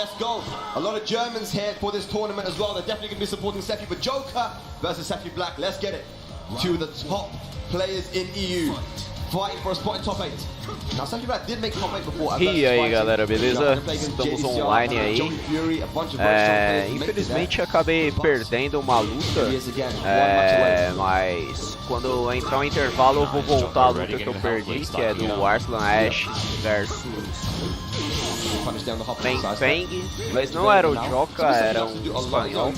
let's go. A lot of Germans here for this tournament as well. They're definitely going to be supporting Sefi, but Joker versus Sefi Black. Let's get it. Two of the top players in EU. Fighting for a spot in top 8. Now, Sefi Black did make top 8 before. E aí, galera, beleza? Estamos online aí. Infelizmente acabei perdendo uma luta, mas quando entrar um intervalo eu vou voltar a luta que eu perdi, que é do Arslan Ash versus Feng, mas não era o Joka, era um espanhol.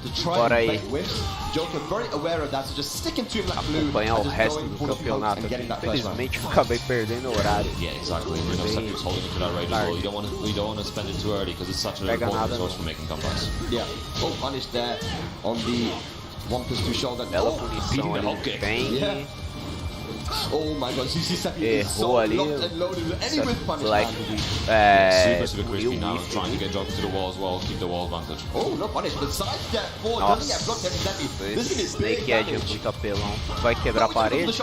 E bora aí acompanhar o resto do campeonato. Infelizmente eu acabei perdendo o horário. Pega nada. Bela punição ali, Feng. Oh my god, you see Sefi errou ali. Black super crispy now, trying to get Joker to the wall as well, keep the wall advantage. Oh, no punish, but side step forward, doesn't get blocked every Sefi. This is Snake Edge muito capelão. Vai quebrar a parede.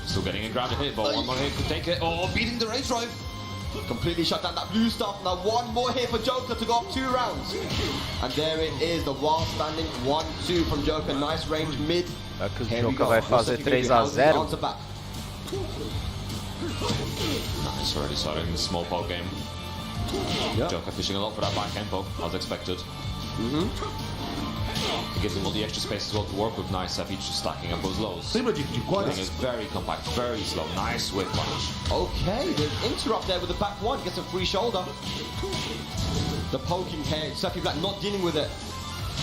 Still getting a grounded hit, but one more hit could take it. Oh, beating the rage drive. Completely shut down that blue stuff. Now one more hit for Joker to go up 2 rounds. And there it is, the wall standing 1-2 from Joker. Nice range mid. É que o Joker vai fazer 3-0. Nice, already starting the small poke game. Joker fishing a lot for that backhand poke, as expected. It gives him all the extra space as well to work with. Nice, Sefi just stacking up those lows. Everything is very compact, very slow. Nice whip punish. Okay, the interrupt there with the back one, gets a free shoulder. The poking here, Sefi Black not dealing with it.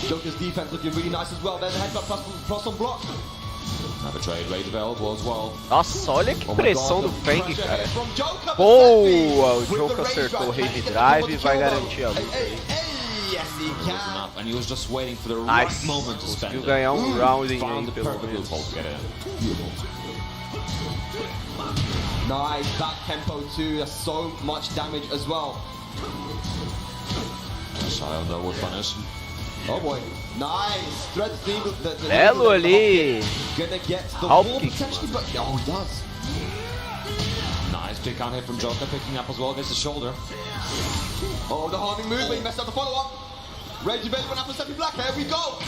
Joker's defense looking really nice as well. There's a headbutt plus on block. Have a trade, rage of elbow as well. Nossa, olha que pressão do Feng, cara. Boa! O Joker acertou o Rage Drive e vai garantir a luta. Yes, he can. And he was just waiting for the right moment to spend it. Conseguiu ganhar um round em Found the perfect loophole to get in. Nice, back tempo too. That's so much damage as well. Child that would punish. Oh boy, nice. Threads the Belo ali. Gonna get the ball potentially, but oh, he does. Nice big count hit from Joker, picking up as well against the shoulder. Oh, the holding move, but he messed up the follow-up. Rage Base went up for Sefi Black, here we go.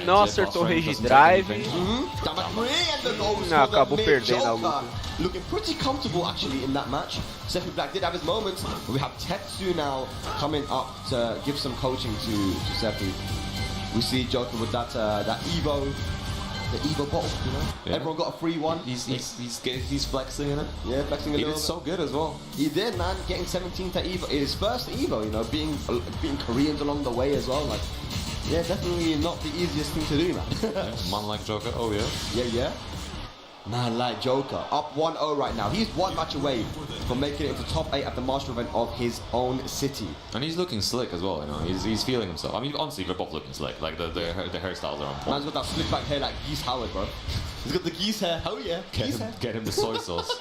Não acertou o Rage Drive. Acabou perdendo a luta. Looking pretty comfortable actually in that match. Sefi Black did have his moments. We have Tetsu now coming up to give some coaching to Sefi. We see Joker with that Evo. The Evo bottle, you know? Yeah. Everyone got a free one. He's flexing in it. Yeah, flexing a little. He did so good as well. He did, man. Getting 17 to Evo. His first Evo, you know, being Koreans along the way as well. Like, yeah, definitely not the easiest thing to do, man. Yeah, man like Joker, oh yeah. Yeah. Man like Joker. Up 1-0 right now. He's one match away from making it into top 8 at the Master event of his own city. And he's looking slick as well, you know. He's feeling himself. I mean, honestly, they're both looking slick. Like, the hairstyles are on point. Man's got that slick back hair like Geese Howard, bro. He's got the geese hair. Hell yeah. Get him the soy sauce.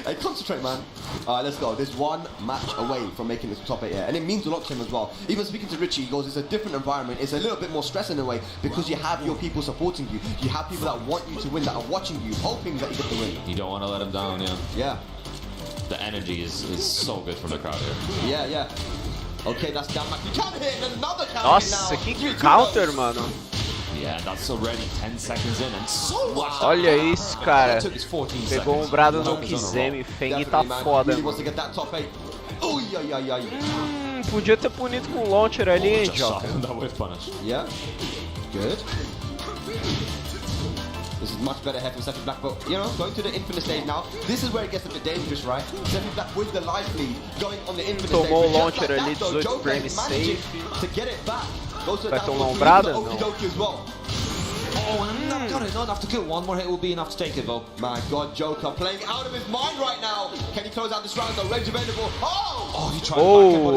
Hey, concentrate, man. Alright, let's go. There's one match away from making this top 8 here. And it means a lot to him as well. Even speaking to Richie, he goes, it's a different environment. It's a little bit more stress in a way because you have your people supporting you. You have people that want you to win, that are watching you, hoping that you get the win. You don't want to let him down, yeah. Yeah. The energy is so good from the crowd here. Yeah. Okay, that's down back. You can hit another counter. Nossa, que counter, mano. Yeah, that's already 10 seconds in and so much. Olha isso, cara. Pegou um brado no Kizemi. Feng tá foda, mano. Podia ter punido com o launcher ali, hein, Joker. Yeah. Good. This is much better here from Sefi Black, but you know, going to the infinite stage now. This is where it gets a bit dangerous, right? Sefi Black with the life lead, going on the infinite stage. Tomou o launcher ali, 18 frames safe. To get it back. Vai tomar um brado? Não. Oh, and that got it, not enough to kill. One more hit will be enough to take it, though. My God, Joker playing out of his mind right now. Can he close out this round, though? Rage available. Oh, he tried to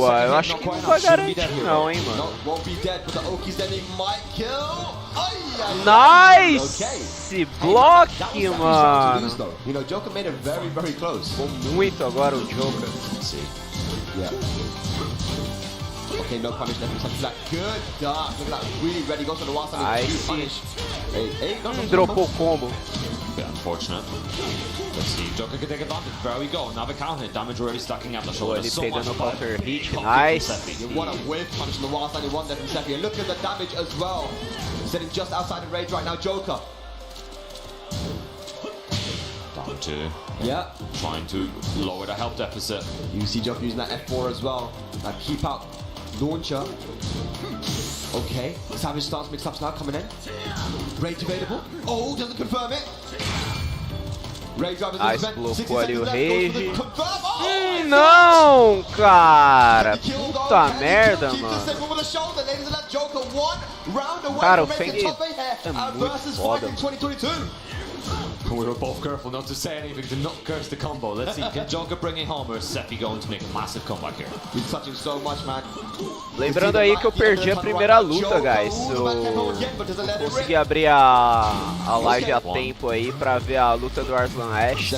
back eu acho que não vai garantir não, hein, mano. Won't be dead, but the Oki's then he might kill. Nice! Block, mano. You know, Joker made it very, very close. Ficou muito agora o Joker. Yeah. Okay, no punish left from Sefi Black. Good dart. Look at that. Really ready. Goes to the wall side. Punish. Hey, dropou o combo. Yeah. unfortunate. Let's see if Joker can take advantage. There we go. Another counter. Damage already stacking up the Boa, shoulder. ele So much pegando o blood. counter hit, Pumping nice. from Seppi. What a whiff punch on the wild side. He won there from Seppi. And look at the damage as well. Sitting just outside the rage right now, Joker. Down to Yeah. trying to lower the health deficit. You see Joker using that F4 as well. That keep out launcher. Okay. Savage stance mix-ups now coming in. Rage available. Oh, doesn't confirm it. Rage drivers Nice, in blocou ali o Rage. Oh, Não, cara. Puta merda, mano. Cara, o Feng é muito foda. We were both careful not to say anything, to not curse the combo. Let's see, can Joker bring it home or is Seppi going to make a massive comeback here? He's touching so much, man. Lembrando aí que eu perdi a primeira luta, guys. Eu consegui abrir a live a tempo aí pra ver a luta do Arslan Ash.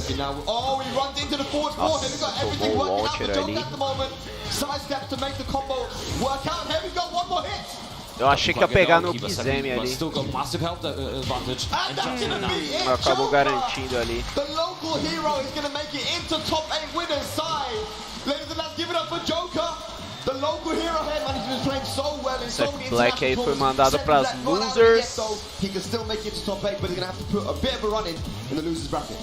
Oh, he runs into the forward four. Here we got everything tomou o working out for launcher Joker ali. at the moment. Side steps to make the combo work out. Here we go, one more hit. Eu achei que ia pegar no Kizemi ali. Still got massive health advantage. And that's gonna be it. Acabou Joker, garantindo ali. the local hero is gonna make it into top 8 winners side. Ladies and gentlemen, give it up for Joker. The local hero here, man, he's been playing so well in so many Black aí foi mandado Seven pras Black, not out losers. yet, though. He can still make it to top 8, but he's gonna have to put a bit of a run in the losers bracket.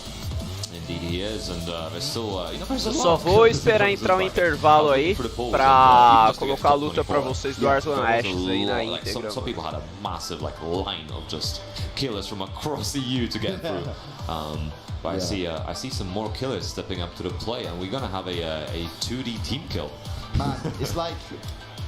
Indeed he is, and there's still, there's a lot Só of vou killers esperar in entrar um the intervalo aí pra colocar a luta pra vocês do Arslan Ash aí na íntegra. Some people had a massive line of just killers from across the EU to get through. But I see some more killers stepping up to the play, and we're gonna have a 2D team kill. Man, it's like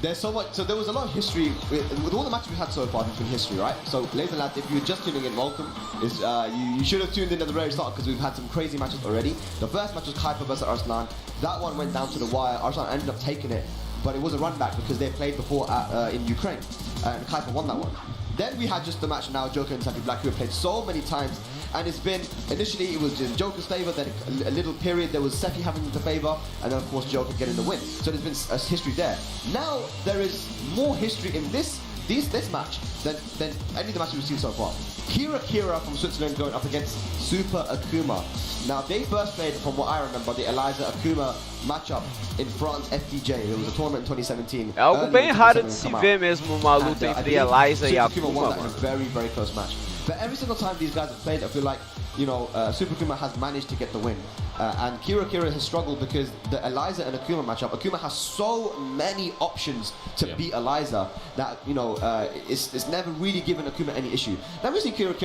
there's so much. So there was a lot of history with all the matches we had so far. There's been history, right? So, ladies and lads, if you're just tuning in, welcome. You should have tuned in at the very start because we've had some crazy matches already. The first match was Kuiper versus Arslan. That one went down to the wire. Arslan ended up taking it, but it was a run back because they played before in Ukraine, and Kuiper won that one. Then we had just the match now, Joker and Seppi Black, who have played so many times, and it's been, initially it was in Joker's favour, then a little period there was Seppi having the favour, and then of course Joker getting the win. So there's been a history there. Now there is more history in this match than any of the matches we've seen so far. Kira from Switzerland going up against Super Akuma. Now they first played, from what I remember, the Eliza Akuma matchup in France FDJ. It was a tournament in 2017. É algo bem raro de se ver mesmo uma luta entre Eliza e Akuma, won that in a mano. very, very close match. But every single time these guys have played, I feel like, Super Akuma has managed to get the win. And Kira has struggled because the Eliza and Akuma matchup, Akuma has so many options to beat Eliza that, it's never really given Akuma any issue. Then we see Kira,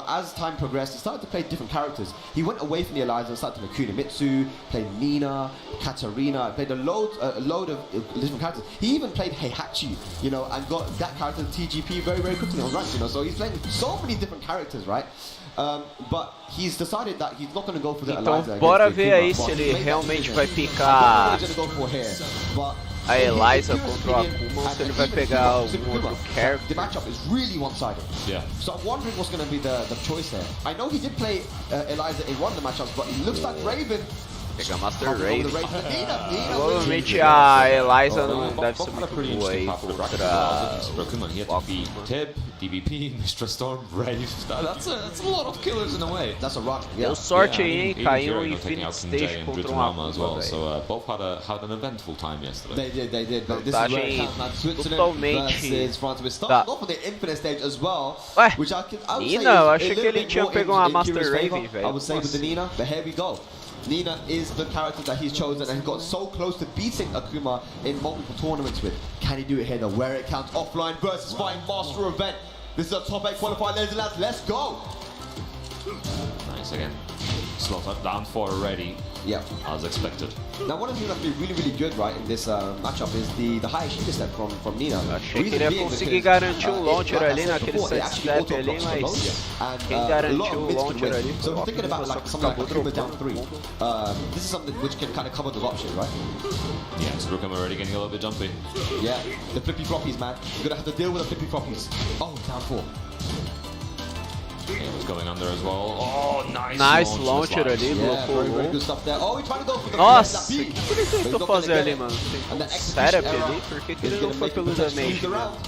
as time progressed, he started to play different characters. He went away from the Eliza and started to play Kunimitsu, played Nina, Katarina, played a load of different characters. He even played Heihachi, and got that character TGP very, very quickly on ranks, So he's playing so many different characters, right? But he's decided that he's not going to go for the Eliza. Então bora ver aí se ele realmente vai picar a Eliza contra o Akuma ou se ele vai pegar algum outro character. The matchup is really one-sided. Yeah. So I'm wondering what's going to be the choice there. I know he did play Eliza in one of the matchups, but it looks like Raven. Pegar Master Raven. Nina, Provavelmente a Eliza não deve ser muito boa aí contra Akuma. He had to be Tib, DBP, Mr. Storm, Rave. That's a lot of killers in a way. That's a run. Deu sorte aí, hein? Even Caiu Kira, em taking Infinite out Stage Kunjay and contra Dritanama as well. Akuma, velho. So both had an eventful time yesterday. They did. But this is where it counts, man. Switzerland versus France. We're starting off on the Infinite Stage as well. Ué, which I would Nina, say eu is achei a que little ele bit tinha more pego uma in Master Kira's Raven, favour, velho. I would say with the Nina, but here we go. Nina is the character that he's chosen and he got so close to beating Akuma in multiple tournaments with. Can he do it here though? Where it counts, offline versus fighting master event. This is a top 8 qualifier, ladies and lads. Let's go. Nice again. Slot up down 4 already. Yeah. As expected. Now one of the things that's been really, really good, right, in this matchup is the high shooter step from Nina. Achei que ele ia conseguir garantir um launcher ali naquele side step ali, mas quem garantiu o launcher ali So foi o we're thinking about like something like Akuma down 3. This is something which can kind of cover the option, right? Yeah, so Akuma already getting a little bit jumpy. Yeah, the flippy floppies, man. You're gonna have to deal with the flippy floppies. Oh, down 4. He was going under as well. Oh, nice. Nice launcher ali, Yeah, very, very blocou. good stuff there. Oh, he's trying to go for the Nossa, o beat. que ele tentou fazer ali, mano? And the Setup execution ali, error por que is ele gonna não foi make the pelo protection damage? lose the round.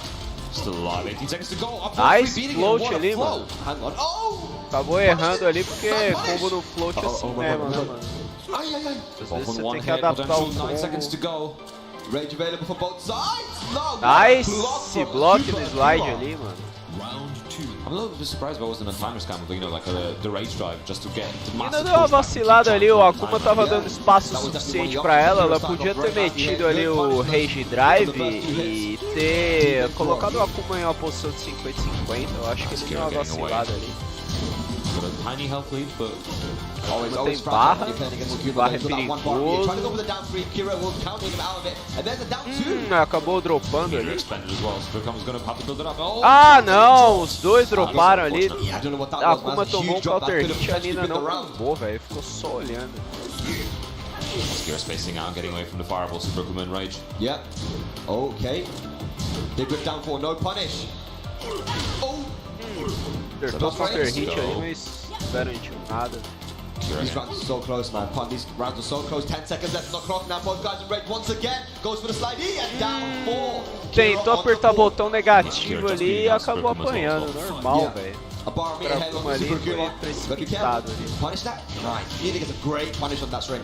Still alive, 18 seconds to go. Up Nice beating it. float What a ali, flow. mano. Hang on. Oh! Acabou errando ali porque combo no float assim mesmo, né, mano? Ay, ay, ay. Às Off vezes on você one tem que hit, adaptar o potential 9 seconds to combo. go. Rage available for both sides. No. Nice! Block from Block Super no slide Akuma. ali, mano. I'm a little bit surprised if I wasn't a timer scam, you know, like the rage drive just to get to Ainda massive deu uma pushback and vacilada keep ali, o trying to Akuma find tava time. dando espaço suficiente pra ela podia ter metido ali o Rage Drive e ter colocado o Akuma em uma posição de 50-50, eu acho que ele deu uma vacilada ali. Got a tiny health lead, but Always tem fragile barra, when you're playing against Akuma. barra é He's got that one bar here. Trying to go perigoso. for the down 3. Kira will counter him out of it. And there's a down 2. Acabou dropando meter ali. expended as well, so Become's gonna have to build it up. Oh, Ah não, os dois droparam ali. I don't know what that A was, man. Akuma That's a tomou um huge drop. That counter could have hit, a potentially Nina been the não round. bombou, velho, ficou só olhando. Skira spacing out, getting away from the fireball, Super Akuma in rage. Yeah. Okay. Big whip down 4. No punish. Oh. Acertou o counter hit ali, mas garantiu nada. These rounds are so close, man. These rounds are so close. 10 seconds left on the clock. Now both guys in red once again. Goes for the slide E and down 4. Tentou apertar botão negativo Kira ali e just acabou beating apanhando, Super normal, Yeah. velho. A bar meter ahead on Akuma the ali Super foi Akuma. But be precipitado careful. ali. Punish that. Nice. He gets a great punish on that string.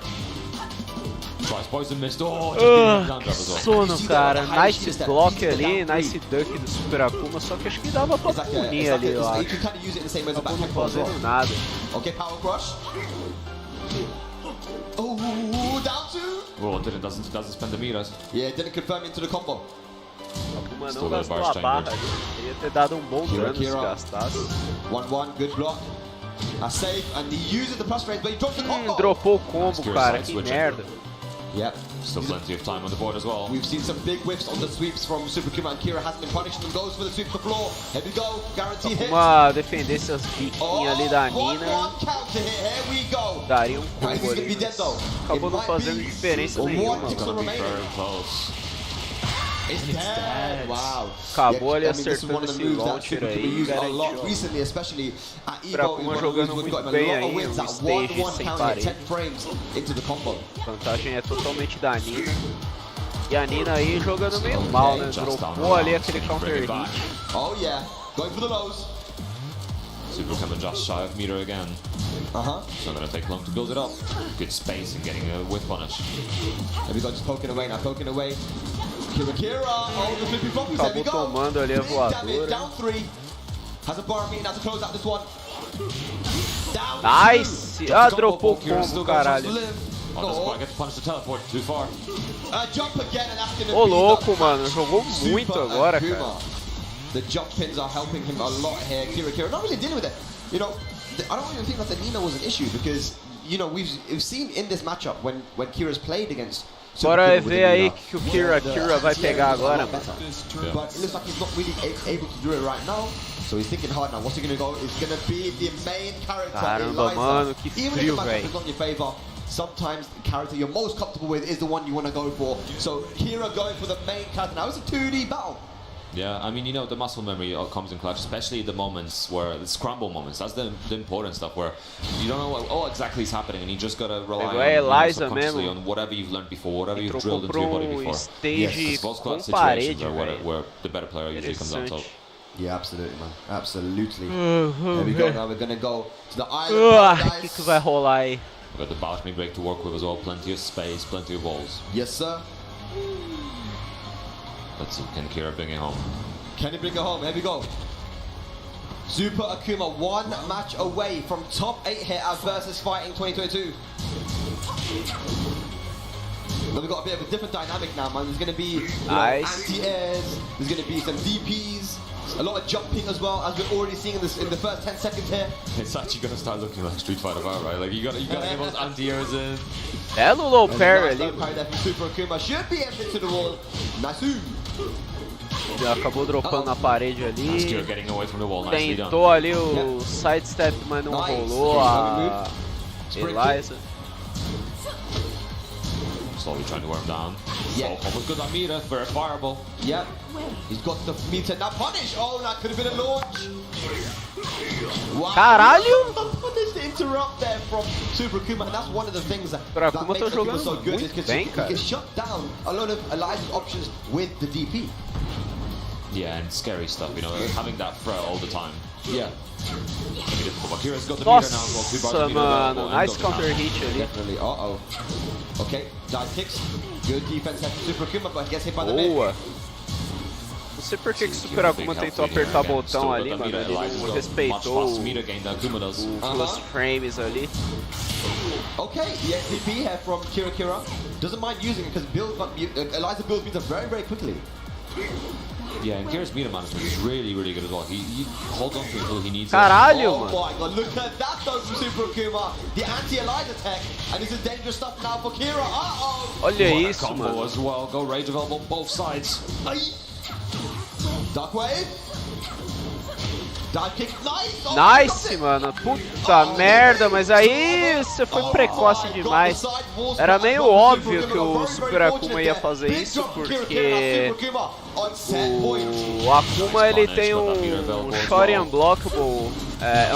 Tries poison missed. Oh, just beating down drop as well. Sono, cara. Nice block ali, nice duck do Super Akuma, só que acho que dava pra It's like a, punir ali, eu you acho. can kind of use it in the same way as a Acabou não backhand as well. fazendo nada. Okay, power crush. Oh, down 2. Oh, doesn't spend the meters. Yeah, didn't confirm into the combo. Akuma Still não got gastou bar a chain barra there. ali. Ia ter dado um bom dano se Kira. gastasse. 1-1, good block. A save, and he uses the plus range, but he drops the combo. Dropou o combo, Kira cara, side que switching. merda. Yep. Still plenty of time on the board as well. We've seen some big whiffs on the sweeps from Super Akuma, and Kira hasn't been punished and goes for the sweep to the floor. Here we go, guaranteed hit. Akuma defendesse as Oh, biquinhas ali da 1-1 Nina, counter hit, here we go. daria um Guys, combo he's gonna ali, be dead mas though. acabou It não might fazendo be diferença one nenhuma. pixel Gonna be remaining. very close. It's dead. Wow. Acabou ele I mean, this is acertando one of the esse moves that launcher Super Akuma aí, used a lot garantiu. recently, especially at Super Evo. Akuma One of jogando those we've muito got him bem a lot of aí, wins um at stage 1-1 sem counter, parede. 10 frames into the combo. A vantagem é totalmente da Nina. E a Nina aí jogando meio mal, né? Dropou ali aquele counter hit. Oh yeah, going for the lows. Super Akuma just shy of meter again. Uh-huh. It's not gonna take long to build it up. Good space and getting a whiff punish. There we go, just poking away now, poking away. Kira, oh, the flippy floppies, there we Acabou go. tomando ali a Big damage, voadora. down 3. Has a bar meeting now to close out this one. Down Nice! 2. Ah, dropou o Kira still combo, got a chance caralho. to live. Oh, doesn't quite get to punish the teleport too far. Jump again and that's gonna Ô be louco, the mano, jogou Super muito agora, Akuma. cara. The jump pins are helping him a lot here. Kira not really dealing with it. You know, I don't even think that the Nina was an issue because, you know, we've seen in this matchup when Kira's played against Super Bora Akuma with ver the aí Nina, que o Kira vai pegar agora, mano. but it looks like he's not really able to do it right now. So he's thinking hard now. What's he gonna go? It's gonna be the main character, Caramba, Eliza. mano, que Even frio, if the matchup véi. is not in your favor, sometimes the character you're most comfortable with is the one you want to go for. So Kira going for the main character now. It's a 2D battle. Yeah, I mean, you know, the muscle memory comes in clutch, especially the moments where the scramble moments. That's the important stuff where you don't know what exactly is happening, and you just gotta rely Pegou on, a you know, Eliza subconsciously mesmo. on whatever you've learned before, whatever you've Trocou drilled into por your body before. stage Those com clutch situations parede, are velho. where the better player usually comes out top. Interessante. Yeah, absolutely, man. Absolutely. There we go. Now we're gonna go to the island. O que paradise. vai rolar aí? We've got the balcony break to work with as well. Plenty of space, plenty of walls. Yes, sir. Let's see, can Kira bring it home? Can he bring it home? Here we go. Super Akuma, one match away from top 8 here at Versus Fighting 2022. Now we've got a bit of a different dynamic now, man. There's going to be Nice. anti-airs, there's going to be some DPs, a lot of jumping as well, as we're already seeing in the first 10 seconds here. It's actually gonna start looking like Street Fighter Bar, right? Like you gotta get those anti-airs in. Belo low And parry nice ali. low parry there from Super Akuma. Should be able to the wall. Nice. Já acabou dropando na parede ali. Kira getting away from the wall, nicely done. Tentou ali o sidestep, mas não Nice. rolou. A Spring Eliza. Slowly trying to wear him down. Yeah. So was good on meter, very fireable. Yep. He's got the meter. Now punish. Oh, that could have been a launch. Wow. Caralho! Punish to interrupt there from Super Akuma. And that's one of the things that, Super that Akuma makes tá Akuma jogando so good. muito Is because bem, he cara. can shut down a lot of Eliza's options with the DP. Yeah, and scary stuff, you know, having that threat all the time. Yeah. Akira's got the meter now as well. 2 bars of meter Nossa, available, mano, and nice double counter tap. hit ali. Definitely. Okay, dive kicks. Good defense at Super Akuma, but gets hit by the mid. Boa. Não sei por que que Super Akuma tentou apertar o botão ali, mano. Ele não respeitou o plus frames ali. Okay, the SVP here from Kira. Doesn't mind using it because Eliza builds meter very, very quickly. Yeah, and Kira's meter management is really, really good as well. He holds on to it until he needs Caralho, Oh mano. my god, look at that though from Super Akuma. The anti-Eliza tech, and this is dangerous stuff now for Kira. Uh-oh! Olha What a isso, combo mano. as well. Go rage available on both sides. Dark wave. Dive kick, nice! Oh, Nice, mano. Puta merda, mas aí você foi precoce demais. Era meio óbvio que o Super Akuma ia fazer isso, porque o Akuma ele tem um short unblockable.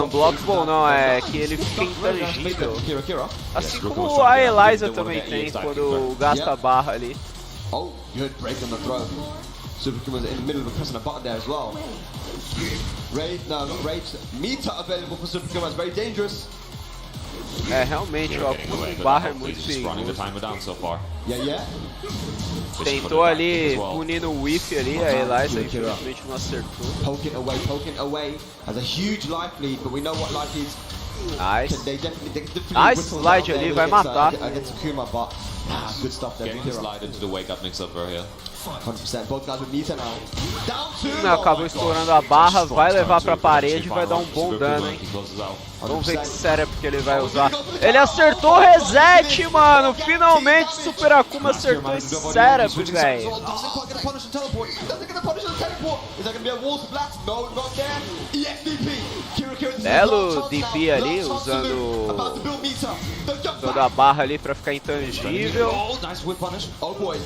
Unblockable não, é que ele fica intangível. Assim como a Eliza também tem quando gasta a barra ali. Oh, good break on the throw. Super Akuma's in the middle of pressing a button there as well. Rage, no, not Rage. Meter available for Super Akuma is very dangerous. É, realmente o Akuma com barra é muito Just running the perigoso. timer down so far. Yeah. Tentou ali punir no whiff ali, a Eliza infelizmente não acertou. Poking away. Has a huge life lead, but we know what life is. Nice. They definitely Nice whittle slide down ali, there vai matar. against Akuma, but good stuff there. Getting the slide into the wake up mix up right here. 100%. Both guys with meter now. Down two. Acabou estourando a barra, vai levar pra parede e vai dar um bom dano, hein. Vamos ver que sério porque ele vai usar. Ele acertou o reset, mano. Finalmente o Super Akuma acertou esse cérebro, velho. Belo DP ali, usando toda a barra ali pra ficar intangível. Nice whip punish. Oh boy.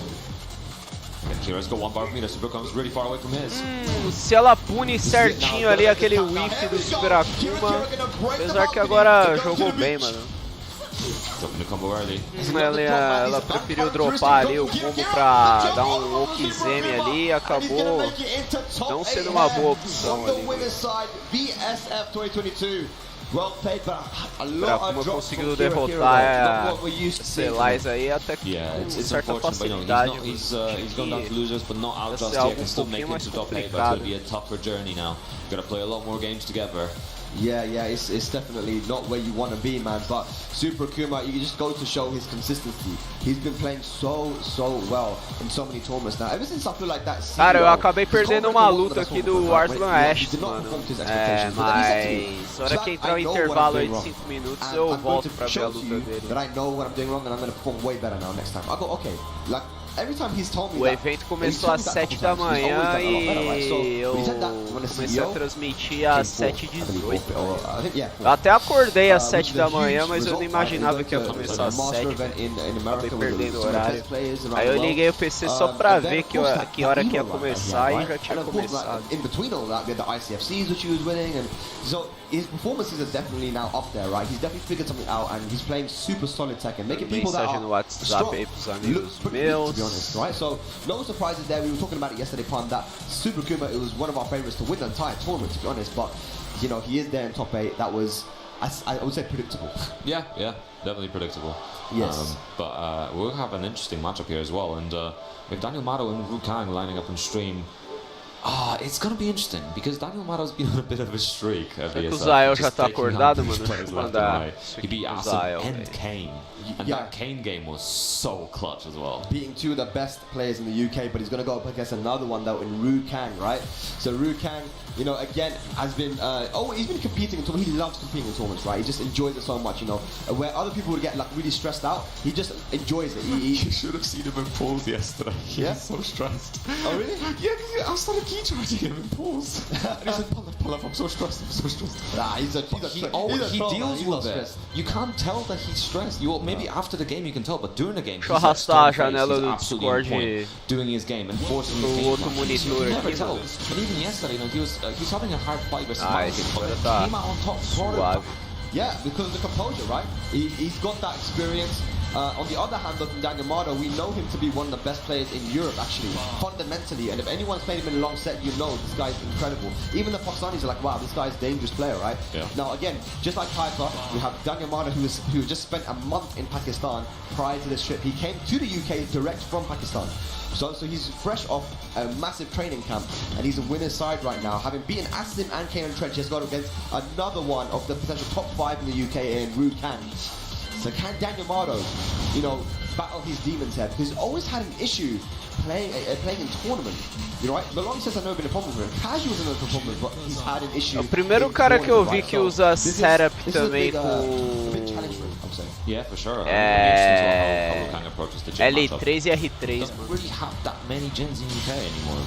Kira's got 1 bar of meter. Super comes really far away from his. Se ela pune certinho ali aquele whiff do Super Akuma, apesar que agora jogou bem, mano. Dropping the combo early. Ela preferiu dropar ali o combo pra dar um Okizeme ali e acabou não sendo uma boa opção ali. Akuma conseguiu derrotar essa Eliza aí até que com certa facilidade. He's gone down to losers, but not out just Esse é yet. Can still make it to top 8, but it's going to be a tougher journey now. Got to play a lot more games together. Yeah, it's definitely not where you want to be, man. But Super Akuma, you just go to show his consistency. He's been playing so well in so many tournaments now. Ever since I feel like that. Cara, eu acabei perdendo uma luta aqui do Arslan Ashe, mano. Mas na hora que entrar o intervalo aí de 5 minutos, eu volto pra ver a luta dele. That I know what I'm doing wrong and I'm going to perform way better now next time. I go, okay, like every time he's told me O evento começou às 7 da manhã e eu comecei a transmitir às 7h18. Eu até acordei às 7 da manhã, mas eu não imaginava que ia começar às 7. Acabei perdendo o horário. Aí eu liguei o PC só pra ver que hora que ia começar e já tinha começado. In between all that, we had the ICFCs which he was winning, and so his performances are definitely now up there, right? He's definitely figured something out, and he's playing super solid Tekken, making people that Mensagem no WhatsApp aí pros amigos meus. to be honest, right? So no surprises there. We were talking about it yesterday, Pun, that Super Akuma, it was one of our favorites to win the entire tournament, to be honest. But you know, he is there in top 8. That was, I would say, predictable. Yeah, definitely predictable. Yes. But we'll have an interesting matchup here as well, and with Daniel Mato and Wu Kang lining up on stream. It's gonna be interesting because Daniel Mato's been on a bit of a streak. Que o Zael já tá acordado, mano. He beat Asim and Kane, and that Kane game was so clutch as well. Beating two of the best players in the UK, but he's gonna go up against another one though in Ru Kang, right? So Ru Kang, you know, again has been he's been competing in tournaments. He loves competing in tournaments, right? He just enjoys it so much, you know. Where other people would get like really stressed out, he just enjoys it. You should have seen him in pools yesterday. He was so stressed. Oh really? Yeah, I started charging him in pools. And he said, pull up, I'm so stressed. Nah, he deals with it. You can't tell that he's stressed. Maybe after the game you can tell, but during the game, Deixa eu arrastar a janela do Discord doing his game and forcing his game. outro monitor You never aqui, tell. mano. And even yesterday, you know, he was having a hard fight versus Nice, Malkin, but tá came out on top. suave. Yeah, because of the composure, right? He's got that experience. On the other hand, though, from Daniel Mardo, we know him to be one of the best players in Europe, actually, fundamentally. And if anyone's played him in a long set, you know this guy's incredible. Even the Pakistanis are like, wow, this guy's a dangerous player, right? Yeah. Now, again, just like Hyper, we have Daniel Mardo, who just spent a month in Pakistan prior to this trip. He came to the UK direct from Pakistan. So he's fresh off a massive training camp, and he's a winner's side right now. Having beaten Asim and Kanan Trench, he's got against another one of the potential top 5 in the UK in Ru Kang. So can Daniel Mardo, you know, battle his demons here? Because he's always had an issue playing in tournament. You know, right? The long says I've never been a problem with him. Casuals are no problem, but he's had an issue. O primeiro cara que eu vi que usa setup também com Yeah, for sure. É L3 e R3, Don't mano. really have that many gens in UK anymore.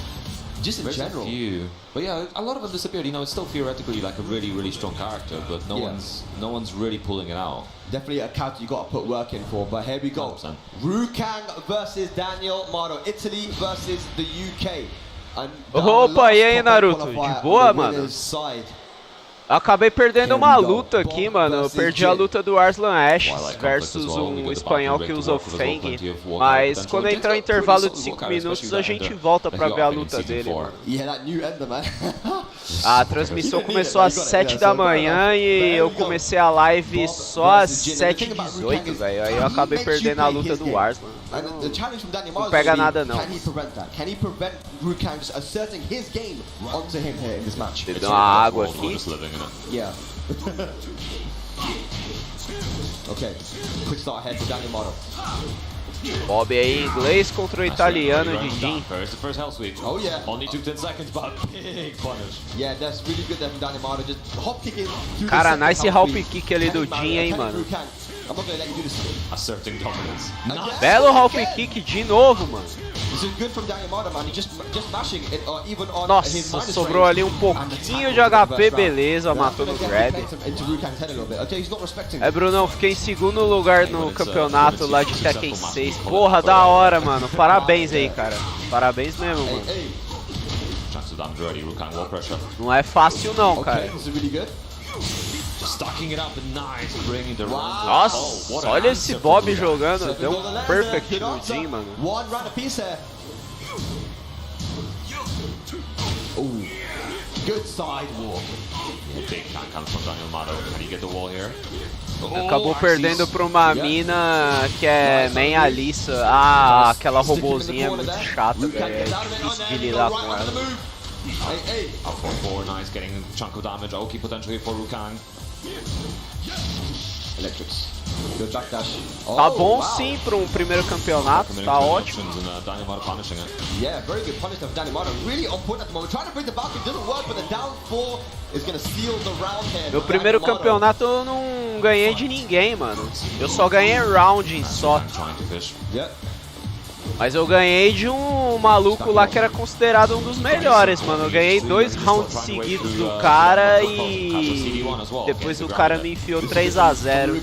Just in There's general. a few. But yeah, a lot of them disappeared. You know, it's still theoretically like a really, really strong character, but no one's really pulling it out. Definitely a character you got to put work in for. But here we go. 100%. Ru Kang versus Daniel Mardo. Italy versus the UK. And Opa, e aí, Naruto? De boa, mano? Acabei perdendo uma luta aqui, mano. Eu perdi a luta do Arslan Ashe versus um espanhol que usa o Feng. Mas quando entrar o intervalo de 5 minutos, a gente volta pra ver a luta dele, mano. A transmissão começou às 7 da manhã e eu comecei a live só às 7h18, velho. Aí eu acabei perdendo a luta do Arslan. Não pega nada, não. Deu uma água aqui. Yeah. Okay, quick start ahead for Daniel Mardo. Bob aí, inglês contra o italiano de Jin. Oh yeah. Only took 10 seconds, but big punish. Yeah, that's really good there from Daniel Mardo. Just hop kicking. Cara, nice hop kick ali do Jin, hein, mano. I'm not gonna let you do this. Asserting dominance. Nice. Belo hop kick de novo, mano. This is good from Daniel Mardo, man. Just mashing it, even on his Nossa, minus sobrou range. ali um pouquinho de HP, beleza, matou no grab. É, Brunão, fiquei em segundo lugar no campeonato lá de Tekken 6. Porra, da hora, mano. Parabéns aí, cara. Parabéns mesmo, mano. Não é fácil não, cara. Nossa, olha esse Bob jogando. Deu um perfect no Jin, mano. Good sidewalk. Big tank comes from Daniel Mardo. Can he get the wall here? Acabou perdendo pra uma mina que é main Alissa. Ah, aquela robozinha é muito chata, velho. É difícil de lidar com ela. Up for 4, nice, getting a chunk of damage. Oki potentially for Ru Kang. Electrics. Good backdash. Tá bom sim para um primeiro campeonato, tá ótimo. Yeah, very good punish of Daniel Mardo. Really on point at the moment. Trying to bring the back, it doesn't work, but the down 4 is going to seal the round here. Meu primeiro campeonato eu não ganhei de ninguém, mano. Eu só ganhei round só. Yeah. Mas eu ganhei de um maluco lá que era considerado um dos melhores, mano. Eu ganhei 2 rounds seguidos do cara e depois o cara me enfiou 3-0.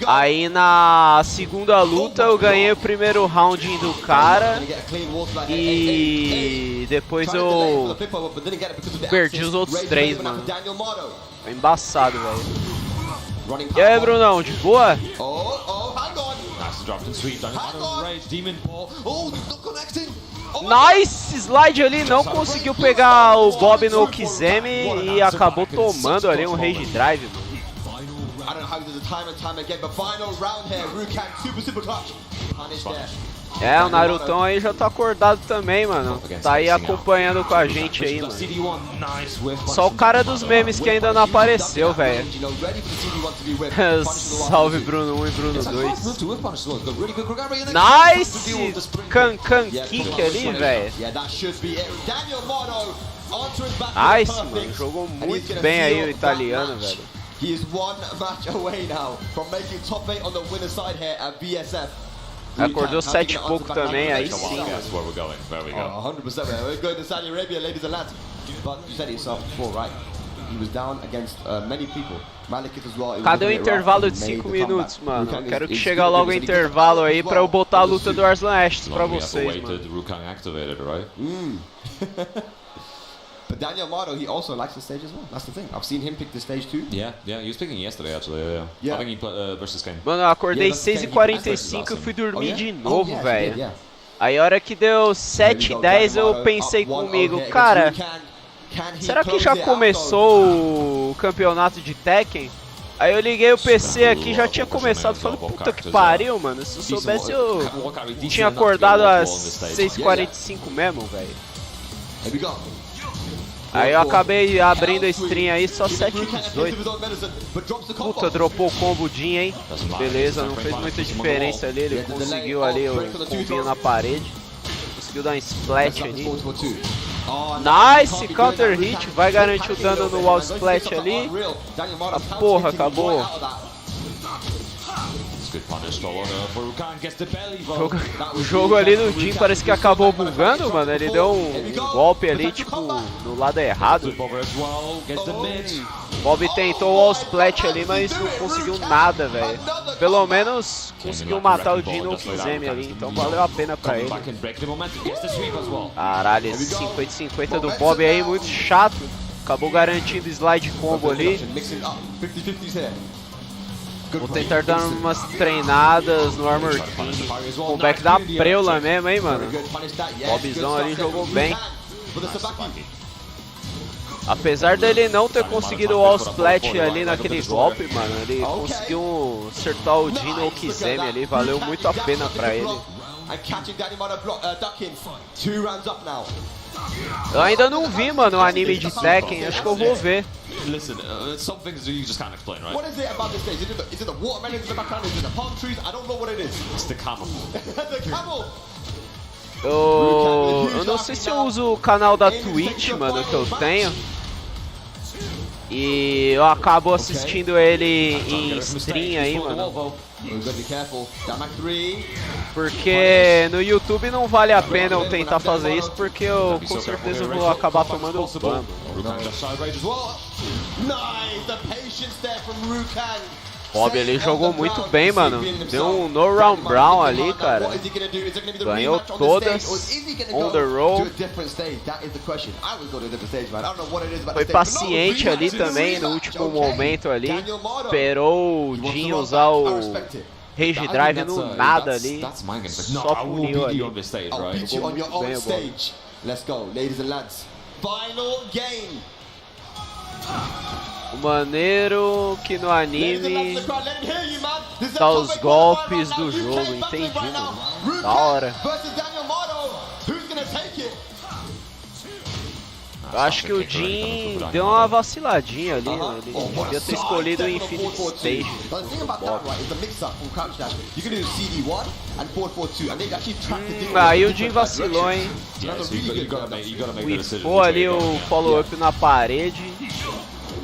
Aí na segunda luta eu ganhei o primeiro round do cara e depois eu perdi os outros 3, mano. Foi embaçado, velho. E aí, Brunão, de boa? Nice slide ali, não conseguiu pegar o Bob no Kizemi e acabou tomando ali um Rage Drive, É, o Narutão aí já tá acordado também, mano. Tá aí acompanhando com a gente aí, mano. Só o cara dos memes que ainda não apareceu, velho. Salve Bruno 1 e Bruno 2. Nice! Can kick ali, velho. Nice, mano. Jogou muito bem aí o italiano, velho. He is one match away now from making top 8 on the winner side here at VSF. Acordou 7 e pouco também, aí sim. That's where we're going. There we go. 100%. We're going to Saudi Arabia, ladies and lads. But you said it yourself before, right? He was down against many people. Cadê o intervalo de 5 minutos, mano? Eu quero que chegue logo o intervalo aí pra eu botar a luta do Arslan Ashe pra vocês, mano. But Daniel Mardo, he also likes the stage as well. That's the thing. I've seen him pick the stage too. Yeah, he was picking yesterday actually. Yeah. I think he played versus Kane. Mano, eu acordei Yeah, 6h45 e fui dormir de novo, yeah, velho. yeah. Aí a hora que deu 7h10 eu pensei comigo, cara, será que já começou o campeonato de Tekken? Aí eu liguei o PC aqui, já tinha começado, falei, puta que pariu, mano, se eu soubesse eu tinha acordado às 6h45 mesmo, velho. Aí eu acabei abrindo a stream aí só 7h18. Puta, dropou o combo Jin, hein? Beleza, não fez muita diferença ali, ele conseguiu ali o combinho na parede. Conseguiu dar um splash ali. Nice, counter hit, vai garantir o dano no wall splash ali. A porra, acabou. O jogo ali no Jin parece que acabou bugando, mano. Ele deu um golpe ali, tipo, no lado errado. Bob tentou o wall splash ali, mas não conseguiu nada, velho. Pelo menos conseguiu matar o Jin no Kizemi ali, então valeu a pena pra ele. Caralho, esse 50-50 do Bob aí, muito chato. Acabou garantindo slide combo ali. Vou tentar dar umas treinadas no Armor King. O back da preula mesmo, hein, mano. Bobzão ali jogou bem. Apesar dele não ter conseguido o wall splat ali naquele golpe, mano, ele conseguiu acertar o Jin no Kizemi ali, valeu muito a pena pra ele. Eu ainda não vi, mano, o anime de Tekken, acho que eu vou ver. Listen, some things you just can't explain, right? What is it about this stage? Is it the watermelons in the background? Is it the palm trees? I don't know what it is. It's the camel. The camel! Eu não sei se eu uso o canal da Twitch, mano, que eu tenho. E eu acabo assistindo ele em stream aí, mano. Porque no YouTube não vale a pena eu tentar fazer isso, porque eu com certeza vou acabar tomando o ban. Bob ali jogou muito bem, mano. Deu um no round brown ali, cara. Ganhou todas. On the roll. Foi paciente ali também no último momento ali. Esperou o Jin usar o Rage Drive no nada ali. Só puniu ali. Jogou muito bem o Bob. Let's go, ladies and lads. Final game. O maneiro que no anime dá os golpes do jogo, entendi, mano. Da hora. Eu acho que o Jin deu uma vaciladinha ali, né? Ele devia ter escolhido o Infinite Stage. Aí o Jin vacilou, hein? Whiffou ali o follow-up na parede.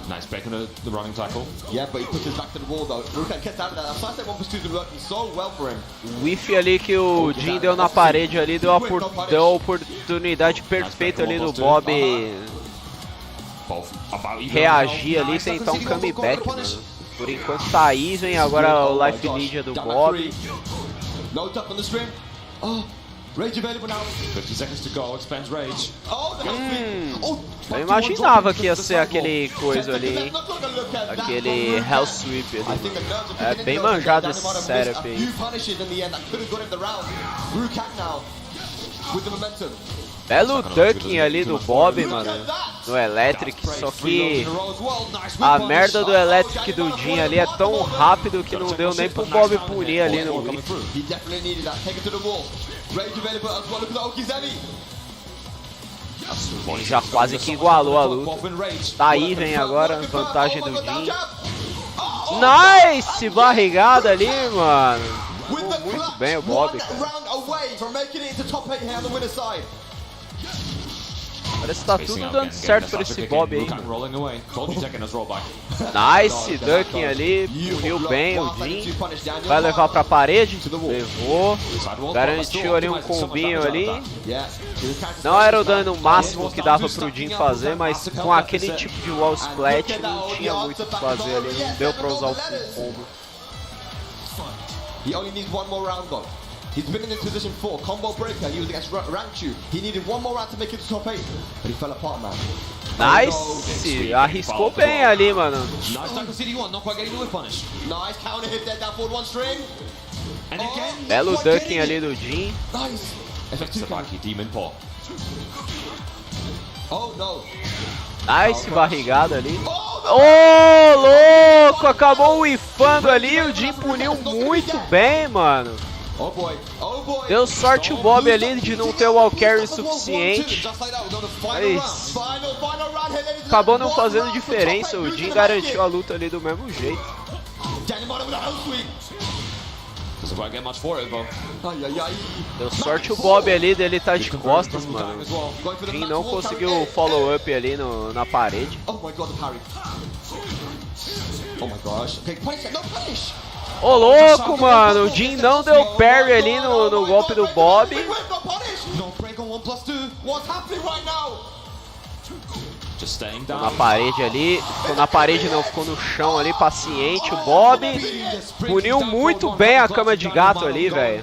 Nice break on the running tackle. Yeah, but he puts his back to the wall though. Rukan gets out of that. That side step 1+2 is working so well for him. O whiff ali que o Jin deu na parede ali deu a oportunidade perfeita ali do Bob reagir ali e tentar um comeback, mano. Por enquanto tá even, agora o life lead é do Bob. No tap on the stream. Oh. Rage available now. 50 seconds to go, expands rage. Eu imaginava que ia ser aquele coisa ali, hein? Aquele Hell Sweep ali. É bem manjado esse setup aí. Belo ducking ali do Bob, mano, no Electric, só que a merda do Electric do Jin ali é tão rápido que não deu nem pro Bob punir ali no whiff. Ele já quase que igualou a luta. Tá aí, vem agora, vantagem do Jin. Nice! Barrigada ali, mano. Muito bem o Bob, cara. Parece que tá tudo dando certo pra esse Bob aí. Nice, ducking ali, puniu bem o Jin. Vai levar pra parede, levou. Garantiu ali um combinho ali. Não era o dano máximo que dava pro Jin fazer, mas com aquele tipo de wall splat não tinha muito o que fazer ali. Não deu pra usar o full combo. He's been in this position before. Combo breaker. He was against Ranchu. He needed one more round to make it to top 8, but he fell apart, man. Nice! Arriscou bem ali, mano. Nice tackle CD1, not quite getting the whip punish. Nice counter hit there, down forward one string. And again, Belo ducking ali do Jin. Nice. Sabaki, Demon Paw. Oh no. Nice barrigada ali. Ô, louco! Acabou whiffando ali. O Jin puniu muito bem, mano. Oh boy. Oh boy. Deu sorte o Bob ali de não ter o wall carry suficiente. Mas acabou não fazendo diferença. O Jin garantiu a luta ali do mesmo jeito. Doesn't quite get much for it, though. Deu sorte o Bob ali dele tá de costas, mano. O Jin não conseguiu follow up ali na parede. Oh my god, the parry. Oh my gosh. Okay, punish it. No punish. Ô louco, mano, o Jin não deu parry ali no golpe do Bob. No break on 1+2. What's happening right now? Just staying Ficou down. na parede ali, ficou na parede não, ficou no chão ali, paciente. O Bob puniu muito bem a cama de gato ali, velho.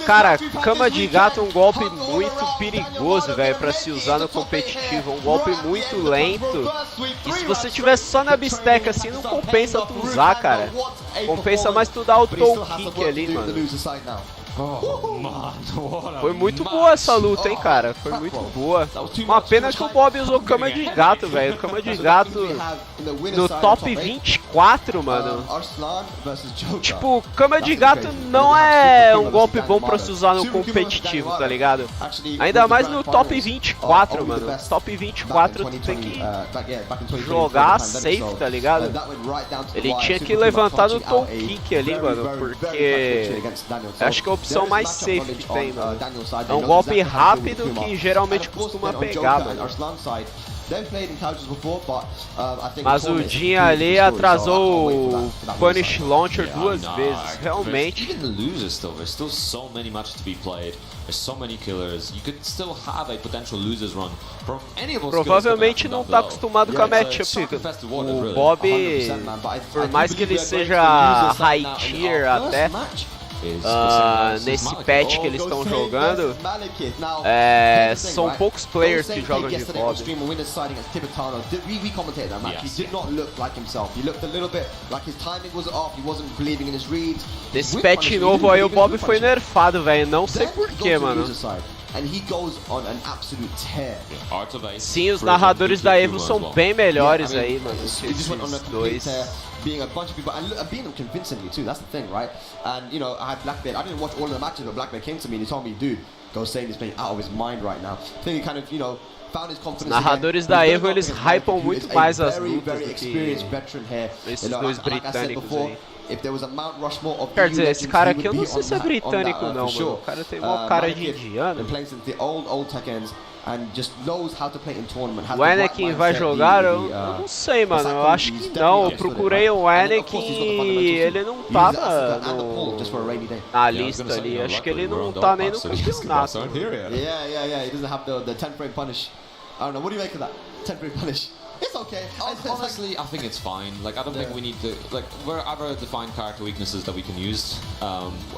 Cara, cama de gato é um golpe muito perigoso, velho, pra se usar no competitivo. Um golpe muito lento. E se você tivesse só na bisteca assim, não compensa tu usar, cara. Compensa mais tu dar o toe kick ali, mano. Oh, man, Foi muito boa essa luta, hein, cara. Foi muito boa. Uma pena que o Bob usou cama de gato, velho. Cama de gato no top 24, mano. Tipo, cama de gato não é um golpe bom pra se usar no competitivo, tá ligado? Ainda mais no top 24, mano. Top 24 tu tem que jogar safe, tá ligado? Ele tinha que levantar no toe kick ali, mano, porque acho que é a opção mais safe que tem, mano. É um golpe rápido que geralmente costuma pegar, mano. Mas o Jin ali atrasou o Punish Launcher duas vezes, realmente. Even the losers though, there's still so many matches to be played. There's so many killers. You could still have a potential losers run from any of those. Provavelmente não tá acostumado com a matchup. O Bob, por mais que ele seja high tier até, nesse patch que eles estão jogando, são poucos players que jogam de Bob. Nesse patch novo aí o Bob foi nerfado, velho, não sei porquê, mano. Sim, os narradores da Evo são bem melhores aí, mano, que esses dois. Being a bunch of people and beating them convincingly too. That's the thing, right? And you know, I had Blackbeard. I didn't watch all of the matches, but Blackbeard came to me and he told me, "Dude, Gosane is playing out of his mind right now." I think he kind of, you know, found his confidence. Narradores da Evo eles hypam muito mais as lutas do que esses dois britânicos aí. Quer dizer, esse cara aqui eu não sei se é britânico não, mano. O cara tem uma cara de indiano. O Anakin vai jogar? Eu não sei, mano. Eu acho que não. Eu procurei o Anakin e ele não tava na lista ali. Acho que ele não tá nem no campeonato. Yeah, he doesn't have the 10 frame punish. I don't know, what do you make of that? 10 frame punish. It's okay. Honestly, I think it's fine. Like, I don't think we need to, like, there are other defined character weaknesses that we can use,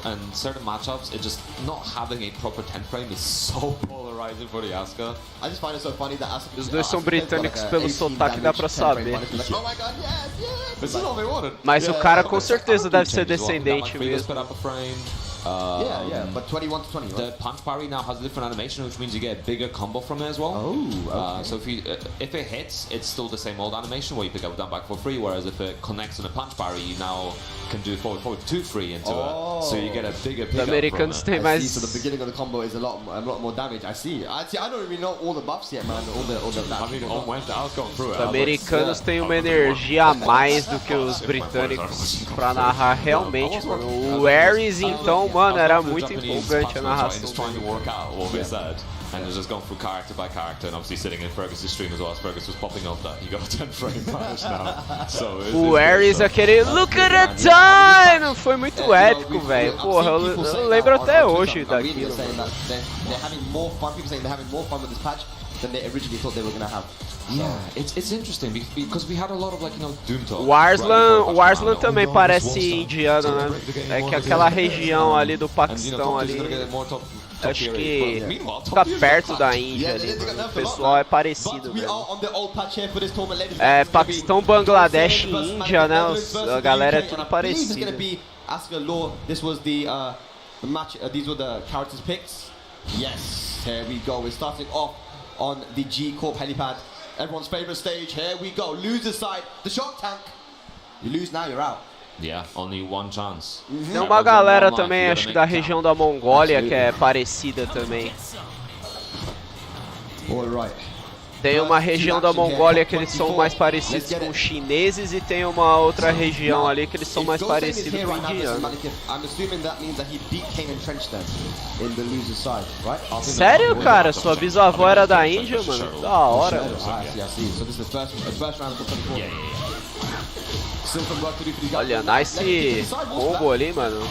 and certain matchups, it just not having a proper 10 frame is so polarizing for the Asuka. I just find it so funny that Asuka. Os dois são britânicos, pelo sotaque dá pra saber. Oh my god, yes. This is all they wanted. Mas o cara com certeza deve ser descendente mesmo. Yeah, but 21 to 20, right? The punch parry now has a different animation, which means you get a bigger combo from it as well. Oh, okay. So if it hits, it's still the same old animation where you pick up down back for free, whereas if it connects on a punch parry, you now can do forward 2-3 into it. So you get a bigger pickup. Os americanos têm mais. So the beginning of the combo is a lot more damage. I see. I don't even know all the buffs yet, man. All the I mean, on Wednesday, I was going through it. Os americanos têm uma energia a mais do que os britânicos pra narrar realmente, mano. O Ares, então, mano, era muito empolgante a narração. And it was just going through character by character, and obviously sitting in Fergus' stream as well, as Fergus was popping off that he got a 10 frame punish now. So o Ares, aquele look at the time, foi muito épico, velho. Porra, eu lembro até hoje daquilo. than they originally thought they were gonna have. Yeah, it's interesting because we had a lot of like, you know, Doom talk. O Arslan também parece indiano, né? É que aquela região ali do Paquistão ali, acho que fica perto da Índia ali, mano. O pessoal é parecido mesmo. É, Paquistão, Bangladesh e Índia, né? A galera é tudo parecida. This was the match. These were the characters picked. Yes, here we go. We're starting off on the G Corp helipad. Everyone's favorite stage. Here we go. Loser side, the Shark Tank. You lose now, you're out. Yeah, only one chance. Tem uma galera também, acho que da região da Mongólia, que é parecida também. Alright. Tem uma região da Mongólia que eles são mais parecidos com os chineses e tem uma outra região ali que eles são mais parecidos com os indianos. Sério, cara? Sua bisavó era da Índia, mano? Da hora. Olha, nice combo ali, mano.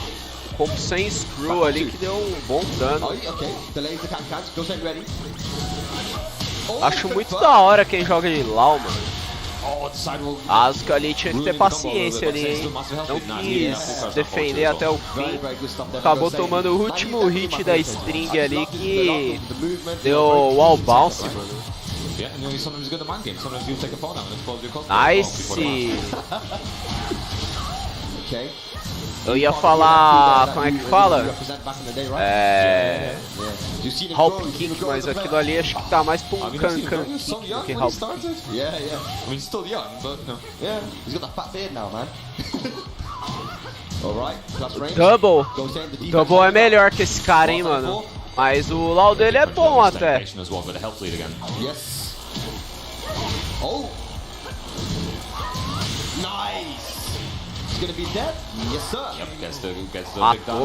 Combo sem screw ali que deu um bom dano. Acho muito da hora quem joga de LoL, mano. Asuka ali tinha que ter paciência ali, hein? Não quis defender até o fim. Acabou tomando o último hit da string ali que deu wall bounce, mano. Nice! Eu ia falar, como é que fala? Hop Kick, mas aquilo ali acho que tá mais pra um Can Kick do que Hop Kick. Yeah, yeah. I mean, still young, but no. Yeah, he's got that fat beard now, man. Alright, plus range. Double é melhor que esse cara, hein, mano. Mas o LoL dele é bom até. Yes. Oh. Nice.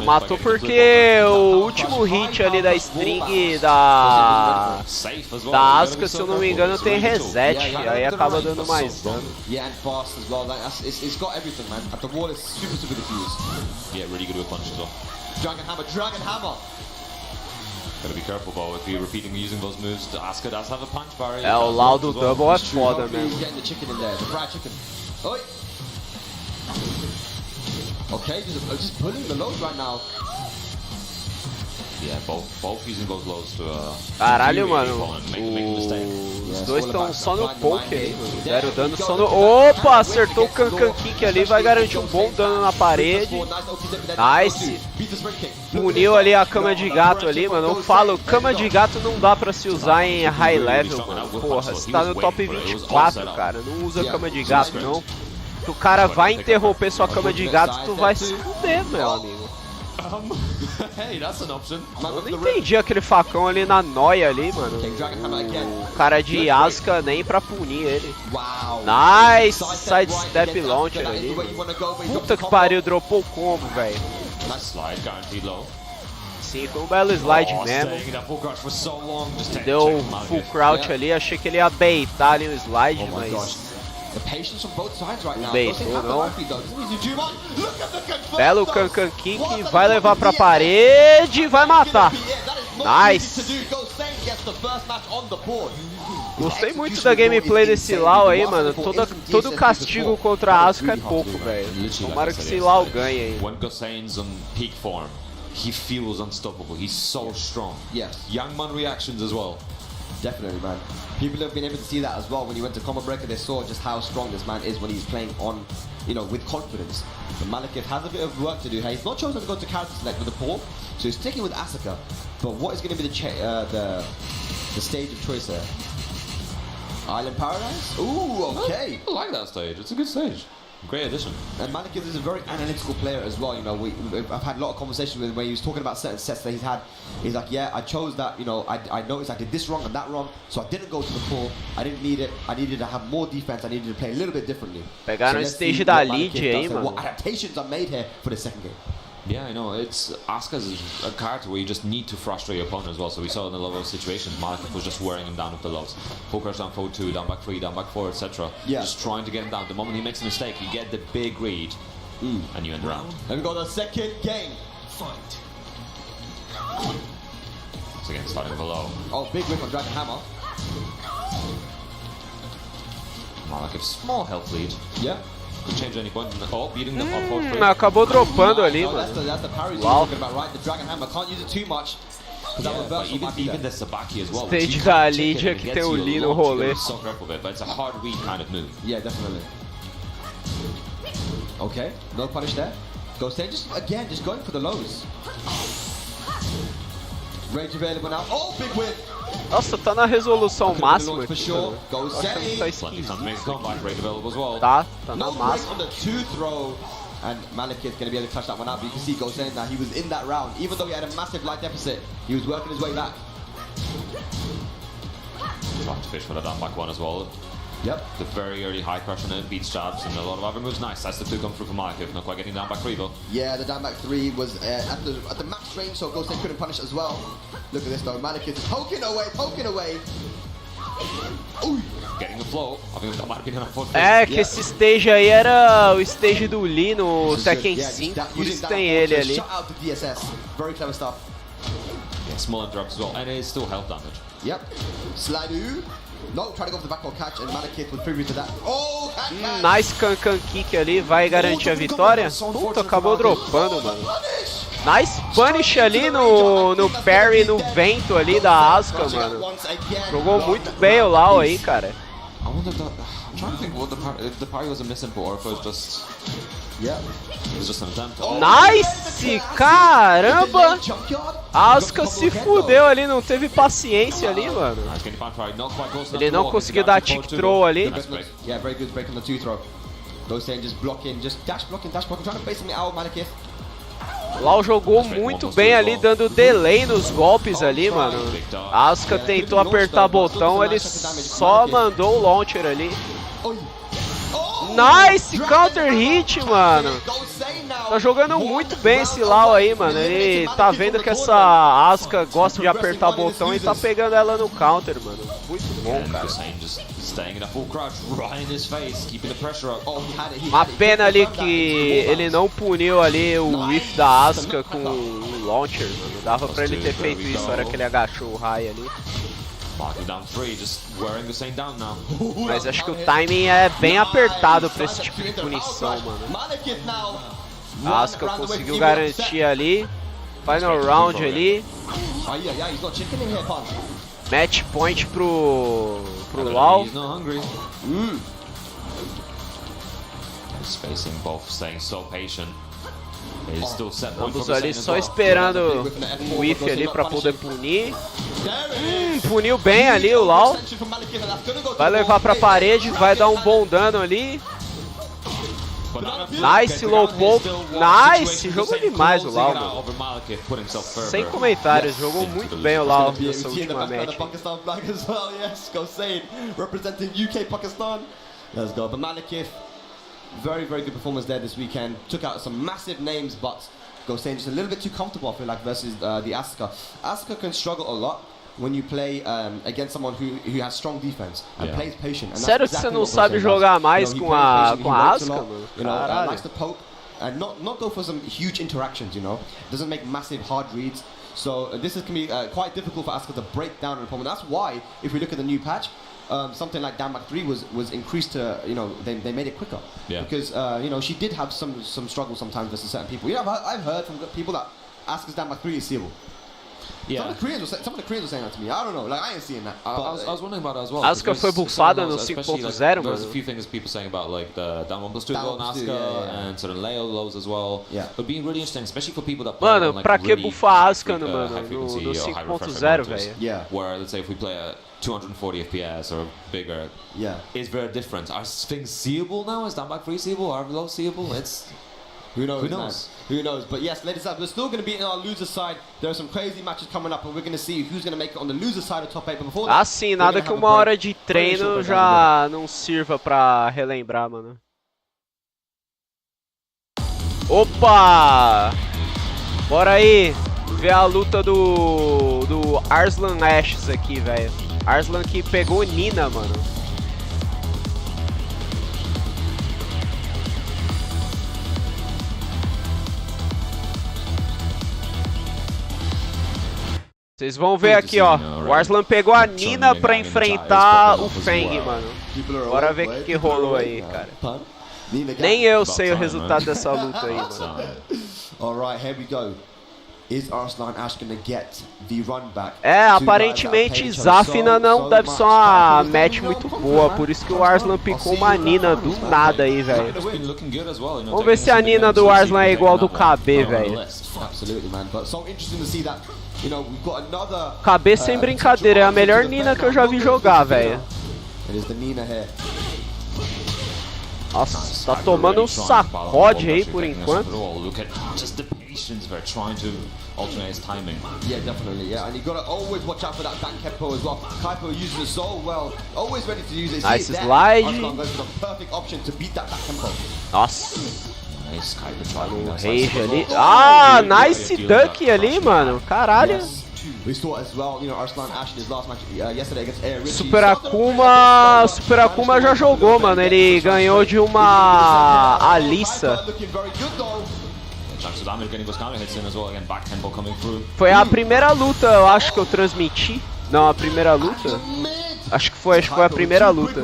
Matou porque o último hit ali da string da Asuka, se eu não me engano, tem reset, aí acaba dando mais dano. É, o LoL do Double é foda mesmo. Okay, just pulling the load right now. Yeah, both using those loads to caralho, mano. Os dois estão só no poke aí, mano. Deram dano só no... Opa, acertou o Can Kick ali, vai garantir um bom dano na parede. Nice. Puniu ali a cama de gato ali, mano. Eu falo, cama de gato não dá pra se usar em high level, mano. Porra, você tá no top 24, cara. Não usa cama de gato, não. O cara vai interromper sua cama de gato, tu vai se fuder, meu amigo. Eu não entendi aquele facão ali na noia ali, mano. O cara de Asuka nem pra punir ele. Nice sidestep launcher ali. Puta que pariu, dropou o combo, velho. Sim, foi um belo slide mesmo. Deu full crouch ali, achei que ele ia baitar ali o slide, mas... Não beitou, não. Belo Can Kick, vai levar pra parede e vai matar. Nice. Gostei muito da gameplay desse Lau aí, mano. Todo castigo contra a Asuka é pouco, velho. Tomara que esse Lau ganhe aí. He feels unstoppable. He's so strong. Yes. Youngman reactions as well. Definitely, man. People have been able to see that as well. When he went to Combo Breaker, they saw just how strong this man is when he's playing on, you know, with confidence. But Malekith has a bit of work to do here. He's not chosen to go to character select with the paw, so he's sticking with Asuka. But what is going to be the stage of choice here? Island Paradise? Ooh, okay. I like that stage. It's a good stage. Great addition. And Malekith is a very analytical player as well. You know, I've had a lot of conversations with him where he was talking about certain sets that he's had. He's like, yeah, I chose that. You know, I noticed I did this wrong and that wrong, so I didn't go to the core. I didn't need it. I needed to have more defense. I needed to play a little bit differently. Pegaram o stage da lead aí, mano. What adaptations are made here for the second game? Yeah, I know. It's Asuka's a character where you just need to frustrate your opponent as well. So we saw in a lot of situations, Malekith was just wearing him down with the lows. Focus down forward 2, down back 3, down back 4, etc. Yeah. Just trying to get him down. The moment he makes a mistake, you get the big read, and you end the round. And we got the second game. Fight. So again, starting below. Oh, big whip on Dragon Hammer. Malekith, small health lead. Yeah. Could change at any point. Oh, beating them up for free. Acabou dropando ali, Oh, mano. that's the parry Wow. talking about, right? The Dragon Hammer, can't use it too much. Yeah, but even the Sabaki as well. Stage You da can't check it Lydia and it que gets tem o you a Lee no lot, you rolê. gotta be so careful with it, but it's a hard read kind of move. Yeah, definitely. Okay, no punish there. Go Sage, just again, just going for the lows. Rage available now. Oh, big whip. Nossa, tá na resolução máxima For aqui, sure. mano. Go Eu acho que tá Sage. Plenty of time to make esquisito. comeback, rate available as well. Tá na No break máxima. on the 2 throw. And Malekith's going to be able to clutch that one out. But you can see Gosen that he was in that round. Even though he had a massive light deficit, he was working his way back. Trying to fish for the down back one as well. Yep. The very early high crush on it, beats jabs, and a lot of other moves. Nice, that's the 2 come through for Malekith. Not quite getting down back 3 though. Yeah, the down back 3 was at the max range, so Gosen couldn't punish it as well. Look at this though. Malekith is poking away. Ooh. Getting the flow. I think that might have been enough for É, que esse stage aí era o stage do Lee no Tekken Yeah, 5, por using isso that tem ele to ali. Shut out the DSS. Very clever stuff. Yeah, small interrupt as well, and it is still health damage. Yep. Slidoo. No, trying to go for the backdoor catch, and Malekith was privy to that. Oh, catch. Nice can kick ali, vai garantir a vitória. Puta, acabou dropando, mano. Nice punish ali no parry, no vento ali da Asuka, mano. Jogou muito bem o Lau aí, cara. I wonder if I'm trying to think what if the parry was a misinput or if it was just Yep. it was just an attempt. Nice! Caramba! A Asuka se fudeu ali, não teve paciência ali, mano. Nice getting fan parry, not quite close enough Ele to não walk, conseguiu it's dar actually tick forward throw two. ali. Nice break. Yeah, very good break on the 2 throw. Gosen just blocking, just dash blocking, trying to base something out, Malekith. Lau jogou muito bem ali, dando delay nos golpes ali, mano. A Asuka tentou apertar botão, ele só mandou o launcher ali. Nice counter hit, mano. Tá jogando muito bem esse Lau aí, mano. Ele tá vendo que essa Asuka gosta de apertar botão e tá pegando ela no counter, mano. Muito bom, cara. Just staying in a full crouch, right in his face, keeping the pressure up. Oh, he had it. Uma pena ali que ele não puniu ali o whiff da Asuka com o launcher, mano. Dava pra ele ter feito isso na hora que ele agachou o high ali. Marking down 3, just wearing the same down now. Mas acho que o timing é bem apertado pra esse tipo de punição, mano. A Asuka conseguiu garantir ali. Final round ali. He's got chicken in here, Pun. Match point pro Lau. He's not hungry. He's facing both, staying so patient. He's still set point for Ambos the ali second as só well. esperando um whiff ali pra poder punir. Puniu bem ali o Lau. Vai levar pra parede, vai dar um bom dano ali. Nice low poke. Nice, jogou demais o Lau, mano. Sem comentários, jogou muito bem o Lau nessa última match. Pakistan flag as well, yes. Gosen representing UK Pakistan. Let's go. But Malekith, very good performance there this weekend. Took out some massive names, but Gosen just a little bit too comfortable, I feel like, versus the Asuka. Asuka can struggle a lot when you play against someone who has strong defense and plays patient. And Sério que você não sabe jogar mais com a Asuka, mano? Likes to poke and not go for some huge interactions, you know. Doesn't make massive hard reads. So this can be quite difficult for Asuka to break down an opponent. That's why, if we look at the new patch, something like down back 3 was increased to, you know, they made it quicker. Yeah. Because you know, she did have some struggle sometimes versus certain people. You know, I've heard from people that Asuka's down back 3 is seeable. Yeah. Some of the Koreans were saying that to me. I don't know, like I ain't seeing that. I was wondering about it as well. Asuka foi buffada no 5.0, There's a mano. few things people saying about like the down 1+2 Down low on 1+2, Asuka yeah. and sort of Leo lows as well. Yeah. But being really interesting, especially for people that play Mano, on, like, pra que really buffar high Asuka, mano, high frequency no or high refresh 5.0, monitors, velho? Yeah. Where let's say if we play at 240 FPS or bigger, Yeah. it's very different. Are things seeable now? Is down back 3 seeable? Are low seeable? It's Who knows? Who man? knows? Who knows? But yes, ladies and gentlemen, we're still going to be in our loser side. There are some crazy matches coming up, and we're going to see who's going to make it on the loser side of top 8. But before that, Assim, nada que uma hora de treino já não sirva pra relembrar, mano. Opa! Bora aí ver a luta do Arslan Ashes aqui, velho. Arslan que pegou Nina, mano. Vocês vão ver aqui, ó. O Arslan pegou a Nina pra enfrentar o Feng, mano. Bora ver o que rolou aí, cara. Nem eu sei o resultado dessa luta aí, mano. Alright, here we go. Is Arslan Ash gonna get the run back? É, aparentemente Zafina não deve ser uma match muito boa, por isso que o Arslan picou uma Nina do nada aí, velho. Vamos ver se a Nina do Arslan é igual do KB, velho. KB sem brincadeira, é a melhor Nina que eu já vi jogar, velho. Nossa, tá tomando um sacode aí por enquanto. We're trying to alternate his timing. Yeah, definitely. Yeah, and you gotta always watch out for that back Kempo as well. Kaipo uses it so well, always ready to use it. Nice slide. Arslan goes for the perfect option to beat that back Kempo. Nossa. Nice Kaipo trying Rage ali. Ah, nice duck ali, mano. Caralho. We saw as well, you know, Arslan Ash in his last match yesterday against Air Richie. Super Akuma já jogou, mano. Ele ganhou de uma Alissa. Foi a primeira luta, eu acho que eu transmiti. Não, a primeira luta? Acho que foi a primeira luta.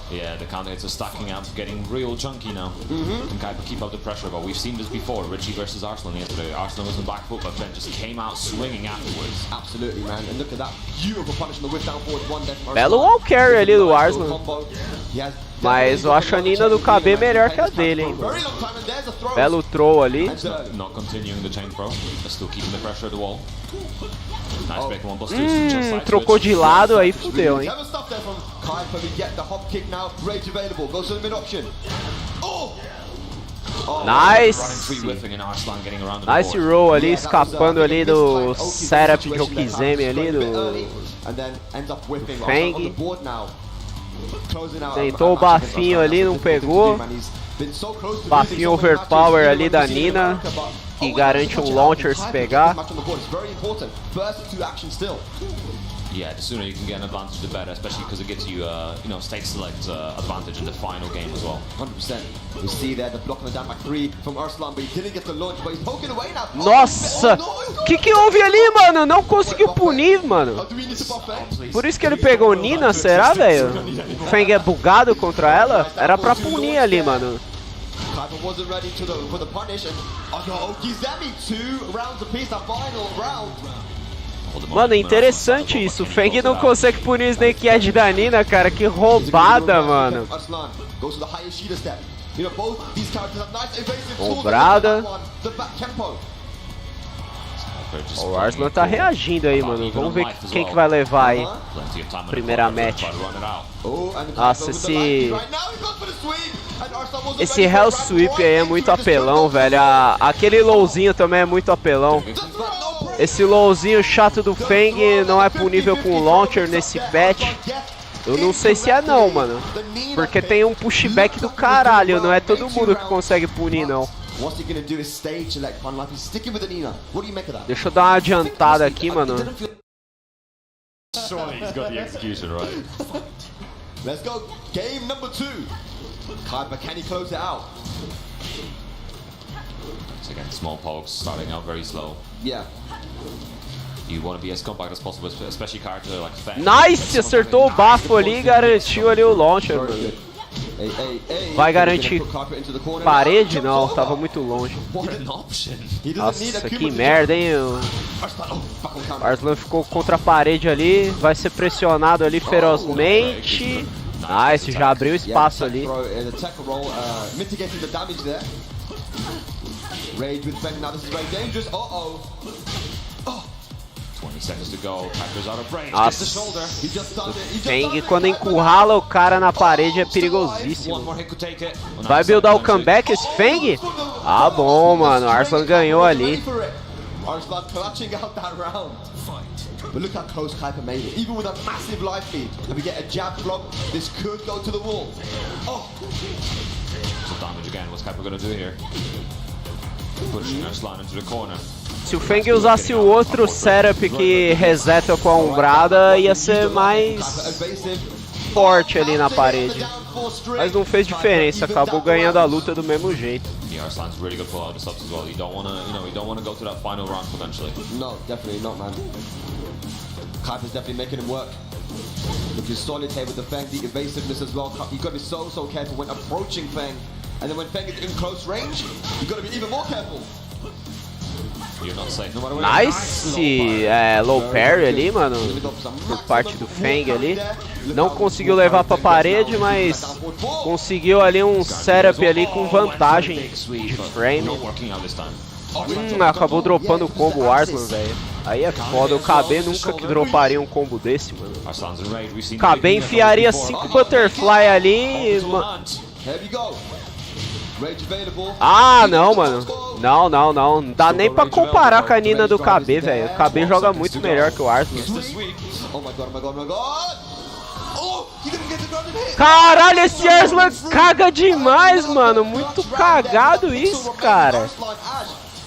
Yeah, the counter hits are stacking up, getting real chunky now. Can keep up the pressure, but we've seen this before. Richie versus Arslan yesterday. Arslan was in back foot, but then just came out swinging afterwards. Absolutely, man. And look at that beautiful punish on the whip down forward one death. Belo wall carry ali do Arslan. Mas eu acho a Nina do KB melhor que a dele, hein. Belo throw ali. Not continuing the chain throw, but still keeping the pressure at the wall. Trocou de lado, aí fudeu, hein. Nice! Nice roll ali, escapando ali do setup de Okizeme ali, do Feng. Tentou o bafinho ali, não pegou. Bafinho overpower ali da Nina, que garante um launcher se pegar. Yeah, the sooner you can get an advantage, the better, especially because it gives you, you know, state select advantage in the final game as well. 100%. We see there the block on the down back 3 from Arslan, but he didn't get the launch, but he's poking away now. Nossa! Que houve ali, mano? Não conseguiu punir, mano. Por isso que ele pegou Nina, será, velho? O Feng é bugado contra ela? Era pra punir ali, mano. Kaipo wasn't ready for the punish, and Okizeme 2 rounds apiece, that final round. Mano, é interessante isso. O Feng não consegue punir o Snake Edge da Nina, cara. Que roubada, mano. Cobrada. O Arslan tá reagindo aí, mano. Vamos ver quem que vai levar aí. Primeira match. Nossa, esse Hell Sweep aí é muito apelão, velho. Aquele lowzinho também é muito apelão. Esse lowzinho chato do Feng não é punível com launcher nesse patch. Eu não sei se é não, mano. Porque tem um pushback do caralho. Não é todo mundo que consegue punir, não. Deixa eu dar uma adiantada aqui, mano. Let's go. Game number 2. Kaipo, can he close it out? Once again, small pokes starting out very slow. Yeah. You want to be as compact as possible, especially character like Feng. Nice! Acertou o bafo ali e garantiu ali o launcher, mano. Vai garantir parede? Não, tava muito longe. Nossa, que merda, hein? O Arslan ficou contra a parede ali, vai ser pressionado ali ferozmente. Nice, já abriu espaço ali. Rage with Feng now, this is very dangerous. Uh-oh. 20 seconds to go. Kaipo's out of range. Nossa, o Feng quando encurrala o cara na parede é perigosíssimo. Vai buildar o comeback esse Feng? Ah, bom, mano. Arslan ganhou ali. Arslan clutching out that round. But look how close Kaipo made it. Even with a massive life feed. If we get a jab block, this could go to the wall. Oh. So damage again. What's Kaipo gonna do here? Pushing Arslan into the corner. Se o Feng usasse o outro setup que reseta com a umbrada, ia ser mais forte ali na parede. Mas não fez diferença, acabou ganhando a luta do mesmo jeito. Yeah, Arslan's really good for all the subs as well. You don't wanna go to that final round potentially. No, definitely not, man. Kaipo's definitely making him work. Looking solid here with the Fang, the evasiveness as well. You've got to be so careful when approaching Fang. And then when Fang is in close range, you've got to be even more careful. You're not safe no matter what. Nice low parry ali, mano, por parte do Fang ali. Não conseguiu levar pra parede, mas conseguiu ali um setup ali com vantagem de frame. Acabou dropando o combo o Arslan, velho. Aí é foda, o KB nunca que droparia um combo desse, mano. O KB enfiaria 5 butterfly ali, Ah, não, mano. Não. Não dá nem pra comparar com a Nina do KB, velho. O KB joga muito melhor que o Arslan. Caralho, esse Arslan caga demais, mano. Muito cagado isso, cara.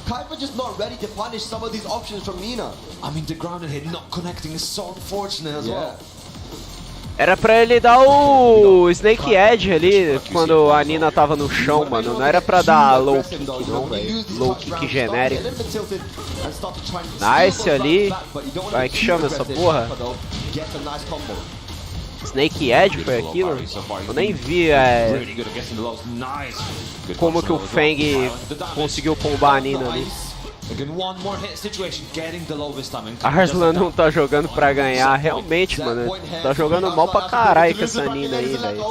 Kaiba just not ready to punish some of these options from Nina. I mean, the grounded hit not connecting is so unfortunate as well. Era pra ele dar o Snake Edge ali quando a Nina tava no chão, mano. Não era pra dar low kick não, velho. Low kick genérico. Nice ali. Como é que chama essa porra? Snake Edge foi aquilo? Eu nem vi como que o Fang conseguiu combar a Nina ali. Arslan não tá jogando pra ganhar, realmente, mano. Tá jogando mal pra caralho com essa Nina aí, velho.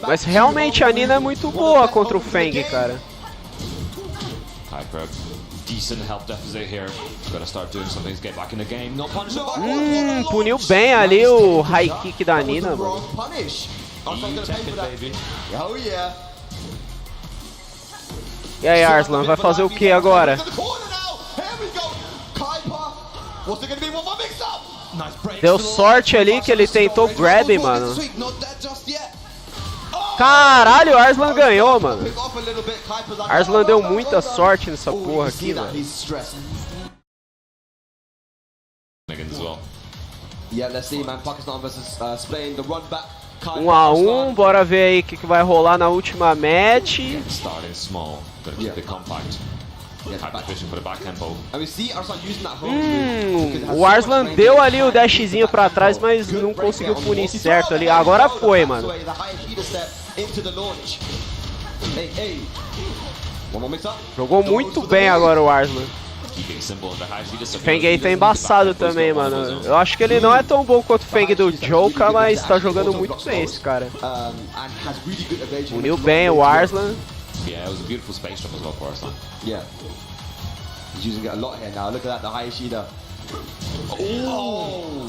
Mas realmente a Nina é muito boa contra o Fang, cara. Puniu bem ali o high kick da Nina, mano. E aí, Arslan, vai fazer o que agora? Deu sorte ali que ele tentou grab, mano. Caralho, o Arslan ganhou, mano. Arslan deu muita sorte nessa porra aqui, velho. 1 a 1, bora ver aí o que vai rolar na última match. O Arslan deu ali o dashzinho pra trás, mas não conseguiu punir certo ali. Agora foi, mano. Jogou muito bem agora o Arslan. O Fang aí tá embaçado também, mano. Eu acho que ele não é tão bom quanto o Fang do Joka, mas tá jogando muito bem esse cara. Uniu bem o Arslan.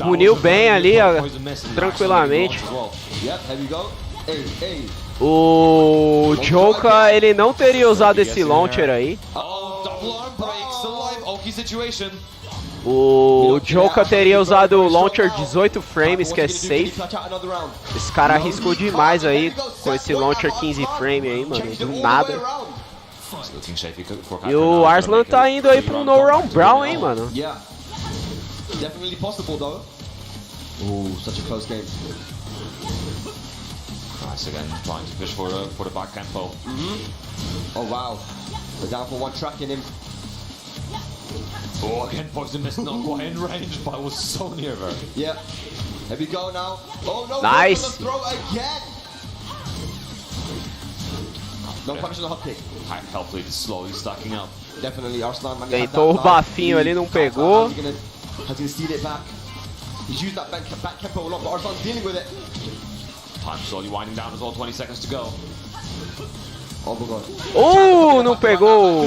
Uniu bem ali, tranquilamente. O Joka, ele não teria usado esse launcher aí. O Joka teria usado o launcher 18 frames, que é safe. Esse cara arriscou demais aí com esse launcher 15 frame aí, mano, do nada. E o Arslan tá indo aí pro No Round Brown, hein, mano. Nice again, trying to fish for the back tempo. Oh wow, we're down for one track in him. Oh, again, Poison Mist not quite in range, but was so near her. Yeah, here we go now. Oh no, nice. Throw again. No punish on the hot kick. Helpfully, slowly stacking up. Definitely, Arslan. Tentou o bafinho ali, não pegou. Has he steal it back? He's used that back tempo a lot, but Arslan's dealing with it. Time slowly winding down as well, 20 seconds to go. Oh my god. Não pegou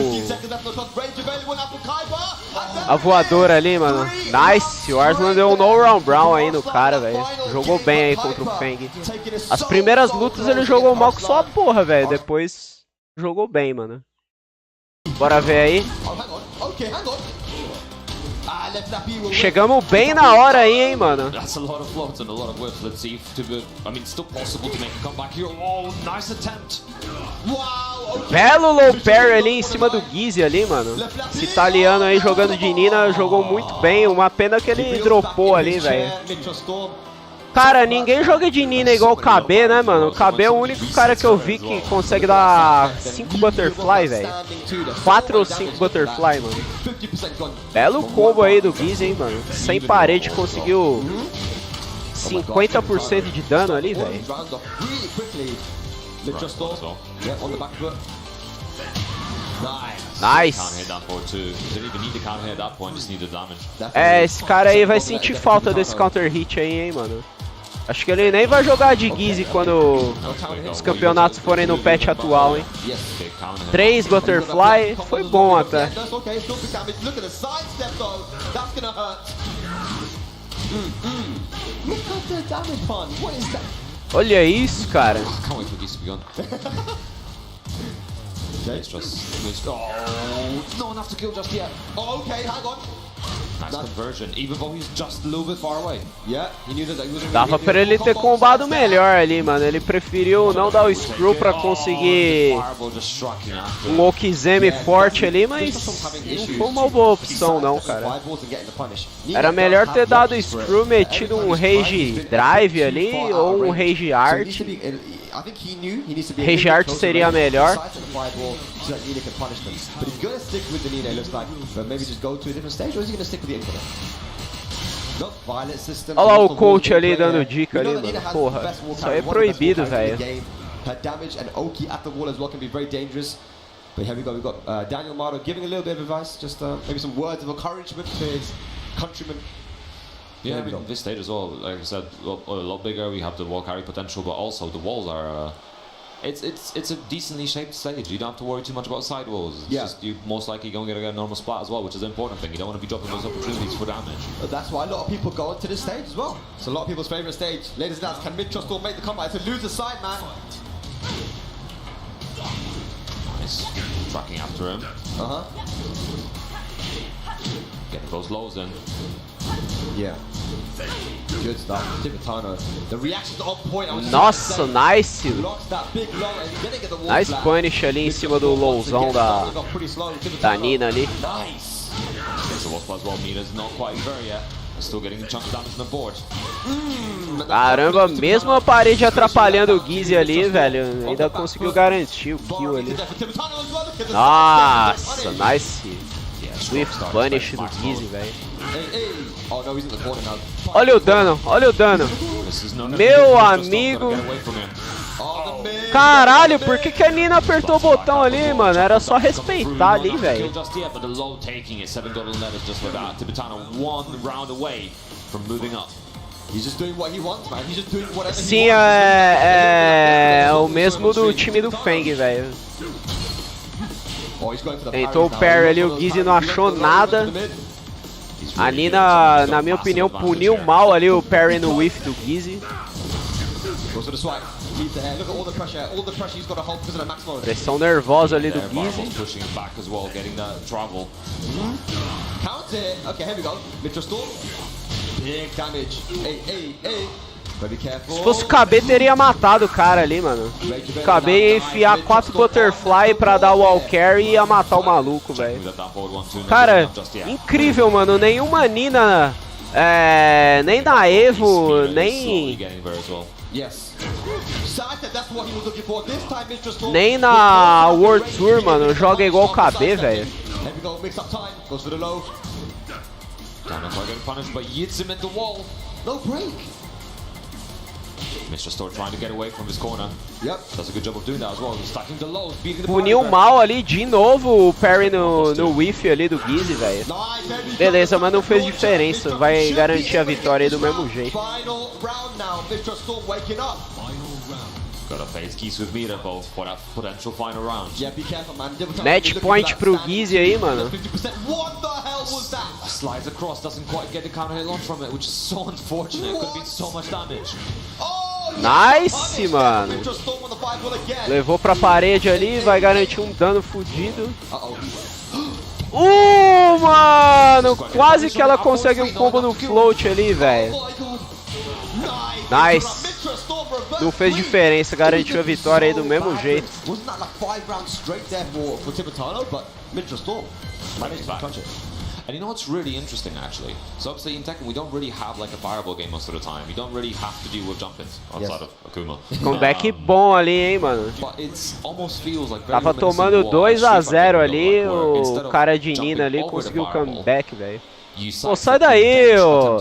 a voadora ali, mano. Nice, o Arslan deu um No Round Brown aí no cara, velho. Jogou bem aí contra o Fang. As primeiras lutas ele jogou mal com só a porra, velho. Depois jogou bem, mano. Bora ver aí. Chegamos bem na hora aí, hein, mano. That's a lot of floats and a lot of whips. Let's see if I mean, it's still possible to make a comeback here. Oh, nice attempt. Wow. Belo low parry ali em cima do Gizzy ali, mano. Esse italiano aí jogando de Nina jogou muito bem. Uma pena que ele dropou ali, velho. Cara, ninguém joga de Nina igual o KB, né, mano? O KB é o único cara que eu vi que consegue dar 5 butterfly, velho. 4 ou 5 butterfly, mano. Belo combo aí do Giz, hein, mano. Sem parede conseguiu 50% de dano ali, velho. Nice. É, esse cara aí vai sentir falta desse counter hit aí, hein, mano. Acho que ele nem vai jogar de Gizzy quando os campeonatos forem no patch atual, hein. 3 butterfly, foi bom até. Olha isso, cara. It's just not enough to kill just yet. Oh, okay, hang on. Nice conversion, even though he's just a little bit far away. Yeah, he knew that he wasn't Dava pra ele ter combado melhor ali, mano. Ele preferiu não dar o screw pra conseguir um Okizeme forte ali, mas não foi uma boa opção não, cara. Era melhor ter dado o screw, metido um Rage Drive ali ou um Rage Art. Rage Art seria melhor. Olha lá o coach ali dando dica ali, mano. Porra, isso aí é proibido, velho. But here we go, we've got Daniel Mardo giving a little bit of advice, just maybe some words of encouragement to his countrymen. Yeah, I mean, this stage as well, like I said, a lot bigger. We have the wall carry potential, but also the walls are. It's a decently shaped stage. You don't have to worry too much about side walls. It's just you most likely going to get a normal splat as well, which is an important thing. You don't want to be dropping those opportunities for damage. That's why a lot of people go onto this stage as well. It's a lot of people's favorite stage. Ladies and gentlemen, can Mid-Trust still make the comeback? It's a loser side, man. Nice. Tracking after him. Getting those lows in. Yeah. Good stuff. Tibetano. The reaction's on point. Nossa, nice. Nice punish ali em cima do lowzão da Nina ali. Nice. So what's as well, Nina's not quite there yet. Still getting a chunk of damage on the board. Caramba, mesmo a parede atrapalhando o Gizzy ali, velho, ainda conseguiu garantir o kill ali. Nossa, nice. Swift punish do Gizzy, velho. Olha o dano, olha o dano. Meu amigo. Caralho, por que a Nina apertou o botão ali, mano? Era só respeitar ali, velho. Sim, é o mesmo do time do Feng, velho. Tentou o parry ali, o Gizzy não achou nada. A Nina, na minha opinião, puniu mal ali o parry no whiff do Gizzy. Pressão nervosa ali do Gizzy. Se fosse o KB, teria matado o cara ali, mano. O KB ia enfiar 4 butterfly pra dar o wall carry e ia matar o maluco, velho. Cara, incrível, mano. Nenhuma Nina, nem na Evo, nem na World Tour, mano, joga igual o KB, velho. Mr. Store trying to get away from his corner. Yep. Does a good job of doing that as well. Stacking the lows, beating the puniu mal ali de novo o parry no whiff ali do Gizzy, velho. Beleza, mas não fez diferença. Vai garantir a vitória aí do mesmo jeito. Gotta face Geese with Mira both for that potential final round. Match point pro Gizzy aí, mano. Slides across, doesn't quite get the counter hit launch from it, which is so unfortunate. It could have been so much damage. Nice, mano. Levou pra parede ali, vai garantir um dano fudido. Mano, quase que ela consegue um combo no float ali, velho. Nice. Não fez diferença, garantiu a vitória aí do mesmo jeito. And you know what's really interesting actually? So obviously in Tekken we don't really have like a fireball game most of the time. You don't really have to deal with jump-ins outside of Akuma. Comeback bom ali, hein, mano. But it's almost feels like Tava tomando 2 a 0 ali, o cara de Nina ali conseguiu o comeback, velho. Pô, sai daí, ô!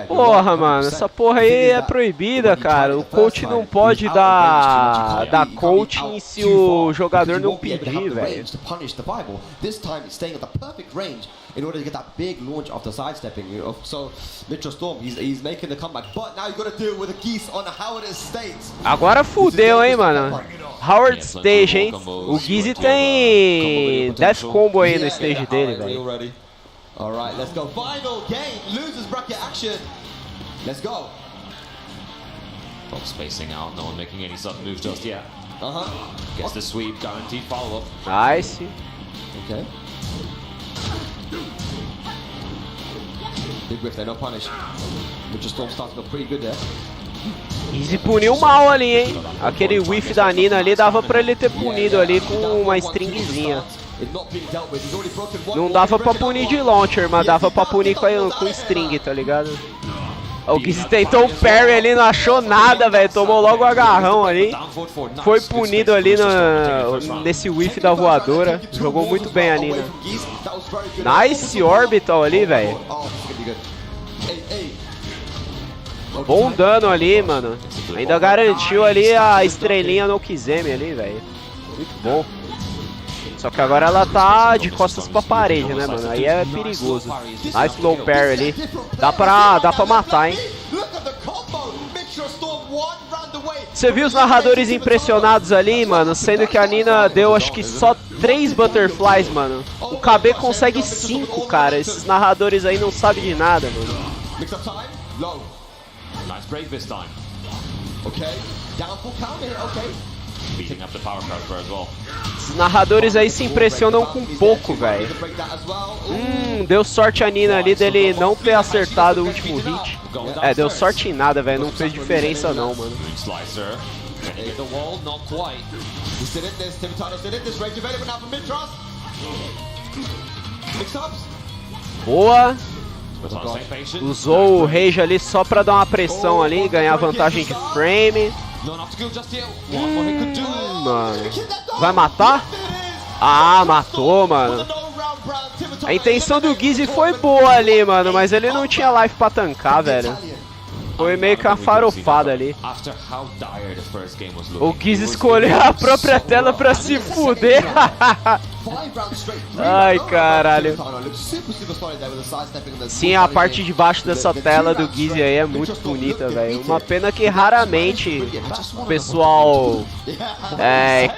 Porra, mano, essa porra aí é proibida, cara. O coach não pode dar coaching se o jogador não pedir, velho. In order to get that big launch after sidestepping, so Mitchell Storm, he's making the comeback, but now you got to deal with the geese on the Howard Estate. Agora fudeu, hein, mano. Howard Stage, hein. O Gizzy tem Death Combo aí no stage dele, velho. Alright, let's go. Final game, losers bracket action. Let's go. Both spacing out, no one making any sudden moves just yet. Gets the sweep, guaranteed follow-up. Nice. Okay. Big whiff there, no punish. Mitchell Storm starting up pretty good there. Easy puniu mal ali, hein. Aquele whiff da Nina ali dava pra ele ter punido ali com uma stringzinha. Não dava pra punir de launcher, mas dava pra punir com string, tá ligado? O Gizzy tentou o parry ali, não achou nada, velho. Tomou logo o agarrão ali. Foi punido ali nesse whiff da voadora. Jogou muito bem a Nina. Nice orbital ali, velho. Bom dano ali, mano. Ainda garantiu ali a estrelinha no Kizemi ali, velho. Muito bom. Só que agora ela tá de costas pra parede, né, mano? Aí é perigoso. Nice low parry ali. Dá pra matar, hein? Você viu os narradores impressionados ali, mano? Sendo que a Nina deu, acho que só 3 butterflies, mano. O KB consegue 5, cara. Esses narradores aí não sabem de nada, mano. Nice break this time. Okay, down full counter, okay. Beating up the power transfer as well. Os narradores aí se impressionam com pouco, velho. Deu sorte a Nina ali dele não ter acertado o último hit. É, deu sorte em nada, velho. Não fez diferença não, mano. Boa. Usou o Rage ali só pra dar uma pressão ali, ganhar vantagem de frame. Mano. Vai matar? Ah, matou, mano. A intenção do Gizzy foi boa ali, mano, mas ele não tinha life pra tancar, velho. Foi meio que uma farofada ali. O Gizzy escolheu a própria tela pra se fuder. Ai, caralho. Sim, a parte de baixo dessa tela do Gizzy aí é muito bonita, velho. Uma pena que raramente o pessoal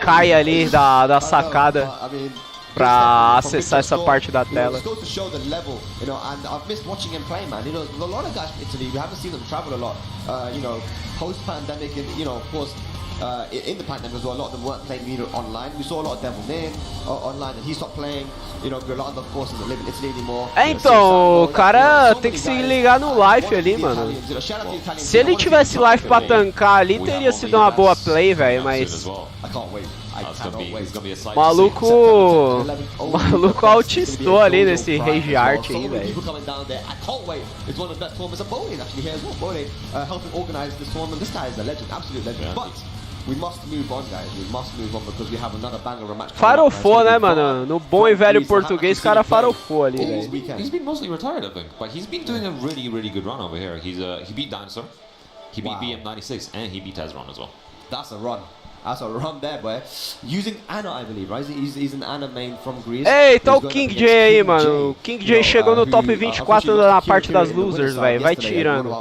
cai ali da sacada pra acessar essa parte da tela. In the pandemic as well, a lot of them weren't playing Meter online. We saw a lot of Devil Nin online, and he stopped playing. You know, Rolando, of course, doesn't live in Italy anymore. Então, o cara tem que se ligar no life ali, mano. Se ele tivesse life pra tancar ali, teria sido uma boa play, velho, mas... O maluco autistou ali nesse Rage Art aí, velho. Farofou, né, mano? No bom e velho português, o cara farofou ali, velho. He's been mostly retired, I think, but he's been doing a really good run over here. He beat Dinosaur, he beat BM96, and he beat Tezron as well. That's a run. That's a run there, boy. Using Ana, I believe, right? He's an Ana main from Greece. Eita, o King J aí, mano. O King J chegou no top 24 na parte das losers, velho. Vai tirando.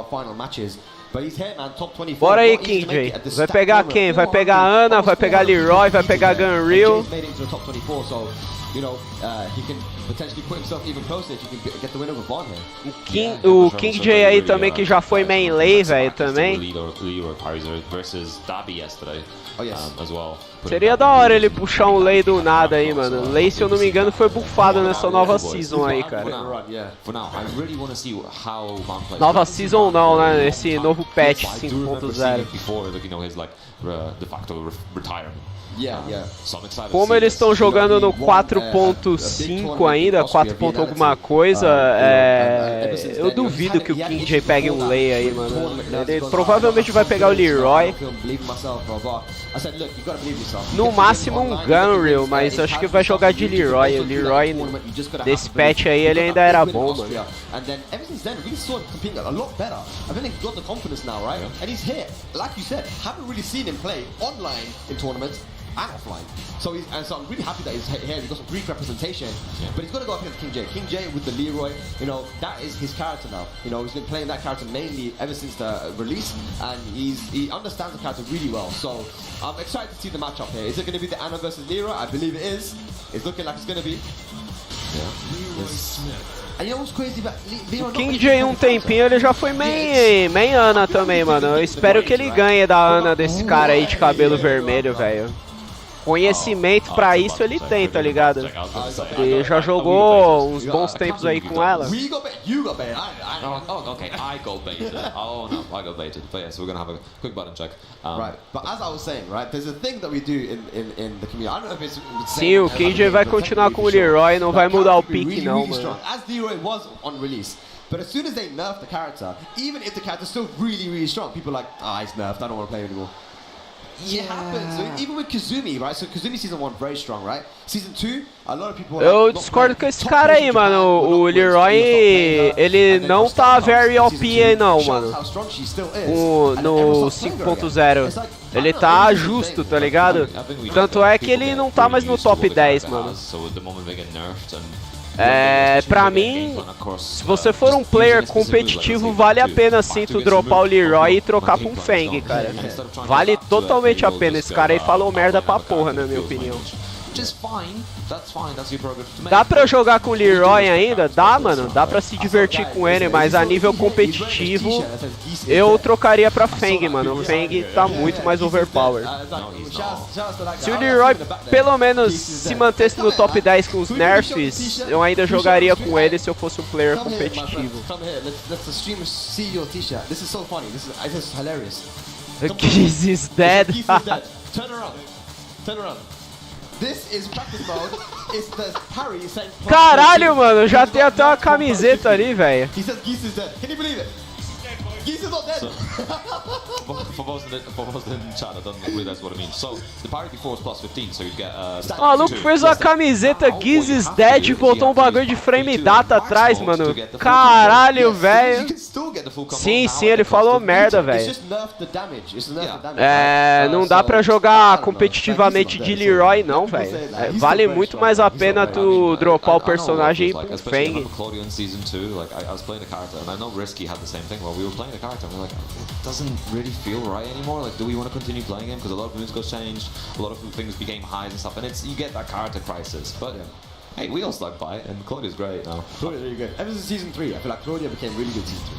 Bora aí, King J. Vai pegar quem? Vai pegar Ana, vai pegar Leroy, vai pegar Gunreal. potentially put himself even closer if you can get the win over Vaughn here. O King J aí também, que já foi main lane, velho, também. Versus Dabi yesterday. Oh, yes. As well. Seria da hora ele puxar um Lei do nada aí, mano. Lei, se eu não me engano, foi buffado nessa nova season aí, cara. Nova season não, né? Esse novo patch 5.0. Como eles estão jogando no 4.5 ainda, 4. Alguma coisa, eu duvido que o King J pegue um Lei aí, mano. Ele provavelmente vai pegar o Leroy. No máximo um Gunreal, mas acho que vai jogar de Leroy. O Leroy desse patch aí, ele ainda era bom, mano. And offline. So I'm really happy that he's here. He's got some Greek representation, but he's got to go up against King J. King J with the Leroy, you know, that is his character now. You know, he's been playing that character mainly ever since the release, and he understands the character really well. So I'm excited to see the matchup here. Is it going to be the Anna versus Leroy? I believe it is. It's looking like it's going to be. O King J tempinho ele já foi main Ana também, mano. Eu espero que ele ganhe da Ana desse cara aí de cabelo vermelho, velho. Conhecimento pra isso ele tem, tá ligado? Ele já jogou uns bons tempos aí com ela. Okay, I got baited. Oh no, I got baited. But yeah, so we're gonna have a quick button check. Right, but as I was saying, right, there's a thing that we do in the community. I don't know if it's sim, o KJ vai continuar com o Leroy, não vai mudar o pique não, mano. As Leroy was on release. But as soon as they nerf the character, even if the character's still really strong, people are like, ah, he's nerfed, I don't want to play him anymore. Yeah. It happens. So even with Kazumi, right? So Kazumi season 1 very strong, right? Season 2, a lot of people. Eu discordo com esse cara aí, mano. O Leroy, ele não tá very OP aí não, mano. No 5.0. Ele tá justo, tá ligado? Tanto é que ele não tá mais no top 10, mano. Pra mim, se você for um player competitivo, vale a pena sim tu dropar o Leroy e trocar pra um Fang, cara. Vale totalmente a pena. Esse cara aí falou merda pra porra, na minha opinião. Dá pra jogar com o Leroy ainda? Dá, mano. Dá pra se divertir com ele, mas a nível competitivo, eu trocaria pra Fang, mano. O Fang tá muito mais overpowered. Se o Leroy pelo menos se mantesse no top 10 com os nerfs, eu ainda jogaria com ele se eu fosse um player competitivo. Giz is dead. Caralho, mano, já tem até uma camiseta ali, velho. Geese is not dead. For those in chat, I don't realize what it means. So the parry before was plus 15, so you'd get. O maluco fez uma camiseta Geese is dead e botou um bagulho de frame data atrás, mano. Caralho, velho. Sim, ele falou merda, velho. Não dá pra jogar competitivamente de Leroy, não, velho. Vale muito mais a pena tu dropar o personagem e ir pro Fang. The character, and we're like, it doesn't really feel right anymore. Like, do we want to continue playing him? Because a lot of moves got changed, a lot of things became highs and stuff, and you get that character crisis. But hey, we all stuck by it, and Claudia's great now. Claudia's really good. Ever since season 3, I feel like Claudia became really good season 3.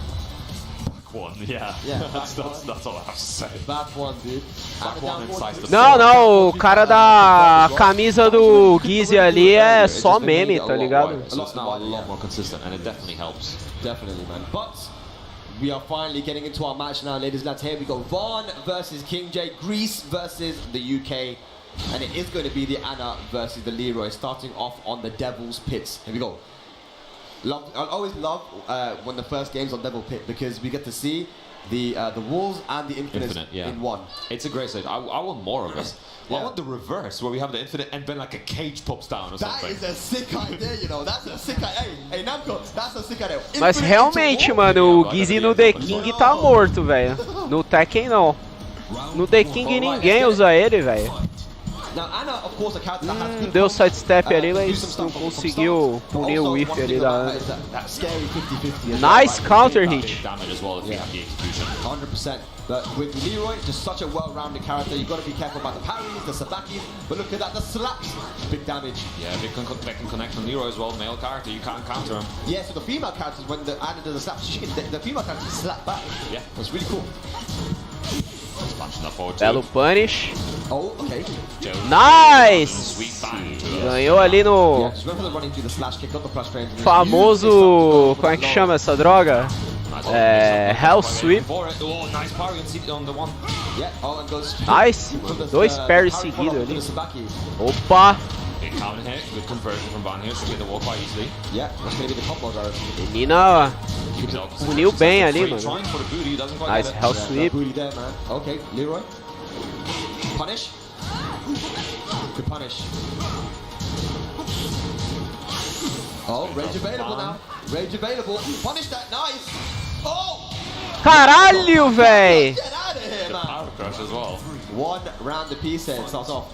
Back one, yeah. That's all I have to say. Back one, dude. Back one inside the Não, o cara da camisa do Gizzy ali é só meme, tá ligado? So it's now a lot more consistent, and it definitely helps. Definitely, man. But we are finally getting into our match now, ladies and lads. Here we go. Vaughn versus King J. Greece versus the UK. And it is going to be the Anna versus the Leroy, starting off on the Devil's Pits. Here we go. I'll always love when the first game's on Devil Pit, because we get to see the walls and the infinite in one. It's a great stage. I want more of it. I want the reverse, where we have the infinite and then like a cage pops down or something. That is a sick idea, you know. That's a sick idea. Hey, Namco, that's a sick idea. Mas realmente, mano, o Gizzy no The King tá morto, velho. No Tekken não. No The King ninguém usa ele, velho. Now, Anna, of course, a character that has good Deu comp, sidestep ali, do mas some não stuff from conseguiu stance, punir but o also whiff one ali thing da about her Ana. is that scary 50-50 as well, Nice right? counter Big hit. Damage as well if you have the execution. 100%. But with Leroy, just such a well-rounded character, you've got to be careful about the parries, the sabakis, but look at that, the slaps, big damage. Yeah, they can connect on Leroy as well, male character, you can't counter him. Yeah, so the female characters, when the Anna does a slap, the female characters slap back. Yeah. It's really cool. Punching that forward Belo too. punish. Oh, okay. Joe. Nice! Sweet bang to us. Ganhou ali no Yeah, just went for the running through the slash kick, got the flash range. famoso... Como é que chama essa droga? Nice Hell Sweep. For it. Oh, nice parry on the one. Yeah, oh, and goes Nice, for mano. the, Dois parries parry seguidos follow-up ali. to the sabaki. Opa! Big counter hit, good conversion from Ban here, should get the wall quite easily. Yeah, that's going to be the combo guard. Menina puniu bem ali, mano. Trying for the booty, doesn't quite Nice get it. hell Yeah, sweep. booty there, man. Okay, Leroy. Punish. Good punish. Oh, rage available now. Rage available. Punish that, nice. Oh! Caralho, véi! Get out of here, The man. power crush as well. One round apiece there, it starts off.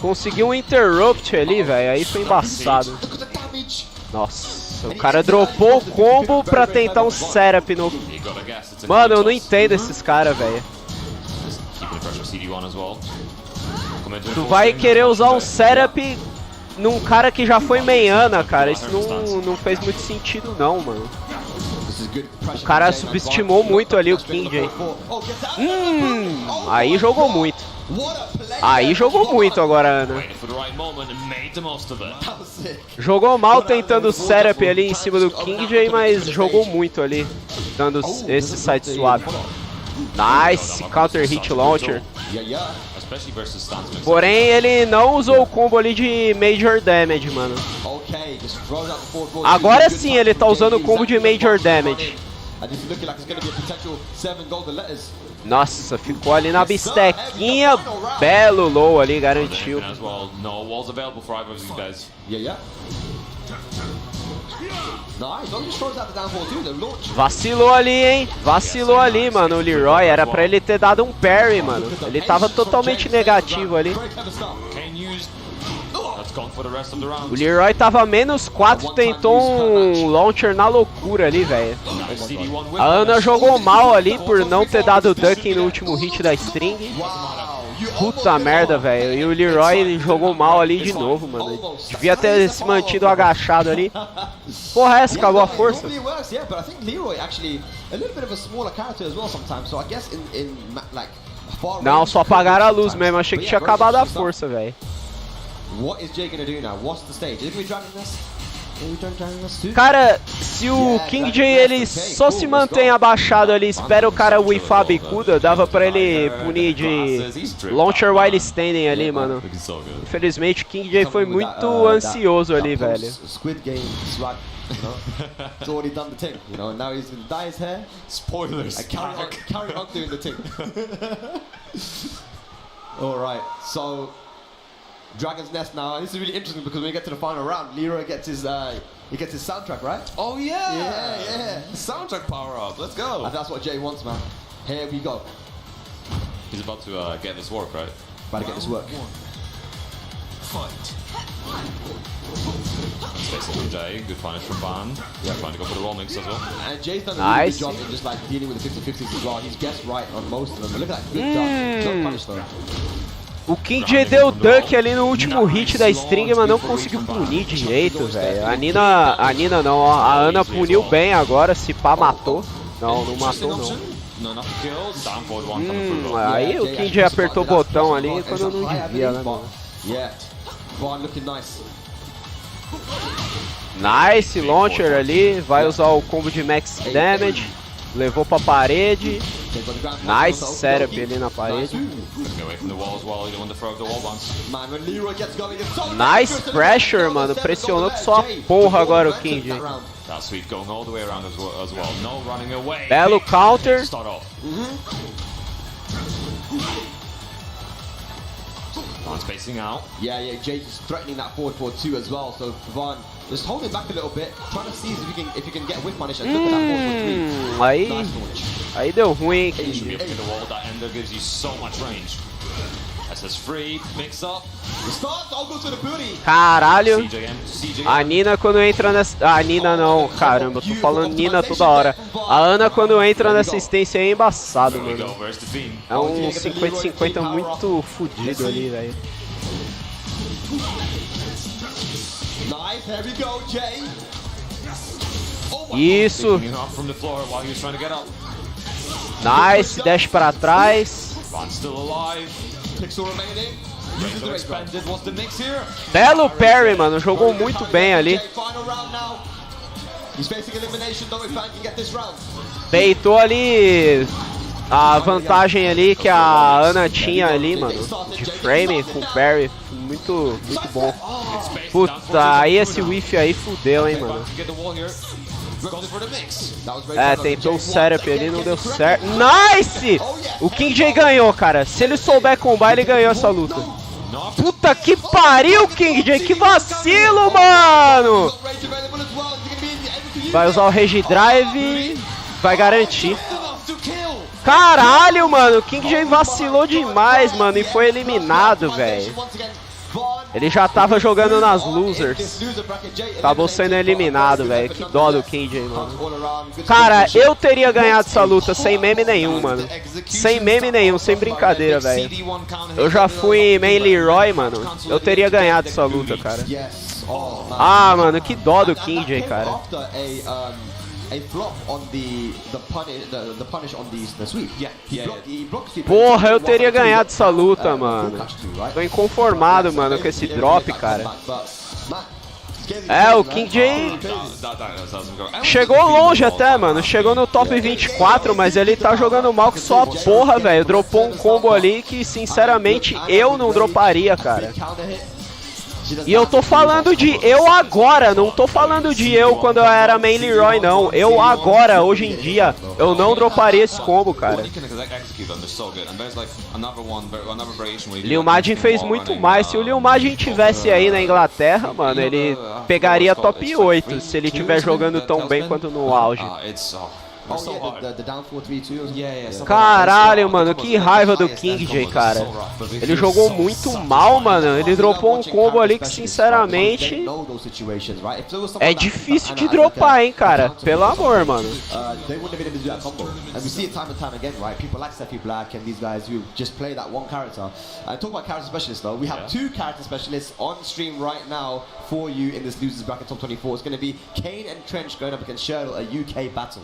Conseguiu um interrupt ali, velho. Aí foi embaçado. Look at the damage. Nossa, o cara dropou o combo pra tentar um setup no... You gotta guess, it's a Mano, eu não coin toss. entendo esses caras, velho. Just keeping the pressure CD1 as well. Come into Tu full vai swing, querer that's usar um not setup num cara que já foi meiana, cara. Isso não fez muito sentido não, mano. This is good pressure O cara from Jay, man. subestimou muito ali o Straight to King the J. 4-4. Oh, gets out. Oh, Aí jogou muito. what a play. Aí jogou muito agora, Ana. Waiting for the right moment and made the most of it. That was sick. Jogou mal tentando o setup ali em cima do King J, mas jogou muito ali, dando esse side swap. Nice counter hit launcher. Yeah. Especially versus stance mix. Porém, ele não usou o combo ali de Major Damage, mano. Okay, just throws out the forward four. Agora Good sim time ele from tá Jay. usando o He combo de exactly Major what he wanted. Damage. And it's looking like it's going to be a potential 7 golden letters. Nossa, ficou ali na bistequinha. Belo low ali, garantiu. As well. No walls available for either of these guys. Yeah. Nice, only just throws out the downfall too, the launch. Vacilou ali, hein? Vacilou ali, mano. O Leroy era pra ele ter dado um parry, mano. Ele tava totalmente negativo ali. Very clever stuff. Can use. That's gone for the rest of the round. O Leroy tava -4, tentou um launcher na loucura ali, velho. Nice CD1 whip. A Ana jogou mal ali por não ter dado ducking no último hit da string. Wow. Puta merda, velho. E o Leroy jogou mal ali de novo, mano. Devia ter se mantido agachado ali. Porra, essa acabou a força. Normally it works, yeah, but I think Leroy actually a little bit of a smaller character as well sometimes. So I guess in like far Não, range, só apagaram a luz sometimes. mesmo. Achei que But tinha yeah, acabado a very good força, velho. stuff. What is Jay gonna do now? What's the stage? Is it gonna be Dragon Nest? Are we Dragon Nest too? Cara, se o King J ele só se mantém abaixado ali, espera o cara whiffar a bicuda, dava pra ele punir de launcher while standing ali, mano. Looking so good. Infelizmente o King J foi muito ansioso ali, velho. Squid Game swag. You know? He's already done the thing, you know, and now he's gonna dye his hair Spoilers. and carry on doing the thing. Alright, so Dragon's Nest now. This is really interesting because when we get to the final round, Leroy gets his soundtrack, right? Oh yeah. Yeah. Soundtrack power up. Let's go. And that's what Jay wants, man. Here we go. He's about to get this work, right? About to get this work. Space from Jay. Good punish from Ban. Yeah, trying to go for the roll mix as well. And Jay's done a really Nice. good job in just like dealing with the 50-50s as well. He's guessed right on most of them. But look at that good job. Don't punish though. O King J deu duck ali no último hit da string, mas não conseguiu punir direito, velho. A Nina não, ó. A Ana puniu bem agora, se pá matou. Não matou não. No, not the kills. Down forward one coming through. Aí o King J apertou o botão ali quando não devia, né, mano? Yeah. Vaughn looking nice. Nice launcher ali, vai usar o combo de max damage. Levou pra parede. Nice setup ali na parede. Looking away from the wall as well. You don't want to throw the wall bounce. Man, when Leroy gets going, it's so Nice pressure, mano. Pressionou que só a porra agora o King J. That sweep going all the way around as well. No running away. Belo counter. Start off. Vaughn spacing out. Yeah, Jay's just threatening that forward too as well. So Vaughn just holding back a little bit, trying to see if you can get whiff punish and look at that forward 3. Aí, Nice launch. aí deu ruim, hein, You should King be J. up to the wall. That ender gives you so much range. SS free, mix up. The start, all goes to the booty. Caralho. CJ. A Nina quando entra nessa... Ah, a Nina não, caramba, eu tô falando Nina toda hora. A Ana quando entra na assistência é embaçado, mano. É um 50-50 muito fudido ali, velho. Nice, here we go, Jay. Isso. Nice, dash pra trás. Belo parry, mano, jogou muito bem ali. Beitou ali a vantagem ali que a Ana tinha ali, mano, de frame com parry. Muito bom. Puta, aí esse whiff aí fudeu, hein, mano. É, tentou o setup ali, não deu certo. Nice! O King J ganhou, cara. Se ele souber combar, ele ganhou essa luta. Puta que pariu, King J. Que vacilo, mano! Vai usar o Rage Drive. Vai garantir. Caralho, mano. O King J vacilou demais, mano. E foi eliminado, velho. Ele já tava jogando nas losers. Acabou sendo eliminado, velho. Que dó do KJ, mano. Cara, eu teria ganhado essa luta sem meme nenhum, mano. Sem meme nenhum, sem brincadeira, velho. Eu já fui main Leroy, mano. Eu teria ganhado essa luta, cara. Ah, mano, que dó do KJ, cara. Porra, eu teria ganhado essa luta, mano. Tô inconformado, mano, com esse drop, cara. É, o King J chegou longe até, mano. Chegou no top 24, mas ele tá jogando mal que só a porra, velho. Dropou um combo ali que, sinceramente, eu não droparia, cara. E eu tô falando de eu agora, não tô falando de eu quando eu era main Leroy, não. Eu agora, hoje em dia, eu não droparia esse combo, cara. Liu Majin fez muito mais. Se o Liu Majin tivesse aí na Inglaterra, mano, ele pegaria top 8 se ele estiver jogando tão bem quanto no auge. Caralho, mano, que raiva do King J, cara. Ele jogou muito mal, mano. Ele dropou um combo ali que, sinceramente, é difícil de dropar, hein, cara. Pelo amor, mano. For you in this losers bracket top 24, it's going to be Kane and Trench going up against Shirtle, a UK battle.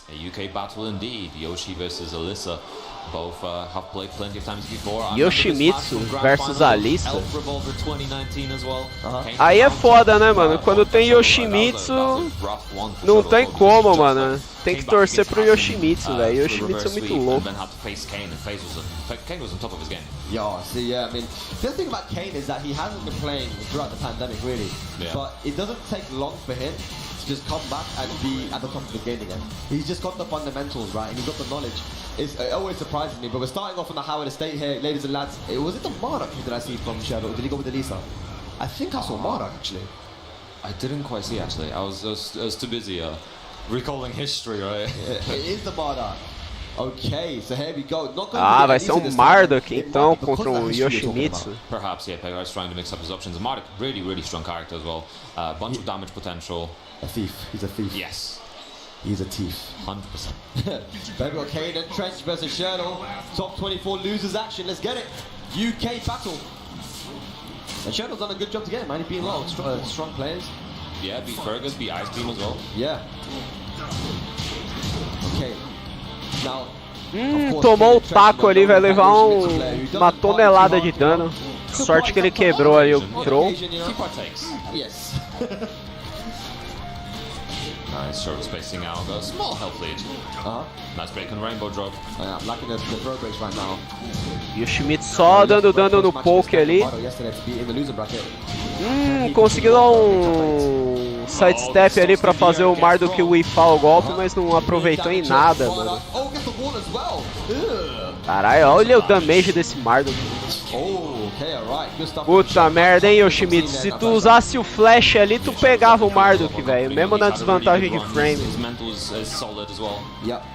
A UK battle indeed. Yoshi versus Alyssa. Both have played plenty of times before. Yoshimitsu versus Alyssa. Aí é foda, né, mano? Quando tem Yoshimitsu, não tem como, mano. Tem que torcer pro Yoshimitsu, velho. Yoshimitsu é muito louco. Kane was on top of his game. Yeah, see, yeah, I mean, the other thing about Kane is that he hasn't been playing throughout the pandemic, really. Yeah. But it doesn't take long for him to just come back and be at the top of the game again. He's just got the fundamentals, right? And he's got the knowledge. It always surprises me, but we're starting off on the Howard Estate here, ladies and lads. Was it the Monarch did I see from Shadow? Did he go with Elisa? I think I saw Monarch, actually. I didn't quite see, actually. I was too busy recalling history, right? It is the Monarch. Okay, so here we go. Ah, vai ser um Marduk então contra um Yoshimitsu. Perhaps, yeah, Pegar is trying to mix up his options. Marduk, really strong character as well. Bunch of damage potential. A thief. He's a thief. Yes. He's a thief. 100%. Then we've got Kane and Trench versus Shirtle. Top 24 losers action. Let's get it. UK battle. And Shirtle's done a good job to get him, man. He's beaten a lot of strong players. Yeah, beat Fergus, beat Ice Beam as well. Yeah. Okay. Now, tomou o taco ali, vai levar uma tonelada de dano. Sorte que ele quebrou ali o throw. Yes. Nice short spacing out, a small health lead. Nice break and rainbow drop. I'm liking the throw breaks right now. E o Schmidt só dando dano no poke ali. Conseguiu dar um sidestep ali pra fazer o Marduk whiffar o golpe, mas não aproveitou em nada, mano. Caralho, olha o damage desse Marduk. Puta merda, hein, Yoshimitsu. Se tu usasse o flash ali, tu pegava o Marduk, velho. Mesmo na desvantagem de frame.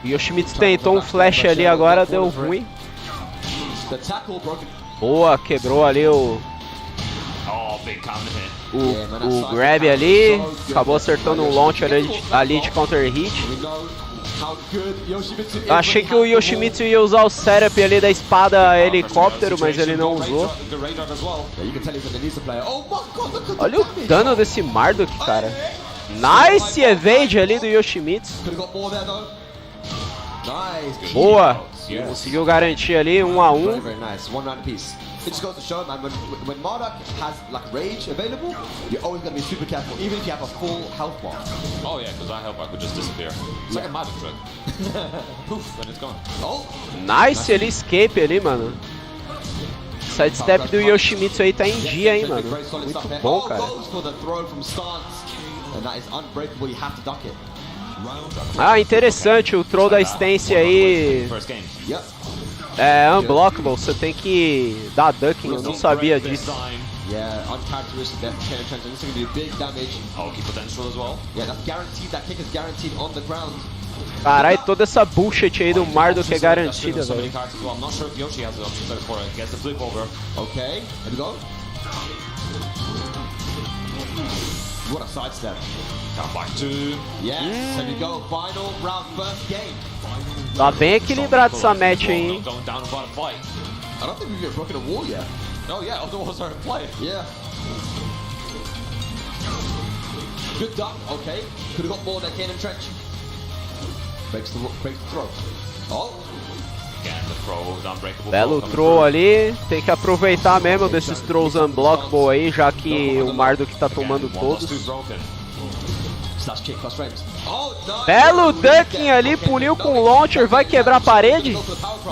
E Yoshimitsu tentou um flash ali agora, deu ruim. Boa, quebrou ali o Big counter hit. o grab ali, acabou acertando um launch ali de counter hit. Eu achei que o Yoshimitsu ia usar o setup ali da espada helicóptero, mas ele não usou. Olha o dano desse Marduk, cara. Nice evade ali do Yoshimitsu. Boa, conseguiu garantir ali 1 a 1. It just goes to show, man, when Marduk has like rage available, you're always gonna be super careful, even if you have a full health bar. Oh yeah, because that health bar could just disappear. It's like a magic trick. Poof, and it's gone. Oh, nice ali, escape ali, mano. Sidestep do Yoshimitsu aí tá em dia, hein, mano. Muito bom, cara. Ah, interessante o throw da stance aí. É unblockable, você tem que dar ducking, eu não sabia disso. Yeah, uncharacteristic there from Tekken. This is going to be big damage. Key potential as well. Yeah, that's guaranteed. That kick is guaranteed on the ground. Caralho, toda essa bullshit aí do Marduk é garantida, velho. I'm not sure if Yoshi has the options for it. Gets the flip over. Okay, here we go. What a sidestep. Come back to... Yes, here we go. Final round, first game. Tá bem equilibrado essa match aí, hein? I don't think we've even broken a wall yet. Oh yeah, all the walls are in play. Yeah. Good duck, okay. Could have got more than Cannon Trench. Breaks the throw. Oh. Again, the throw is unbreakable. Belo throw ali, tem que aproveitar mesmo desses throws unblockable aí, já que o Marduk tá tomando todos. Belo ducking ali, puniu com o launcher, vai quebrar a parede?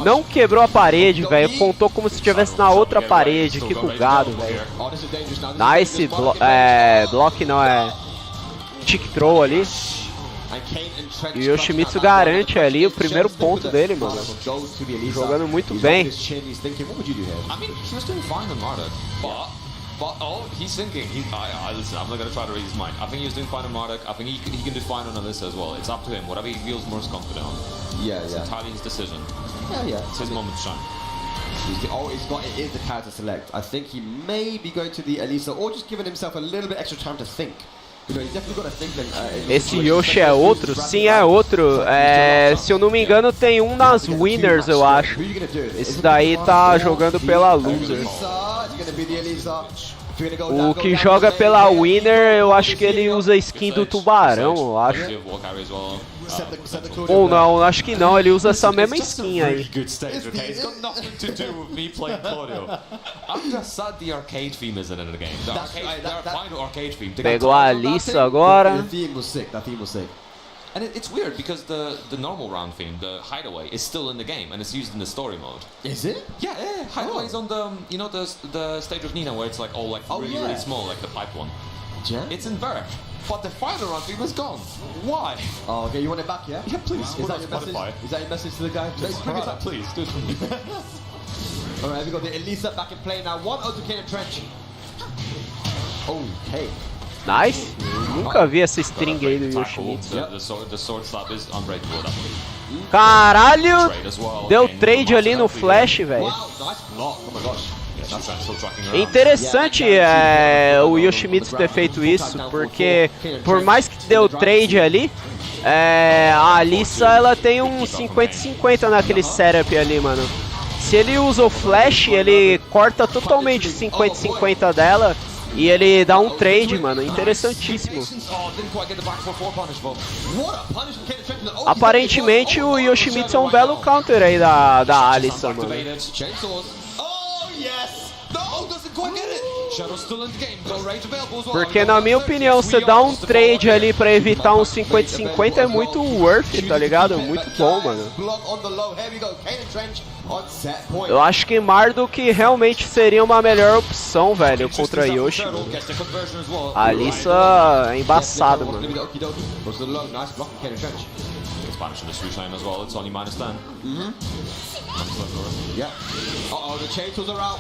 Não quebrou a parede, velho, pontou como se estivesse na outra parede, que bugado, velho. Nice, block não, é tick throw ali. E o Yoshimitsu garante ali o primeiro ponto dele, mano. Jogando muito bem. But he's thinking. Listen, I'm not gonna try to read his mind. I think he's doing fine on Marduk. I think he can do fine on Alyssa as well. It's up to him. Whatever he feels most confident on. Yeah, it's entirely his decision. Yeah. It's his moment to shine. It is the character select. I think he may be going to the Alyssa or just giving himself a little bit extra time to think. You know, he's definitely got to think. Esse Yoshi é outro? Sim, é outro. Se eu não me engano, tem um nas winners, eu acho. Esse daí tá jogando pela loser. O que joga pela winner, eu acho que ele usa a skin do tubarão, eu acho. Ou não, acho que não, ele usa essa mesma skin aí. Pegou a Alyssa agora. And it's weird because the normal round theme, the hideaway, is still in the game and it's used in the story mode. Is it? Yeah. Hideaway is on the the stage of Nina where it's like all like really small, like the pipe one. Yeah. It's in there, but the final round theme is gone. Why? Oh, okay. You want it back? Yeah. Yeah, please. Is that your message? Is that your message to the guy? Bring it back, please. Do it for me. All right, we got the Alyssa back in play now. 1-0 to Cannon Trench. Okay. Nice. Nunca vi essa string aí do Yoshimitsu. The sword slap is unbreakable. Caralho! Deu trade ali no flash, velho. É interessante o Yoshimitsu ter feito isso, porque por mais que deu trade ali, a Alyssa ela tem um 50-50 naquele setup ali, mano. Se ele usa o flash, ele corta totalmente o 50-50 dela. E ele dá um trade, mano, interessantíssimo. Aparentemente o Yoshimitsu é um belo counter aí da Alyssa, mano. Porque na minha opinião, você dá um trade ali pra evitar um 50-50 é muito worth it, tá ligado? Muito bom, mano. Eu acho que Marduk realmente seria uma melhor opção, velho, contra Yoshi, mano. A Alyssa é embaçada, mano. Spanish in the switch lane as well, it's only -10. Yeah. Uh-oh, the chain tools are out.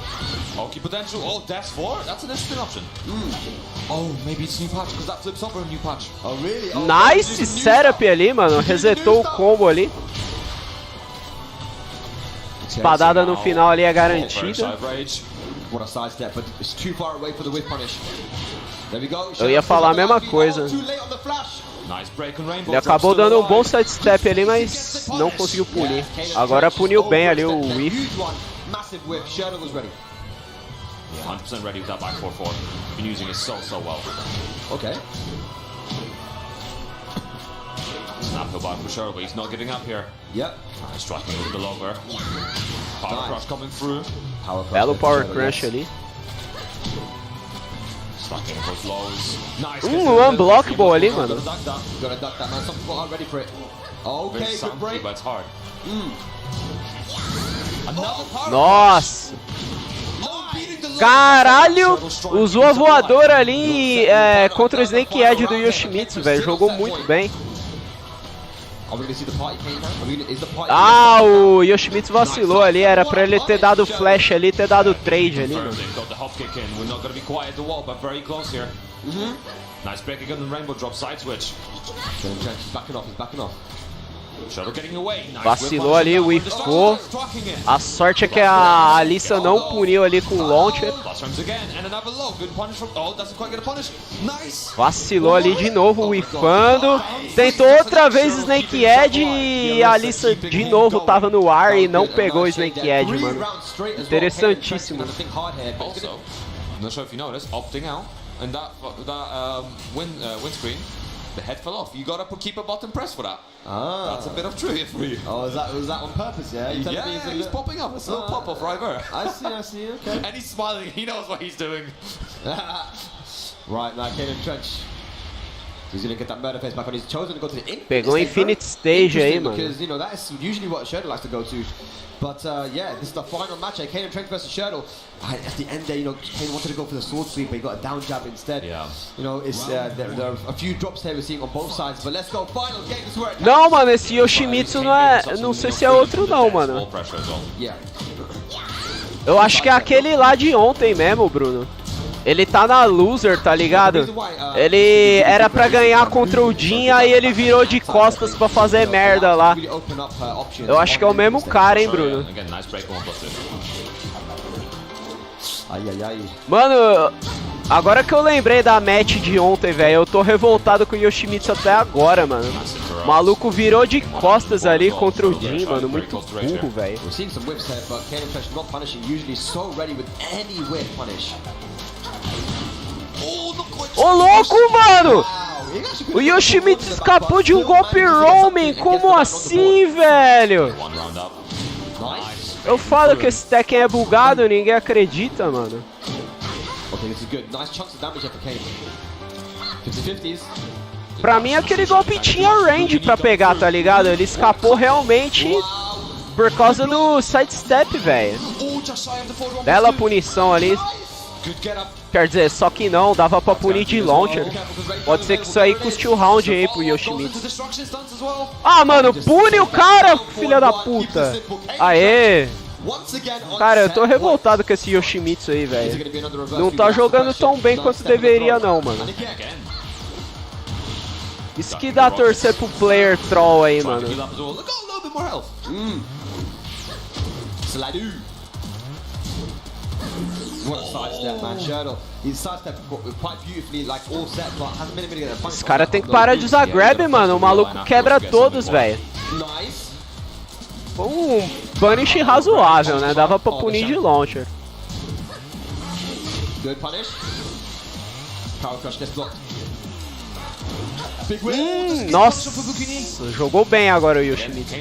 Key potential. Oh, dash 4? That's an interesting option. Oh, maybe it's new patch, because that flips over a new patch. Oh, really? Oh, nice setup ali, mano. Resetou o combo ali. Espadada no final ali é garantida. What a sidestep, but it's too far away for the whip punish. There we go. Eu ia falar a mesma coisa. Ele acabou dando um bom sidestep ali, mas não conseguiu punir. Agora puniu bem ali o whiff. Massive whip. Shuttle was ready. 100% ready with that back 4-4. Been using it so well. Okay. Snap hill back for Shuttle, but he's not giving up here. Yep. Nice striking with the lover. Power crush coming through. Belo power crush ali. Striking those lows. Nice. Unblockable ali, mano. Gotta duck that, man. Some people aren't ready for it. Okay, good break. But it's hard. Nossa! Caralho! Usou a voadora ali contra o Snake Edge do Yoshimitsu, velho. Jogou muito bem. Ah, o Yoshimitsu vacilou ali. Era pra ele ter dado flash ali, ter dado trade ali, mano. Nice break again and rainbow drop side switch. Backing off. Vacilou ali, whiffou. A sorte é que a Alissa não puniu ali com o launcher. Vacilou ali de novo, whiffando. Tentou outra vez Snake Edge e a Alissa de novo tava no ar e não pegou o Snake Edge, mano. Interessantíssimo. Not sure if you noticed, opting out and that windscreen. The head fell off. You gotta keep a button press for that. Ah. That's a bit of trivia for you. Oh, was that on purpose, yeah? Yeah, he's popping up. It's a little pop-off right there. I see, okay. And he's smiling. He knows what he's doing. Right, now Kaden Trench. He's gonna get that murder face back on. He's chosen to go to the Infinite Pegou o Infinite Stage aí, mano. Because, you know, that is usually what Shurdle likes to go to. But, yeah, this is the final match. Kaden Trench versus Shurdle. At the end there, you know, Kaden wanted to go for the sword sweep, but he got a down jab instead. Yeah. You know, it's, there are a few drops here we're seeing on both sides, but let's go. Final game, this is where it Não, mano, esse Yoshimitsu não é... Não sei se é outro não, mano. Yeah. Eu acho que é aquele lá de ontem mesmo, Bruno. Ele tá na loser, tá ligado? Ele era pra ganhar contra o Jin, aí ele virou de costas pra fazer merda lá. Eu acho que é o mesmo cara, hein, Bruno? Mano, agora que eu lembrei da match de ontem, velho, eu tô revoltado com o Yoshimitsu até agora, mano. O maluco virou de costas ali contra o Jin, mano. Muito burro, velho. Ô louco, mano! O Yoshimitsu escapou de um golpe roaming, como assim, velho? Eu falo que esse Tekken é bugado, ninguém acredita, mano. Pra mim aquele golpe tinha range pra pegar, tá ligado? Ele escapou realmente por causa do sidestep, velho. Bela punição ali. Quer dizer, só que não, dava pra punir de launcher. Pode ser que isso aí custe o round aí pro Yoshimitsu. Ah, mano, pune o cara, filha da puta. Aê. Cara, eu tô revoltado com esse Yoshimitsu aí, velho. Não tá jogando tão bem quanto deveria não, mano. Isso que dá a torcer pro player troll aí, mano. What a sidestep, man. Shurdle, he's sidestepped quite beautifully, like all set, but hasn't been able to get a punch. Esse cara tem que parar de usar grab, mano. O maluco quebra todos, velho. Nice. Foi um punish razoável, né? Dava pra punir de launcher. Good punish. Power crush gets blocked. Nossa, jogou bem agora o Yoshimitsu.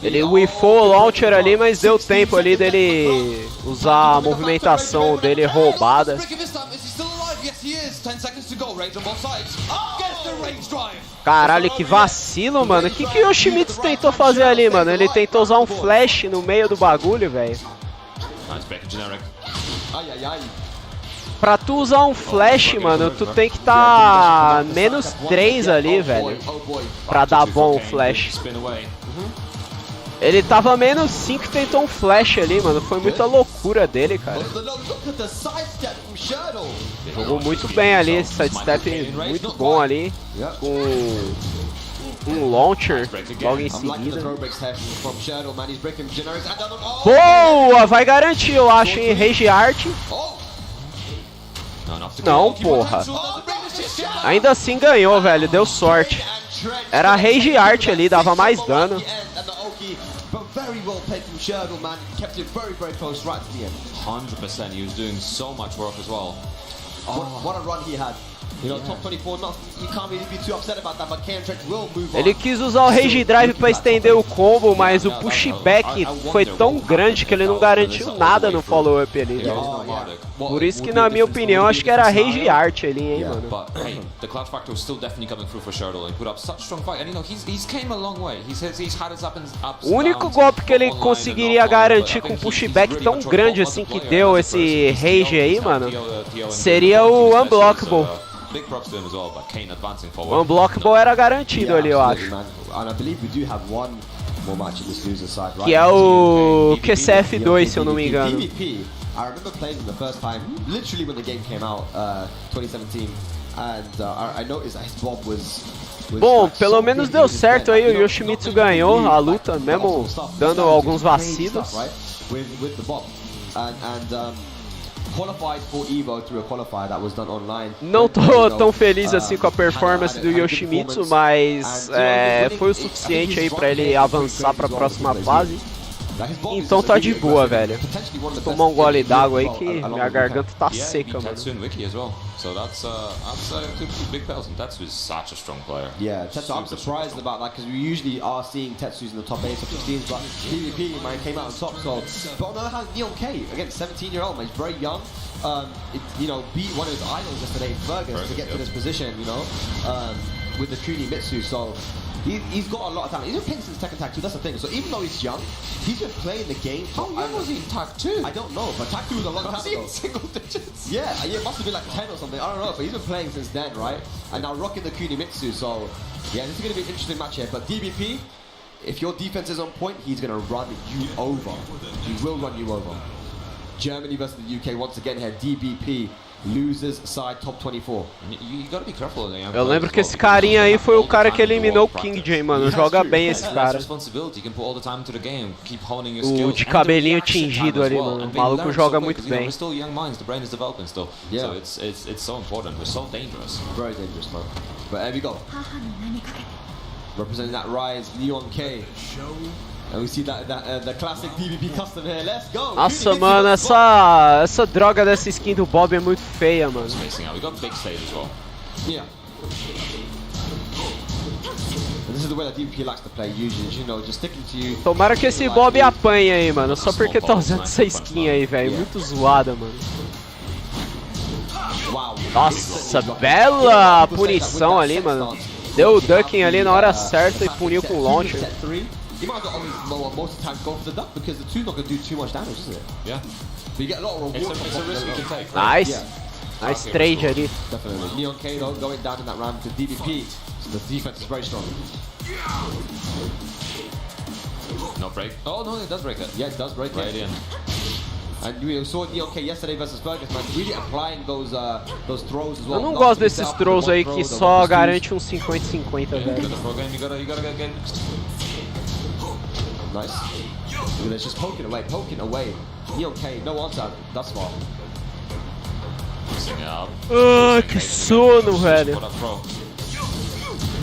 Ele whiffou o launcher ali, mas deu tempo ali dele usar a movimentação dele roubada. Caralho, que vacilo, mano. O que o Yoshimitsu tentou fazer ali, mano? Ele tentou usar um flash no meio do bagulho, velho. Pra tu usar um flash, mano, tu tem que tá menos 3 ali, velho. Pra dar bom o flash. Ele tava menos 5 e tentou um flash ali, mano. Foi muita loucura dele, cara. Jogou muito bem ali, esse sidestep muito bom ali. Com um launcher logo em I'm liking the seguida. throw breaks here from Sherdle, man. He's breaking generics and down. Oh! Boa! Vai garantir, eu acho, hein? Rage Art. Oh! Não, porra. Ainda assim ganhou, velho. Deu sorte. Era a Rage Art ali, dava mais dano. But very well played from Sherdle, man. Kept it very, very close right to the end. 100%. He was doing so much work as well. What a run he had. You know, top 24, you can't really be too upset about that, but K&Trek will move on. Ele quis usar o Rage Drive pra estender o combo, mas o pushback foi tão grande que ele não garantiu nada no follow-up ali, velho. Por isso que, na minha opinião, acho que era a Rage Art ali, hein, mano. But hey, the clutch factor was still definitely coming through for Sherdle and put up such strong fight. And you know, he's came a long way. He's had his ups. O único golpe que ele conseguiria garantir com um pushback tão grande assim que deu esse Rage aí, mano, seria o Unblockable. Big props to him as well, but Kane advancing O forward. Unblockable era garantido ali, eu acho. And I believe we do have one more match in this loser side, right? Que é o QCF2, se eu não me engano. DVP, I remember playing them the first time, literally when the game came out, 2017, and I noticed that his bob was Bom, pelo menos deu certo aí, o Yoshimitsu ganhou a luta, mesmo dando alguns vacilos. With the bob. And qualified for Evo through a qualifier that was done online. Não tô tão feliz assim com a performance do Yoshimitsu, mas foi o suficiente aí pra ele avançar pra próxima fase. Então tá de boa, velho. Vou tomar um gole d'água aí que minha garganta tá seca, mano. So that's two big bells, and Tetsu is such a strong player. Yeah, Tetsu, I'm surprised about that because we usually are seeing Tetsu's in the top 8, top 15s, but DVP, man, came out on top. So, but on the other hand, Neon K, again, 17-year-old, man, he's very young. You know, beat one of his idols yesterday, Fergus, to get to this position, you know, with the Kunimitsu. So, he's got a lot of talent. He's been playing since Tekken Tag 2, that's the thing. So even though he's young, he's been playing the game. How young was he in Tag 2? I don't know, but Tag 2 was a long time ago. Single digits? Yeah, it must have been like 10 or something. I don't know, but he's been playing since then, right? And now rocking the Kunimitsu. So yeah, this is going to be an interesting match here. But DBP, if your defense is on point, he's going to run you over. He will run you over. Germany versus the UK once again here. DBP. Losers side top 24. You gotta be careful. Eu lembro que esse carinha aí foi o cara que eliminou o King J, mano. Joga bem esse cara. O de cabelinho tingido ali, mano. O maluco joga muito bem. Yeah. So it's so important. We're so dangerous. Very dangerous, man. But there we go. Representing that rise, Neon K. And we see the classic DVP custom here. Let's go. Nossa, mano, essa droga dessa skin do Bob é muito feia, mano. We got big stage as well. Yeah. And this is the way that DVP likes to play usually, you know, just sticking to you. Tomara que esse Bob apanhe aí, mano. Só porque tá usando essa skin aí, velho. Muito zoada, mano. Nossa, bela punição ali, mano. Deu o ducking ali na hora certa e puniu com o launcher. You might not always most of the time go for the duck because the two's not going to do too much damage, is it? Yeah. But you get a lot of reward. It's a risk you can take. Nice. Yeah. Nice trade ali. Definitely. Neon K though going down in that round to DVP. So the defense is very strong. No break. Oh no, it does break it. Yeah, it does break right it. in. And we saw Neon K yesterday versus Fergus, man, really applying those throws as well. Eu não gosto desses throws aí que só garante uns 50-50, velho. Nice. It's just poking away. Neon K, no answer thus far. Ah, que sono, velho.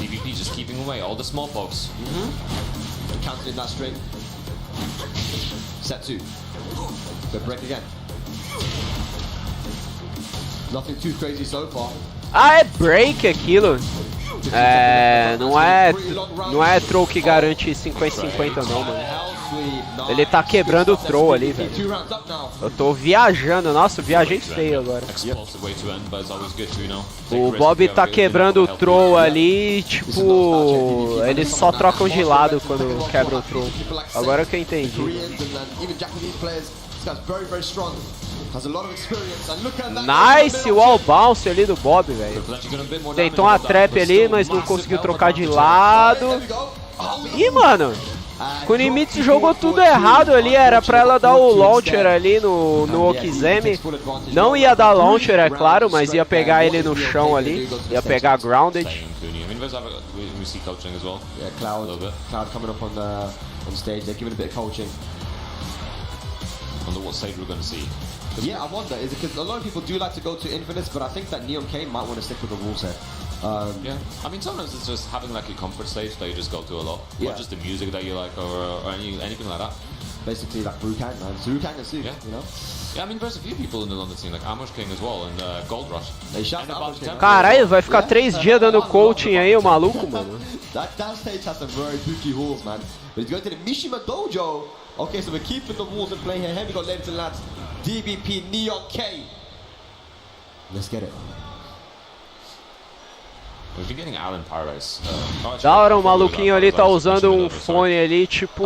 DVP just keeping away all the small pokes. Countering that string. Set 2. Good break again. Nothing too crazy so far. Ah, é break aquilo. Não é throw que garante 50-50 não, mano. Ele tá quebrando o throw ali, velho. Eu tô viajando, nossa, viajei feio agora. O Bob tá quebrando o throw ali, tipo, eles só trocam de lado quando quebra o throw. Agora que eu entendi. Nice wall bounce ali do Bob, velho. Tentou uma trap ali, mas não conseguiu trocar de lado. Ih, mano, Kunimitsu jogou tudo errado ali. Era pra ela dar o launcher ali no Okizeme. Não ia dar launcher, é claro, mas ia pegar ele no chão ali. Ia pegar grounded. does have we see coaching as well. Yeah, A Cloud. little bit. Cloud coming up on stage. They're giving a bit of coaching. I wonder what stage we're going to see. Yeah, I wonder. Is it because a lot of people do like to go to Infinites, but I think that Neon K might want to stick with the rules here. Yeah, I mean sometimes it's just having like a comfort stage that you just go to a lot, Yeah. or just the music that you like, or anything like that. Basically, like Rukang, man. So Rukang and Su, Yeah. you know? Yeah, I mean there's a few people in the London scene like Amos King as well and Gold Rush. They shout And out about Amos King. Temple. Caralho, vai ficar 3 dias dando coaching aí, o maluco, mano. That stage has some very booky rules, man. But he's going to the Mishima Dojo. Okay, so we're keeping the rules in play here. Here we go, ladies and lads. DBP Neon K. Let's get it. We've been getting Alan Paradise. Da hora, o maluquinho ali tá usando um fone ali, tipo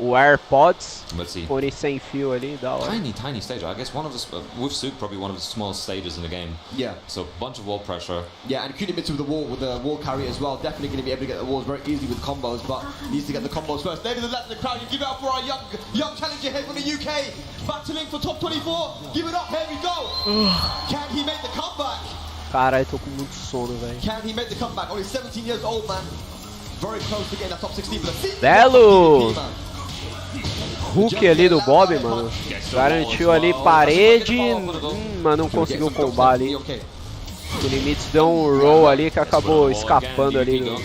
o AirPods. Let's see. Fone sem fio ali, da hora. Tiny stage. I guess one of the with Suk probably one of the smallest stages in the game. Yeah. So bunch of wall pressure. Yeah, and Kunimitsu with the wall carry as well. Definitely going to be able to get the walls very easily with combos, but needs to get the combos first. Ladies and lads in the crowd, you give it up for our young challenger here from the UK, battling for top 24. Give it up, here we go. Can he make the comeback? Caralho, tô com muito sono, velho. Can he make the comeback? Only 17 years old, man. Very close to getting that top 16. But Belo hook ali do Bob, mano. Garantiu ali parede, mas não conseguiu combar ali. O Limits deu um roll ali que acabou escapando ali do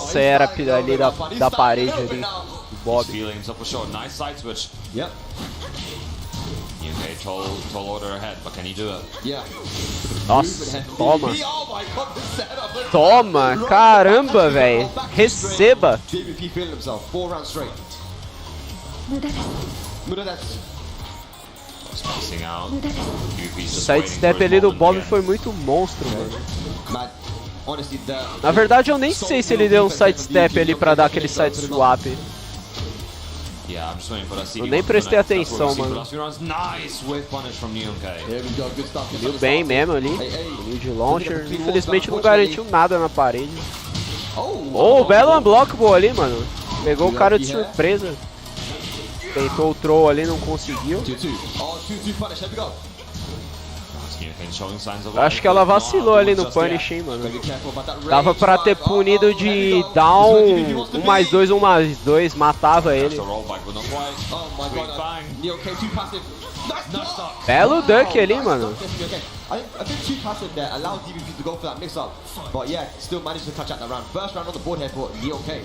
setup ali da parede ali do Bob. Feeling himself for sure. Nice side switch. Yep. UK tall order ahead, but can he do it? Yeah. Nossa, toma. Oh my God, this setup. Toma, caramba, velho. Receba. DBP feeling himself. 4 rounds straight. Muda desu. Spacing out. Sidestep ali do Bob foi muito monstro, mano. Man, honestly, Na verdade eu nem sei se ele deu um sidestep ali pra dar aquele side swap. Yeah, I'm just waiting for that CD. Eu nem prestei atenção, That's what mano. we've seen for the last few rounds. Nice whip punish from Neon K. here we go, good stuff. Viu bem mesmo ali. Vinil de launcher. Infelizmente não garantiu nada na parede. Oh, belo unblockable ali, mano. Pegou o cara de surpresa. Tentou o throw ali, não conseguiu. 2-2. Oh, 2-2 punish, here we go. Neon K showing signs of Acho que ela vacilou ali no punish, hein, mano. Be careful about that Dava pra ter punido de down 1+2, 1+2, matava ele. That's a rollback, but not quite. Oh my Big God. bang. Neo K too passive. Nice stop. Belo duck ali, mano. I think too passive there allowed DBP to go for that mix-up. But yeah, still managed to catch out that round. First round on the board here for Neo K.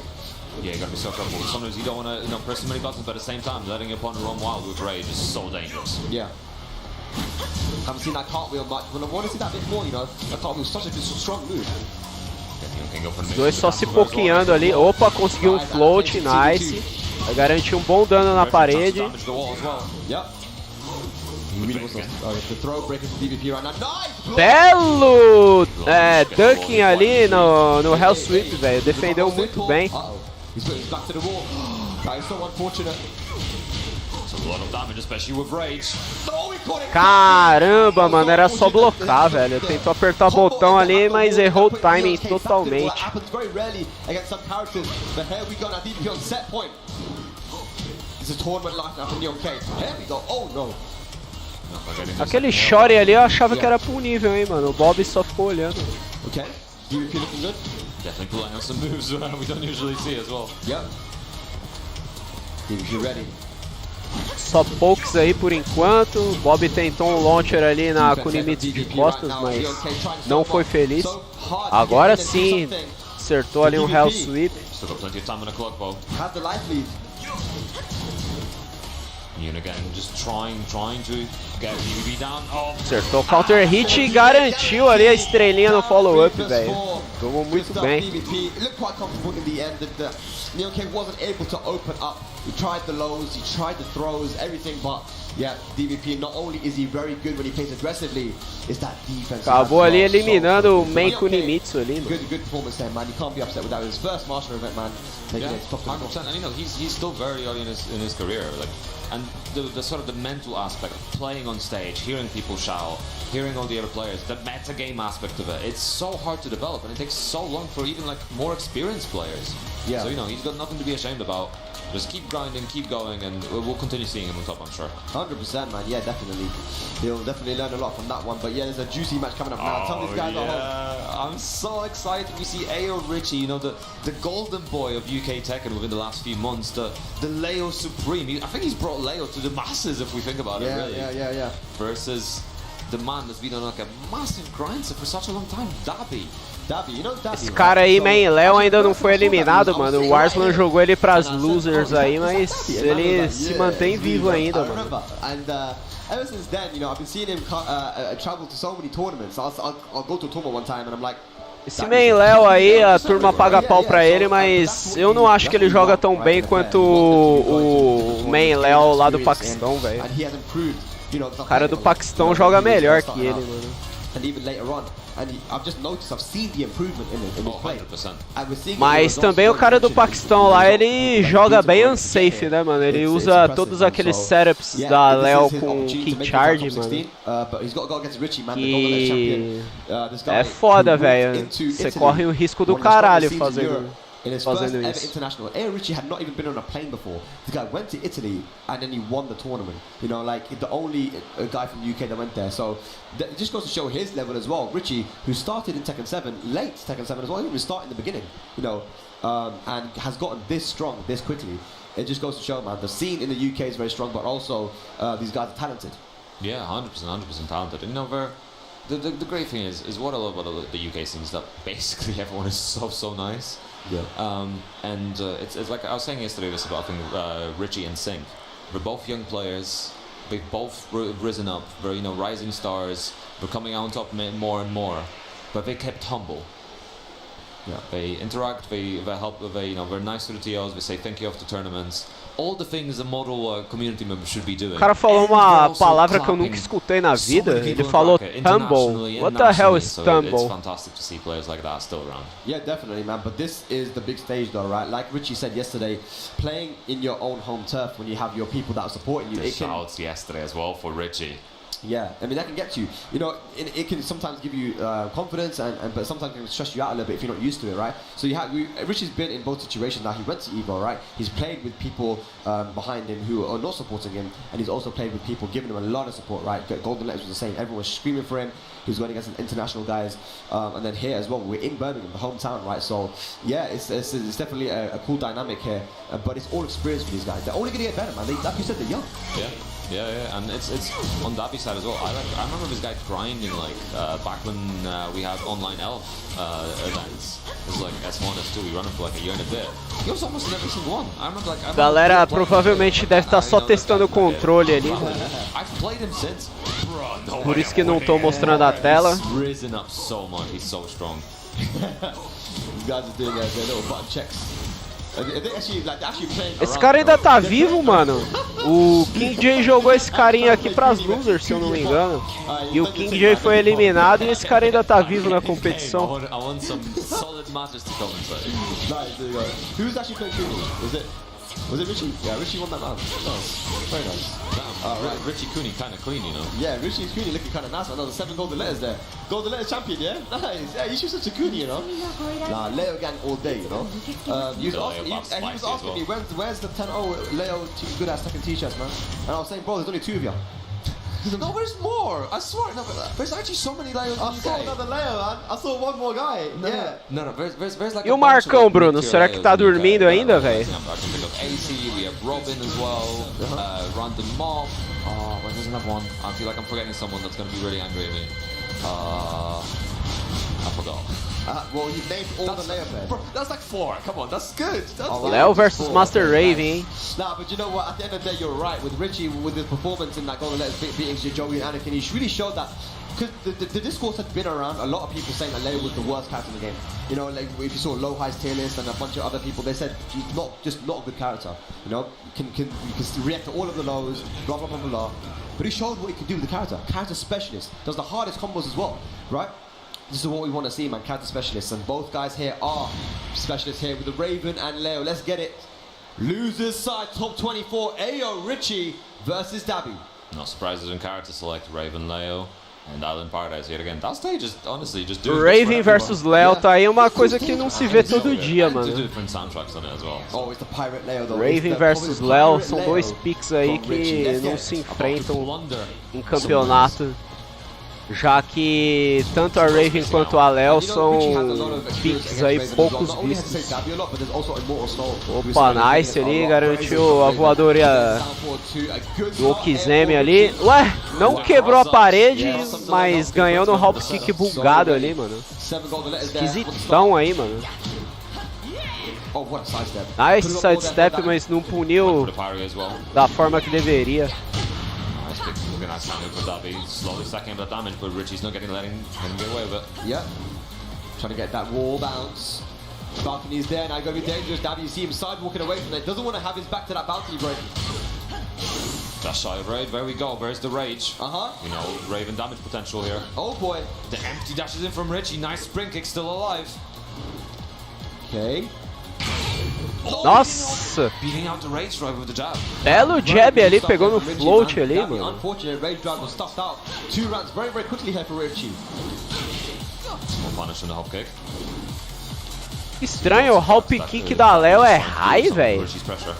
Yeah, you gotta be so careful. Sometimes you don't wanna, press too many buttons, but at the same time, letting your opponent run wild with rage is so dangerous. Yeah. Haven't seen that cartwheel much, but I want to see that a bit more, you know. That cartwheel is such a strong move. Os dois só se poqueando ali. Opa, conseguiu um float, nice. Vai garantir um bom dano na parede. Yep. The throw breaker for DBP right now. Nice! Belo ducking ali no Hell Sweep, velho. Defendeu muito bem. He's putting his back to the wall. That is so unfortunate. It's a lot of damage, especially with rage. Oh, he caught it. Caramba, mano, era só blocar, velho. Tentou apertar o botão ali, mas errou o timing totalmente. Happens very rarely against some characters. But here we go now, DBP on set point. This is tournament life now from Neon K. Here we go. Oh no. Aquele short ali eu achava que era punível, hein, mano. O Bob só ficou olhando. Okay. DBP looking good. Definitely pulling out some moves we don't usually see as well. Yep. DBP ready. Só pokes aí por enquanto. O Bob tentou um launcher ali na Kunimitsu de costas, mas não foi feliz. Agora sim, acertou ali um Hell Sweep. Still got plenty of time on the clock, though. Has the life lead. Neon again, just trying to get DBP down. Oh, Acertou o counter hit e garantiu ali a estrelinha no follow-up, velho. Jogou muito bem. DBP looked quite comfortable in the end. Neon K wasn't able to open up. He tried the lows, he tried the throws, everything, but yeah, DBP not only is he very good when he plays aggressively, it's that defense. Acabou ali eliminando o main Kunimitsu ali, mano. Good performance there, man. You can't be upset with that. His first master event, man. yeah, 100%. And he's still very early in his career, like, and the sort of the mental aspect of playing on stage, hearing people shout, hearing all the other players, the meta game aspect of it, it's so hard to develop, and it takes so long for even like more experienced players. Yeah. So he's got nothing to be ashamed about. Just keep grinding, keep going, and we'll continue seeing him on top, I'm sure. 100%, man. Yeah, definitely. He'll definitely learn a lot from that one. But yeah, there's a juicy match coming up now. Tell these guys at home. I'm so excited. We see Ayo Richie, you know, the golden boy of UK Tekken within the last few months, the Leo Supreme. I think he's brought Leo to the masses if we think about it, really. Yeah. Versus the man that's been on like a massive grind for such a long time, Dabi. You know Dabi, Esse cara aí, Man Léo, ainda não foi eliminado, mano. O Arslan jogou ele pras losers aí, mas ele se mantém vivo ainda, mano. Ever since then, you know, I've been seeing him travel to so many tournaments. I'll go to a tournament one time and I'm like, esse Man Léo aí, a turma paga pau pra ele, mas eu não acho que ele joga tão bem quanto o Man Léo lá do Paquistão, velho. O cara do Paquistão joga melhor que ele, mano. And even later on, and I've just noticed, I've seen the improvement in his play. Mas também o cara do Paquistão lá, ele joga bem unsafe, né, mano? Ele usa todos aqueles setups da Léo com kick charge, mano. Que é foda, velho. Você corre o risco do caralho fazendo in his first ever international. Ayo Richie had not even been on a plane before. The guy went to Italy and then he won the tournament. You know, like the only guy from the UK that went there. So it just goes to show his level as well. Richie, who started in Tekken 7, late Tekken 7 as well, he didn't even start in the beginning, you know, and has gotten this strong this quickly. It just goes to show, man, the scene in the UK is very strong, but also these guys are talented. Yeah, 100% talented. And, you know, the great thing is what I love about the UK scene is that basically everyone is so nice. Yeah. It's like I was saying yesterday this about Richie and Sink. We're both young players. They've both risen up. They're, you know, rising stars. They're coming out on top more and more. But they kept humble. Yeah. They interact. They help. You know, they're nice to the TOs. They say thank you after tournaments. All the things a model community member should be doing. O cara falou uma palavra que eu nunca escutei na vida. Ele falou tumble. What the hell is tumble? It's fantastic to see players like that still around. Yeah, definitely, man. But this is the big stage, though, right? Like Richie said yesterday, playing in your own home turf when you have your people that are supporting you. The shouts yesterday as well for Richie. Yeah, I mean that can get you. You know, it can sometimes give you confidence, but sometimes it can stress you out a little bit if you're not used to it, right? So Richie's been in both situations now. He went to Evo, right? He's played with people behind him who are not supporting him, and he's also played with people giving him a lot of support, right? Golden Letters was the same. Everyone was screaming for him. He was going against international guys, and then here as well, we're in Birmingham, the hometown, right? So yeah, it's definitely a cool dynamic here, but it's all experience for these guys. They're only going to get better, man. Like you said, they're young. Yeah, and it's on Dabi's side as well. I remember this guy grinding like back when we had online elf events. It was like S1, S2, we running for like a year and a bit. He was almost in every single one. I remember like. Galera provavelmente deve estar só testando o controle ali. I've played him since. Bro, Por isso que não tô mostrando a tela. He's risen up so much. He's so strong. These guys are doing their little button checks. Esse cara ainda tá vivo, mano. O King J jogou esse carinha aqui pras losers, se eu não me engano. E o King J foi eliminado e esse cara ainda tá vivo na competição. I want some solid matches to come inside. Nice, there you go. Who's actually playing Cooney? Was it Richie? Yeah, Richie won that round. Nice. Very nice. Right. Richie Cooney kind of clean, you know? Yeah, Richie Cooney looking kind of nice. Another 7 golden letters there. Golden letters champion, yeah? Nice. Yeah, he's just such a Cooney, you know? Nah, Leo gang all day, you know? He was asking me, where's the 10-0 Leo good ass Tekken t-shirts, man? And I was saying, bro, there's only 2 of you. No, there's more. I swear, no, there's actually so many Leos. I saw another Leo, man. I saw one more guy. No, there's like. E o Marcão, Bruno? Será que tá dormindo ainda, velho? I can think of AC. We have Robin as well. Random Mob. Oh, there's another one. I feel like I'm forgetting someone that's gonna be really angry at me. I forgot. Well, you named all the Leo players. Bro, that's like 4. Come on, that's good. Leo versus Master Raven, hein? Nah, but you know what? At the end of the day, you're right. With Richie, with his performance in that Golden Letters beating Joey and Anakin, he really showed that. Because the discourse had been around, a lot of people saying that Leo was the worst character in the game. You know, like if you saw Low High's tier list and a bunch of other people, they said he's not a good character. You know, you can react to all of the lows, blah blah blah blah. But he showed what he could do with the character. Character specialist, does the hardest combos as well, right? This is what we want to see, man. Character specialists, and both guys here are specialists here with the Raven and Leo. Let's get it. Losers side, top 24. Ayo Richie versus Dabi. No surprises in character select. Raven, Leo. And Island Paradise here again. That stage is honestly just Raven versus Leo tá aí uma coisa que não se vê todo dia, mano. Different soundtracks on it as well. Oh, it's the Pirate Leo though. Raven versus Leo são dois picks aí que não se enfrentam em campeonato, já que tanto a Raven quanto a Leo são picks aí poucos vistos. Opa, nice ali, garantiu a voadora do Okizeme ali. Ué, não quebrou a parede, mas ganhou no hop kick bugado ali, mano. Esquisitão aí, mano. Nice sidestep, mas não puniu da forma que deveria. Looking at Samuel for Dabi, slowly stacking up the damage, but Richie's not letting him get away with it. Yep. Trying to get that wall bounce. Balcony's there, now going to be dangerous. Dabi, you see him sidewalking away from it. Doesn't want to have his back to that balcony break. Just shy of raid, there we go, where's the rage? You know, Raven damage potential here. Oh boy. The empty dashes in from Richie, nice spring kick, still alive. Okay. Nossa! Beating out the rage drive with the jab. Belo jab ali, pegou no float ali, mano. Unfortunate, rage drive was stuffed out. 2 rounds very, very quickly here for Richie. More punish on the hop kick. Estranho, o hop kick da Leo é high, velho. Richie's pressure.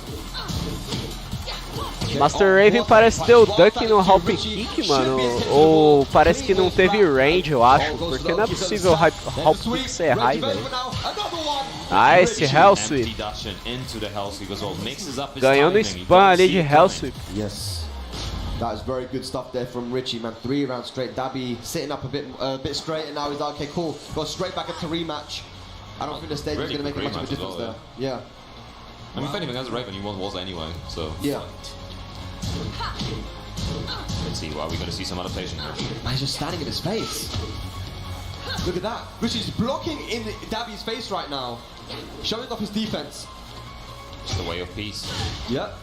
Master Raven parece ter o duck no hop kick, mano. Ou parece que não teve range, eu acho. Porque não é possível o hop kick ser high, velho. Nice, Hell Sweep. Ganhou no spam ali de Hell Sweep. Yes. That was very good stuff there from Richie, man. 3 rounds straight. Dabi sitting up a bit straight, and now he's like, okay, cool. Go straight back into rematch. I don't think the stage is going to make much of a difference there. Yeah. I mean, if anything, as a Raven, he was anyway, so. Yeah. Let's see, are we going to see some adaptation here? Man, he's just standing in his face. Look at that. Richie's blocking in Dabi's face right now, showing off his defense. It's the way of peace. Yep.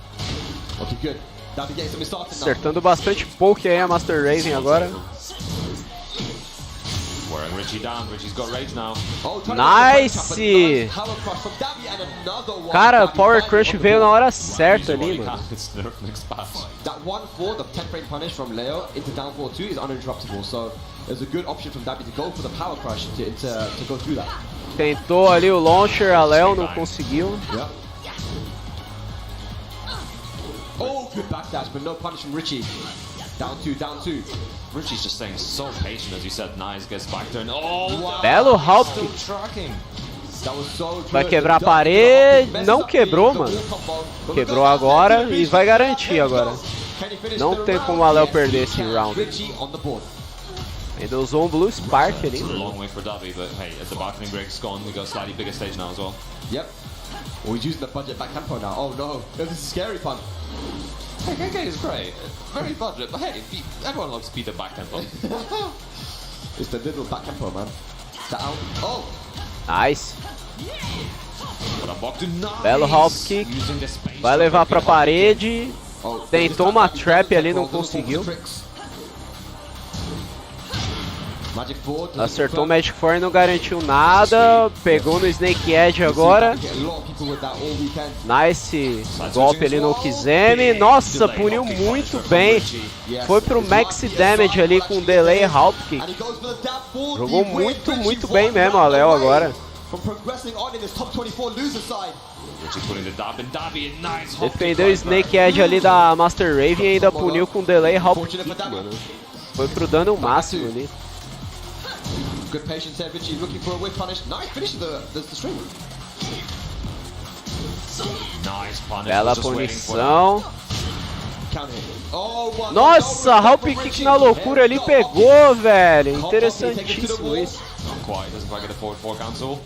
Okay, good. Dabi getting something started now. Acertando bastante poke aí a Master Raven agora. Wearing Richie down. Richie's got rage now. Nice! Cara, Power Crush veio na hora certa ali, mano. That 1-4, the 10 frame punish from Leo into down 4-2 is uninterruptible, so there's a good option from Dabi to go for the Power Crush to go through that. Tentou ali o launcher, a Leo não conseguiu. Yeah. Oh, good backdash, but no punish from Richie. Down 2, down 2. Richie's just staying so patient, as you said. Nice, gets back there and wow. Belo hop kick. Vai quebrar a parede. Não quebrou, mano. Quebrou agora e vai garantir agora. Não tem como a Leo perder esse round. Ainda usou um Blue Spark ali. It's a long way for Dabi, but hey, as the balcony break's gone, we got a slightly bigger stage now as well. Yep. Oh, he's using the budget back tempo now. Oh no, this is a scary pun. Hey, KK is great. Very budget, but hey, everyone loves Peter back tempo. It's the little back tempo, man. Oh! Nice. Belo hop kick. Vai levar pra parede. Tentou uma trap ali, não conseguiu. Acertou o Magic 4 e não garantiu nada. Pegou no Snake Edge agora. Nice golpe ali no Okizeme. Nossa, puniu muito bem. Foi pro max damage ali com delay hop kick. Jogou muito bem mesmo a Leo agora. Defendeu o Snake Edge ali da Master Raven e ainda puniu com delay hop kick, mano. Foi pro dano máximo ali. Good patience there, Richie looking for a whip punish. Nice finish the string. Nice punish. Bela punição. Nossa, hop kick na loucura ali pegou, velho. Interessantíssimo isso. Not quite, doesn't quite get a forward 4 cancel.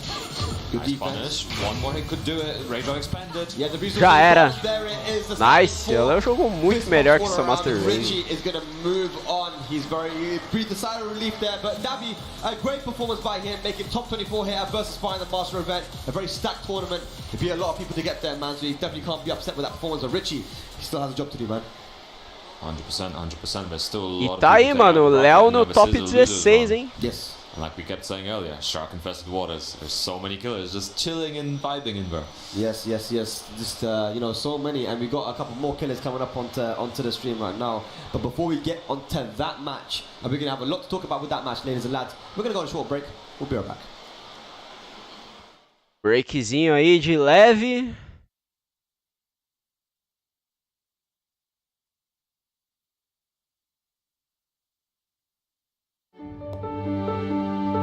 Nice punish. One more hit could do it. Radar expanded. Já era. Nice. Ela jogou muito melhor que essa Master Raven. Richie is going to move on. He's breathed a sigh of relief there. But Dabi, a great performance by him, making top 24 here at versus Fire in the Master event. A very stacked tournament. There'd be a lot of people to get there, man. So you definitely can't be upset with that performance. But Richie, he still has a job to do, man. 100%, but still a lot E tá aí, mano, o Léo no top 16, hein? Yes. And like we kept saying earlier, shark-infested waters. There's so many killers just chilling and vibing in there. Yes. Just you know, so many, and we got a couple more killers coming up onto the stream right now. But before we get onto that match, and we're gonna have a lot to talk about with that match, ladies and lads. We're gonna go on a short break. We'll be right back. Breakzinho aí de leve.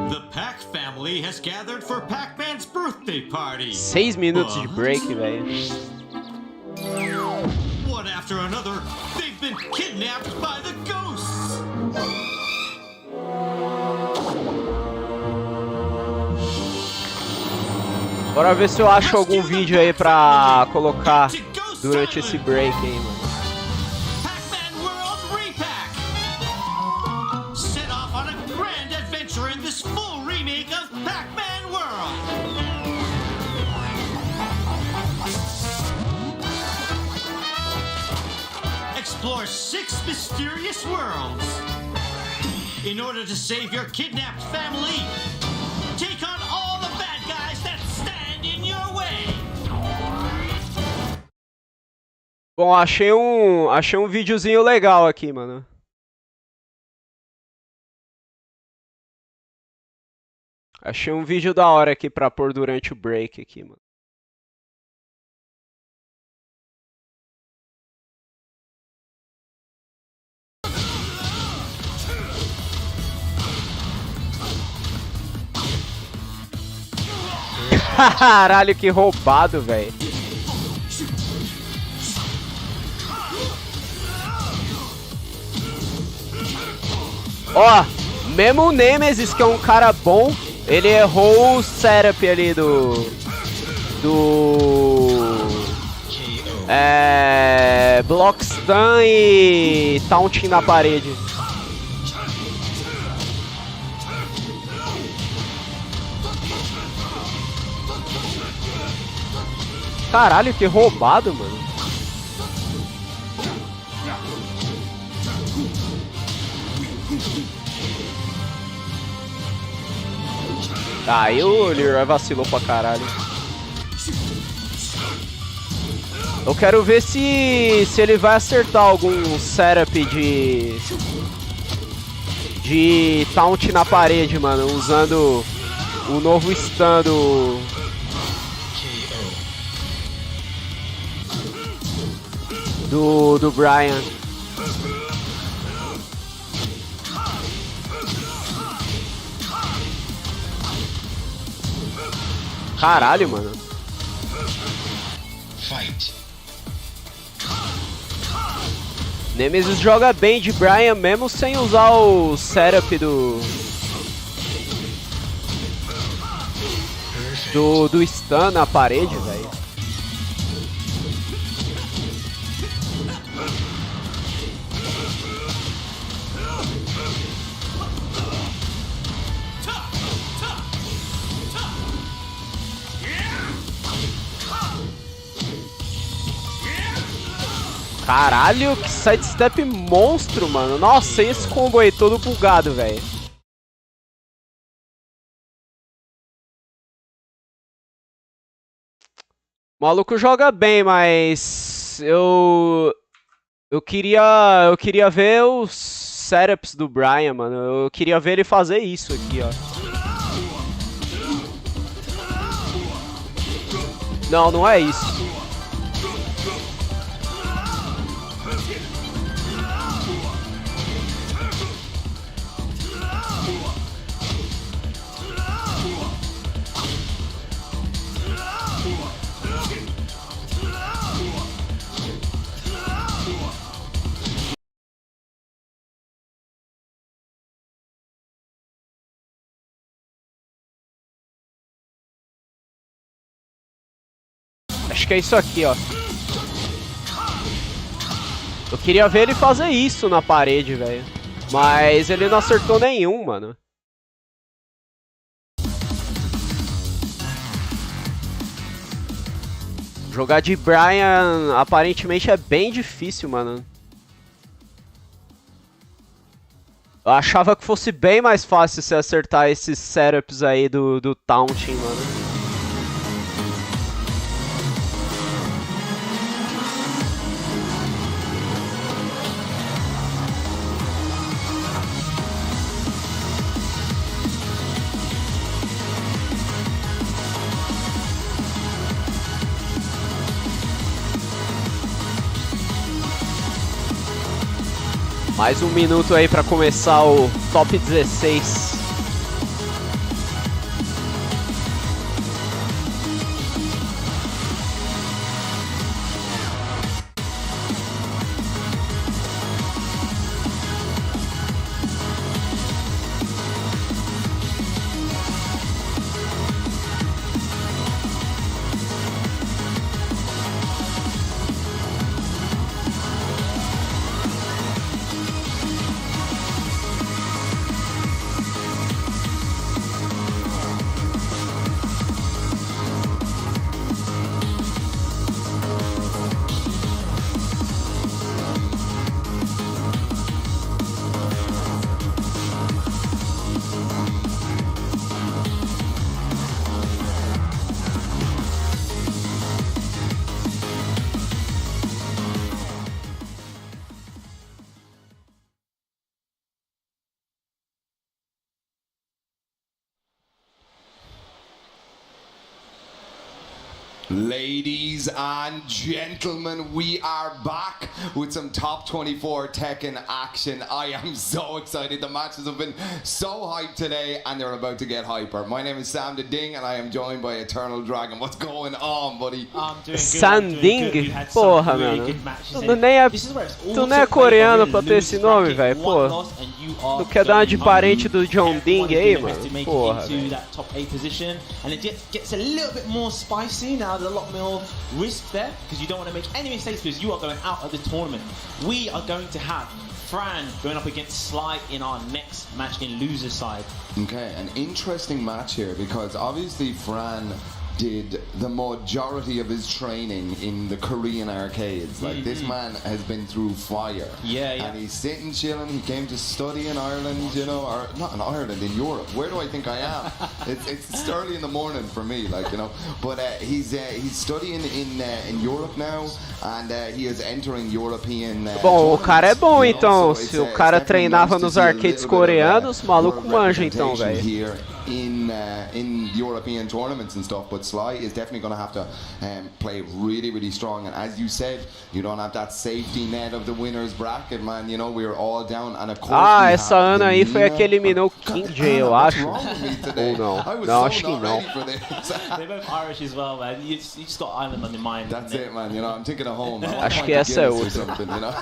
The Pac family has gathered for Pac-Man's birthday party. 6 minutos de break, velho. One after another, they've been kidnapped by the ghosts. Bora ver se eu acho algum vídeo aí pra colocar durante esse break aí, mano. Pac-Man World Repack. Set off on a grand adventure in this full remake of Pac-Man World. Explore 6 mysterious worlds. In order to save your kidnapped family, take on all the bad guys that stand in your way. Bom, achei um videozinho legal aqui, mano. Achei um vídeo da hora aqui pra pôr durante o break aqui, mano. Caralho, que roubado, velho. Ó, mesmo o Nemesis, que é um cara bom, ele errou o setup ali do Block Stun e Taunting na parede. Caralho, que roubado, mano. Aí o Leroy vacilou pra caralho. Eu quero ver se ele vai acertar algum setup de taunt na parede, mano, usando o novo stun do Brian. Caralho, mano. Fight. Nemesis joga bem de Brian mesmo sem usar o setup do stun na parede, velho. Caralho, que sidestep monstro, mano. Nossa, esse combo aí todo bugado, velho. O maluco joga bem, mas eu queria ver os setups do Brian, mano. Eu queria ver ele fazer isso aqui, ó. Não, não é isso. Acho que é isso aqui, ó. Eu queria ver ele fazer isso na parede, velho. Mas ele não acertou nenhum, mano. Jogar de Brian aparentemente é bem difícil, mano. Eu achava que fosse bem mais fácil você acertar esses setups aí do taunting, mano. Mais um minuto aí pra começar o top 16. Ladies and gentlemen, we are back with some top 24 Tekken action. I am so excited. The matches have been so hyped today and they're about to get hyper. My name is Sam the Ding and I am joined by Eternal Dragon. What's going on, buddy? I'm doing good. Sanding? Porra, mano. Tu nem é coreano pra ter esse nome, velho. Pô. Tu quer dar uma de parente do John Ding aí, mano? Porra, velho. And it gets a little bit more spicy now. There's a lot more risk there because you don't want to make any mistakes because you are going out of the tournament. We are going to have Fran going up against Sly in our next match in loser's side. Okay, an interesting match here because obviously Fran did the majority of his training in the Korean arcades. Like this man has been through fire. Yeah. And he's sitting chilling. He came to study in Ireland, you know, or not in Ireland, in Europe. Where do I think I am? it's early in the morning for me, like, you know. But he's studying in Europe now, and he is entering European. Bom, o cara é bom então. Se o cara treinava nos arcades coreanos, o maluco manja então, velho. In European tournaments and stuff, but Sly is definitely going to have to play really strong. And as you said, you don't have that safety net of the winners bracket, man. You know, we are all down. And of course, essa Ana aí foi a que eliminou o King J, eu acho. Ou não? Não, acho que não. They're both Irish as well, man. You just got Ireland on your mind. That's it, man. You know, I'm thinking of home. Acho que essa é outra. You know?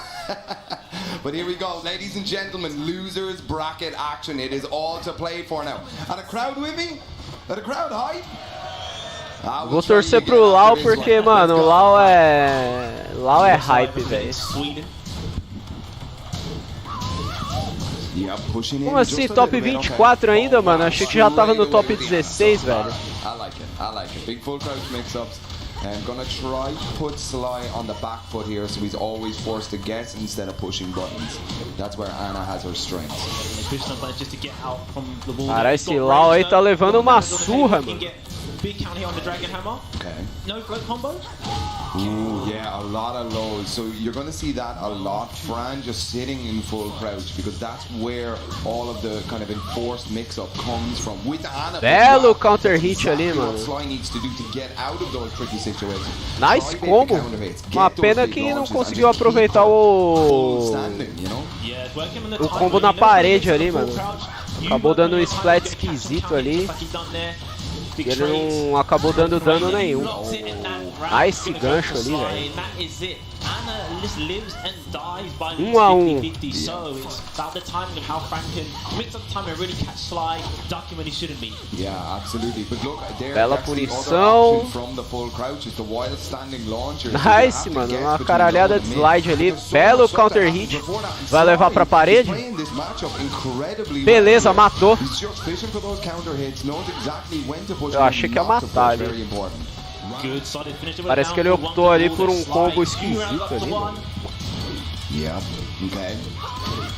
But here we go, ladies and gentlemen, losers bracket action. It is all to play for now. And a crowd with me? Are the crowd hype? Vou torcer pro Lau porque, mano, o Lau é hype, velho. Como assim, top 24 ainda, mano? Achei que já tava no top 16, velho. I like it. Big full crouch mix-ups. I'm gonna try to put Sly on the back foot here so he's always forced to guess instead of pushing buttons. That's where Anna has her strengths. Cara, esse Lau aí tá levando uma surra, mano. Big count here on the Dragon Hammer. Okay. No float combos. Ooh, yeah, a lot of lows. So you're going to see that a lot. Fran just sitting in full crouch because that's where all of the kind of enforced mix-up comes from. With Anna, belo counter hit ali, mano. What Sly needs to do to get out of those tricky situations. Nice combo. Uma pena que não conseguiu aproveitar o combo na parede ali, mano. Acabou dando um splat esquisito ali. E ele não acabou dando dano nenhum. Nice gancho ali, velho. 1 a 1. Bela punição. Nice, mano. Uma caralhada de slide ali. Belo counter hit. Vai levar pra parede. Beleza, matou. Eu achei que ia matar ali. Parece que ele optou ali por um combo esquisito ali. Okay.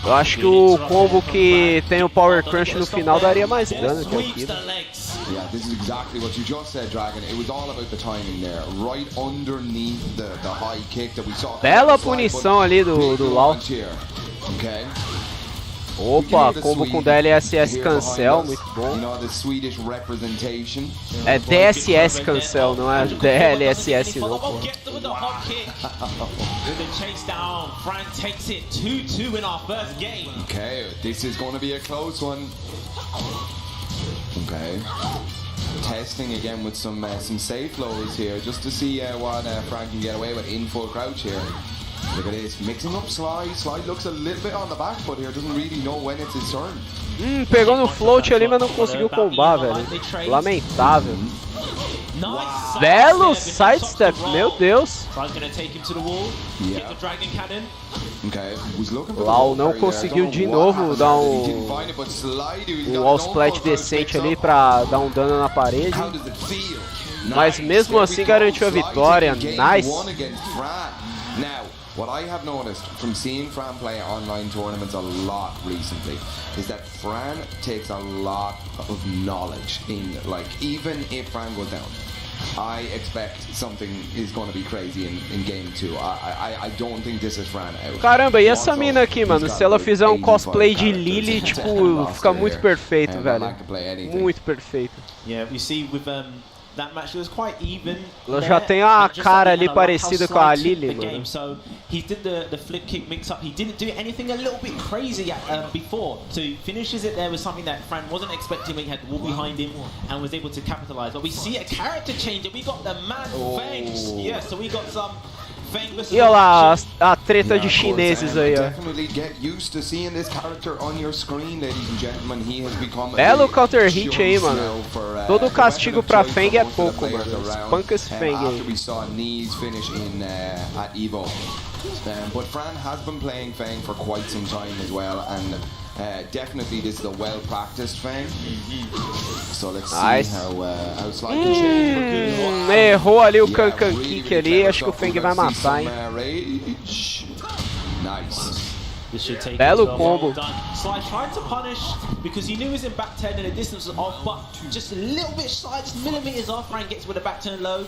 Eu acho que o combo que tem o Power Crunch no final daria mais dano que Sweeps aquilo. the legs. Yeah, this is exactly what you just said, Dragon. It was all about the timing there. Right underneath the high kick that we saw. Bela punição ali do Lau. Okay. Opa, combo com DLSS cancel, muito bom. You know, the Swedish representation. É DSS cancel, não é DLSS não, pô. Get with the hop kick. With the chase down, Fran takes it 2-2 in our first game. Okay, this is going to be a close one. Okay. Testing again with some safe lows here, just to see what Fran can get away with in full crouch here. Look at this, mixing up Slide. Slide looks a little bit on the back foot here, doesn't really know when it's his turn. Pegou no float ali, mas não conseguiu combar, velho. Lamentável. Nice Belo sidestep, sidestep, meu Deus. Fran's gonna take him to the wall. Yeah. Get the dragon cannon. Okay, was looking for the Lau ball não carry conseguiu there. de Don't know what novo happened dar there. He didn't find it, but Slide, he's got wall his own splat full crouch decente mix ali up. pra dar um dano na parede. How does it feel? Mas Nice. mesmo There assim we go. garantiu a Slide vitória. taking game Nice. one against Fran. Now, what I have noticed from seeing Fran play online tournaments a lot recently is that Fran takes a lot of knowledge in, like, even if Fran goes down, I expect something is going to be crazy in game 2. I don't think this is Fran out. Caramba, e essa Also, mina aqui, he's mano? got Se ela about fizer um 85 cosplay de characters Lily, to tipo, roster fica here. muito perfeito, And velho. Mac can play anything. Muito perfeito. Yeah, we see with that match it was quite even. Ela já tem a cara ali parecida com a Lily, mano. Game. So he did the flip kick mix up. He didn't do anything a little bit crazy before. So he finishes it there with something that Fran wasn't expecting when he had the wall behind him and was able to capitalize. But we see a character change and we got the man Fangs. Yeah, so we got some E olha lá a treta de chineses aí, ó. Definitely get used to seeing this character on your screen, ladies and gentlemen. He has become Belo counter hit aí, mano. Todo castigo pra Fang é pouco, mano. Espanca esse Fang aí. After we saw Knees finish in at Evo. But Fran has been playing Fang for quite some time as well, and definitely this is a well-practiced Fang. So let's Nice. see how Slide can change. Errou ali o Yeah, Cancan really, Kick really ali, clever acho que o stuff. Fang We're vai gonna see matar, hein. some, rage. Nice. This should take Belo it well. combo. Well done. Slide tried to punish because he knew he was in back 10 and the distance was off, but just a little bit shy, just millimeters off. Fran gets with a back turn low.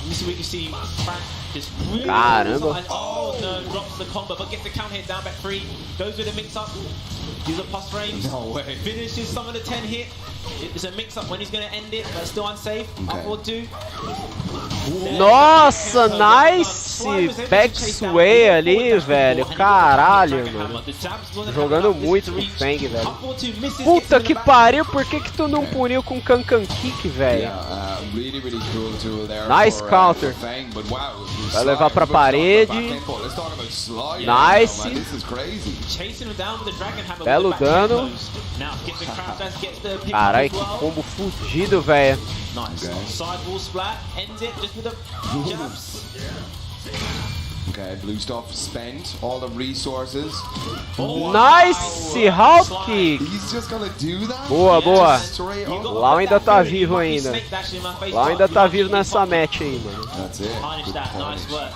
This is where you can see Fran just really. Caramba. Oh no, drops the combo, but gets the counter hit down back 3. Goes with a mix up. Use a pulse frames. No way. Finishes some of the 10 hit. It's a mix up when he's going to end it, but still unsafe. Okay. Up or 2. Nossa, nice backsway ali, velho. Caralho, mano. Jogando muito com o Fang, velho. Puta que pariu, por que tu não puniu com Cancan Kick, velho? Yeah, really, really cool tool there. Nice for, counter. for Fang, but wow, Vai levar pra parede. Let's talk about Slide. Nice. Man, this is crazy. Chasing him down with the dragon hammer. Belo with the back dano. closed. Now gets the crowd dance, gets the pick Carai, as que well. combo fudido, velho. Nice. Okay. Sidewall splat, ends it just with the jabs. Okay, blue stuff spent, all the resources. Nice half kick. He's just gonna do that? Boa, boa. Straight You up. got Lau ainda that tá feeling, vivo you might be ainda. snake dashing in my face, Lau but ainda you tá might vivo be nessa popping. match aí, mano. That's it. Punish Good that, nice punish. work.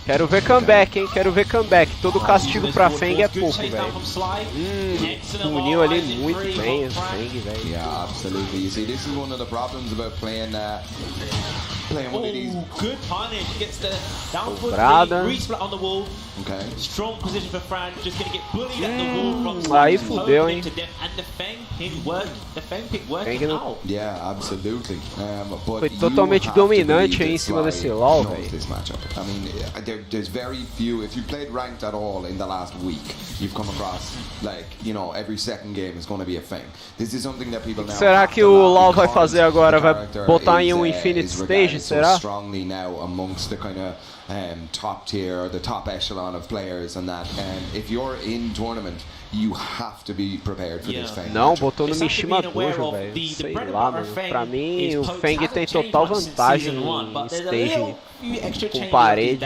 Quero ver comeback, hein? Quero ver comeback. Todo castigo pra Fang é Good pouco, chase down velho. from Slide. Excellent Puniu ball, ali rising muito free bem o from Fran. Fang, velho. Yeah, absolutely. You see, this is one of the problems about playing one of these. Oh, good punish. Gets the down foot Cobrada. re-splat on the wall. Okay. Strong position for Fran. Just gonna get bullied at the wall from Aí Slide. fudeu, Poking hein? to death. And the Fang pick worked. The Fang pick working Fang não- out. Yeah, absolutely. But Foi you totalmente have to dominante believe aí em that cima Slide desse LoL, knows velho. this matchup. I mean, there's very few. If you played ranked at all in the last week, you've come across like every second game is going to be a Fang. This is something that people now. Será have que to o love LoL vai because fazer agora? the Vai character botar em is, um Infinite is Stage, regarded so será? strongly now amongst the kind of top tier, or the top echelon of players, and that if you're in tournament, you have to be prepared for this Feng. Não, botou no Mishima Dojo, velho. Sei lá, mano. Pra mim, o Feng tem total vantagem em stage com parede.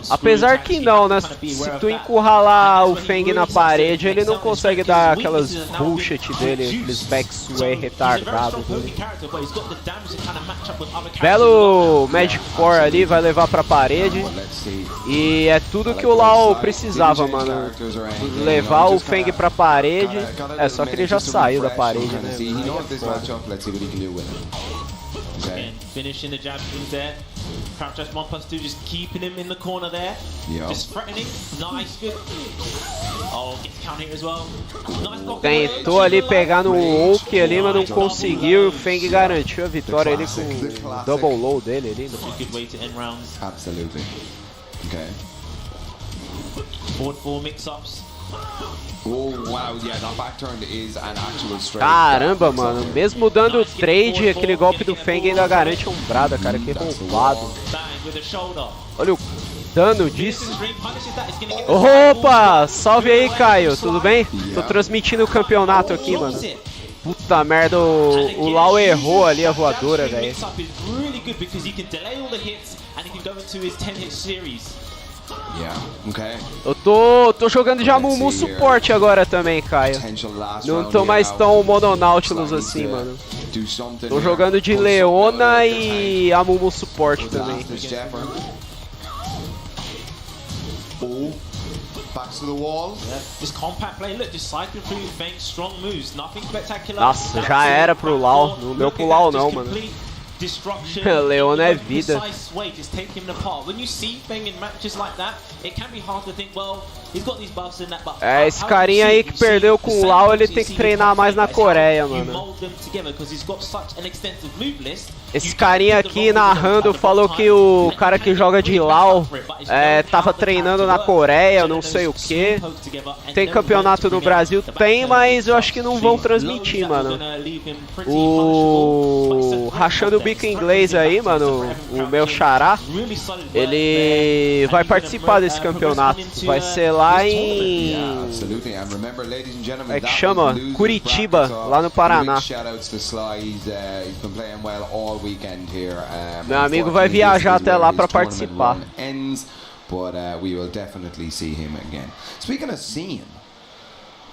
Apesar que não, né? Se tu encurralar o Feng na parede, ele não consegue dar aquelas bullshit dele, aqueles backsway retardados dele. Belo Magic 4 ali, vai levar pra parede. E é tudo que o Lau precisava, mano. Levar o Feng pra parede. É, só que ele já saiu da parede, né? Again, finishing the jab things there. Crouch dash 1+2, just keeping him in the corner there. Just threatening. Nice, good. Oh, gets counter here as well. Nice block. Tentou ali pegar no Oak ali, mas não conseguiu. O Feng garantiu a vitória ali com o double low dele ali. Good way to end rounds. Absolutely. Okay. Forward 4 mix-ups. Oh wow, yeah, that back turn is an actual straight. Caramba, mano, mesmo dando trade, aquele golpe do Feng ainda garante a umbrada, cara, que roubado. Olha o dano disso. Opa, salve aí, Caio, tudo bem? Tô transmitindo o campeonato aqui, mano. Puta merda, o Lau errou ali a voadora, velho. Eu tô jogando de Amumu suporte agora também, Caio. Não tô mais tão Mononautilus assim, mano. Tô jogando de Leona e Amumu suporte também. Nossa, já era pro Lau. Não deu pro Lau não, mano. Leona é vida. É, esse carinha aí que perdeu com o Lau, ele tem que treinar mais na Coreia, mano. Esse carinha aqui narrando falou que o cara que joga de Lau tava treinando na Coreia, não sei o que. Tem campeonato no Brasil? Tem, mas eu acho que não vão transmitir, mano. O Rachando o Bico Inglês aí, mano, o meu xará, ele vai participar desse campeonato. Vai ser lá em... é que chama? Curitiba, lá no Paraná. Meu amigo vai viajar até lá para participar. But we will definitely see him again. Speaking of seeing,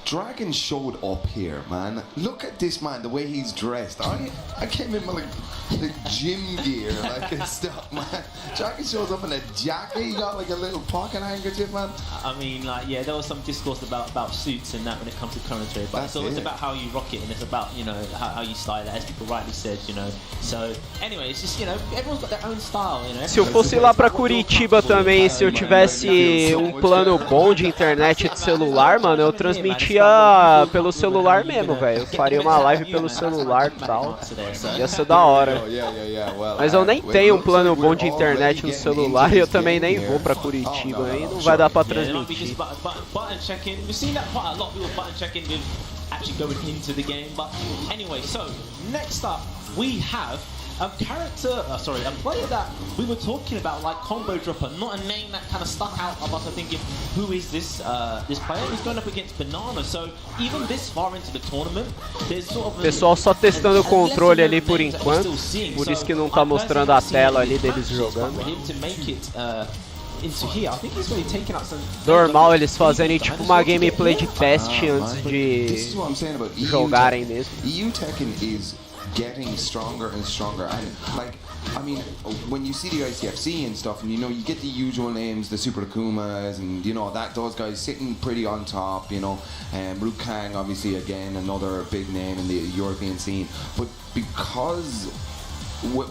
Dragon showed up here, man. Look at this man, the way he's dressed. I came in with like gym gear, like and stuff, man. Dragon shows up in a jacket. He got like a little pocket handkerchief, man. I mean, like, yeah, there was some discourse about suits and that when it comes to commentary, but it's about how you rock it and it's about, you know, how you style it, as people rightly said, you know. So, anyway, it's just, you know, everyone's got their own style, you know. Se eu fosse lá pra Curitiba também, se eu tivesse um plano bom de internet de celular, mano, eu transmitia pelo celular mesmo, velho. Eu faria uma live pelo celular e tal. Ia ser da hora. Mas eu nem tenho um plano bom de internet no celular e eu também nem vou pra Curitiba. Aí não vai dar pra transmitir. Actually going into the game, but anyway, so next up we have a player that we were talking about, like combo dropper, not a name that kind of stuck out of us. I'm thinking, who is this player? He's going up against Banana, so even this far into the tournament, there's sort of pessoal só testando o controle ali por enquanto, por isso que não tá mostrando a tela ali deles jogando. Normal eles fazerem tipo uma gameplay de teste antes de jogarem mesmo. EU Tekken is getting stronger and stronger, and like, I mean, when you see the ICFC and stuff, and you know, you get the usual names, the Super Akumas, and you know that those guys sitting pretty on top, you know, Rukang obviously again another big name in the European scene, but because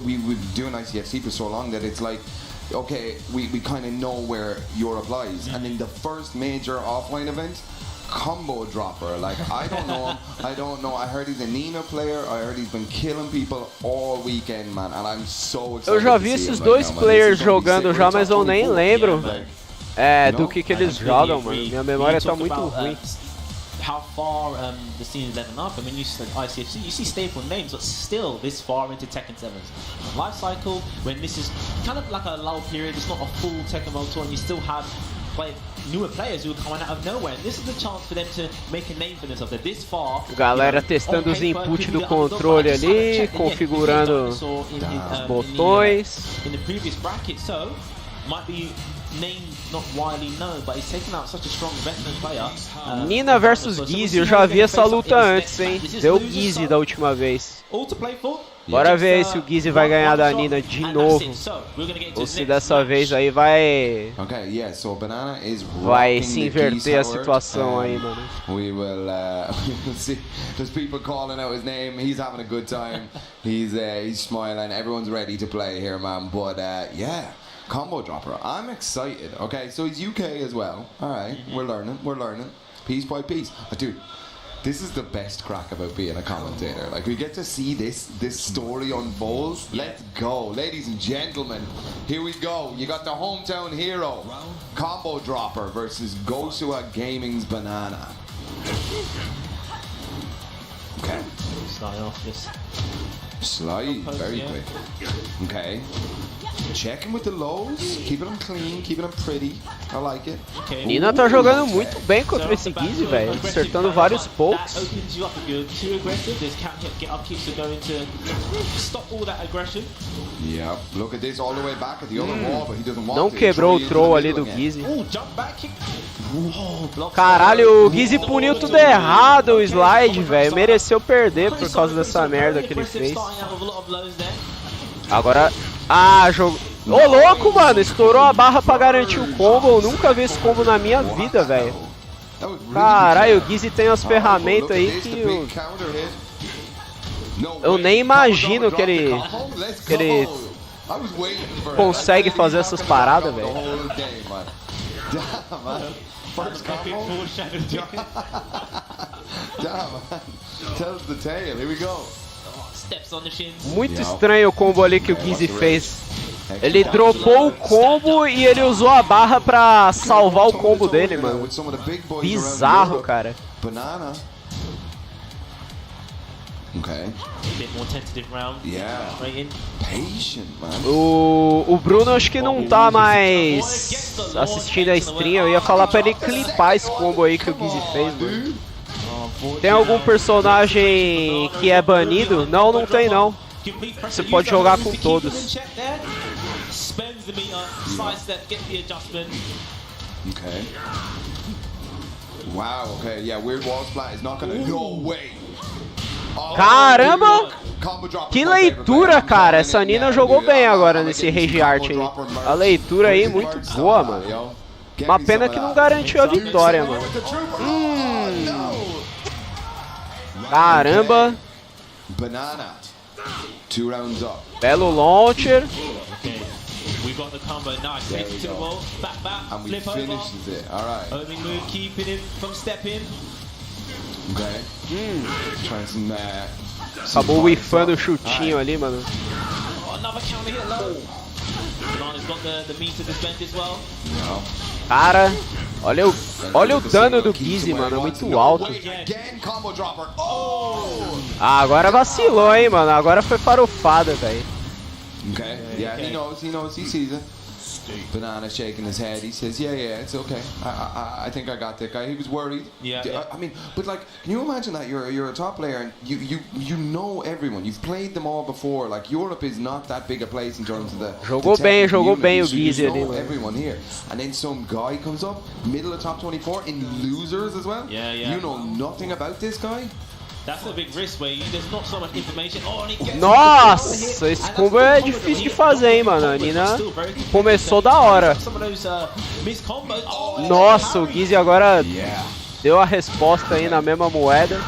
we've been doing ICFC for so long that it's like, okay, we kind of know where Europe lies, and then the first major offline event, combo dropper, like I don't know him, I heard he's a Nina player, I heard he's been killing people all weekend, man, and I'm so excited. Eu já vi esses dois players jogando já, mas eu nem lembro do que eles jogam, mano. Minha memória tá muito ruim. How far the scene is leveling up. I mean, you see ICFC, you see staple names, but still this far into Tekken 7's life cycle, when this is kind of like a lull period, it's not a full Tekken World Tour, and you still have newer players who are coming out of nowhere. And this is the chance for them to make a name for themselves. They're this far. Galera testando os inputs do controle ali, configurando os botões. In the previous bracket, so might be name not widely known, but he's taken out such a strong veteran player. Nina versus Gizzy, eu já vi essa luta antes, hein? Deu Gizzy da última vez. All to play for. Bora ver se o Gizzy vai ganhar da Nina de novo. Ou se dessa vez aí vai se inverter a situação aí, mano. We will see. There's people calling out his name. He's having a good time. He's smiling. Everyone's ready to play here, man. But yeah. Combo dropper. I'm excited. Okay, so he's UK as well. All right, we're learning. Piece by piece. Dude, this is the best crack about being a commentator. Like, we get to see this story unfold. Let's go. Ladies and gentlemen, here we go. You got the hometown hero, Combo Dropper versus Gosua Gaming's Banana. Okay. Starting off this. Slide, very quick. Okay. Checking with the lows, keeping them clean, keeping them pretty. I like it. Nina tá jogando muito bem contra esse Gizzy, velho, acertando vários pokes. Yeah, look at this all the way back at the other wall, but he doesn't want Não to. quebrou o throw ali do Gizzy. Caralho, o Gizzy puniu tudo errado o slide, velho. Mereceu perder por causa dessa merda que ele fez. Agora... Ah, jogo... Ô, louco, mano. Estourou a barra pra garantir o combo. Eu nunca vi esse combo na minha vida, velho. Caralho, o Gizzy tem umas ferramentas aí que eu nem imagino que ele consegue fazer essas paradas, velho. Muito estranho o combo ali que o Gizzy fez. Ele dropou o combo e ele usou a barra pra salvar o combo dele, mano. Bizarro, cara. O Bruno acho que não tá mais assistindo a stream. Eu ia falar pra ele clipar esse combo aí que o Gizzy fez, mano. Tem algum personagem que é banido? Não, não tem não. Você pode jogar com todos. Okay. Wow, okay, yeah, weird wall splat is not gonna... No way! Caramba! Que leitura, cara! Essa Nina jogou bem agora nesse Rage Art aí. A leitura aí muito boa, mano. Uma pena que não garantiu a vitória, mano. Caramba! Belo launcher. We got the combo, nice. Hit to the wall, back, and we flip finishes it. All right. Homing move, keeping him from stepping. Okay. Trying some. Acabou whiffando o chutinho ali, mano. Oh, another counter hit low. Banana's got the meter dispensed as well. No. Cara, olha o dano do Gizzy, mano, é muito alto. Ah, agora vacilou, hein, mano. Agora foi farofada, velho. Okay. Yeah, he knows, he sees it. Banana shaking his head. He says, yeah, it's okay. I think I got that guy. He was worried. Yeah. I mean, but like, can you imagine that you're a top player and you know everyone. You've played them all before. Like, Europe is not that big a place in terms of the Jogou bem o Gizzy ali, mano. Everyone here. And then some guy comes up, middle of top 24 in losers as well. Yeah. You know nothing about this guy. That's a big risk where there's not so much information. Nossa, esse combo é difícil de fazer, hein, mano. A Nina começou da hora. Nossa, o Gizzy agora deu a resposta aí na mesma moeda.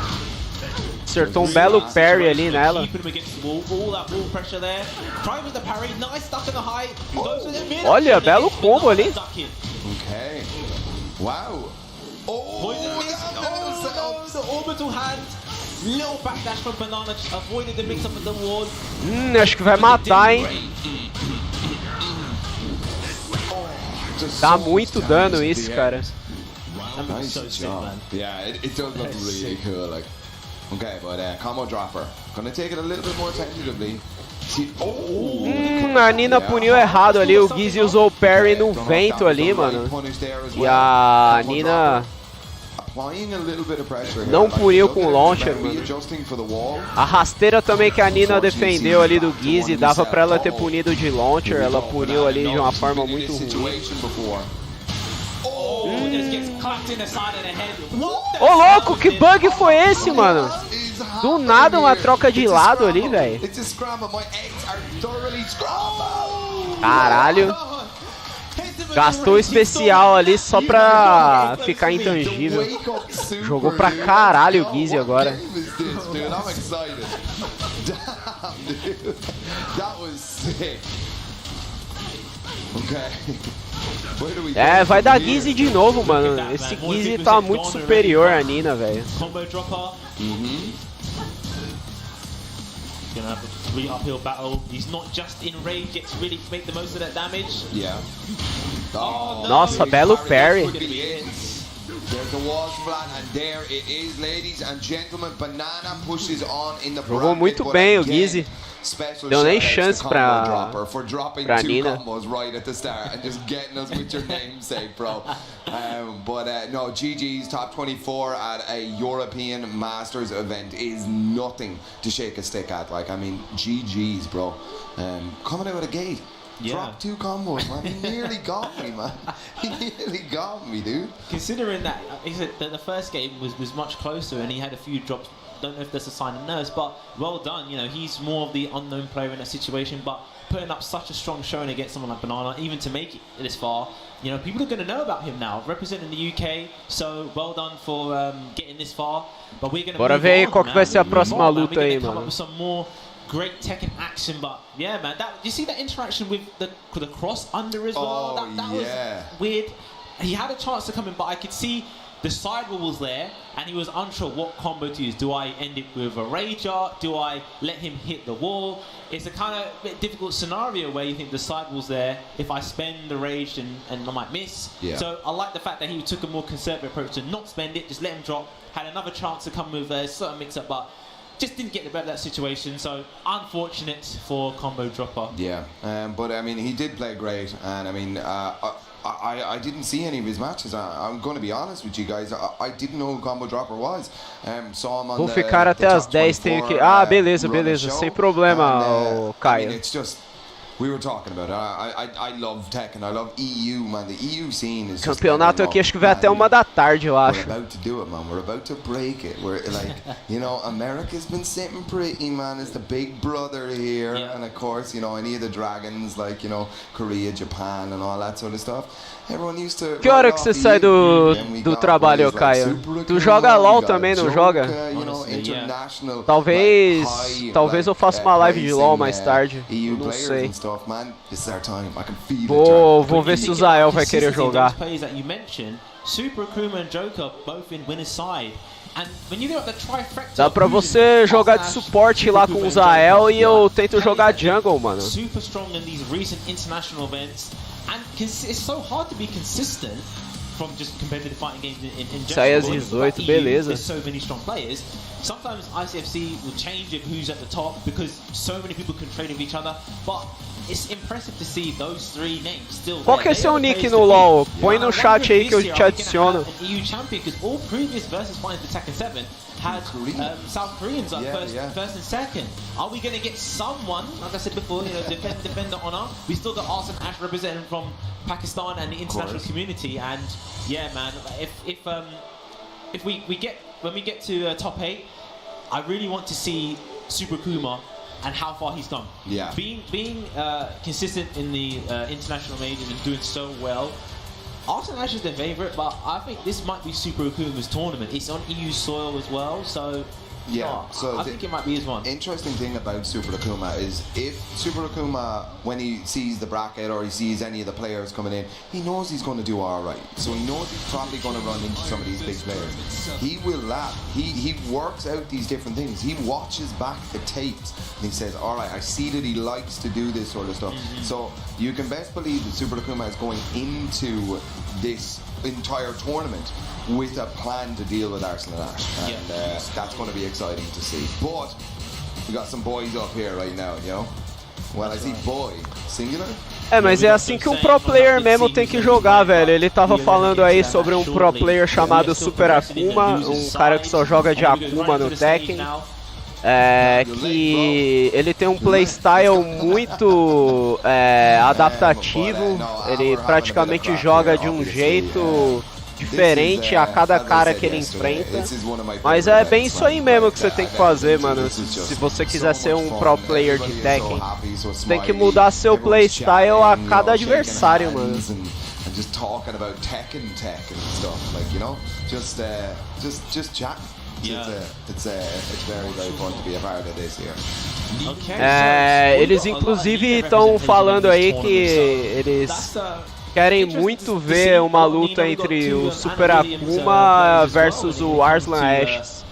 Acertou um belo parry ali nela. Olha, belo combo ali. Okay. Wow. Oh, the orbital hand. Little backdash from Banana, avoided the mix up of the ward. Acho que vai matar, hein? Dá muito dano isso, cara. Nice job. Yeah, it does look really cool. Like, okay, but combo dropper. Gonna take it a little bit more tentatively. A Nina puniu errado ali, o Gizzy usou o parry no vento ali, mano. E a Nina não puniu com o launcher, mano. A rasteira também que a Nina defendeu ali do Gizzy, dava pra ela ter punido de launcher, ela puniu ali de uma forma muito ruim. Ô louco, que bug foi esse, mano? Do nada uma troca de lado ali, velho. Caralho. Gastou o especial ali só pra ficar intangível. Jogou pra caralho o Gizzy agora. É, vai dar Gizzy de novo, mano. Esse Gizzy tá muito superior a Nina, velho. Gonna have a 3 uphill battle. He's not just in rage, gets really to make the most of that damage. Yeah. Nossa, belo parry. There's the wall flat, and there it is, ladies and gentlemen. Banana pushes on in the Jogou muito bem o Gizzy. Deu nem chance pra Nina. Right at the start and just getting us with your namesake, bro. No, GG's top 24 at a European Masters event is nothing to shake a stick at. Like, I mean, GG's, bro. Coming out of the gate. Yeah. Drop 2 combos, man. He nearly got me, man. He nearly got me, dude. Considering that, the first game was much closer and he had a few drops. Don't know if that's a sign of nerves, but well done. You know, he's more of the unknown player in that situation, but putting up such a strong showing against someone like Banana, even to make it this far, you know, people are going to know about him now, representing the UK. So well done for getting this far. But we're going to Bora ver aí qual que vai ser a próxima luta aí, mano. Some more great Tekken action, but yeah, man, that you see that interaction with the cross under as well. That was weird. He had a chance to come in, but I could see the sidewall was there, and he was unsure what combo to use. Do I end it with a rager? Do I let him hit the wall? It's a kind of bit difficult scenario where you think the sidewall's there. If I spend the rage, and I might miss. Yeah. So I like the fact that he took a more conservative approach to not spend it, just let him drop. Had another chance to come with a certain mix-up, but just didn't get the better of that situation, so unfortunate for Combo Dropper. Yeah, but I mean, he did play great, and I mean, I didn't see any of his matches. I'm going to be honest with you guys, I didn't know who Combo Dropper was. Saw him on Vou ficar até as 10, tenho que... Ah, beleza, beleza, sem problema, Caio. I mean, it's just... We were talking about it. I love Tekken. I love EU, man. The EU scene is just campeonato aqui acho que vai até 1 da tarde, eu acho. We're about to do it, man. We're about to break it. We're like, you know, America's been sitting pretty, man. It's the big brother here, and of course, you know, any of the dragons, like, you know, Korea, Japan, and all that sort of stuff. Everyone used to. Que hora que você sai do trabalho, Caio? Tu joga LOL também, não joga? Talvez eu faça uma live de LOL mais tarde. Não sei. Vou ver se o Zael vai querer jogar. Dá pra você jogar de suporte lá com o Zael e eu tento jogar jungle, mano. Super strong in these recent international events, and it's so hard to be consistent from just competitive fighting games in general. Sai às 18, beleza. There's so many strong players. Sometimes ICFC will change of who's at the top because so many people can trade with each other, but it's impressive to see those 3 names still. Qual que é seu nick no LoL? Põe no chat aí que eu te adiciono. EU champion, because all previous versus finals for Tekken 7 had South Koreans up first and second. Are we going to get someone, like I said before, you know, defend the honor? We still got Arsene Ash representing from Pakistan and the international community, and yeah, man, if we get to top 8, I really want to see Super Kuma and how far he's come. Yeah. Being consistent in the international majors and doing so well. Arsene Ash is the favourite, but I think this might be Super Akuma's tournament. It's on EU soil as well, so yeah. So I think it might be his one. Interesting thing about Super Akuma is if Super Akuma, when he sees the bracket or he sees any of the players coming in, he knows he's going to do all right. So he knows he's probably going to run into some of these big players. He will laugh. He works out these different things. He watches back the tapes and he says, all right, I see that he likes to do this sort of stuff. So you can best believe that Super Akuma is going into this entire tournament with a plan to deal with Arsene Ash, and that's going to be exciting to see. But we got some boys up here right now, you know. Well, I see boy. Singular? É, mas é assim que um pro player mesmo tem que jogar, velho. Ele tava falando aí sobre um pro player chamado Super Akuma, um cara que só joga de Akuma no Tekken. Que ele tem um playstyle muito adaptativo, ele praticamente joga de um jeito diferente a cada cara que ele enfrenta, mas é bem isso aí mesmo que você tem que fazer, mano. Se você quiser ser um pro player de Tekken, você tem que mudar seu playstyle a cada adversário, mano. Just talking about Tekken and stuff, like, you know, just chat. It's very, very fun to be a part of this here. Eles inclusive estão falando aí que eles querem muito ver uma luta entre o Super Akuma versus o Arslan Ashes,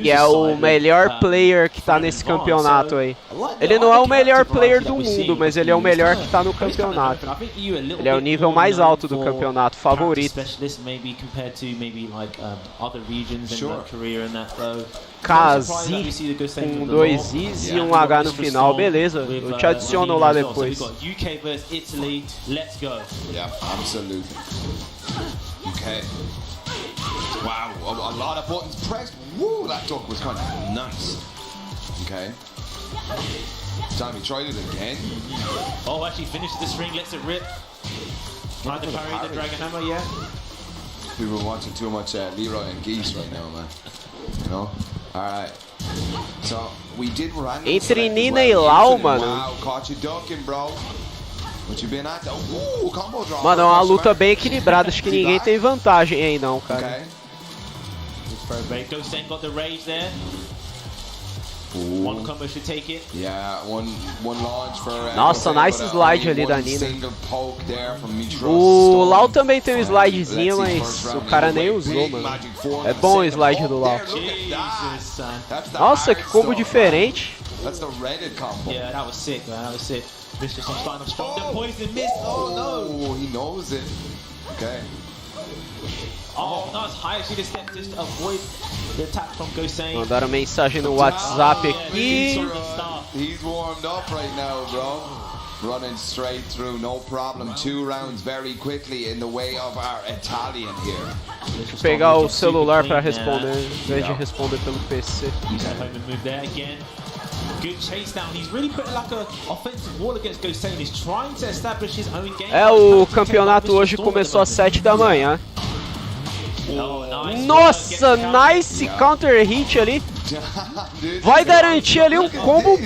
que é o melhor player que tá nesse campeonato aí. Ele não é o melhor player do mundo, mas ele é o melhor que tá no campeonato. Ele é o nível mais alto do campeonato, favorito. Kazi com 2 Is e um H no final, beleza, eu te adiciono lá depois. Yeah, absolutely. Okay. Wow, a lot of buttons pressed. Woo, that duck was kind of nice. Okay. Time he tried it again. Oh, actually finishes the string, lets it rip. Trying to parry the Dragon Hammer, yeah. People are watching too much Leroy and Geese right now, man. You know? Alright. So, we did random Entre Nina e Lau, mano. Wow, caught you ducking, bro. What you been at? Ooh, combo drop. Mano, é uma luta bem equilibrada, acho que ninguém tem vantagem aí não, cara. Okay. Ghost got the rage there. One combo should take it. Yeah, one launch for, nossa, nice slide ali da Nina. O Lau também tem um slidezinho, mas o cara nem usou, mano. É bom o slide do Lau. Nossa, que combo diferente. That's the Reddit combo. Yeah, that was sick, man. That was sick. Mistress on starting off strong. The poison missed. Oh no. He knows it. Okay. Oh, that was high. She just stepped just to avoid the attack from Gosane. Mandaram mensagem no WhatsApp aqui. He's warmed up right now, bro. Running straight through, no problem. 2 rounds very quickly in the way of our Italian here. Deixa eu pegar o celular para responder, em vez de responder pelo PC. Good chase down. He's really putting like a offensive wall against Gosane. He's trying to establish his own game. O campeonato hoje começou às 7 da manhã. Nossa, nice counter hit ali. Vai garantir ali um combo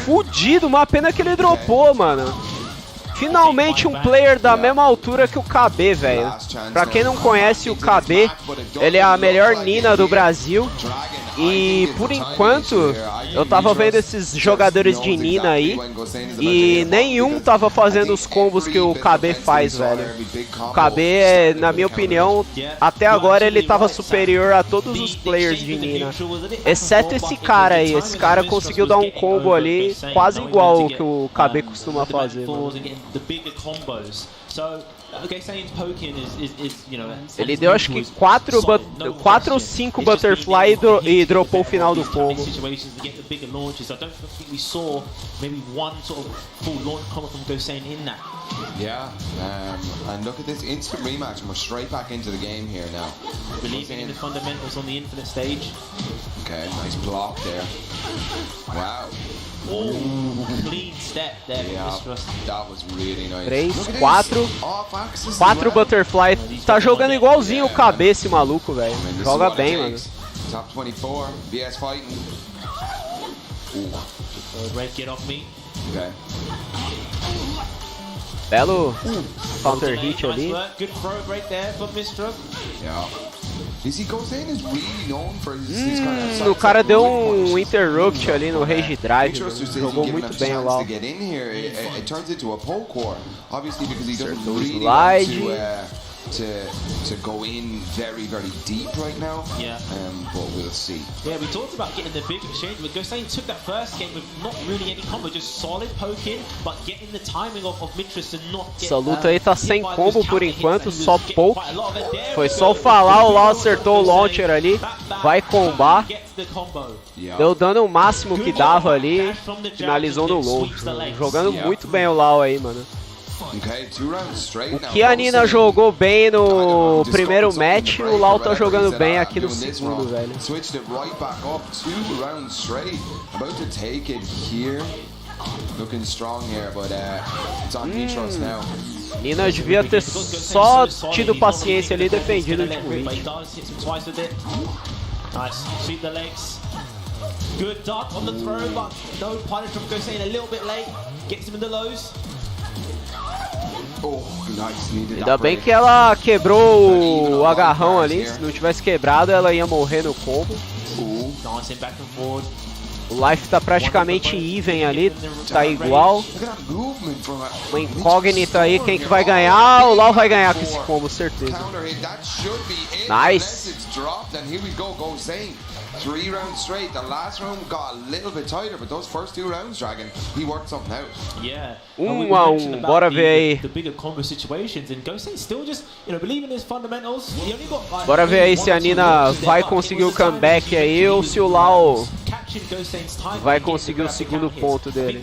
fudido, uma pena que ele dropou, mano. Finalmente um player da mesma altura que o KB, velho. Pra quem não conhece o KB, ele é a melhor Nina do Brasil. E por enquanto, eu tava vendo esses jogadores de Nina aí e nenhum tava fazendo os combos que o KB faz, velho. O KB, na minha opinião, até agora ele tava superior a todos os players de Nina. Exceto esse cara aí, esse cara conseguiu dar um combo ali quase igual ao que o KB costuma fazer, mano. Ele deu acho que 4 ou 5 butterfly e dropou o final do combo. Yeah, and look at this instant rematch, and we're straight back into the game here now. Believing in the fundamentals on the infinite stage. Okay, nice block there. Wow. Oh, clean step there, Mistress. That was really nice. 3, 4 butterfly. Tá jogando igualzinho o KB esse maluco, velho. Joga bem, mano. Top 24, VSFighting. Red, get off me. Okay. Belo counter hit ali. Good throw right there for Mistress. Yeah. O cara deu um interrupt ali no Rage Drive, mano. Jogou muito bem o Lau. Acertou o slide. to go in very deep right now. Yeah. But we'll see. Yeah, we talked about getting the big exchange, but Gosain took that first game with not really any combo, just solid poking, but getting the timing of Mitris and not get, Essa luta aí tá sem combo por enquanto, só poke. poke. Foi só falar, o Lau acertou o launcher ali, vai combar. Deu dano o máximo que dava ali, finalizou no low. Jogando muito bem o Lau aí, mano. O que a Nina jogou bem no primeiro match, o Lau tá jogando bem aqui no segundo, velho. Nina devia ter só tido paciência ali e defendido o último hit. Nice, sweep the legs. Good duck on the throw, but no punish from Gosain, a little bit late. Gets him in the lows. Ainda bem que ela quebrou o agarrão ali, se não tivesse quebrado ela ia morrer no combo. O life tá praticamente even ali, tá igual. Uma incógnita aí, quem que vai ganhar? O Lau vai ganhar com esse combo, certeza. Nice! 3 rounds straight. The last round got a little bit tighter, but those first 2 rounds, Dragon, he worked something out. Yeah. 1 a 1, bora ver aí. The bigger combo situations and Gosain still just, believe in his fundamentals. He only got like, bora ver aí se a Nina vai conseguir o comeback aí ou se o Lau vai conseguir o segundo ponto dele.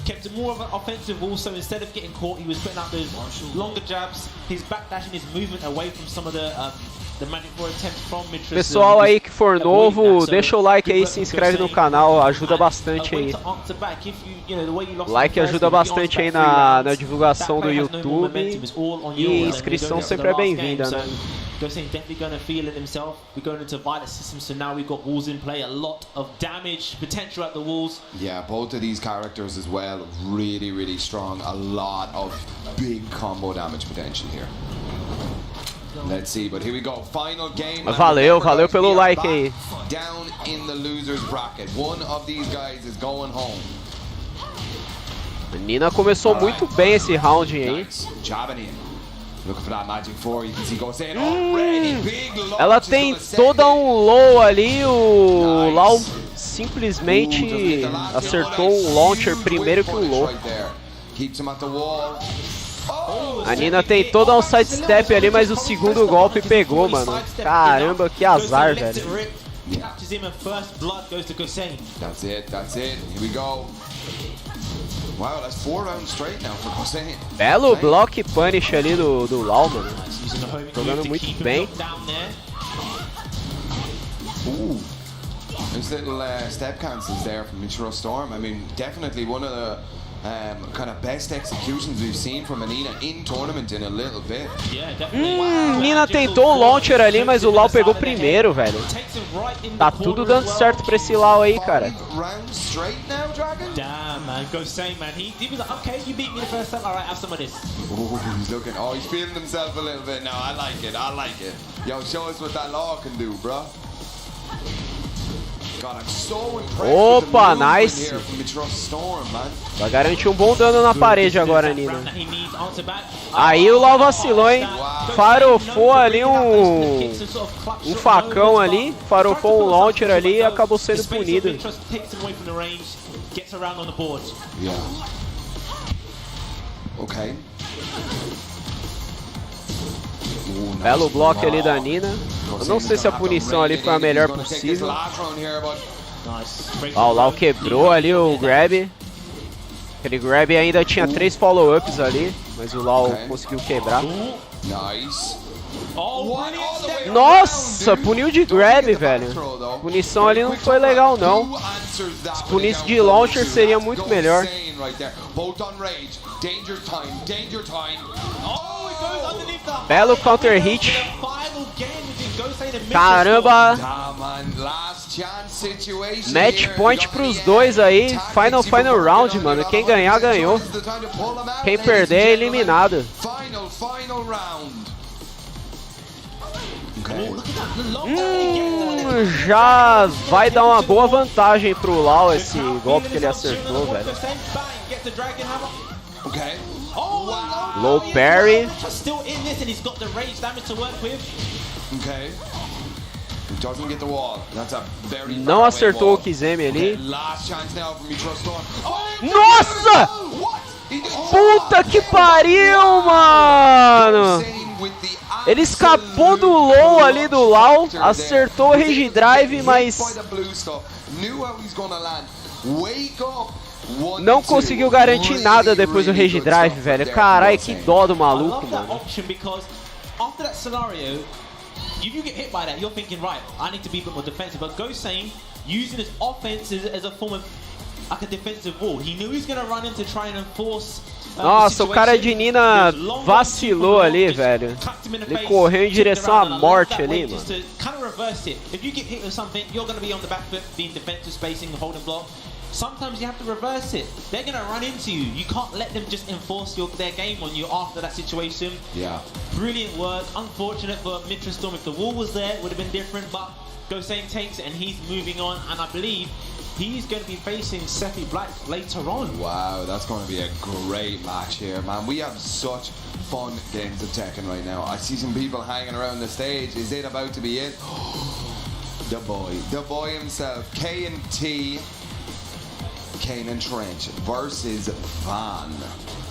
Kept more of an offensive also, instead of getting caught, he was putting out those longer jabs, his backdashing, his movement away from some of the magic four attempts from Mitris. Pessoal aí que for novo, deixa o like aí, se inscreve no canal, ajuda bastante aí. Like ajuda bastante aí na divulgação do YouTube e inscrição sempre é bem-vinda, né? Gosain definitely going to feel it himself. We're going into Violet system, so now we've got walls in play, a lot of damage potential at the walls. Yeah, both of these characters as well, really strong. A lot of big combo damage potential here. Let's see, but here we go. Final game. Valeu pelo like aí. Down in the losers bracket. One of these guys is going home. A Nina começou muito bem esse round aí. Ela tentou dar um low ali, o Lau simplesmente acertou um launcher primeiro que o low. A Nina tentou dar um sidestep ali, mas o segundo golpe pegou, mano. Caramba, que azar, velho. That's it. Here we go. Wow, that's 4 rounds straight now for Gosain. Belo block punish ali do Lau, mano. Jogando muito bem. There's little step cancels there from Mitris Storm. I mean, definitely one of the kind of best executions we've seen from Nina in tournament in a little bit. Nina tentou o launcher ali, mas o Lau pegou primeiro, velho. Tá tudo dando certo pra esse Lau aí, cara. Damn, man, Gosain, man, he was like, okay, you beat me the first time, alright, have some of this. He's looking, he's feeling himself a little bit now. I like it. Yo, show us what that Law can do, bro. Opa, nice. Vai garantir um bom dano na parede agora, Nina. Aí o Lau vacilou, hein? Farofou ali um facão ali, farofou um launcher ali e acabou sendo punido. Belo bloco ali da Nina. Eu não sei se a punição ali foi a melhor possível. Ó, o Lau quebrou ali o grab. Aquele grab ainda tinha 3 follow-ups ali, mas o Lau conseguiu quebrar. Nossa, puniu de grab, velho. A punição ali não foi legal, não. Se punisse de launcher seria muito melhor. Belo counter hit. Caramba. Match point pros dois aí. Final round, mano. Quem ganhar, ganhou. Quem perder é eliminado. Já vai dar uma boa vantagem pro Lau esse golpe que ele acertou, velho. Okay. Oh, Wow. Low parry. Still in this, and he's got the rage damage to work with. Okay. He doesn't get the wall. That's a very Não acertou o Kizemi ali. Okay, last chance now from Mitrostorm. Oh, Nossa! what? He did- Puta que pariu, mano! Ele escapou do low ali do Lau, acertou o Rage Drive, mas não conseguiu garantir nada depois do Rage Drive, velho. Caralho, que dó do maluco, mano. After that scenario, if you get hit by that, you're thinking, right, I need to be a bit more defensive. But Gosame using his offense as a form of like a defensive wall. He knew he was going to run in to try and enforce. Nossa, o cara de Nina vacilou ali, velho. Ele correu em direção à morte ali, mano. Kind of reverse it. If you get hit with something, you're going to be on the back foot, being defensive, spacing, holding block. Sometimes you have to reverse it. They're going to run into you. You can't let them just enforce their game on you after that situation. Yeah. Brilliant work. Unfortunate for Mitrostorm. If the wall was there, it would have been different. But Gosame takes it and he's moving on. And I believe he's going to be facing Sefi Black later on. Wow, that's going to be a great match here, man. We have such fun games of Tekken right now. I see some people hanging around the stage. Is it about to be it? The boy himself, K&T. Kane and Trench versus Van.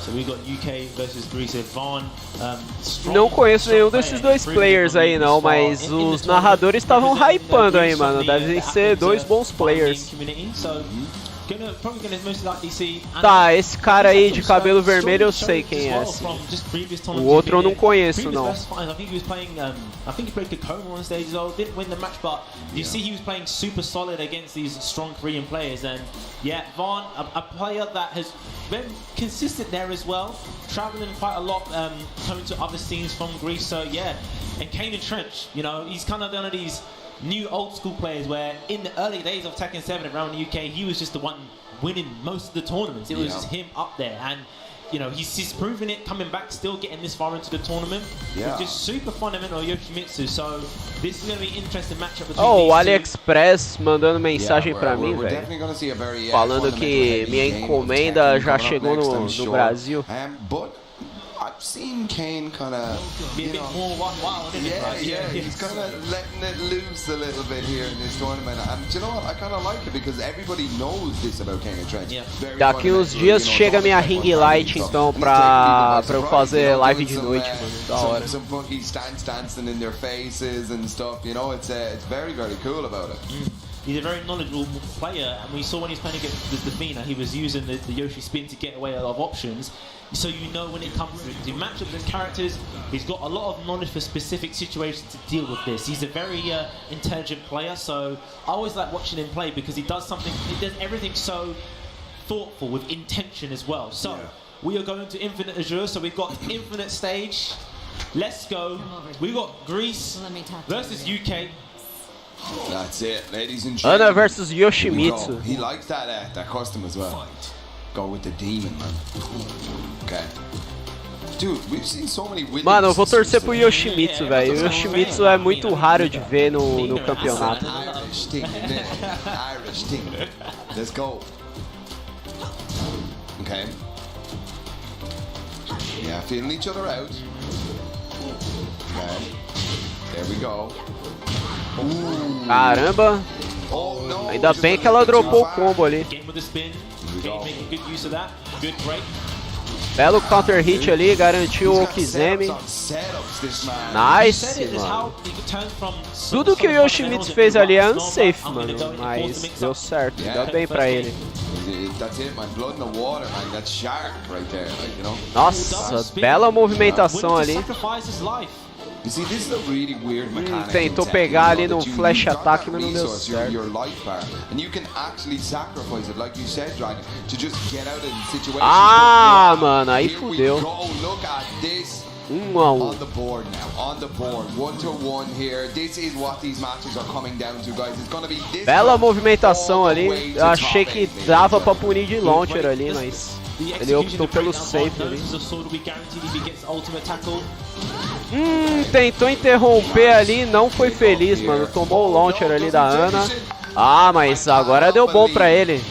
So we got UK versus Greece. Van. Não conheço nenhum desses dois players aí não, mas os narradores estavam hypando aí, mano. Devem ser dois bons players. Tá, esse cara aí de cabelo vermelho eu sei quem é. O outro eu não conheço, não. I think he played Kakoma on stage as well. Didn't win the match, but you see he was playing super solid against these strong Korean players. And yeah, Vaughn, a player that has been consistent there as well, traveling quite a lot, coming to other scenes from Greece. So yeah, and Kane and Trench, you know, he's kind of one of these new old school players where in the early days of Tekken 7 around the UK, he was just the one winning most of the tournaments. It was just him up there, and you know, he's proven it coming back, still getting this far into the tournament. Yeah. Just super fundamental Yoshimitsu. So this is going to be an interesting matchup between o AliExpress mandando mensagem pra mim, velho, falando que minha encomenda já chegou no Brasil. I've seen Kane kind of be a bit more wild, isn't it? Yeah, he's kind of letting it loose a little bit here in this tournament. And do you know what? I kind of like it because everybody knows this about Kane and Trench. Daqui uns dias chega minha ring light, então, pra eu fazer live de noite, mano. Da hora. Some funky stance dancing in their faces and stuff. You know, it's very, very cool about it. He's a very knowledgeable player, and we saw when he was playing against the Defina, he was using the Yoshi spin to get away a lot of options. So you know when it comes to match up with characters, he's got a lot of knowledge for specific situations to deal with this. He's a very intelligent player, so I always like watching him play because he does everything so thoughtful with intention as well. So we are going to Infinite Azure, so we've got Infinite Stage. Let's go. We've got Greece versus UK. That's it, ladies and gentlemen. Ana versus Yoshimitsu. He likes that custom as well. Go with the demon, man. Okay. Dude, we've seen so many wins. Mano, eu vou torcer pro Yoshimitsu, velho. O Yoshimitsu é muito raro de ver no campeonato. Irish thing, isn't it? Irish thing. Let's go. Okay. Yeah, feeling each other out. Okay. There we go. Caramba. Ainda bem que ela dropou o combo ali. Belo counter hit ali, garantiu o Kizemi. Nice, mano. Tudo que o Yoshimitsu fez ali é unsafe, mano, mas deu certo, deu bem pra ele. Nossa, bela movimentação ali. Tentou pegar ali no flash attack, mas não deu certo. Ah, mano, aí fudeu. 1 a 1. Bela movimentação ali. Eu achei que dava pra punir de launcher ali, mas ele optou pelo safe ali. Tentou interromper ali, não foi feliz, mano. Tomou o launcher ali da Ana. Ah, mas agora deu bom pra ele.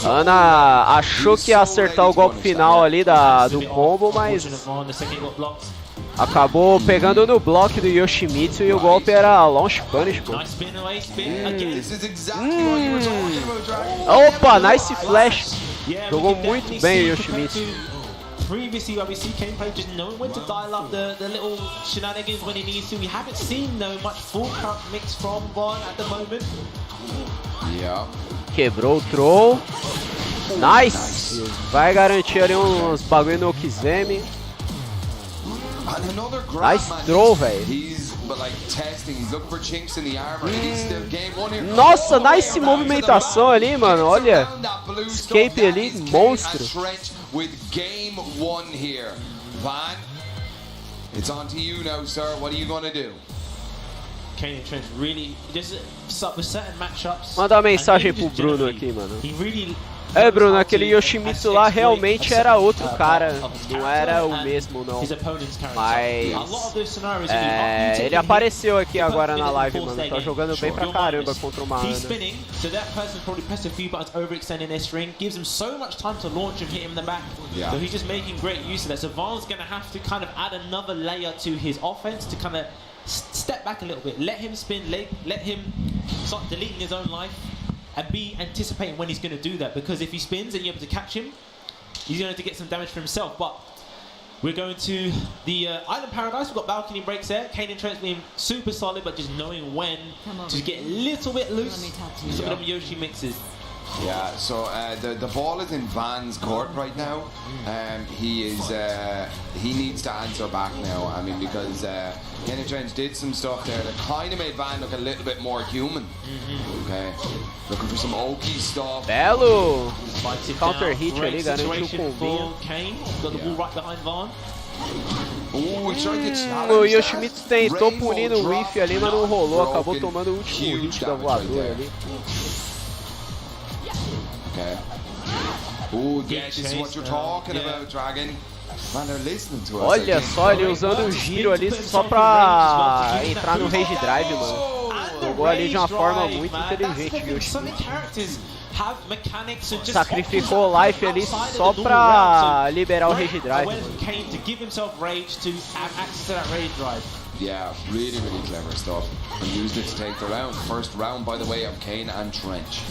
Ana achou que ia acertar o golpe final ali do combo, mas acabou pegando no bloco do Yoshimitsu e o golpe era launch punish, pô. Opa, nice flash. Jogou muito bem o Yoshimitsu. Previously, where we see Kane play just knowing when to dial up the little shenanigans when he needs to. We haven't seen though much full count mix from Von at the moment. Yeah. Quebrou o troll. Nice! Vai garantir ali uns bagulho no Kizemi. Nice throw, velho. Nossa, nice movimentação ali, mano. Olha. Escape ali, monstro. With game 1 here. Van, it's on to you now, sir. What are you going to do? Kane and Trent really just with certain matchups. Manda uma mensagem pro Bruno aqui, mano. É, Bruno, aquele Yoshimitsu lá realmente era outro cara, não era o mesmo, não. Mas ele apareceu aqui agora na live, mano. Tá jogando bem pra caramba contra uma Ana. Step back a little bit, let him spin, let him start deleting his own life and be anticipating when he's going to do that, because if he spins and you're able to catch him, he's going to get some damage for himself. But we're going to the Island Paradise. We've got balcony breaks there. Kane and Trent's being super solid, but just knowing when to get a little bit loose. Some of them Yoshi mixes. Yeah, so the ball is in Van's court right now. He needs to answer back now. I mean, because Kane and Trent did some stuff there that kind of made Van look a little bit more human. Okay, looking for some Oki stuff. Belo counter hit ali, garantiu o combinho. Kane got the ball right behind Van. O Yoshimitsu tentou punir no whiff ali, mas não rolou. Acabou tomando o último hit da voadora ali. Okay. Oh, yeah, this is what you're talking about, Dragon. Man, they're listening to us. Olha só, ele usando o giro ali só pra entrar no Rage Drive, mano. Jogou ali de uma forma muito inteligente, Yoshimitsu. Sacrificou o life ali só pra liberar o Rage Drive. Yeah, really, really clever stuff. And used it to take the round. First round, by the way, of Kane and Trench.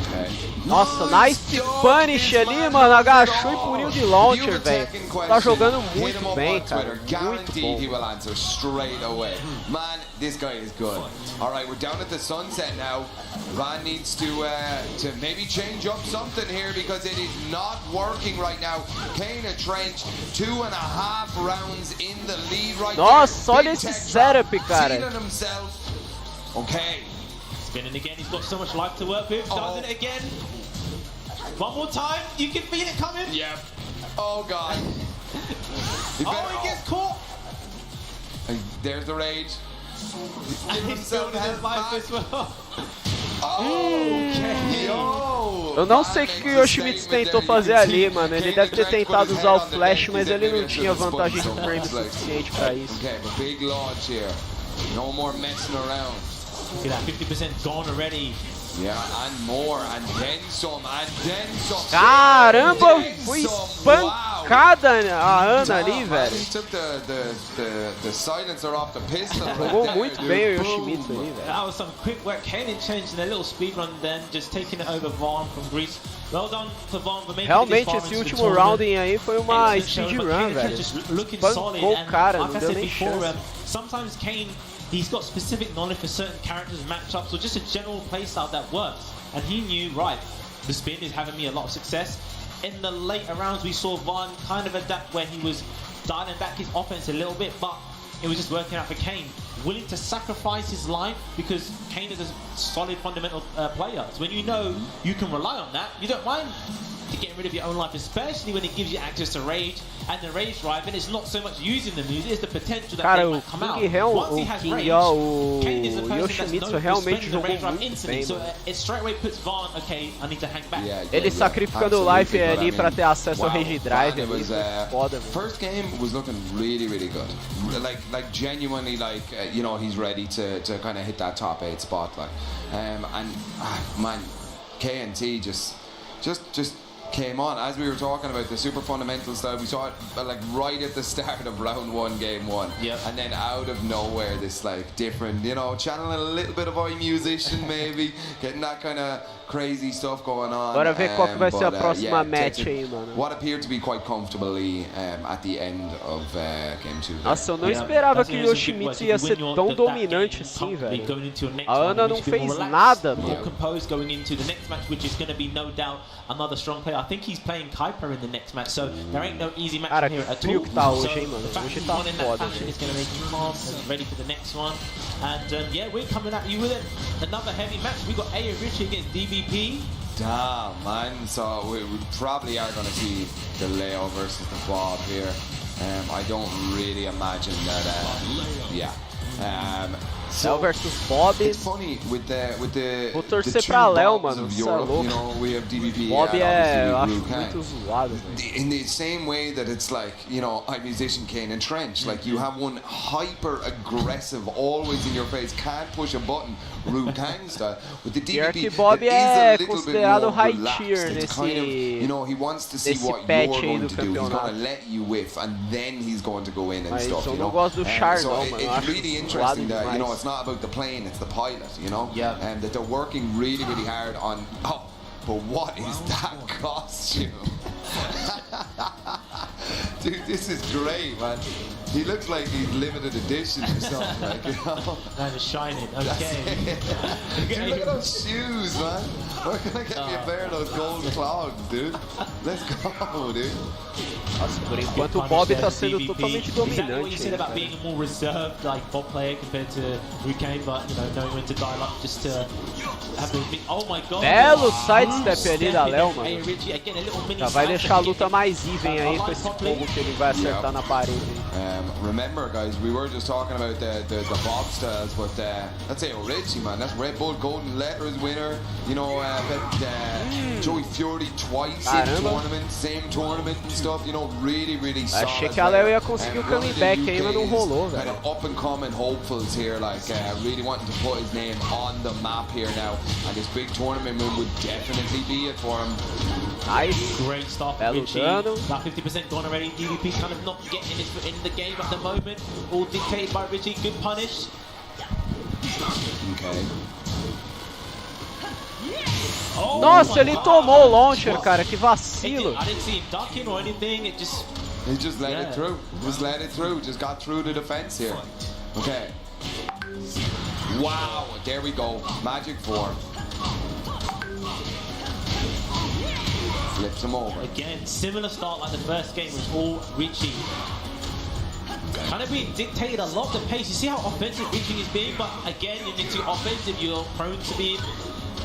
Okay. Nossa, nice punish ali, mano. Agachou e puniu de launcher, velho. Tá jogando muito bem, cara. Muito bom. He will answer straight away. Man, this guy is good. All right, we're down at the sunset now. Van needs to maybe change up something here because it is not working right now. Kane and Trench, 2.5 rounds in the lead right now. Nossa, olha esse setup, cara. Okay. Spinning again, he's got so much life to work with. Does it again. One more time, you can feel it coming. Yep. Oh god. He gets caught. And there's the rage. He's still his life as well. Eu não sei o que o Yoshimitsu tentou fazer ali, mano. Ele deve ter tentado usar o flash, mas ele não tinha vantagem de frame suficiente pra isso. Okay, but big launch here. No more messing around. Look at that, 50% gone already. Yeah, and more, and then some, and then some. Caramba, foi espancada a Ana ali, velho. Took the silencer off the pistol. Jogou muito bem o Yoshimitsu ali, velho. That was some quick work. Kane changing a little speed run then, just taking it over Vaughn from Greece. Well done for Vaughn for making realmente esse último rounding aí foi uma speed run, velho. Espancou o cara, não deu nem chance. Sometimes Kane, he's got specific knowledge for certain characters, matchups, or just a general playstyle that works. And he knew, right, the spin is having me a lot of success. In the later rounds, we saw Vaughn kind of adapt where he was dialing back his offense a little bit, but it was just working out for Kane. Willing to sacrifice his life because Kane is a solid fundamental player. So when you know you can rely on that, you don't mind to getting rid of your own life, especially when it gives you access to rage and the rage drive, and it's not so much using the moves, it's the potential that Cara, they o might come out. King, Once he has rage, o Kane is the person that's Yoshimitsu known for realmente spending the rage jogou drive muito instantly, bem, so mano. it straight away puts Vaughn, okay, I need to hang back. Ele sacrificando o life ali pra ter acesso ao rage drive it ali, was, foda, mano. first game was looking really, really good. Like genuinely, like you know, he's ready to kind of hit that top 8 spot, like, and man, KNT just came on. As we were talking about the super fundamental style, we saw it like right at the start of round 1, game 1. Yep. And then out of nowhere, this like different, you know, channeling a little bit of iMusician maybe, getting that kind of crazy stuff going on. Bora ver qual que vai ser a próxima yeah, match aí, mano. What appeared to be quite comfortably at the end of game 2. Nossa, eu não esperava que o Yoshimitsu ia ser tão dominante assim, velho. A Ana não fez nada, more mano. composed going into the next match, which is going to be no doubt another strong player. I think he's playing Kuiper in the next match, so there ain't no easy match Cara, here que at frio all. que tá hoje, So hein, mano. the fact Hoje he's tá won in that foda, fashion velho. is going to make him calm and ready for the next one. And yeah, we're coming at you with another heavy match. We got Aya Richie against DVP. Damn, man. So we probably are going to see the Leo versus the Bob here. I don't really imagine that. Yeah. Léo versus Bob. It's funny with the Vou the torcer two pra Léo, Bobs mano. of Cê é Europe, louco. you know, we have DVP Bob and é, eu obviously acho Drew Kang. muito zoado, velho. In the same way that it's like, you know, iMusician, Kane and Trench, like you have one hyper aggressive, always in your face, can't push a button, Ryu Kang style. With the Pior DVP, que Bob it is é a little bit considerado more high relaxed. tier It's kind of, nesse- you know, he wants to see nesse what patch you're aí going do to do. He's going to campeonato. let you whiff, and then he's going to go in and Mas stuff, eu you não know. gosto do Char, So não, mano. Eu it's acho really zoado interesting that, you know, demais. it's not about the plane, it's the pilot, you know. Yeah. And that they're working really, really hard on. Oh, but what is that costume? Dude, this is great, man. He looks like he's limited edition or something, like, you know. That is shining. That's Okay. it. Dude, look at those shoes, man. Where can I get me a pair of those gold clogs, dude? Let's go, dude. Nossa, por enquanto o Bob tá sendo totalmente Exactly what you dominante. said aí, about velho. being a more reserved, like Bob player compared to Rukane, but you know, knowing when to dial up just to have the big. Oh my God! Belo sidestep ali da Léo, mano. Hey, Richie, again, a little mini Já vai sidestep deixar a to luta get mais even aí com esse fogo que ele vai acertar na parede. Remember, guys, we were just talking about the Bob styles, but let's say Richie, man, that's Red Bull Golden Letters winner. You know, Joey Fury twice in Caramba. tournament, same tournament and stuff. You know, really, really solid. Achei que a Léo ia conseguir o one of the comeback aí, mas não UK's rolou, kind velho. of up and coming hopefuls here, like really wanting to put his name on the map here now, and this big tournament win would definitely be it for him. Nice. Great start Belo from Richie. dano. About 50% gone already. DVP kind of not getting his foot in the game at the moment. All dictated by Richie. Good punish. Okay. Oh Nossa, my ele God. tomou o launcher, cara, que vacilo. I didn't see him ducking or anything. It just. He just let Yeah. it through. Just let it through. Just got through the defense here. Okay. Wow. There we go. Magic 4. Flips him over. Again, similar start like the first game was all Richie. Kind of being dictated a lot the pace. You see how offensive Richie is being, but again, you're too offensive, you're prone to being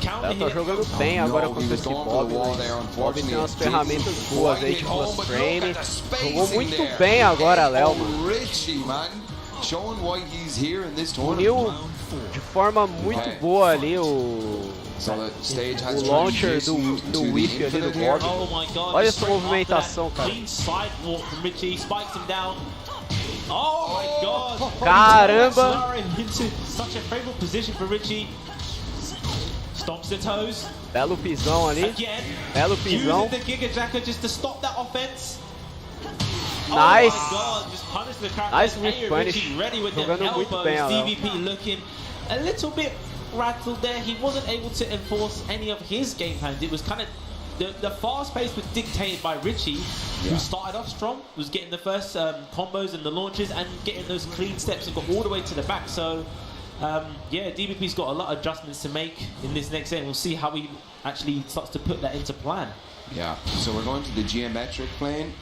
counter Ela tá hit. jogando bem agora No, he contra was esse going for Bob, the wall né? there, Bob unfortunately. tem umas It ferramentas didn't boas quite aí, hit tipo home, as but frame. look at the spacing Jogou muito there. bem agora a Léo, Oh, mano. Richie, man. Showing why he's here in this tournament. Uniu de forma muito boa ali o So the stage has o launcher do transitioned to the whip ali do infinite here. Bob. Oh my God. Olha just essa straight after movimentação, that cara. Clean sidewalk from Richie, spikes him down. Oh my God. Caramba. Scenario into such a favorable position for Richie. Stomps the toes. Belo pisão ali. Again. Belo pisão. Using the Giga Jacker just to stop that offense. Nice. Oh my God, just punish the crowd. Nice And whip Aya punish. Richie ready with them Jogando muito elbows. bem, Léo. DVP looking a little bit rattled there. He wasn't able to enforce any of his game plans. It was kind of the fast pace was dictated by Richie, who started off strong, was getting the first combos and the launches and getting those clean steps and got all the way to the back. So yeah, DVP's got a lot of adjustments to make in this next game. We'll see how he actually starts to put that into plan. Yeah, so we're going to the geometric plane.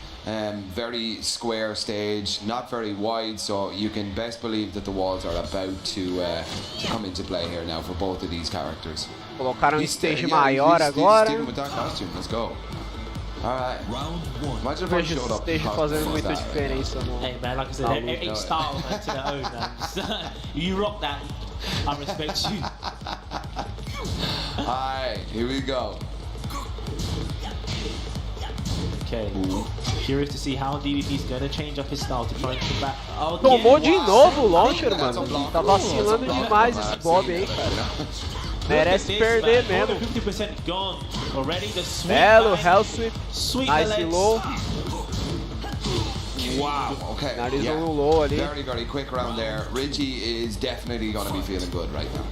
Very square stage, not very wide, so you can best believe that the walls are about to come into play here now for both of these characters. Colocaram um He's stage yeah, maior he's agora. sticking with that costume. Let's go. Alright. Imagine if I Vejo showed se up. esteja fazendo muita diferença no... Hey man, like I said, each style man, to their own man. You rock that. I respect you. Alright, here we go. Okay. Curious to see how DVP is going to change up his style to try and combat. Oh, Tomou yeah. de novo o launcher, mano. Tá vacilando demais esse Bob aí, cara. Merece perder mesmo. 50% gone already. The sweep Belo, line. Hell Sweep. Sweep Nice the legs. low. Wow, okay. Narizou no low ali. Very, very quick round there. Richie is definitely going to be feeling good right now.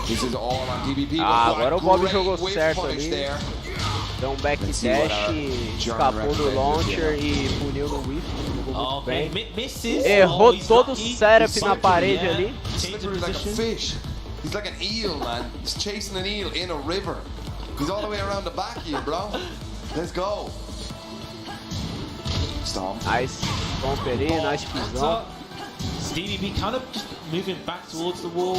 This is all on DVP. Ah, agora o Bob Great jogou whip certo punish ali. there. Deu um backdash, escapou do launcher e puniu no whiff. Jogou muito bem. Misses. Errou he's todo o lucky. setup He's na cycling, parede yeah. ali. Change of Slippery like a position. fish. He's like an eel, man. He's chasing an eel in a river. He's all the way around the back here, bro. Let's go. Stomp. Nice bump ali, nice pisão. DVP kind of just moving back towards the wall.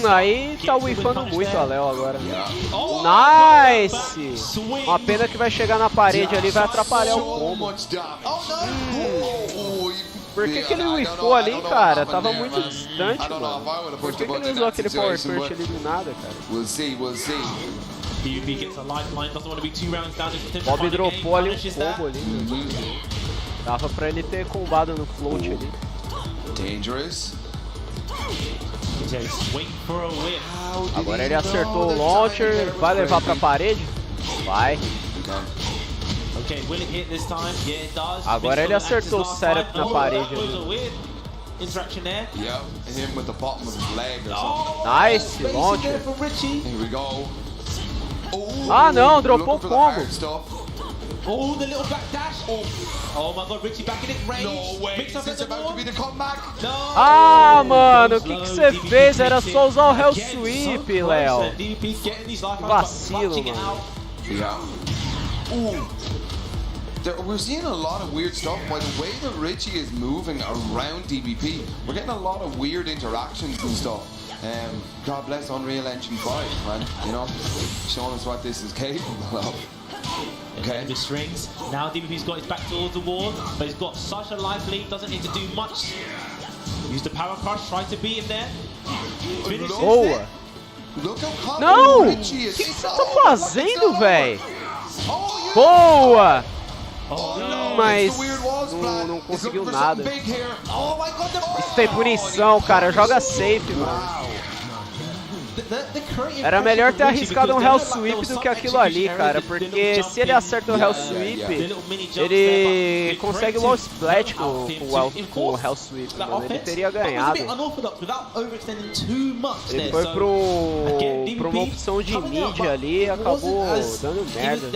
Aí tá whiffando muito a Léo agora. Yeah. Oh, Nice! swing. Uma pena que vai chegar na parede ali e vai atrapalhar o So combo. much damage. Oh, Por que ele I don't whiffou know ali, cara? what Tava happened muito there, man. distante, I don't know if I mano. would have Por pushed que the ele button in usou that aquele power situation, push but ali do nada, cara? we'll see, we'll see. DVP gets a lifeline, doesn't want to be 2 rounds down. Bob dropou ali um combo ali. Dava pra ele ter combado no float ali. Dangerous. Just wait for a whip. Agora ele acertou o launcher, vai levar pra parede? Vai. Okay, will it hit this time? Yeah, it does. Agora ele acertou o setup na parede That was ali. a weird interaction there. Yep, him with the bottom of his leg or something. Oh, Nice spacey launcher. there for Richie. Here we go. Oh, Ah, não, dropou looking o for the combo. hard stuff. Oh, the little back dash. Oh my god, Richie back in it, range. No way, Mix is up at this the about to board. be the comeback? No. Ah, mano, o que Slow, você DVP fez? Era takes só it. usar o Hell Again, Sweep, so close, Léo. and DVP getting these lifelines, Vacilo, clutching it mano. out. Yeah. Ooh. We're seeing a lot of weird stuff by the way that Richie is moving around DVP. We're getting a lot of weird interactions and stuff. God bless Unreal Engine 5, man. You know, showing us what this is capable of. Okay. The strings. Now DVP's got his back towards the wall, but he's got such a life lead, doesn't need to do much. Use the power crush, try to beat him there. Finishes Boa. there. Look how confident Não! O Richie is. que você Oh, tá fazendo, it's véi? Oh, Boa! Oh no. Mas it's the weird walls plan. não He's conseguiu looking for nada. something big here. Oh my god, Isso tem punição, cara. Joga safe, mano. Era melhor ter arriscado um Hell Sweep do que aquilo ali, cara, porque se ele acerta o Hell Sweep, ele consegue low splat com o Hell Sweep, mano. Ele teria ganhado. Ele foi pra uma opção de mid ali e acabou dando merda.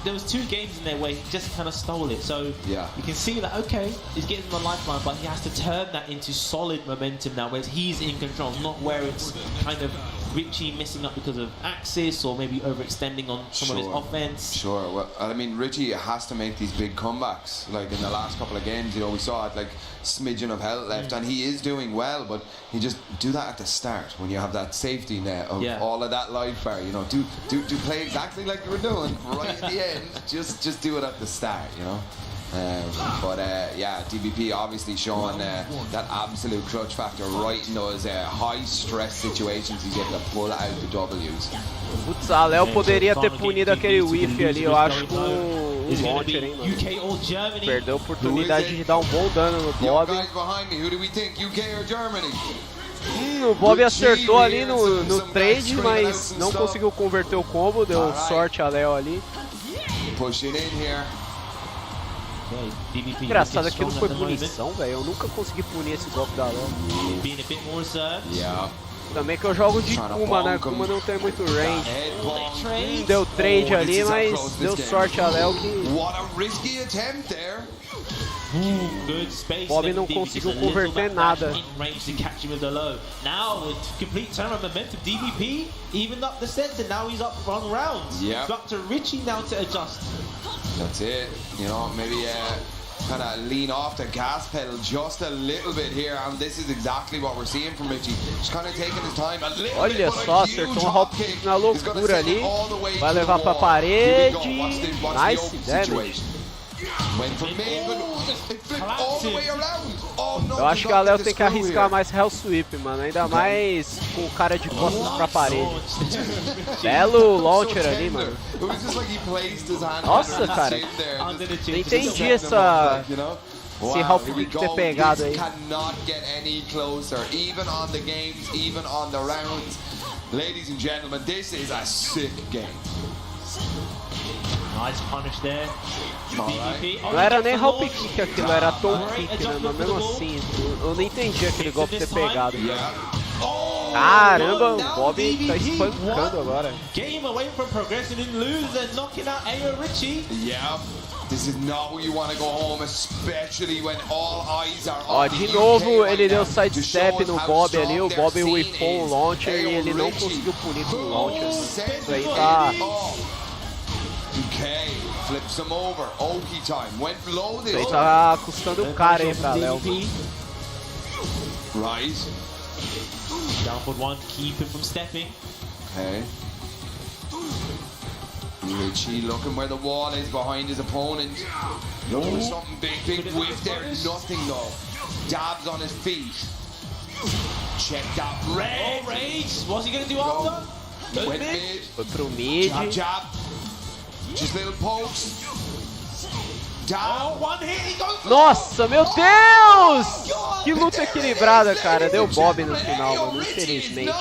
There was two games in there where he just kind of stole it. So you can see that, okay, he's getting the lifeline, but he has to turn that into solid momentum now, where he's in control, not where it's kind of Richie messing up because of axis or maybe overextending on some of his offense. Sure. Well, I mean, Richie has to make these big comebacks. Like in the last couple of games, you know, we saw it like smidgen of health left, and he is doing well. But you just do that at the start when you have that safety net of all of that life bar. You know, do play exactly like you were doing right at the end. Just do it at the start. You know. Yeah, DVP obviously showing that absolute clutch factor right in those high stress situations. He's able to pull out the W's. Putz, a Léo poderia ter punido aquele whiff ali, eu acho, com o launcher, hein, mano. Perdeu a oportunidade de dar um bom dano no Bob. Guys behind me, who do we think, UK or Germany? O Bob acertou ali no trade, mas não conseguiu converter o combo, deu sorte a Léo ali. Push it in here. Engraçado, aquilo foi punição, velho. Eu nunca consegui punir esse golpe da Léo. Yeah. Também que eu jogo de Kuma, né? Kuma não tem muito range. Deu trade ali, mas deu sorte a Léo que Bob não conseguiu converter nada. Now with complete turn of momentum, DVP evened up the sets and now he's up 1 round. It's up to Richie now to adjust. That's it. You know, maybe kind of lean off the gas pedal just a little bit here, and this is exactly what we're seeing from Richie. Just kind of taking his time a little Olha bit, but só, a huge acertou um hop kick kick na is gonna loucura send ali. it all the way Vai to the levar pra wall. parede. Here we go. Watch the Nice open damage. situation. Went for mid, but it flipped all the way around. Oh, no, Eu acho que a Léo tem que screw arriscar here. mais Hell Sweep, mano. Ainda mais com o cara de costas pra parede. Belo launcher ali, mano. It was just like he placed his hand Nossa, under his cara. chin there, Under the just chin. Nem Just entendi setting him essa... up, you know? esse Wow, hop here we kick ter go. pegado This aí. cannot get any closer, even on the games, even on the rounds. Ladies and gentlemen, this is a sick game. Nice punish there. DVP. Não era nem hop kick aquilo, era tom kick, né? Mas mesmo assim, eu nem entendi aquele golpe ter pegado. Yeah. Caramba, o Bob tá espancando agora. Game away from progressing and lose and knocking out Ayo Richie. Yeah. This is not where you want to go home, especially when all eyes are Ó, on de the novo UK ele right deu now to sidestep show us no how Bob strong ali, o their Bob scene whiffou um is. launcher e ele não Richie. conseguiu punir com o launcher. Sends Isso aí it tá... off. Okay, flips him over. Oki time. Went low this Isso aí time. tá custando caro aí pra Léo. Right. Downward one, keep him from stepping. Okay. Richie looking where the wall is behind his opponent. Looking for something big, big whiff there. Nothing though. Dabs on his feet. Check that red. Oh, Rage! What's he gonna do Go. after? Went Mid. mid. Foi pro mid. Jab, jab. Just little pokes. Oh, Down. one hit, he goes. Nossa, meu Deus! Que luta equilibrada, cara. Deu Bob no final, mano, infelizmente.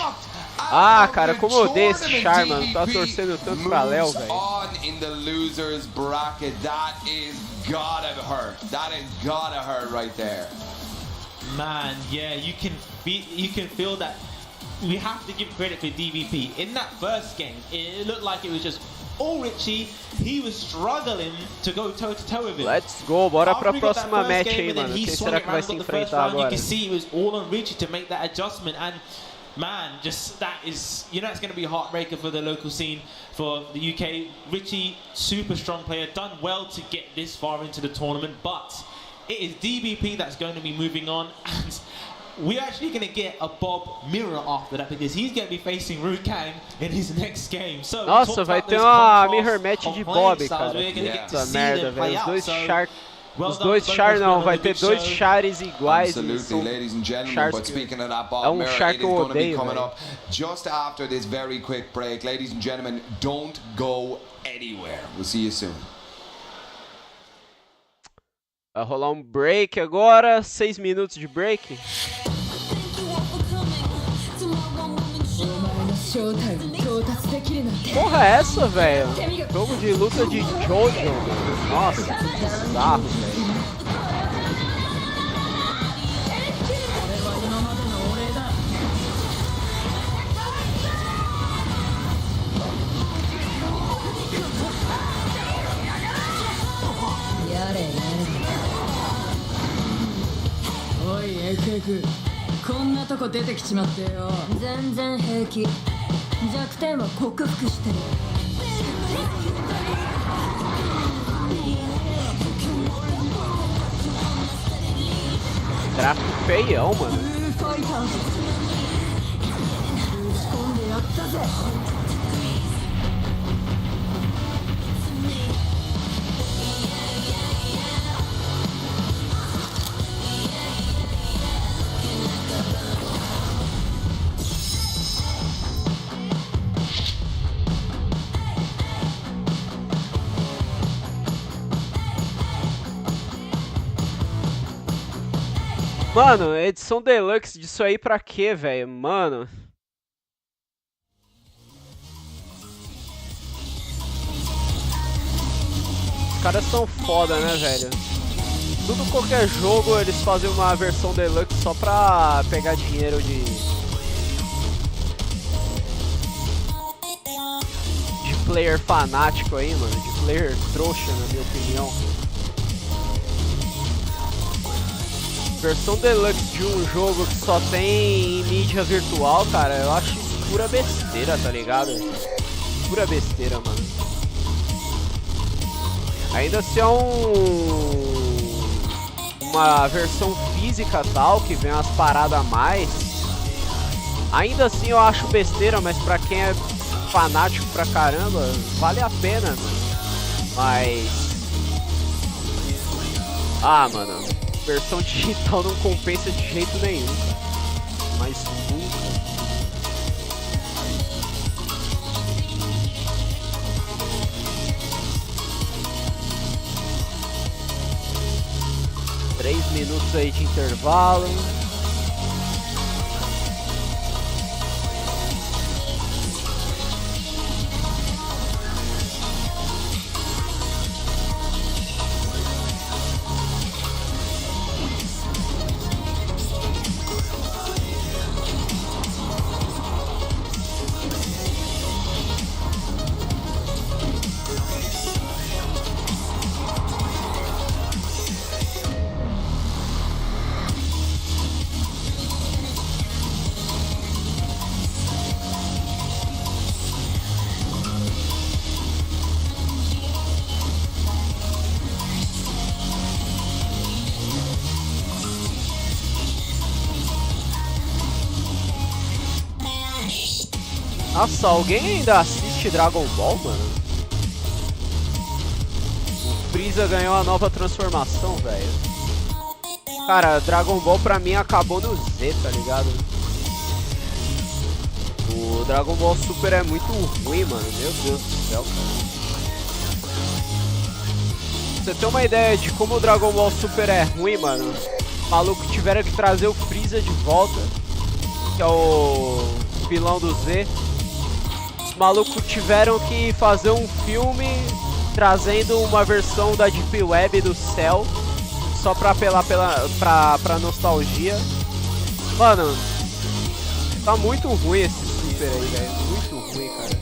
Ah, cara, como eu odeio esse char, mano. Tava torcendo tanto pra Léo, velho. On in the losers bracket. That is gotta hurt. That is gotta hurt right there. Man, yeah, you can feel that. We have to give credit for DVP. In that first game, it looked like it was just all Richie. He was struggling to go toe to toe with him. Let's go, bora pra After we got that próxima first match game aí, and then mano. he Quem swung será it que vai round, se got the first enfrentar round, you agora? can see it was all on Richie to make that adjustment. And man, just that is, you know, it's going to be a heartbreaker for the local scene, for the UK. Richie, super strong player, done well to get this far into the tournament, but it is DBP that's going to be moving on, and we're actually going to get a Bob mirror after that because he's going to be facing Rude Kang in his next game. So Nossa, vai ter uma mirror match de Bob, cara. Puta merda, velho. Os dois char não, vai ter dois chares iguais. Absolutely, ladies and gentlemen. But speaking of that é Bob mirror, char it que is eu going to be odeio, coming velho. up just after this very quick break. Ladies and gentlemen, don't go anywhere. We'll see you soon. Vai rolar um break agora, 6 minutos de break. Porra é essa, velho? Jogo de luta de Jojo, mano. Nossa, que bizarro, velho. FF こんなとこ出てきちまってよ。全然平気。弱点は克服してる。Gráfico feião, mano. ファイターズ。打ち込んでやったぜ。Mano, edição deluxe disso aí pra quê, velho? Mano. Os caras são foda, né, velho? Tudo, qualquer jogo, eles fazem uma versão deluxe só pra pegar dinheiro de player fanático aí, mano. De player trouxa, na minha opinião. Versão deluxe de um jogo que só tem mídia virtual, cara, eu acho isso pura besteira, tá ligado? Pura besteira, mano. Ainda se é um uma versão física tal, que vem umas paradas a mais, ainda assim eu acho besteira, mas pra quem é fanático pra caramba, vale a pena, mano. Mas... ah, mano, versão digital não compensa de jeito nenhum, cara. Mas nunca. Três minutos aí de intervalo. Nossa, alguém ainda assiste Dragon Ball, mano? O Freeza ganhou a nova transformação, velho. Cara, Dragon Ball pra mim acabou no Z, tá ligado? O Dragon Ball Super é muito ruim, mano. Meu Deus do céu, cara. Pra você ter uma ideia de como o Dragon Ball Super é ruim, mano, os malucos tiveram que trazer o Freeza de volta, que é o vilão do Z. Malucos tiveram que fazer um filme trazendo uma versão da Deep Web do Cell só pra apelar pra nostalgia. Mano, tá muito ruim esse Super aí, velho. Muito ruim, cara.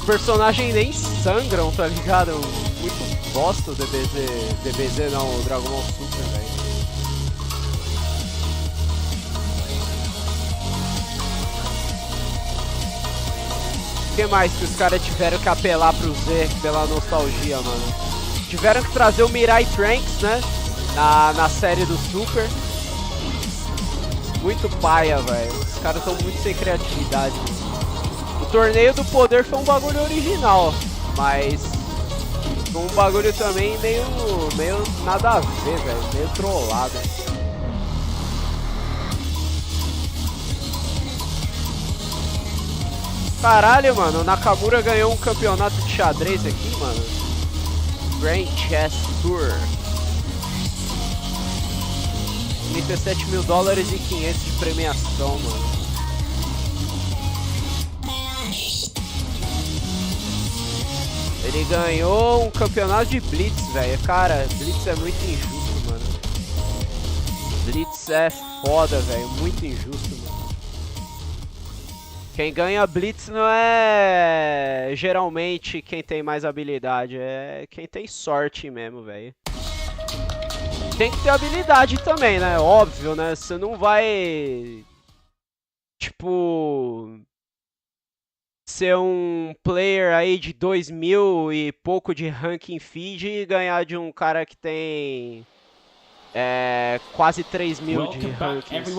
Os personagens nem sangram, tá ligado? Muito bosta o DBZ não, o Dragon Ball Super, velho. O que mais que os caras tiveram que apelar pro Z pela nostalgia, mano? Tiveram que trazer o Mirai Trunks, né? Na série do Super. Muito paia, velho. Os caras estão muito sem criatividade. O torneio do poder foi um bagulho original, mas foi um bagulho também meio nada a ver, velho. Meio trollado. Caralho, mano, o Nakamura ganhou um campeonato de xadrez aqui, mano. Grand Chess Tour. $37 mil e 500 de premiação, mano. Ele ganhou um campeonato de Blitz, velho. Cara, Blitz é muito injusto, mano. Blitz é foda, velho. Muito injusto, mano. Quem ganha Blitz não é geralmente quem tem mais habilidade, é quem tem sorte mesmo, velho. Tem que ter habilidade também, né? Óbvio, né? Você não vai, tipo, ser um player aí de 2000 e pouco de ranking feed e ganhar de um cara que tem quase 3.000 de rankings.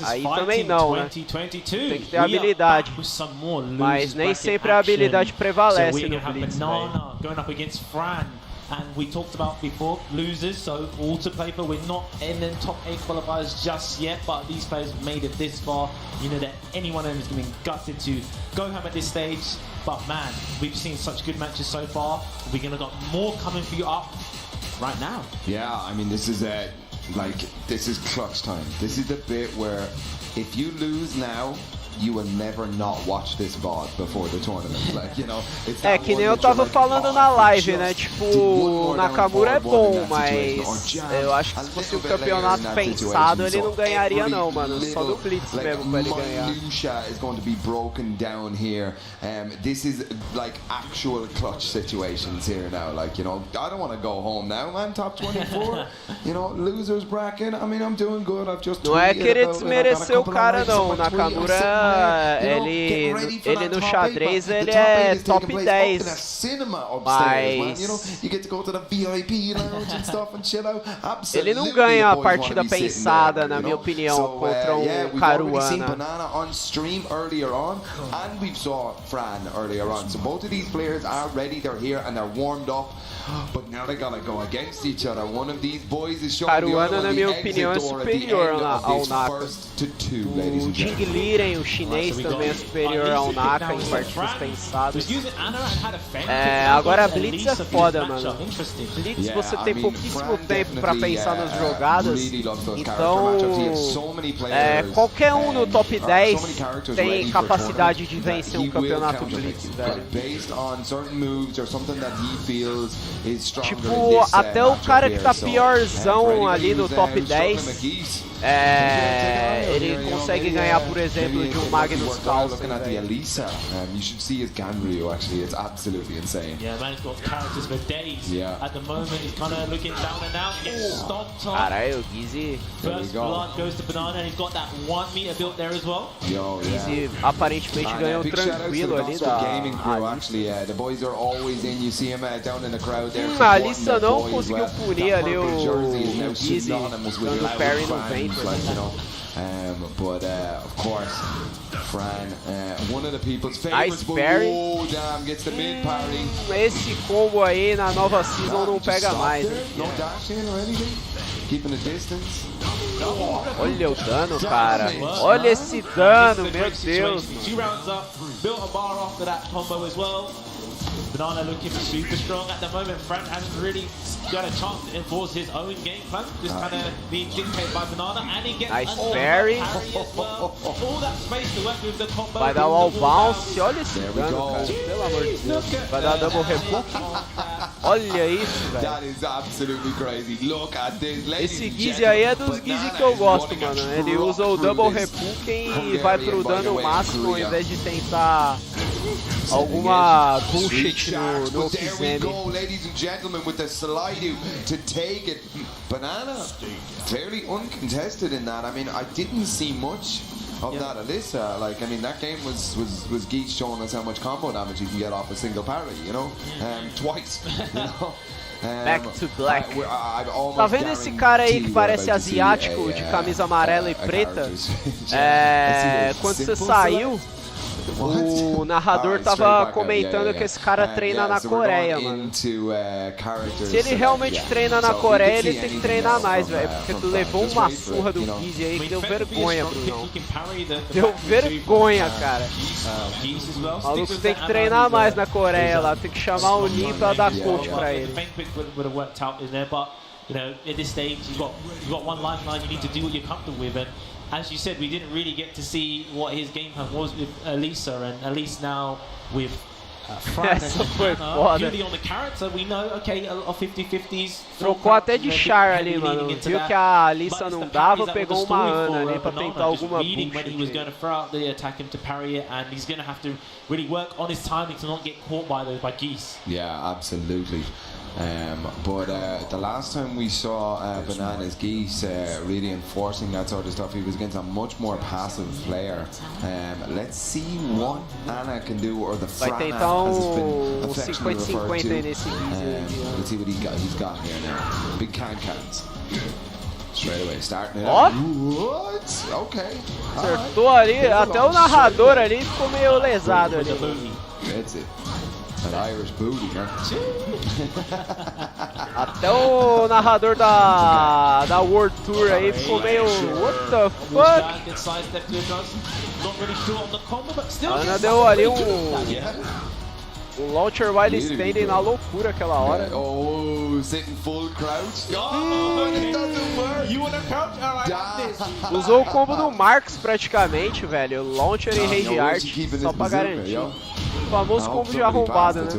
Aí também não, né? Tem que ter habilidade. Mas nem sempre a habilidade prevalece no Blitz, And we talked about before, losers, so all to play for. We're not in the top 8 qualifiers just yet, but these players have made it this far. You know that any one of them is going to be gutted to go home at this stage. But man, we've seen such good matches so far. We're going to got more coming for you up right now. Yeah, I mean, this is clutch time. This is the bit where if you lose now, you will never not watch this VOD before the tournament. Like, you know, que nem eu tava falando na live, né? Tipo, o Nakamura é bom, mas eu acho que se fosse um campeonato pensado, ele não ganharia não, mano. Só no Blitz mesmo pra ele ganhar. is going to be broken down here. This is like actual clutch situations here now. Like, you know, I don't want to go home now, man. Top 24, you know, losers bracket. I mean, I'm doing good. I've just não é querer desmerecer o cara não. O Nakamura ele no xadrez, ele é top 10. Mas ele não ganha a partida pensada, na minha opinião, contra um Caruana. Caruana, na minha opinião, é superior ao Naka. O Jing Liren, o chinês, também é superior ao Naka em partidas pensadas. Agora a Blitz é foda, mano. Blitz, você tem pouquíssimo tempo pra pensar nas jogadas, então qualquer um no top 10 tem capacidade de vencer um campeonato Blitz, velho. Tipo, até o cara que tá piorzão ali no top 10, ele consegue ganhar, por exemplo, de um Magnus Carlsen. Caralho, o Gizzy. Gizzy aparentemente ganhou tranquilo ali da a Alissa não conseguiu punir ali o Gizzy, dando parry no vento. But of course, Fran, one of the people's nice favorites. parry. Oh, damn, gets the mid parry. Esse combo aí na nova season não pega mais. No dash in or anything. Keeping the distance. Olha o dano, cara. Olha esse dano, meu Deus. Banana looking super strong at the moment. Fran hasn't really got a chance to enforce his own game plan. Just kind of being dictated by Banana, and he gets nice parry. All that space to work with the combo. Vai dar wall bounce. Olha esse dano, cara. Pelo amor de Deus. Vai dar double rebuke. Olha isso, velho. That is absolutely crazy. Look at this. Esse Gizzy aí é dos Gizzy que eu gosto, mano. Ele usa o double rebuke e vai pro dano máximo ao invés de tentar alguma bullshit no There we go, ladies and gentlemen, with the slide to take it. Banana, fairly uncontested in that. I mean, I didn't see much of that Alissa. Like, I mean, that game was Geese showing us how much combo damage you can get off a single parry, you know, twice, you know. Back to black. Tá vendo esse cara aí que parece asiático, de camisa amarela e preta? Quando você saiu, o narrador tava comentando que esse cara treina na Coreia, mano. Se ele realmente treina na Coreia, ele tem que treinar mais, velho. Porque tu levou uma surra do Gizzy aí que deu vergonha, Brunão. Deu vergonha, cara. O maluco tem que treinar mais na Coreia lá. Tem que chamar o Lee pra dar coach pra ele. You know, at this stage, you've got one lifeline. You need to do what you're comfortable with, and as you said, we didn't really get to see what his game plan was with Alissa, and at least now with Fran and purely on the character, we know, okay, a 50-50s. Trocou até de char ali, mano. Viu que a Alissa não dava, pegou uma Ana ali pra tentar alguma bullshit. When he was going to throw out the attack him to parry it, and he's going to have to really work on his timing to not get caught by Geese. Yeah, absolutely. But the last time we saw Banana's Geese really enforcing that sort of stuff, he was against a much more passive player. Let's see what Ana can do, or the Fran has been affectionately referred to. Let's see what he's got here now. Big cans. Straight away, starting it out. What? Okay. Acertou ali, até o narrador ali ficou meio lesado ali. That's it. That Irish booty, man. Até o narrador da World Tour aí ficou meio what the fuck? A Ana deu ali um launcher while standing na loucura aquela hora. Oh, sitting full crouch. Oh, it doesn't work. You wanna crouch? Alright. Usou o combo do Marcos praticamente, velho. Launcher e Rage Art só pra garantir. O famoso combo de arrombado, né?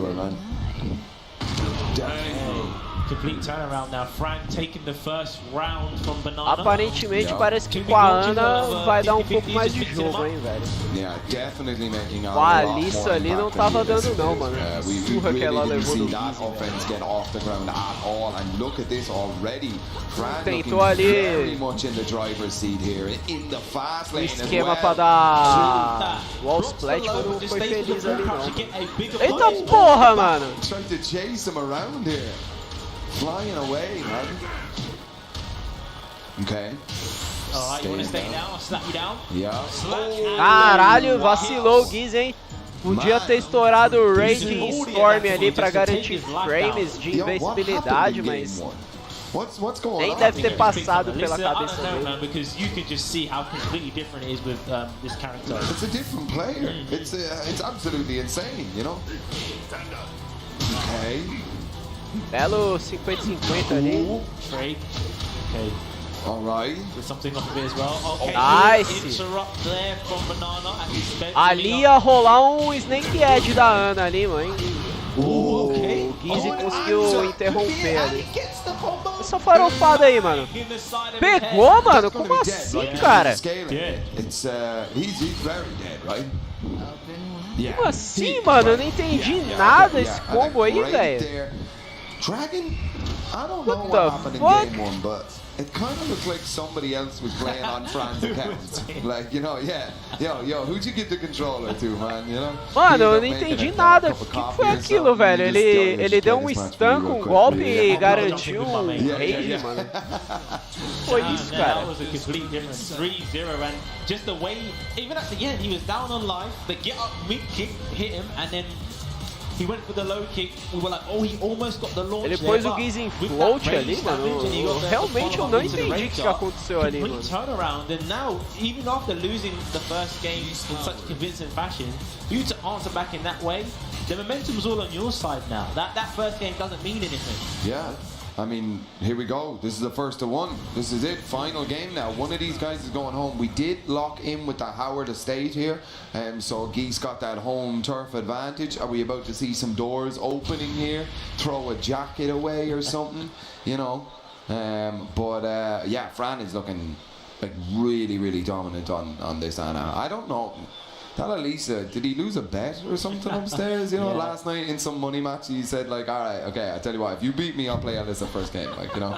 Complete turnaround now. Frank taking the first round from Banana. Aparentemente parece que com a Ana vai dar um pouco mais de jogo, hein, velho. Yeah, definitely making Com a Alissa ali não tava dando não, mano. Surra que ela levou do that offense get off the ground at all, and look at this already. Fran tentou ali very much in the driver's seat here, in the fast lane as esquema well. pra dar wall splat, mas não foi feliz ali não. Eita porra, mano! Trying to chase him around here. Flying away, man. Okay. Alright, you wanna stay down? I'll slap you down. Yeah. Caralho, vacilou o Giz, hein? Podia ter estourado o Raging Storm ali pra garantir frames de invencibilidade, mas What's going nem on? deve ter passado pela cabeça I don't know, dele. man, because you can just see how completely different it is with this character. It's a different player. It's absolutely insane, you know. Okay. Belo 50-50 ali. Trade. Okay. All right. With something off of it as well. Okay. Nice. Interrupt there from Banana and he's spent Ali ia rolar um Snake Edge da Ana ali, mano. O okay. Gizzy conseguiu interromper ali. Essa farofada aí, mano. Pegou, mano? Como assim, cara? It's he's very dead, right? Como assim, mano? Eu não entendi nada esse combo aí, velho. Dragon, I don't know What what the happened in fuck? game 1, but it kind of looks like somebody else was playing on Fran's account. Like, you know, yeah. Yo, who'd you give the controller to, man, you know? Mano, eu não entendi nada. O que foi aquilo, velho? Ele deu um stun com um golpe e garantiu um rage, mano. Foi isso, cara. That was a complete difference. 3-0 and just the way, even at the end, he was down on life. The get up mid kick hit him and then he went for the low kick. We were like, oh, he almost got the launch. Ele pôs o Giz em float ali, mano. Realmente eu não entendi o que aconteceu ali, mano. Turnaround, and now, even after losing the first game in such convincing fashion, you to answer back in that way, the momentum's all on your side now. That first game doesn't mean anything. Yeah. I mean, here we go. This is the first of one. This is it. Final game now. One of these guys is going home. We did lock in with the Howard Estate here. So Geese got that home turf advantage. Are we about to see some doors opening here? Throw a jacket away or something? You know? Yeah, Fran is looking like really dominant on this Anna. I don't know. Tell Elisa, did he lose a bet or something upstairs? You know, last night in some money match, he said like, all right, okay, I tell you what, if you beat me, I'll play Elisa first game. Like, you know,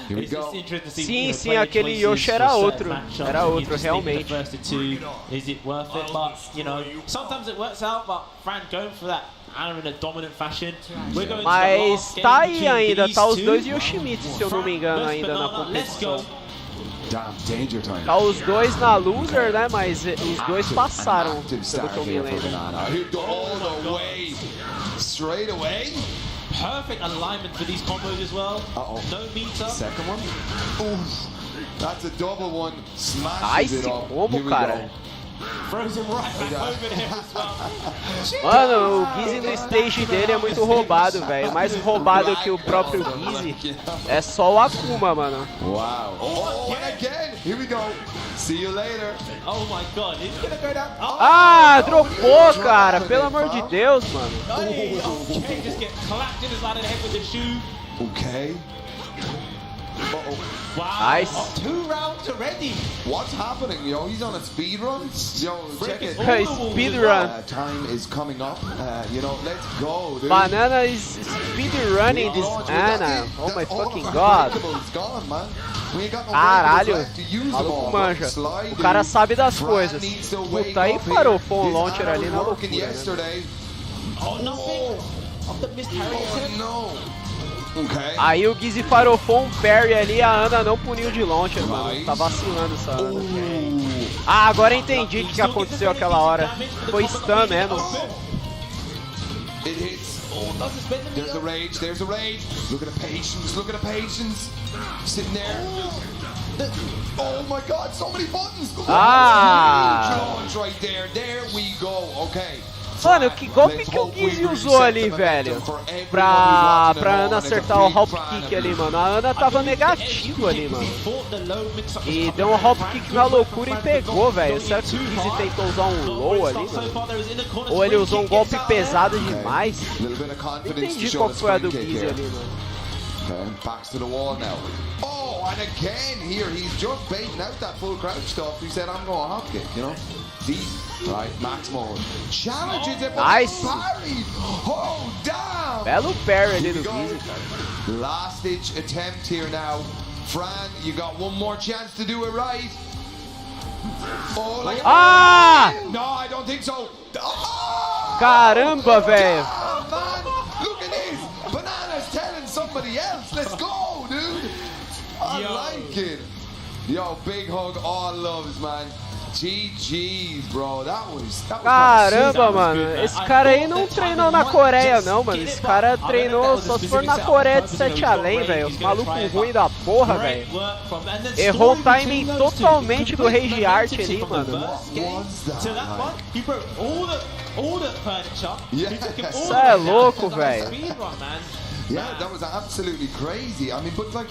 here we go. Sim, aquele Yoshi era outro. Era outro, realmente. Is it worth it? But, you know, sometimes it works out, but Fran going for that. In a dominant fashion. Mas tá aí ainda, tá os dois Yoshimitsu, se eu não me engano, ainda na competição. Tá os dois na loser, né? Mas os dois passaram, pelo que eu me lembro. Straight away. Perfect alignment for these combos as well. No meter. Second one. Oof. That's a double one. Smashes it up. Como, cara? Throws him right back over there as well. Mano, o Gizzy no stage dele é muito roubado, velho. Mais roubado que o próprio Gizzy é só o Akuma, mano. Wow. Oh, and again. Here we go. See you later. Oh my god, he's gonna go down. Ah, dropou, cara. Pelo amor de Deus, mano. Okay, just get clapped in his line of the head with the shoe. Okay. Wow. Nice. 2 rounds already. What's happening, yo? He's on a speed run. Yo, check it. Hey, speed run. Time is coming up. You know, let's go, dude. Banana is speed running this Anna. Oh my fucking god. Caralho, maluco manja. O cara sabe das coisas. Puta, aí parou o launcher ali na loucura, né? Oh, nothing. Of the missed Harry. No. Okay. Aí o Gizzy farofou um parry ali, a Ana não puniu de launcher, mano. Tá vacilando essa Ana. Ah, agora entendi o que aconteceu aquela hora. Foi stun mesmo. It hits. There's a rage, there's a rage. Look at the patience, look at the patience. Sitting there. Oh my god, so many buttons. Launch right there. There we go. Okay. Mano, que golpe que o Gizzy usou ali, velho? Pra Ana acertar o hop kick ali, mano. A Ana tava negativo ali, mano. E deu um hop kick na loucura e pegou, velho. Será que o Gizzy tentou usar um low ali, mano? Ou ele usou um golpe pesado demais? Não entendi qual foi a do Gizzy ali, mano. Okay, backs to the wall now. Oh, and again here, he's just baiting out that full crouch stuff. He said, I'm going to hop kick, you know? Deep, right, max mode. Challenges it, Nice. parried. Oh, damn. Belo parry ali do Vizzy, cara. Last ditch attempt here now. Fran, you got one more chance to do it right. Oh, like Ah! No, I don't think so. Oh! Caramba, velho. Oh, man, look at this. Banana's telling somebody else. Let's go, dude. I like it. Yo, big hug, all loves, man. GG's, bro. That was Caramba, mano. Esse cara aí não treinou na Coreia, não, mano. Esse cara treinou só se for na Coreia de 7 além, velho. Os malucos ruins da porra, velho. Errou o timing totalmente do Rage Art ali, mano. Isso é louco, velho. Yeah, that was absolutely crazy. I mean, but like,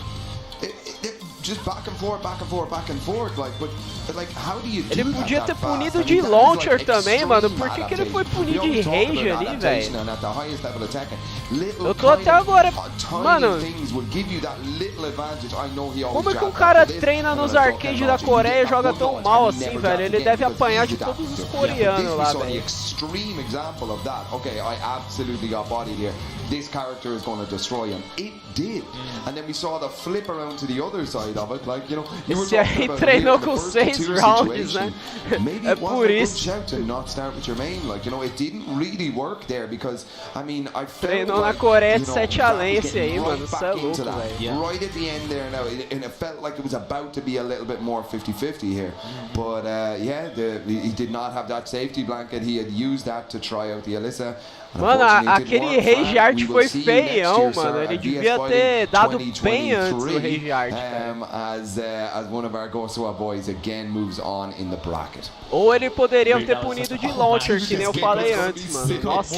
just back and forth, back and forth, back and forth. Like, how do you do Ele that podia ter fast? punido I mean, de that is, launcher like, também, mano. Por extreme que ele foi punir de adaptation. rage ali, velho? And at the highest level of Tekken, little Eu tô até agora, tiny mano. things will give you that little advantage. I know he always Como é que um jabs cara after this, treina and nos I thought arcades Ken da Roger, Coreia e he did joga that tão one mal launch, assim, never velho? jabs Ele again deve because apanhar he de did that. todos os Yeah, but coreanos this we lá, saw the velho. extreme example of that. Okay, I absolutely got bodied here. This character is going to destroy him. It did. And then we saw the flip around to the other side of it. Like, you know, you were Esse talking aí about treinou in the com first 6 two rounds, situation, né? maybe É it wasn't por a good isso. shout to not start with your main. Like, you know, it didn't really work there because, I mean, I felt Treinou na like, Coreia de you know, 7 that além was esse getting aí, right mano. Isso back é into louco, that. velho. Right at the end there now, and it felt like it was about to be a little bit more 50-50 here. But yeah, he did not have that safety blanket. He had used that to try out the Alyssa. Mano, aquele Rage Art foi feião, mano. Ele devia ter dado bem antes do Rage Art, cara. As one of our Gosuwa boys again moves on in the bracket. Ou ele poderia ter punido de launcher, que nem eu falei antes, mano. Nossa,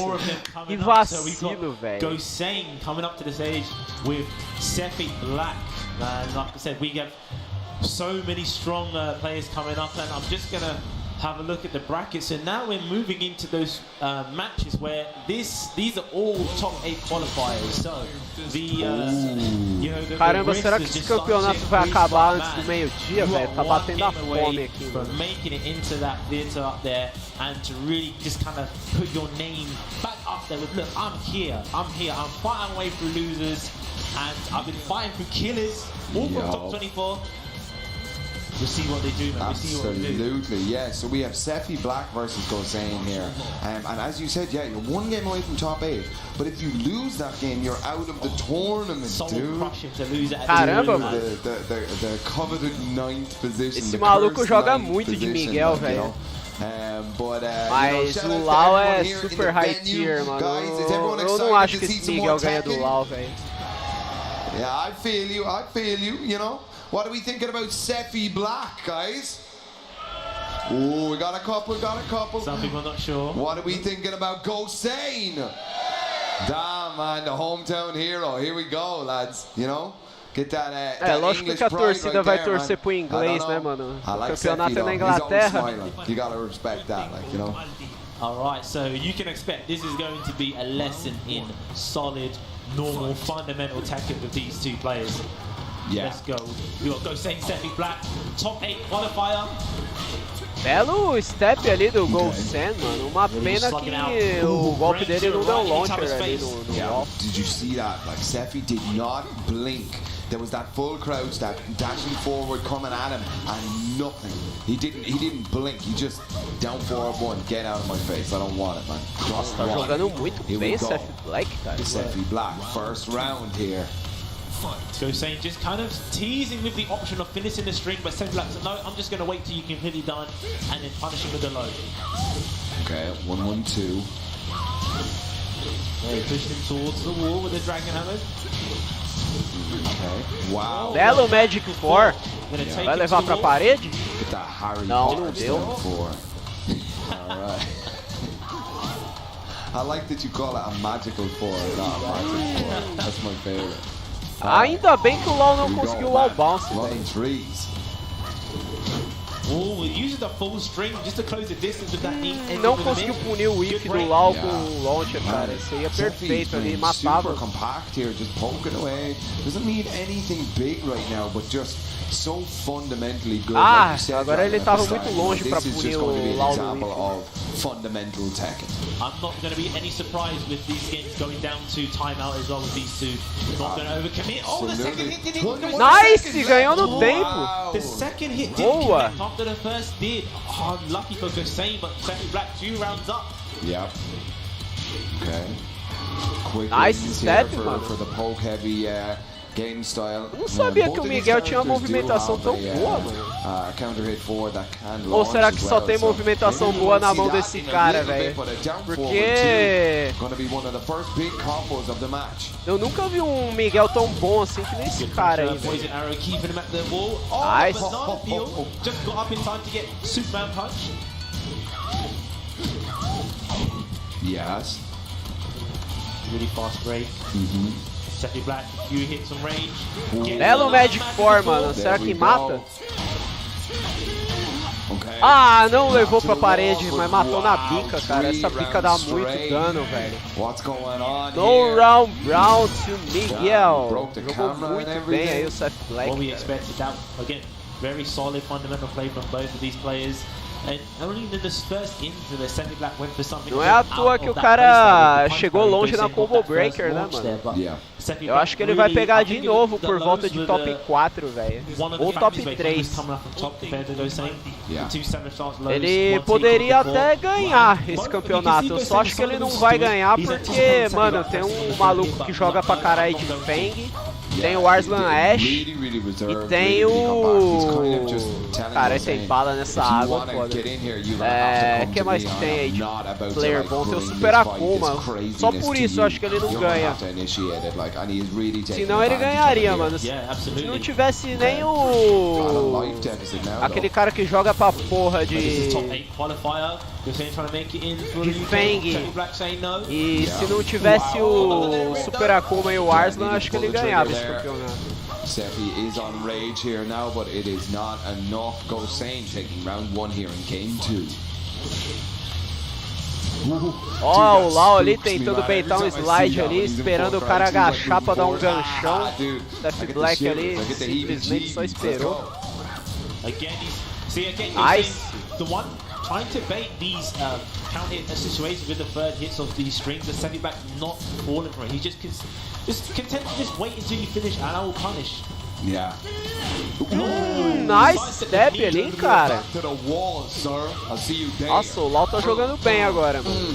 que vacilo, velho. Gosane coming up to the stage with Sephi Black. Like I said, we have so many strong players coming up, and I'm just gonna have a look at the brackets. And now we're moving into those matches where these are all top 8 qualifiers. So the Caramba, será que esse campeonato vai acabar antes do meio-dia, velho? Tá batendo a fome aqui, from mano. making it into that theater up there and to really just kind of put your name back up there with, look, I'm here, I'm fighting away through losers, and I've been fighting through killers, all from top 24. We'll see what they do, man. We'll see what they do. Absolutely, yeah. So we have Sephi Black versus Gosane here. And as you said, yeah, you're one game away from top 8. But if you lose that game, you're out of the tournament, Soul dude. crushing to lose it at Caramba, the mano. The coveted 9th position. Esse the maluco cursed joga 9th muito de position, Miguel, like, you velho. know. Mas shout out o to Lau everyone é here in super the high venue. tier, mano. Guys, is everyone Eu não excited acho to que see esse some Miguel more ganha do Tekken? Lau, velho. Yeah, I feel you, you know. What are we thinking about Sephi Black, guys? Oh, we got a couple. Some people are not sure. What are we thinking about Gosane? Damn, man, the hometown hero. Here we go, lads. You know? Get that, that Lógico English que a pride torcida right vai there, torcer man. pro inglês, né, mano? I O like campeonato Sephi, é na though. He's always Inglaterra. smiling. You gotta respect that, like, you know. Alright, so you can expect this is going to be a lesson in solid, normal, fundamental Tekken with these two players. Yeah. Let's go. We got Gosane Sephi Black, top 8 qualifier. Belo step ali do Gosane, mano. Uma pena que o golpe dele não deu launcher ali no wall. Did you see that? Like, Sephi did not blink. There was that full crouch, that dashing forward coming at him, and nothing. He didn't blink. He just down forward one. Get out of my face. I don't want it, man. Nossa, tá jogando muito bem Sephi Black, cara. Sephi Black, first round here. Gosane just kind of teasing with the option of finishing the string, but Sephi Black said, no, I'm just going to wait till you completely done and then punish him with the low. Okay, 1-1-2. They pushed him towards the wall with the Dragon Hammers. Okay, wow. Belo Magic 4. Gonna take Vai him to levar the pra wall. parede? Get that Harry Não, Potter não deu. stuff for. Alright. I like that you call it a magical 4, not a magic 4. That's my favorite. Ainda bem que o Lau não Here we conseguiu go, o wall man. bounce, Running velho. threes. Oh, it uses the full string just to close the distance with that knee. Não conseguiu punir o whiff do Lau com o launcher, cara. Isso aí é perfeito ali, matava. Super compact here, just poking away. Doesn't need anything big right now, but just so fundamentally good. Ah, like you said, agora ele tava muito longe pra this is punir just going to be o an Lau no example whiff. of fundamental Tekken. I'm not going to be any surprise with these games going down to timeout as well with these two. Not going to overcommit. Oh, the second hit didn't even go. Nice, ganhou no tempo. Wow. The second hit didn't Boa. connect after the first did. Oh, unlucky for Gosain, but Sefi Black 2 rounds up. Yep. Okay. Quick Nice wins step, here mano. for the poke heavy game style. Não sabia Both que o of these Miguel tinha uma characters do movimentação have tão a, boa, mano. Counter hit forward that can Ou launch será as que só well, tem so movimentação maybe boa we'll na see mão that desse in a cara, little bit, velho? but a down forward Porque two, gonna be one of the first big combos of the match. eu nunca vi um Miguel tão bom assim que nem esse cara aí, velho. Poison arrow keeping him at the wall. Oh, Nice. banana peel. Just got up in time to get Superman punch. Yes. Really fast break. Sefi Black, few hits on range. Belo Magic 4, mano. There Será we que go. mata? Okay. Ah, não levou To pra the parede, wall, mas but matou na wow, bica, cara. Essa three bica dá rounds muito straight. dano, velho. What's going on No here? round brown to Miguel. Broke the Jogou camera and muito bem everything. aí o Seth Black. What we expected, that again, very solid fundamental play from both of these players. And only in this first into the Sefi Black went for something. Não é à toa que o cara chegou longe na Combo Breaker, né, mano? Yeah. Eu acho que ele vai pegar de novo por volta de top 4, velho. Ou top 3. Yeah. Ele poderia até ganhar esse campeonato. Eu só acho que ele não vai ganhar porque, mano, tem um maluco que joga pra caralho de Fang. Tem o Arslan Ash Really, really e reserved, tem really compact. He's kind o... of just telling Cara, us, tem saying, bala nessa if you água, wanna foda. get in here, you're gonna have to É, come que to mais me. que tem aí I'm de not about to, player like, bom? Tem o bring Super this fight, Akuma. this craziness Só por to isso you. eu acho que ele não You're gonna ganha. have to initiate it, like, and he's really taking Senão ele advantage ganharia, of it mano. Yeah, Se absolutely. não tivesse nem Got a o... life deficit now, Aquele though. cara que joga pra porra This is de... top 8 qualifier. Gosain trying to make it in for De the Fang. Sefi Black saying no. E se não tivesse o Super Akuma e o Arslan, acho que ele ganhava esse campeonato. Sefi is on rage here now, but it is not enough. Gosain taking round 1 here in game 2. Ó, o Lau ali tentando beitar um slide ali, esperando o cara agachar pra dar um ganchão. Seth Black ali simplesmente só esperou. Again, see again, Nice. the one trying to bait these counter hit situations with the third hits of these strings. The Sefi Black not falling for it. He just content to just wait until you finish and I will punish. Yeah. Nice step ali, cara. To the wall, sir. I'll see you there. Nossa, o Lau tá jogando bem agora, mano.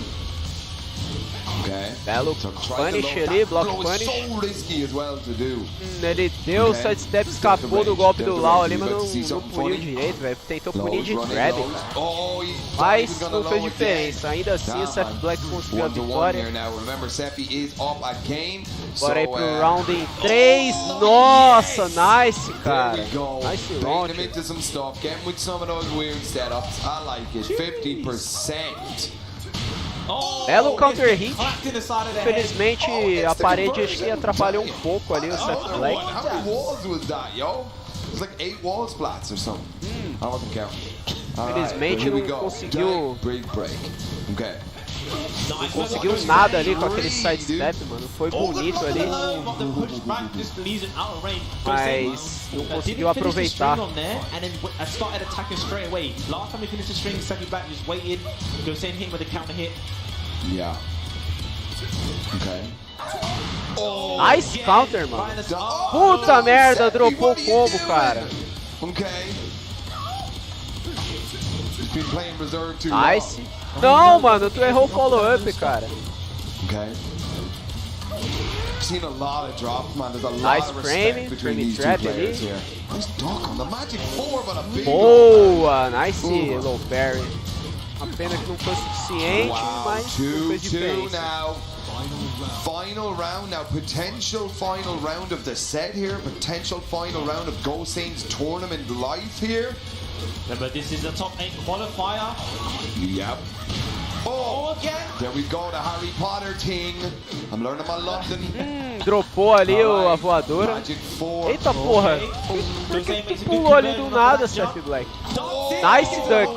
Okay. Belo So try to punish load ali, that block blow is punish. so risky as well to do. Ele deu o sidestep, escapou do golpe do Lau ali, mas não something puniu funny. direito, velho. Tentou punir Lowe's de running grab, lows. Oh, he thought he mas was gonna não fez low diferença. again. Ainda assim, o Seth man. Black conseguiu a 1-1 here vitória. now. Remember, Sefi is up again. Bora aí So, pro round em 3. Nossa, nice, cara. There we go. Nice Baiting him launcher. into some stuff, getting with some of those weird setups. I like it. 50%. Belo counter hit. Clapped in the side of the head. Infelizmente, a parede acho que atrapalhou um pouco ali o Seth Black. How many walls was that, yo? It was like 8 wall splats or something. I wasn't counting. All right, Infelizmente, here we não go. conseguiu- Break. Okay. Não conseguiu nada ali com aquele sidestep, mano. Foi bonito ali, mas não conseguiu aproveitar. Yeah. Okay. Nice counter, mano. Puta merda, dropou o combo, cara. Okay. He's been playing reserve too long. Nice. Não, mano, tu errou o follow-up, cara. Okay. Seen a lot of drops, man. There's a lot Nice of framing, respect between framing these two trap players ali. here. Nice duck on the Magic 4, but a big Boa, nice low parry. Uma pena que não foi suficiente, Wow, mas não fez 2-2 diferença. now. Final round now. Potential final round of the set here. Potential final round of Gosain's tournament life here. Remember, this is a top 8 qualifier. Yep. Oh, again. there we go, the Harry Potter thing. I'm learning my London. Dropou ali a voadora. Magic 4. Eita porra! Por que tu pulou ali do nada, Seth Black? Oh, Nice duck.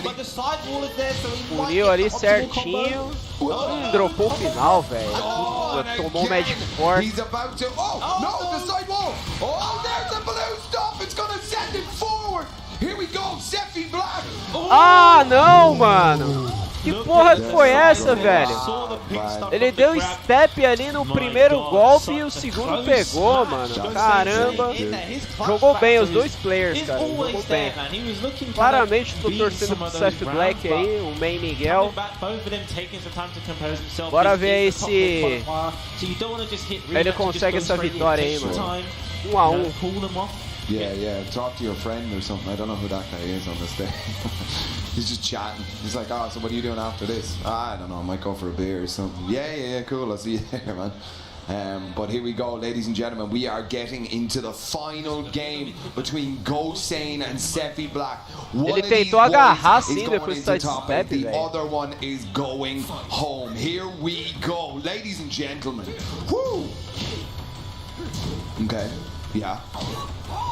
But the side wall is there, so he might Puniu get ali the optimal certinho. combo. Dropou o final, velho. Tomou o Magic Force. He's about to. Oh, no, the side wall. Oh, there's the blue stuff. It's gonna send it forward. Here we go, Sephi Black. Ah, não, mano. Que porra que foi essa, velho? Saw the pink stuff Ele from the deu grab. step ali no primeiro golpe e o segundo pegou, mano. Caramba. Jogou bem os dois players, cara. Jogou bem. Claramente tô torcendo pro Seth Black aí, o main Miguel. Bora ver aí se ele consegue essa vitória aí, mano. 1 a 1. Yeah, talk to your friend or something. I don't know who that guy is on this day. He's just chatting. He's like, oh, so what are you doing after this? I don't know, I might go for a beer or something. Yeah, cool, I'll see you there, man. But here we go, ladies and gentlemen. We are getting into the final game between Gosane and Sephi Black. One Ele of these tentou agarrar boys is sim going depois do into side top step, eight. The velho. other one is going home. Here we go, ladies and gentlemen. Woo! Okay, yeah.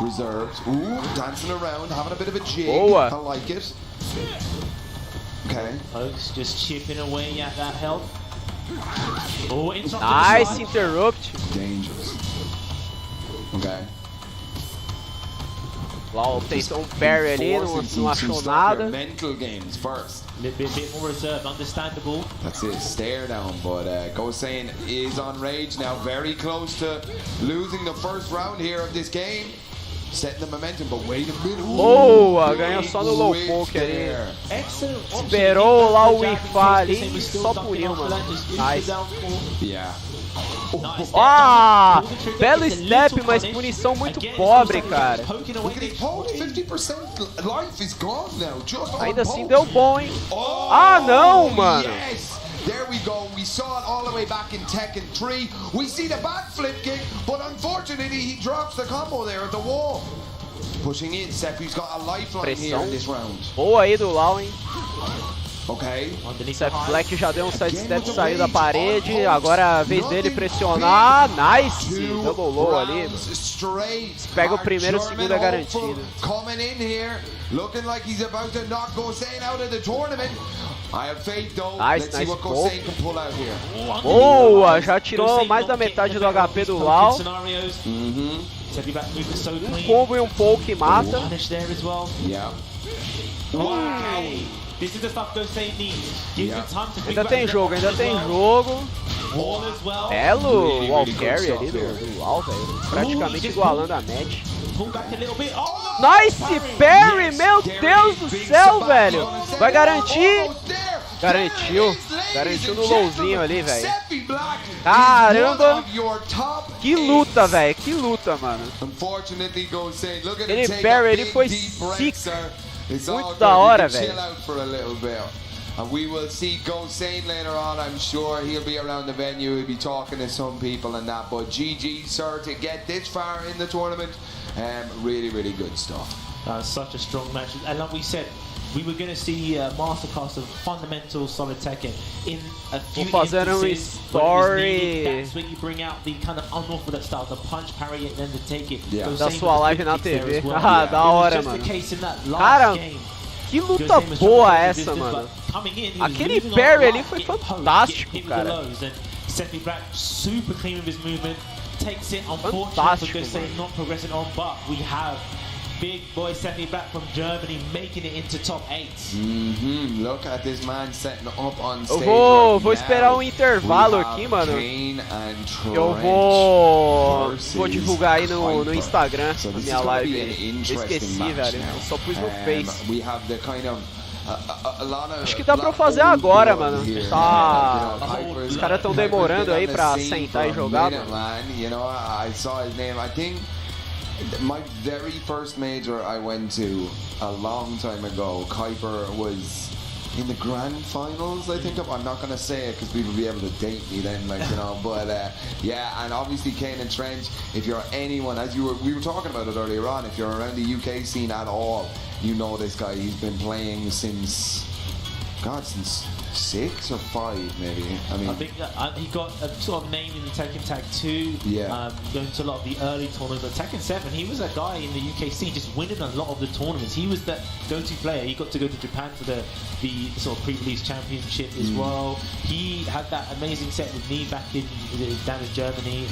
Reserved. Ooh, dancing around, having a bit of a jig. Boa. I like it. Okay. Folks just chipping away at that health. Oh, Nice interrupt. Dangerous. Okay. Lau tentou um parry ali, não achou nada. Mental games first. A bit more reserved, understandable. That's it, stare down, but Gosane is on rage now, very close to losing the first round here of this game. Setting the momentum, but wait a minute. Boa, ganhou só no low poke ali. Esperou lá o Ifá ali e só puniu, mano. Nice. Yeah. Ah, belo step, mas punição muito pobre, cara. Look at his pose, 50% life is gone now. Just on Ainda assim poke. deu bom, hein? Oh, Ah, não, mano. Yes! There we go. We saw it all the way back in Tekken 3. We see the backflip kick, but unfortunately he drops the combo there at the wall. Pushing in, Sephi's got a lifeline here in this round. Boa aí do Lau, hein? Okay. Seth Black já deu um sidestep, saiu da parede. Agora é a vez dele pressionar. Nice! Double low ali. Pega o primeiro, o segundo é garantido. Coming in here, looking like he's about to knock Gosane out of the tournament. I have faith though. Nice, Let's see nice what Gosane can pull out here. Boa! Já tirou mais da metade do HP do Lau. Um combo e um poke mata. Yeah. This is the stuff Gosane needs. Give him time to Ainda tem jogo, ainda tem jogo. Belo wall carry ali do Lau, velho. Praticamente igualando a match. Pull back a little bit. Oh, Nice parry! Meu Deus do céu, velho! Vai garantir? Garantiu. Garantiu no lowzinho ali, velho. Caramba! Que luta, velho. Que luta, mano. Aquele parry ali foi sick. Muito da hora, velho. And we will see Gosane later on. I'm sure he'll be around the venue. He'll be talking to some people and that. But GG, sir, to get this far in the tournament. Really, really good stuff. Such a strong match. And like we said, we were going to see a masterclass of fundamental solid Tekken in a few fazendo instances. story. That's when you bring out the kind of unorthodox style, the punch, parry, and then the take it. Yeah. Da sua live na TV. Well. Ah, da hora, mano. Cara, que luta boa essa, mano. Aquele parry ali foi fantástico, cara. Sephi Black super clean with his movement. Takes it, unfortunately for Gosane not progressing on, but we have big boy Sephi Black from Germany making it into top 8. Look at this man setting up on stage. Eu vou esperar um intervalo aqui, mano. Eu vou divulgar aí no Instagram a minha live. Eu esqueci, velho. Eu só pus no Face. Acho que dá pra fazer agora, mano. Tá... Os caras tão demorando aí pra sentar e jogar, mano. My very first major I went to a long time ago, Kuiper was in the grand finals, I think. I'm not gonna say it because people will be able to date me then, like, you know. But yeah, and obviously Kane and Trench. If you're anyone, as we were talking about it earlier on, if you're around the UK scene at all, you know this guy. He's been playing since 6 or 5 maybe. I mean, I think that, he got a sort of name in the Tekken Tag 2, Yeah. going to a lot of the early tournaments. But Tekken 7, he was a guy in the UKC just winning a lot of the tournaments. He was the go-to player. He got to go to Japan for the sort of pre-release championship as well. He had that amazing set with me back down in Germany.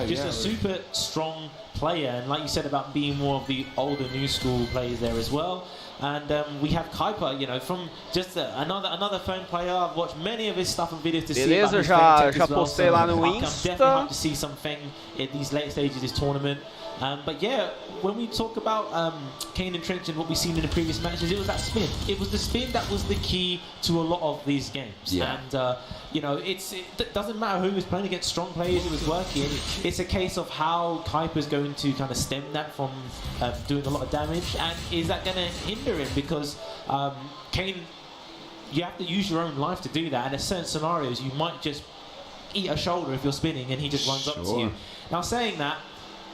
Just a super strong player, and like you said about being more of the older new school players there as well. And we have Kuiper, you know, from just another phone player. I've watched many of his stuff and videos to see about his já as well, postei lá no I'm Insta. definitely happy to see something in these late stages of this tournament. But yeah, when we talk about Kane and Trench and what we've seen in the previous matches, it was that spin. It was the spin that was the key to a lot of these games. Yeah. And you know, it doesn't matter who was playing against strong players, it was working. It's a case of how Kuiper's going to kind of stem that from doing a lot of damage, and is that going to hinder him? Because Kane, you have to use your own life to do that, and in certain scenarios you might just eat a shoulder if you're spinning and he just runs up to you. Now, saying that,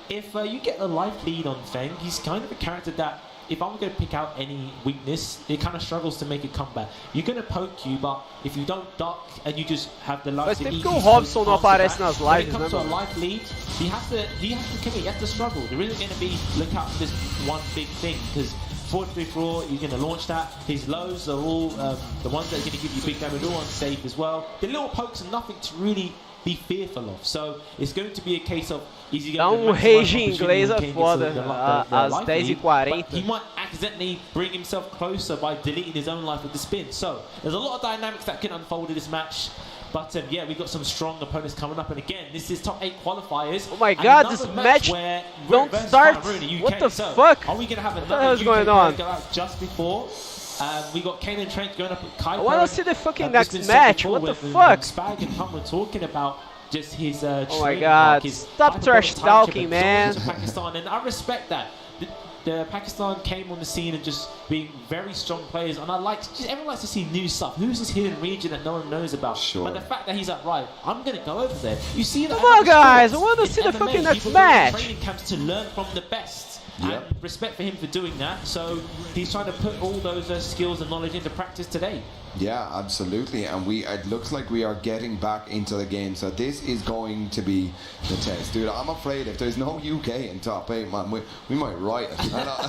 if you get a life lead on Feng, he's kind of a character that, if I'm going to pick out any weakness, it kind of struggles to make a comeback. You're going to poke you, but if you don't duck and you just have the life Faz to tempo eat, que o Robson não aparece nas when it lives, comes né, to a mano? life lead, he has to commit, he has to struggle. There isn't going to be, look out for this one big thing, because 4-3-4, you're going to launch that. His lows are all the ones that are going to give you big damage, all unsafe as well. The little pokes are nothing to really be fearful of. So it's going to be a case of, is he Dá going to rage em inglês é foda, às 10h40. He might accidentally bring himself closer by deleting his own life with the spin. So there's a lot of dynamics that can unfold in this match. But yeah, we've got some strong opponents coming up, and again, this is top 8 qualifiers. Oh my god, this match don't start. What the fuck? Are we going to have What the hell another is going UK on? go out just before? We got Kane and Trent going up at Kuiper. I wanna see the fucking This next been match, said what the before fuck? Spag and Pum were talking about just his Oh my training god, arc, his stop hyper trash type talking, and man. to Pakistan, and I respect that. The Pakistan came on the scene and just being very strong players, and everyone likes to see new stuff. Who's this hidden region that no one knows about? Sure. But the fact that he's like, right, I'm gonna go over there. You see that? Come on, guys, I want wanna see the fucking next match. Training camps to learn from the best. Yep. And respect for him for doing that. So he's trying to put all those skills and knowledge into practice today. Yeah, absolutely, and it looks like we are getting back into the game, so this is going to be the test. Dude, I'm afraid if there's no UK in top 8, man, we might riot.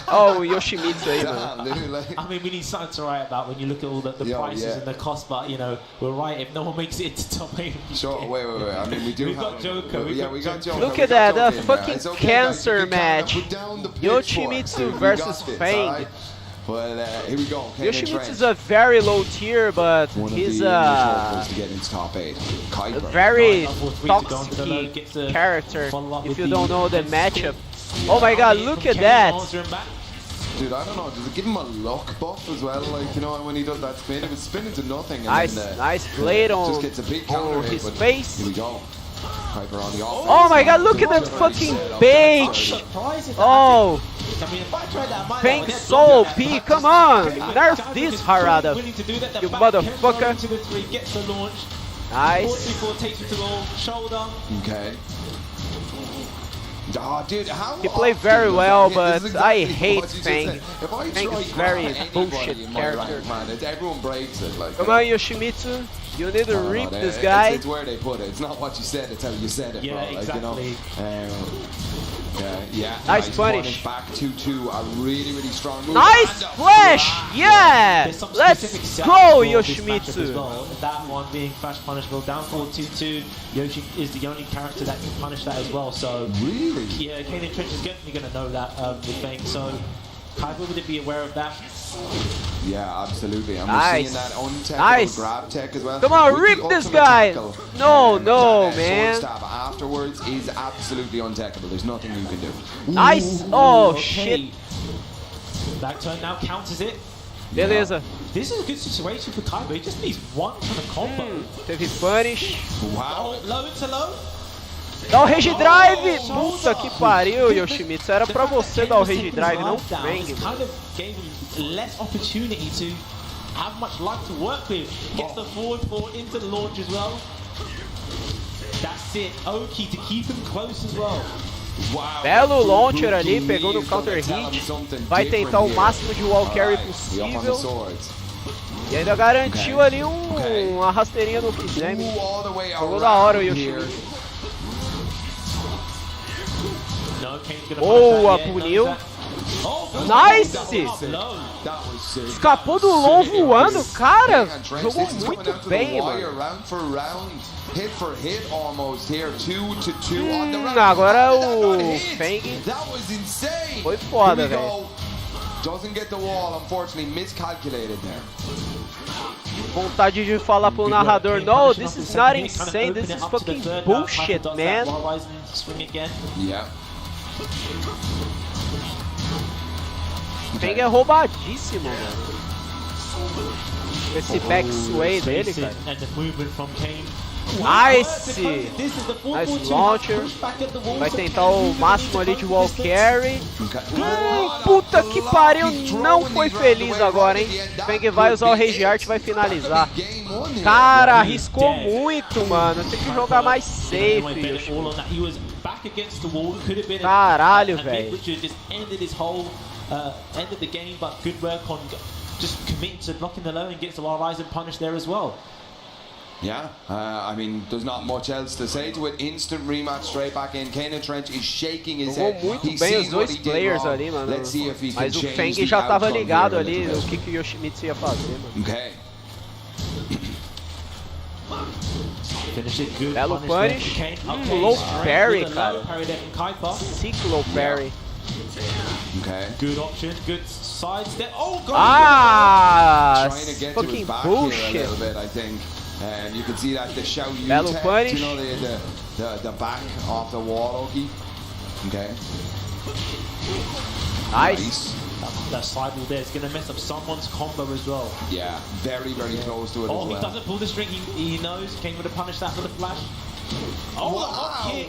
Oh, Yoshimitsu aí, mano. Damn, dude, like, I mean, we need something to write about when you look at all the prices and the cost, but you know, we're right if no one makes it into top 8. sure, wait, I mean, we do We've have... got Joker, we got Joker. Look we at got that, a Joker in fucking there. It's okay, cancer guys, you can match. put down the pitchforks, Yoshimitsu dude. We versus got this, Feng. alright? But here we go. Yoshimitsu is a very low tier, but he's to get into top 8. a Kuiper. very Toxic toxic character if you don't know the matchup. Oh my god, look at that! Dude, I don't know. Does it give him a luck buff as well? Like, you know, when he does that spin, it was spinning to nothing. And then, Nice blade on just gets a big counter hit, his but face. Here we go. Kuiper on the offense. Oh my god, look at that fucking bait! Oh! Pink Soul P, come on! Nerf this Harada, you motherfucker! Nice. Okay. Oh, dude, He played very well, but I hate Feng. Feng is very bullshit character. Man, everyone breaks it. Like, Come on, Yoshimitsu, you need to no, rip this guy. It's where they put it. It's not what you said, it's how you said it, Yeah, bro. Like, exactly. You know, yeah. Nice punish. Back 2-2, a really, really strong move. Nice flash! Yeah! Let's go, Yoshimitsu! Well. That one being flash punishable, down 4-2-2. Yoshi is the only character that can punish that as well. So Really? yeah, Kane Trench is definitely going to know that with Feng. So Kuiper would be aware of that. Yeah, absolutely. And Nice. we're seeing that untechable grab tech as well. Come on, With rip the this ultimate guy. tackle, No, that, man. sword stab afterwards is absolutely untechable. There's nothing you can do. Nice! Oh, Okay. shit. Back turn now counters it. Beleza. This is a good situation for Kuiper. He just needs one kind of combo. Teve punish. Wow. Low into low. Dá o Rage Drive! Puta que pariu, Yoshimitsu. Era pra você dar o Rage Drive, não Feng. Kind of gave him less opportunity to have much life to work with. Gets the forward four into the launch as well. That's it. Oki to keep him close as well. Wow. Belo launcher ali, pegou no counter hit. Vai tentar o máximo de wall carry possível. E ainda garantiu ali um uma rasteirinha no Kizemi. Ooh, all the way Jogou da hora o around Yoshimitsu. here. No, Kane's gonna Boa, punish that, yeah, puniu. knows that. Oh, Nice! low. That was sick. Escapou do LoL voando, cara. Hang on, Trent, Jogou this is coming muito down to the bem, wire, mano. round for round, hit for hit almost here, 2-2 on the round. Agora How did that o not hit? Feng That was insane. foi foda, Here we velho. go. Doesn't get the wall, unfortunately, miscalculated there. Vontade de falar pro narrador, no, this is not insane, this is fucking bullshit, man. Yeah. Feng é roubadíssimo, mano. Esse back sway dele, cara. And the movement from Kane. Nice! Nice launcher. Vai tentar o máximo ali de wall carry. Puta que pariu, não foi feliz agora, hein? Feng vai usar o Rage Art e vai finalizar. Cara, arriscou muito, mano. Tem que jogar mais safe. Caralho, velho. Ended the game, but good work on just committing to blocking the low and gets the Horizon punished there as well. Yeah, I mean, there's not much else to say to it. Instant rematch straight back in. Kane Trench is shaking his Jogou head. muito He bem os sees what dois he did players wrong. ali, mano. Let's see if he can Mas o change Feng the já tava outcome ligado here a ali little no bit. que o Yoshimitsu ia fazer, mano. Okay. Finish it good. Belo punish. Kane, Low straight parry, with a low cara. parry there from Kuiper. Sick low parry. Okay. Good option, good side step. Oh god! Ah, Trying to get to fucking his back here a bullshit. little bit, I think. And you can see that the Xiao Yu Belo tech, punish. you know, the back off the wall, Oki. Okay. Nice. That sidewall there is going to mess up someone's combo as well. Yeah, very, very close to it Oh, as he well. doesn't pull the string. He knows. Kane would have punished that with a flash. Oh, Wow! kick.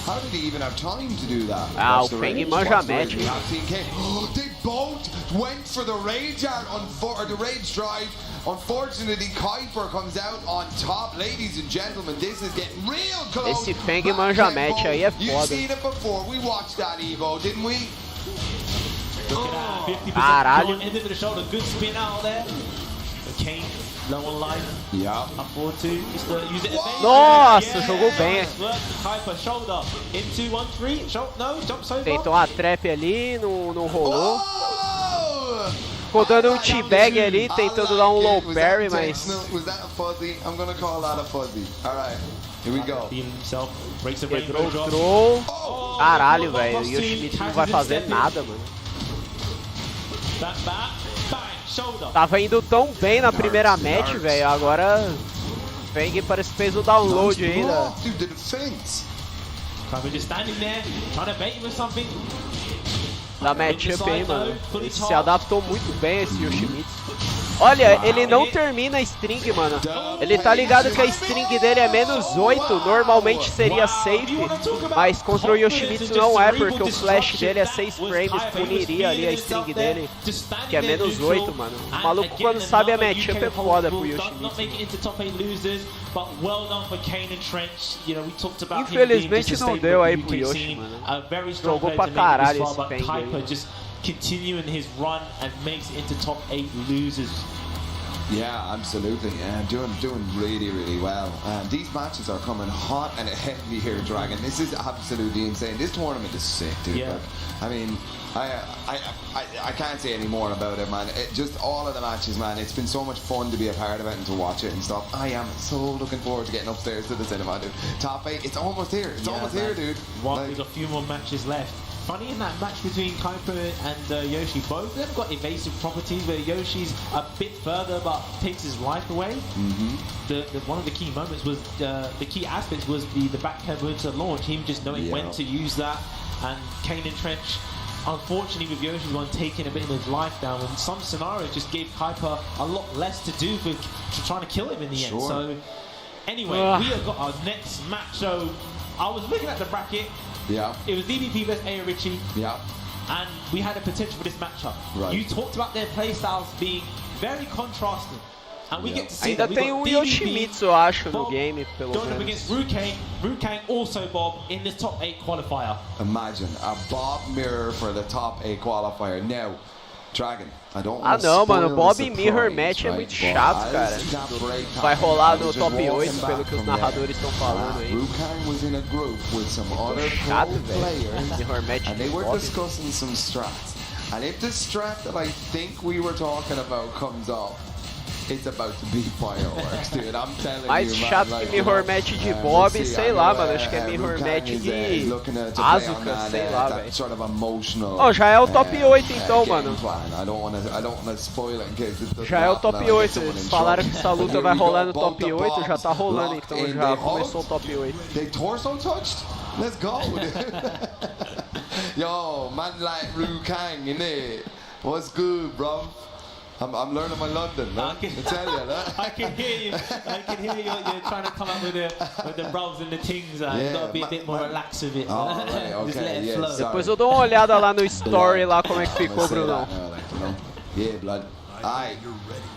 How did he even have time to do that? Ah, Watch o the Feng rage, manja watch the match, rage. We hein? have seen Kane. They both went for the rage art or the rage drive. Unfortunately, Kuiper comes out on top. Ladies and gentlemen, this is getting real close. Esse Feng Back manja tempo. match aí é You've foda. seen it before. We watched that Evo, didn't we? Look at that. 50% Caralho. end of the shoulder. Good spin out there. Kane low on life. Yeah. Up forward two. Use it. Nossa, jogou bem. Nice work. Kuiper shoulder. Into 1-3. No, jumps over. Tentou uma trap ali, não rolou. Oh! Ficou dando um teabag ali, tentando dar um low Was parry, that mas... intentional? Was that a fuzzy? I'm gonna call that a fuzzy. Alright, here we go. Feeling himself. Breaks a Quebrou rainbow o drop. troll. Oh, Caralho, one velho. plus O two. Yoshimitsu não Carries vai it fazer step in. nada, mano. Back, bang, shoulder. Tava indo tão bem na primeira match, velho. Agora o Feng parece que fez o download Nice ainda. block, dude, the defense. Kuiper just standing there, trying to bait you with something. Da matchup aí, mano. Ele se adaptou muito bem a esse Yoshimitsu. Olha, ele não termina a string, mano. Ele tá ligado que a string dele é -8, normalmente seria safe, mas contra o Yoshimitsu não é, porque o flash dele é 6 frames, puniria ali a string dele, que é -8, mano. O maluco quando sabe a matchup é foda pro Yoshimitsu. Infelizmente não deu aí pro Yoshi, mano. Jogou pra caralho esse Feng aí. Continuing his run and makes it into top 8 losers. Yeah, absolutely. Doing really, really well. These matches are coming hot and heavy here, Dragon. This is absolutely insane. This tournament is sick, dude. Yeah. Like, I mean, I can't say any more about it, man. Just all of the matches, man. It's been so much fun to be a part of it and to watch it and stuff. I am so looking forward to getting upstairs to the cinema, dude. Top 8, it's almost here. It's almost here, dude. We've got a few more matches left. Funny in that match between Kuiper and Yoshi, both of them got evasive properties where Yoshi's a bit further but takes his life away. One of the key moments was, the key aspects was the back headwind to launch, him just knowing when to use that, and Kane and Trench, unfortunately with Yoshi's one taking a bit of his life down, and some scenarios just gave Kuiper a lot less to do for trying to kill him in the end. So anyway, we have got our next match. So I was looking at the bracket. Yeah. It was W.T versus Richie. Yeah. And we had a potential for this matchup. Right. You talked about their playstyles being very contrasting. And we get to see Ainda that. tem um Yoshimitsu, eu acho, no game, pelo going up menos. against Rucane also, Bob, in this top 8 qualifier. Imagine a Bob mirror for the top 8 qualifier. Now, Dragon, I don't Ah wanna não, mano, spoil Bob the em Mirror surprise, Match é right? muito But chato, as cara. that break Vai happened, rolar I no was top just 8, walking pelo back que os from there. narradores estão falando aí. Rukang was in a group with some other Chato, pro velho. players, Mirror Match and de they were Bob. discussing some strats. And if the strat that I think we were talking about comes up, it's about to be fireworks, dude. I'm telling Mais you, man. chato Like, que you Mirror know, Match de we'll Bob, see. sei I lá, know, mano, acho que é Mirror Rukang Match is, de looking to play on Asuka, that, sei lá, that velho. sort of emotional, Ó, já é o top 8 então, game mano. plan. I don't wanna spoil it in case it does Já é o not, top and I get 8, someone eles in falaram trouble. que essa luta Here vai we go, rolar no both top the 8, já tá Bobs rolando locked então, in. já They começou o hugged. top 8. They torso touched? Let's go. Yo, man like Rukang, innit? What's good, bro? I'm learning my London, man. I tell you that. I can hear you. I can hear you're trying to come up with the bros and the things. You've Yeah, got to be a bit more relaxed with it. Oh, right, Just okay, let it yeah, flow. sorry. Depois eu dou uma olhada lá no story, lá como é que ficou, Say Brunão. that now, like, you know? Yeah, blood. Alright,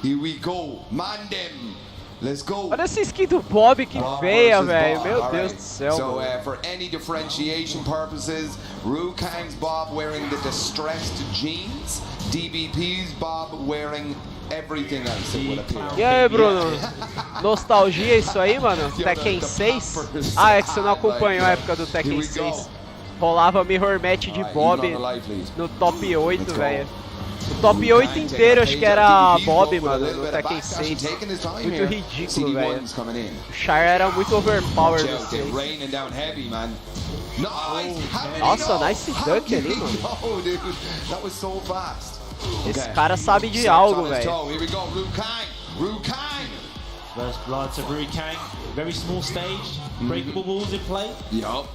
here we go. Man them. Let's go. Olha essa skin do Bob, que Bob feia, versus velho. Bob. Meu All Deus right. do céu, So, mano. for any differentiation purposes, Rukang's Bob wearing the distressed jeans, DBP's Bob wearing everything else, it would appear. E aí, Bruno? Nostalgia isso aí, mano? Tekken 6? Ah, é que você não acompanhou a época do Tekken 6. Rolava Mirror Match de Bob no top 8, velho. O top 8 inteiro acho que era Bob, mano, no Tekken 6. Muito ridículo, velho. O Char era muito overpowered no 6. Nossa, nice dunk ali, mano. Esse cara sabe de algo, velho. First blood to Rukang. Very small stage. Breakable walls in play. Yup.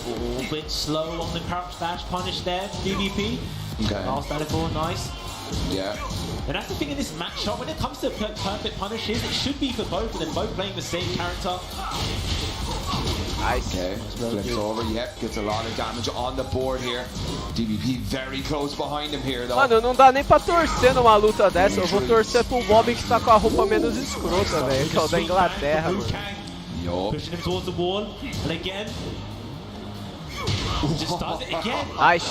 A bit slow on the crouch dash punish there. DVP. Okay. Last out of four, nice. Yeah. And that's the thing in this matchup, when it comes to perfect punishes, it should be for both of them, both playing the same character. Nice. Okay, flips over, yep, gets a lot of damage on the board here. DVP very close behind him here though. Mano, não dá nem pra torcer numa luta dessa. Eu vou torcer pro Bob que tá com a roupa menos escrota, velho, que é o da Inglaterra, mano. Yup. Pushing him towards the wall, and again. Just does it again. Nice.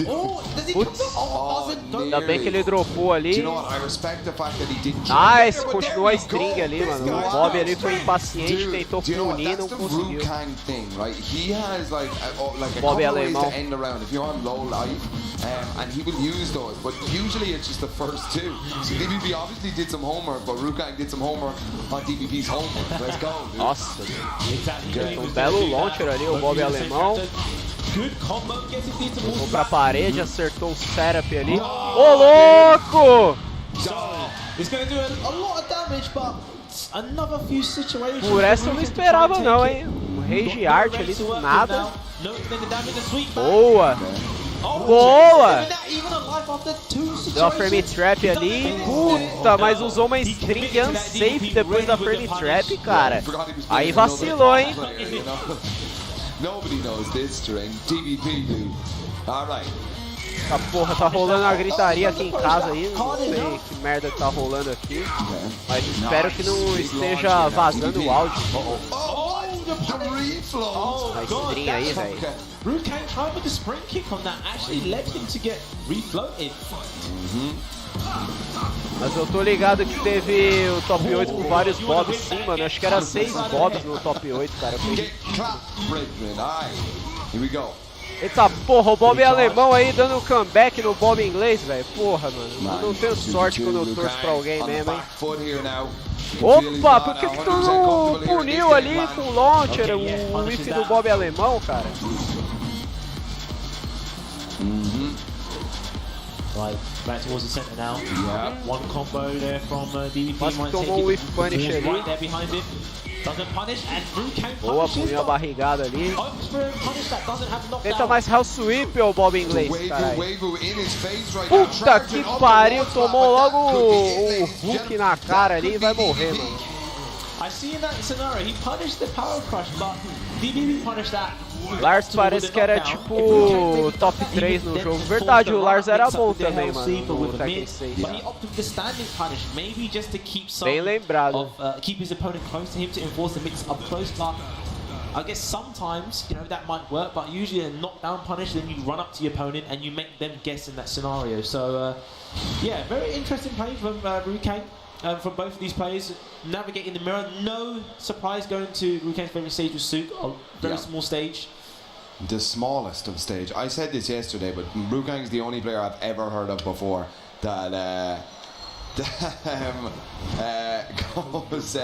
Oh, does he Putz. doesn't go. Ainda bem que ele dropou Do ali. you know what? I respect the fact that he didn't Nice, continuou a string ali, mano. O Bob ali foi impaciente, Dude, tentou do you know what? punir, That's não the conseguiu. Rukang thing, right? He has like a Bobby couple of ways to alemão. end the round. If you're on low life, and he will use those, but usually it's just the first two. So DVP obviously did some homework, but Rukang did some homework on DVP's homework. Let's go, dude. Nossa, Exactly. um belo launcher ali, o Bob alemão. Good combo, gets it into Foi pra parede, acertou o setup ali. Ô, louco! It's going to do a lot of damage, but another few situations. Por essa eu não esperava não, hein? Um Rage Art ali do nada. Boa! Boa! Deu a frame trap ali. Puta, mas usou uma string unsafe depois da frame trap, cara. Aí vacilou, hein? Nobody knows this string. DVP, dude. All right. Essa porra tá rolando uma gritaria aqui em casa aí. Não sei que merda que tá rolando aqui. Mas espero que não esteja vazando o áudio. The reflow. A string aí, velho. Rukang tried with the spring kick on that, actually led him to get refloated. Mas eu tô ligado que teve o top 8 com vários Bobs sim, mano. Acho que era 6 Bobs no top 8, cara. Get clap, Brickman. All right. Here we go. Eita porra, o Bob alemão aí dando um comeback no Bob inglês, velho. Porra, mano. Eu não tenho sorte quando eu torço pra alguém mesmo, hein. Opa, por que tu não puniu ali com o launcher o whiff do Bob alemão, cara? Right, back towards the center now. Yeah. One combo there from DVP. Quase might tomou take um it. whiff punish ali. Right there behind him. Doesn't punish, and Rukang Boa, punishes, puniu a but barrigada ali. opts for a punish that doesn't have knockdown. Tenta mais house sweep, ô Bob inglês, caralho. Puta Puta que pariu, tomou logo o hook na cara ali e vai morrer, mano. I see in that scenario, he punished the power crush, but DVP punished that. Lars parece que era tipo top 3 no jogo. Verdade, o Lars era bom também, mano, no Tekken 6. But he opted for the standing punish, maybe just to keep some Bem lembrado. of, keep his opponent close to him to enforce the mix up close, but I guess sometimes, you know, that might work, but usually a knockdown punish, then you run up to your opponent and you make them guess in that scenario. So, yeah, very interesting play from Rukang, from both of these players. Navigating the mirror, no surprise going to Rukang's favorite stage with Sook, a very small stage. The smallest of stage. I said this yesterday, but Rukang is the only player I've ever heard of before that goes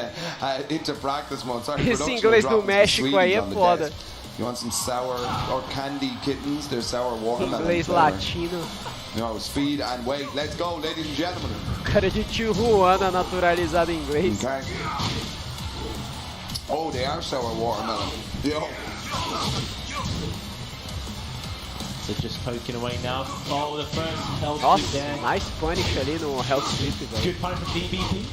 into practice mode. Sorry, Esse inglês do México aí é foda. You want some sour or candy kittens? There's sour watermelon. Inglês latino. No, speed and weight. Let's go, ladies and gentlemen. Cara de Tijuana naturalizado em inglês. Okay. Oh, they are sour watermelon. Yo. So just poking away now. Oh, the first health Nossa, sweep there. nice punish ali no Health Sweep, velho. Good punish from DBP.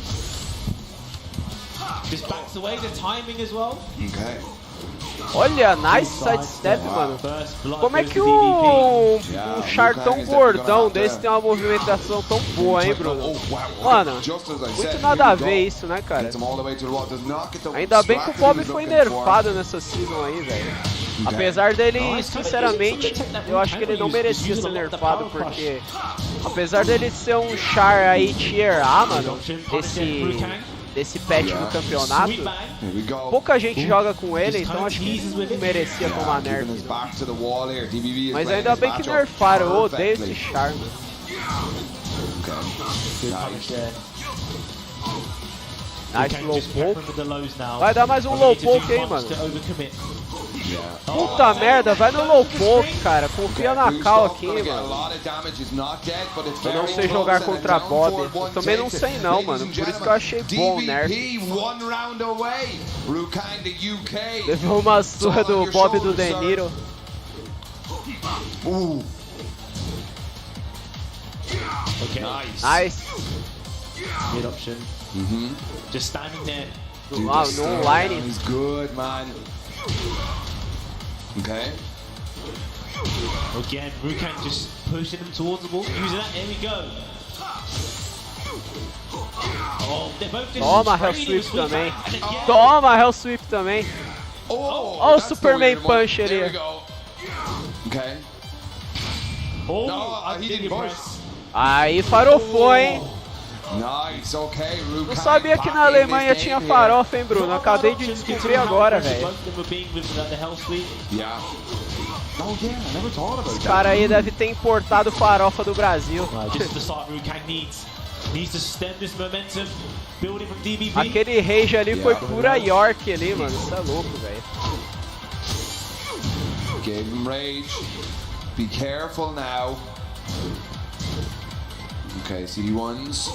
Just backs away, the timing as well. Okay. Olha, nice sidestep, mano. Como é que um char tão gordão desse tem uma movimentação tão boa, hein, Bruno? Mano, muito nada a ver isso, né, cara? Ainda bem que o Bob foi nerfado nessa season aí, velho. Apesar dele, sinceramente, eu acho que ele não merecia ser nerfado, porque apesar dele ser um char aí tier A, mano, desse patch do campeonato, pouca gente joga com ele, então acho que ele merecia tomar nerf. Mas ainda bem que nerfaram, eu odeio esse char, mano. Nice low poke. Vai dar mais um low poke aí, mano. Puta merda, vai no low poke, cara. Confia na cal aqui, mano. Eu não sei jogar contra Bob. Eu também não sei não, mano. Por isso que eu achei bom o nerf. Levou uma surra do Bob do De Niro. Okay, Nice. Mid option. Just standing there. Wow, no line. He's good, man. Okay. Again, Rukang just pushing him towards the wall. Using that, there we go. Oh, they're both just Toma, Hell Sweep também. Toma, Hell Sweep também. Olha o Superman Punch ali. Okay. Oh, No, he didn't push. Aí farofou, hein? Nice, okay. Não sabia que na Alemanha tinha farofa, hein, Bruno? Acabei de descobrir agora, velho. Yeah. Oh yeah, I never thought about Esse that. cara aí deve ter importado farofa do Brasil. Aquele rage ali foi pura York ali, mano. Isso é louco, velho. Gave him rage. Be careful now. Okay, CD1s.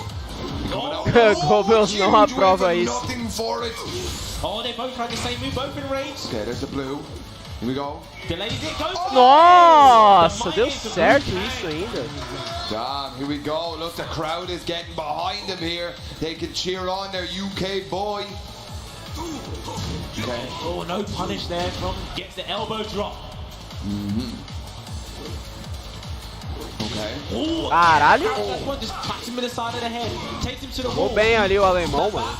Goebbels não aprova isso. Nothing for it. Oh, they both tried the same move, both in rage. Okay, there's the blue. Here we go. Delays it, goes. Nossa, deu certo isso ainda. Damn, here we go. Look, the crowd is getting behind him here. They can cheer on their UK boy. Okay. Oh, no punish there from gets the elbow drop. Okay. Oh, Caralho. that one just claps him in the side of the head. Takes him to the Jogou wall. bem ali o alemão, mano.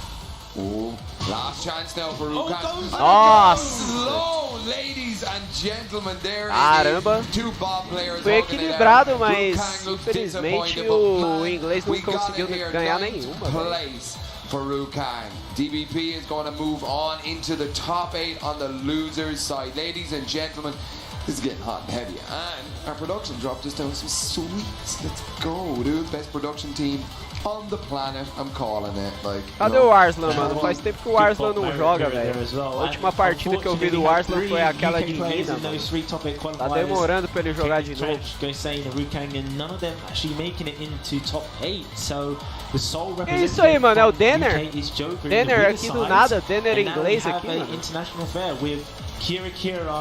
Oh, last chance now for Rukang. goes- Nossa. Slow, ladies and gentlemen, there Caramba. it is. Two Bob players Foi hugging it equilibrado, out. mas Rukang looks infelizmente disappointed, but o man, inglês não we got conseguiu it here. ganhar Ninth nenhuma, velho. place for Rukang. DBP is going to move on into the top 8 on the losers side. Ladies and gentlemen, this is getting hot and heavy. And our production dropped us down some sweets. Let's go, dude. Best production team on the planet. I'm calling it. Like, Cadê o Arslan, mano? Faz tempo que o Arslan não joga, velho. A última partida que eu vi do Arslan foi aquela de Mina, mano. Tá demorando pra ele jogar de novo. É isso aí, mano, é o Denner. Denner aqui do nada, Denner em inglês aqui, mano. International Fair with Kira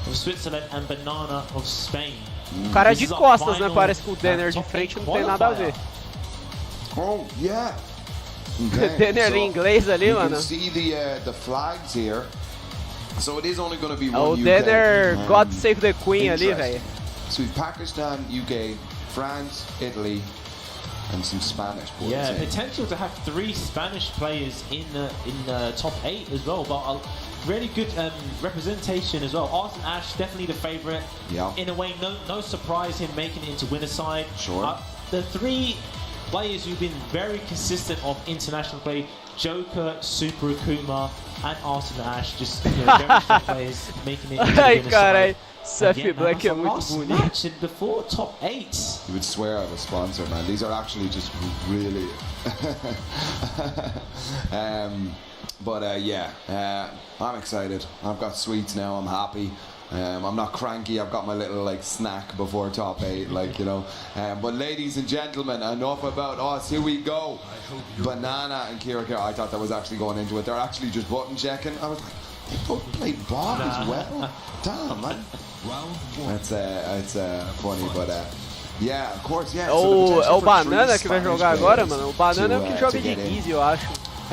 of Switzerland and Banana of Spain. O cara de costas, né? Parece que o Denner de frente não tem nada a ver. oh, yeah. Denner em inglês ali, you mano. can see the flags here. So it is only going to be É o one UK. Denner God Save the Queen ali, Interesting. velho. So we've Pakistan, UK, France, Italy, and some Spanish boys. Yeah, potential to have 3 Spanish players in the top 8 as well, but a really good representation as well. Arson Ash, definitely the favourite. Yeah. In a way, no surprise him making it into winner side. Sure. The 3 players who've been very consistent of international play, Joker, Super Akuma, and Arson Ash, just very strong players making it into the Ai, winner carai. side. Seth Black é muito bonito. Match in before top 8. You would swear I was sponsored, man. These are actually just really. I'm excited. I've got sweets now. I'm happy. I'm not cranky. I've got my little like snack before top 8, like, you know. But ladies and gentlemen, enough about us. Here we go. Banana and Kira. I thought that was actually going into it. They're actually just button checking. I was like, they both play ball as well. Damn, man. It's funny, but yeah, of course, yeah. É o Banana que vai jogar agora, mano. O Banana é o que joga de Guise, eu acho.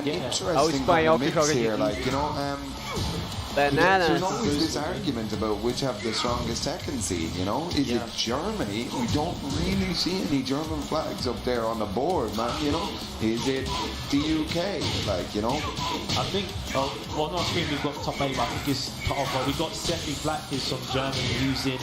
É o espanhol que joga de Guise. Banana. There's always this argument about which have the strongest Tekken scene, you know? Is it Germany? We don't really see any German flags up there on the board, man, you know? Is it the UK? Like, you know? I think, well, not screen, we've got top 8, but I think it's cut off. But we've got Steffi Black, who's from Germany, who's in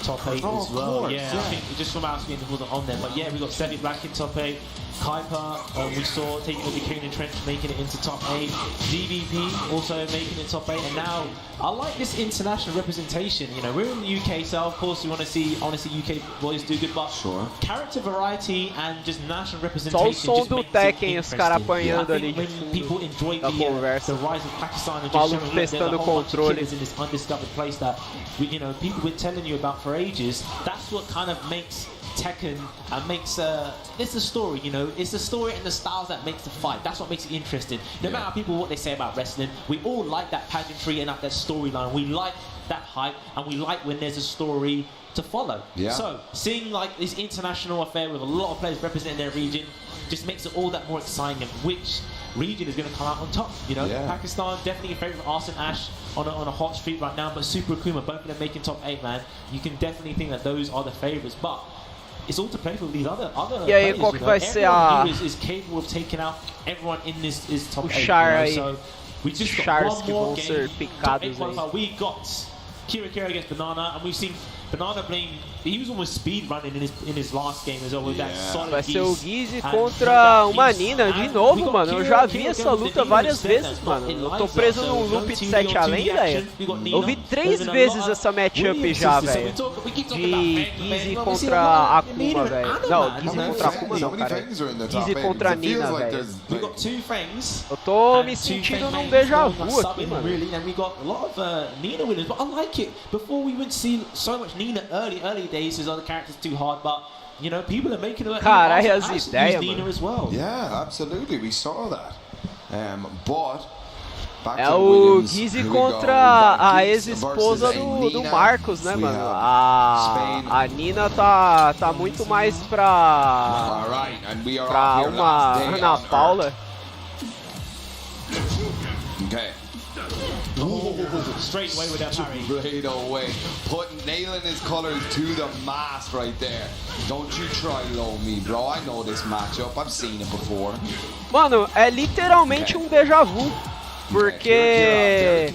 top 8 as well. Course, yeah, I think just from our screen, it wasn't on there. But yeah, we've got Steffi Black in top 8. Kuiper, we saw taking over Kieran Trench, making it into top 8. DVP also making it top 8. And now, I like this international representation. You know, we're in the UK, so of course we want to see UK boys do good, but character variety and just national representation. Só o som do Tekken, os caras apanhando ali de people enjoy da conversa. the rise of Pakistan and just Maluco showing that testando there's a whole bunch of controle. killers in this undiscovered place that people been telling you about for ages. That's what kind of makes Tekken and makes it's the story, you know, it's the story and the styles that makes the fight. That's what makes it interesting. No matter people what they say about wrestling, we all like that pageantry and that storyline. We like that hype, and we like when there's a story to follow. Yeah. So seeing like this international affair with a lot of players representing their region just makes it all that more exciting. And which region is going to come out on top? You know, Pakistan definitely a favourite for Arson Ash on a hot streak right now, but Super Akuma, both of them making top 8, man. You can definitely think that those are the favourites, but it's all to play for these other E aí, players, qual que vai ser a... is capable of taking out everyone in this is top 8. Char so we just got chars one que more vão game. ser Top 8 picados aí. qualifier. We got Kira against Banana, and we've seen Banana playing. He was almost speed running in his last game as well with that solid. Vai ser o Guise contra uma Nina de novo, mano. Eu já vi essa luta várias vezes, mano. Eu tô preso num loop de 7 além, velho. Eu vi 3 vezes essa matchup já, velho. De Guise contra Akuma, velho. Não, Guise contra Akuma não, cara. Guise contra Nina, velho. Eu tô me sentindo num déjà vu aqui, mano. And we got a lot of Nina winners, but I like it. Before we would see so much Nina early days, his other characters too hard, but you know, people are making it. Caralho, as ideias, Nina mano. as well. Yeah, absolutely. We saw that. But back É to o Williams. Guise Here we go. contra We've got a Guise ex-esposa versus do Nina. Marcos, né, We mano? have Spain. A Nina tá muito mais pra... All right, and we are pra off here uma last day Ana on Paula. Earth. Okay. Straight away with that parry. Straight away. Nailing his colors to the mast right there. Don't you try low me, bro. I know this matchup. I've seen it before. Mano, é literalmente um déjà vu. Porque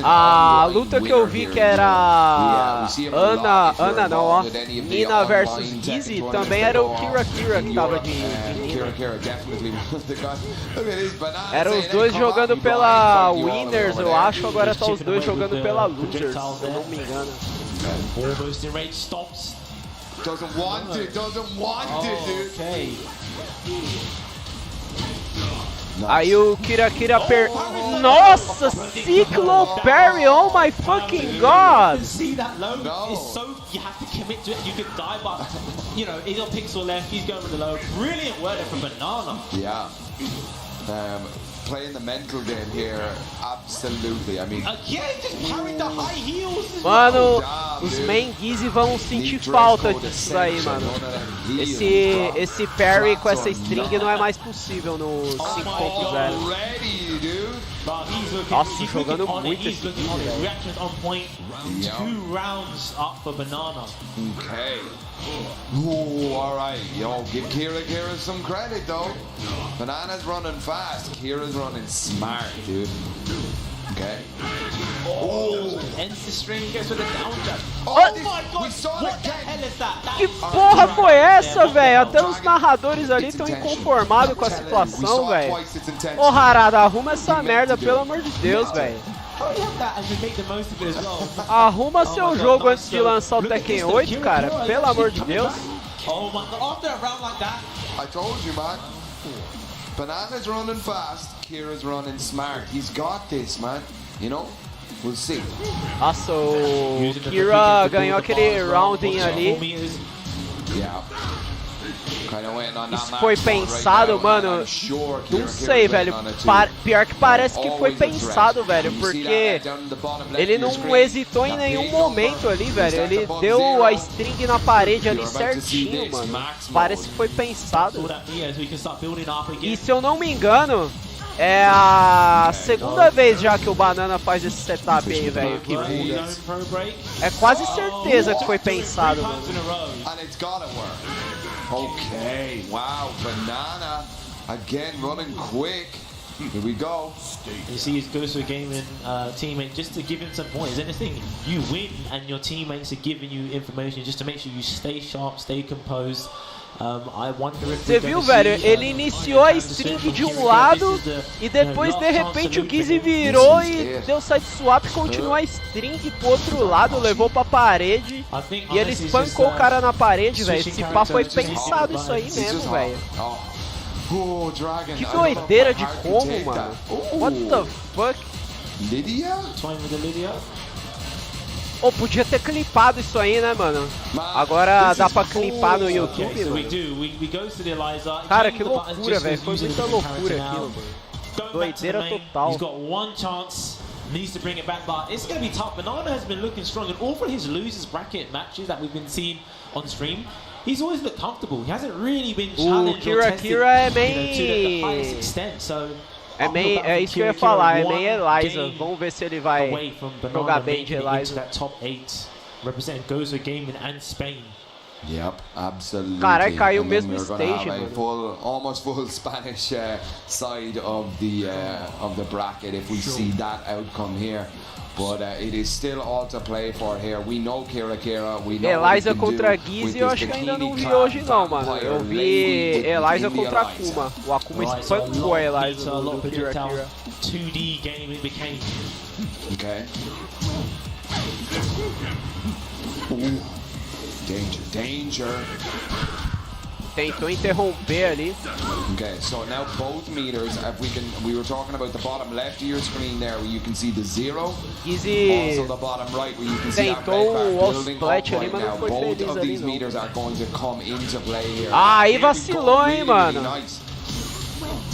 a luta que eu vi que era Ana não, ó, Nina versus Guise, também era o Kira que tava de Nina. Eram os dois jogando pela Winners, eu acho, agora tá os dois jogando pela Losers, se eu não me engano. Almost in range, stops. Doesn't want it, dude. Okay. Aí o Kira Nossa, Cyclo Parry, oh my fucking god! See that low? It's so, you have to commit to it. You could die, but you know, he's on pixel left, he's going with the low. Brilliant work there from Banana. Yeah. playing the mental game here. Absolutely. I mean, Again, just parried the high heels. Mano, job, os dude. main Gizzy vão sentir Neat dress falta code disso daí, essential, mano. none of them heels. Esse parry com essa string não é mais possível no 5.0. Already, dude. But he's looking, Nossa, he's jogando looking on it, muito he's esse looking on it. Gizzy, Reactions on point. Yeah. 2 rounds up for Banana. Okay. Ooh, all right. Yo, give Kira some credit though. Banana's running fast. Kira's running smart, dude. Okay. Oh, ends the string, goes with a down jab. Oh, My God, we saw it what the again. hell is that? That Que is porra foi essa, velho? Até Dragon, os narradores ali it's estão intentional. inconformados com a We saw situação, it velho. twice, it's intentional. Ô, Harada, arruma essa You meant merda, to do pelo it. amor de Deus, velho. hurry up that and make the most of it as well. Arruma Oh seu my God, jogo nice antes de job. lançar o Look at Tekken this, 8, Kira cara. is Pelo amor de coming Deus. back. Oh my God, after a round like that. I told you, man. Banana's running fast. Kira's running smart. He's got this, man. You know? We'll see. Nossa, o Using the Kira to ganhou build the aquele bar as well, roundinho watching ali. 4 meters. Yeah. Kind of waiting on that Isso match foi ball pensado, right now, and mano. I'm sure Não Kira's sei, waiting velho. on it too. Pior que parece que foi Always a threat. pensado, velho, You see porque that down in the bottom left ele of your não screen? hesitou em That nenhum big momento number. ali, velho. Starts Ele above deu zero. a string na parede ali You're about to see certinho, this, mano. max Parece mode. que foi pensado. All that here, so we can start building up again. E se eu não me engano, é a segunda vez já que o Banana faz esse setup aí, velho, que Right, buga. zone pro break. É quase certeza que foi Doing pensado, 3 mano. times in a row. And it's gotta work. Okay, wow, Banana again running quick. Here we go. You see, it goes to a gaming teammate just to give him some points. And the thing, you win, and your teammates are giving you information just to make sure you stay sharp, stay composed. I wonder if Você viu, velho? Ele iniciou a string de um lado e depois de repente o Gizzy virou e deu side swap, continuou a string pro outro lado, levou pra parede e ele espancou o cara na parede, velho. Esse pá foi pensado isso aí mesmo, velho. Oh, Dragon. Que I don't know if doideira my de heart can combo, take mano. that. What the fuck? Lydia? Twine with the Lydia. Oh, podia ter clipado isso aí, né, mano? Man, Agora this dá is pra clipar no cool. YouTube, Okay, so we mano. do. We go to the Eliza. Cara, Change que the buttons loucura, just velho. as Foi using muita the loucura character aquilo, now. mano. Going back to the Doideira main, total. he's got one chance, needs to bring it back, but it's going to be tough. Banana has been looking strong, and all for his losers bracket matches that we've been seeing on stream, he's always looked comfortable. He hasn't really been challenged or tested, Kira é to the highest meio... extent. So É isso que eu ia falar, é meio Eliza. Vamos ver se ele vai away from jogar Banana, bem de making it into Eliza. that top 8, representing Gozo Gaming and Spain. Yep, absolutely. Carai, caiu o And then mesmo we're gonna stage, have a mano. full, almost full Spanish side of the bracket if we see that outcome here. But it is still all to play for here. We know Kira. We know what he Eliza can contra do Gizzy with eu this acho que ainda não vi bikini-clad hoje não, mano. vampire Eu lady vi with Eliza bikini contra Eliza. Akuma. O Akuma Right, so a espancou lot a of Eliza meter, a lot do of Kira projectile, Kira. 2D game it became. Okay. Ooh. Danger. Tentou interromper ali. Okay, so now both meters, we were talking about the bottom left of your screen there, where you can see the 0. Gizzy Also the bottom right, where you can see that tentou red o bar building up split ali, right mas now. não foi Both feliz of ali these não. meters are going to come into play here. Ah, aí Here we go, vacilou, hein, really, mano. really nice.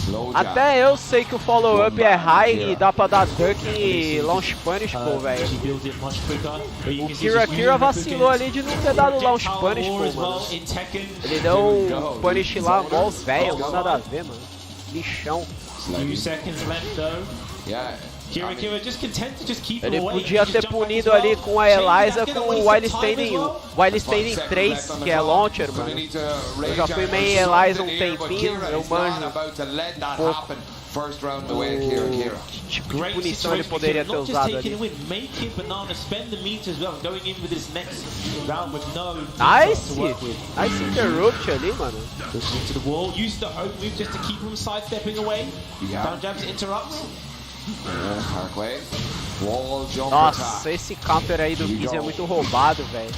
Low jab. Até eu sei que o follow-up é high e dá pra dar duck e launch punish, pô, velho. He builds it much quicker. But you O can see just Kira using vacilou the ali de não ter dado launch projectile punish, war pô, as well mano. in Tekken. Ele deu um punish lá, mó velho, não nada a ver, mano. Lixão. Few seconds left though. Yeah. Kira just content to just keep him Ele away. podia He ter just jump back punido as well. ali com a Change, Eliza that's gonna com o waste While some time as Standing well. 3, que é launcher, mano. Eu já fui meio Eliza um tempinho, eu manjo. First round away, Kira. Tipo de Great punição ele situation. poderia ter Not just usado taking ali. a win, making Banana spend the meter as well, going in with this next round with no Nice! to work with. Nice interrupt ali, mano. Pushing into the wall, use the hope move just to keep him sidestepping away. Yeah. Down jabs, interrupts. Parkway. Wall jump Nossa, attack. esse counter aí do Gizzy é muito roubado, velho.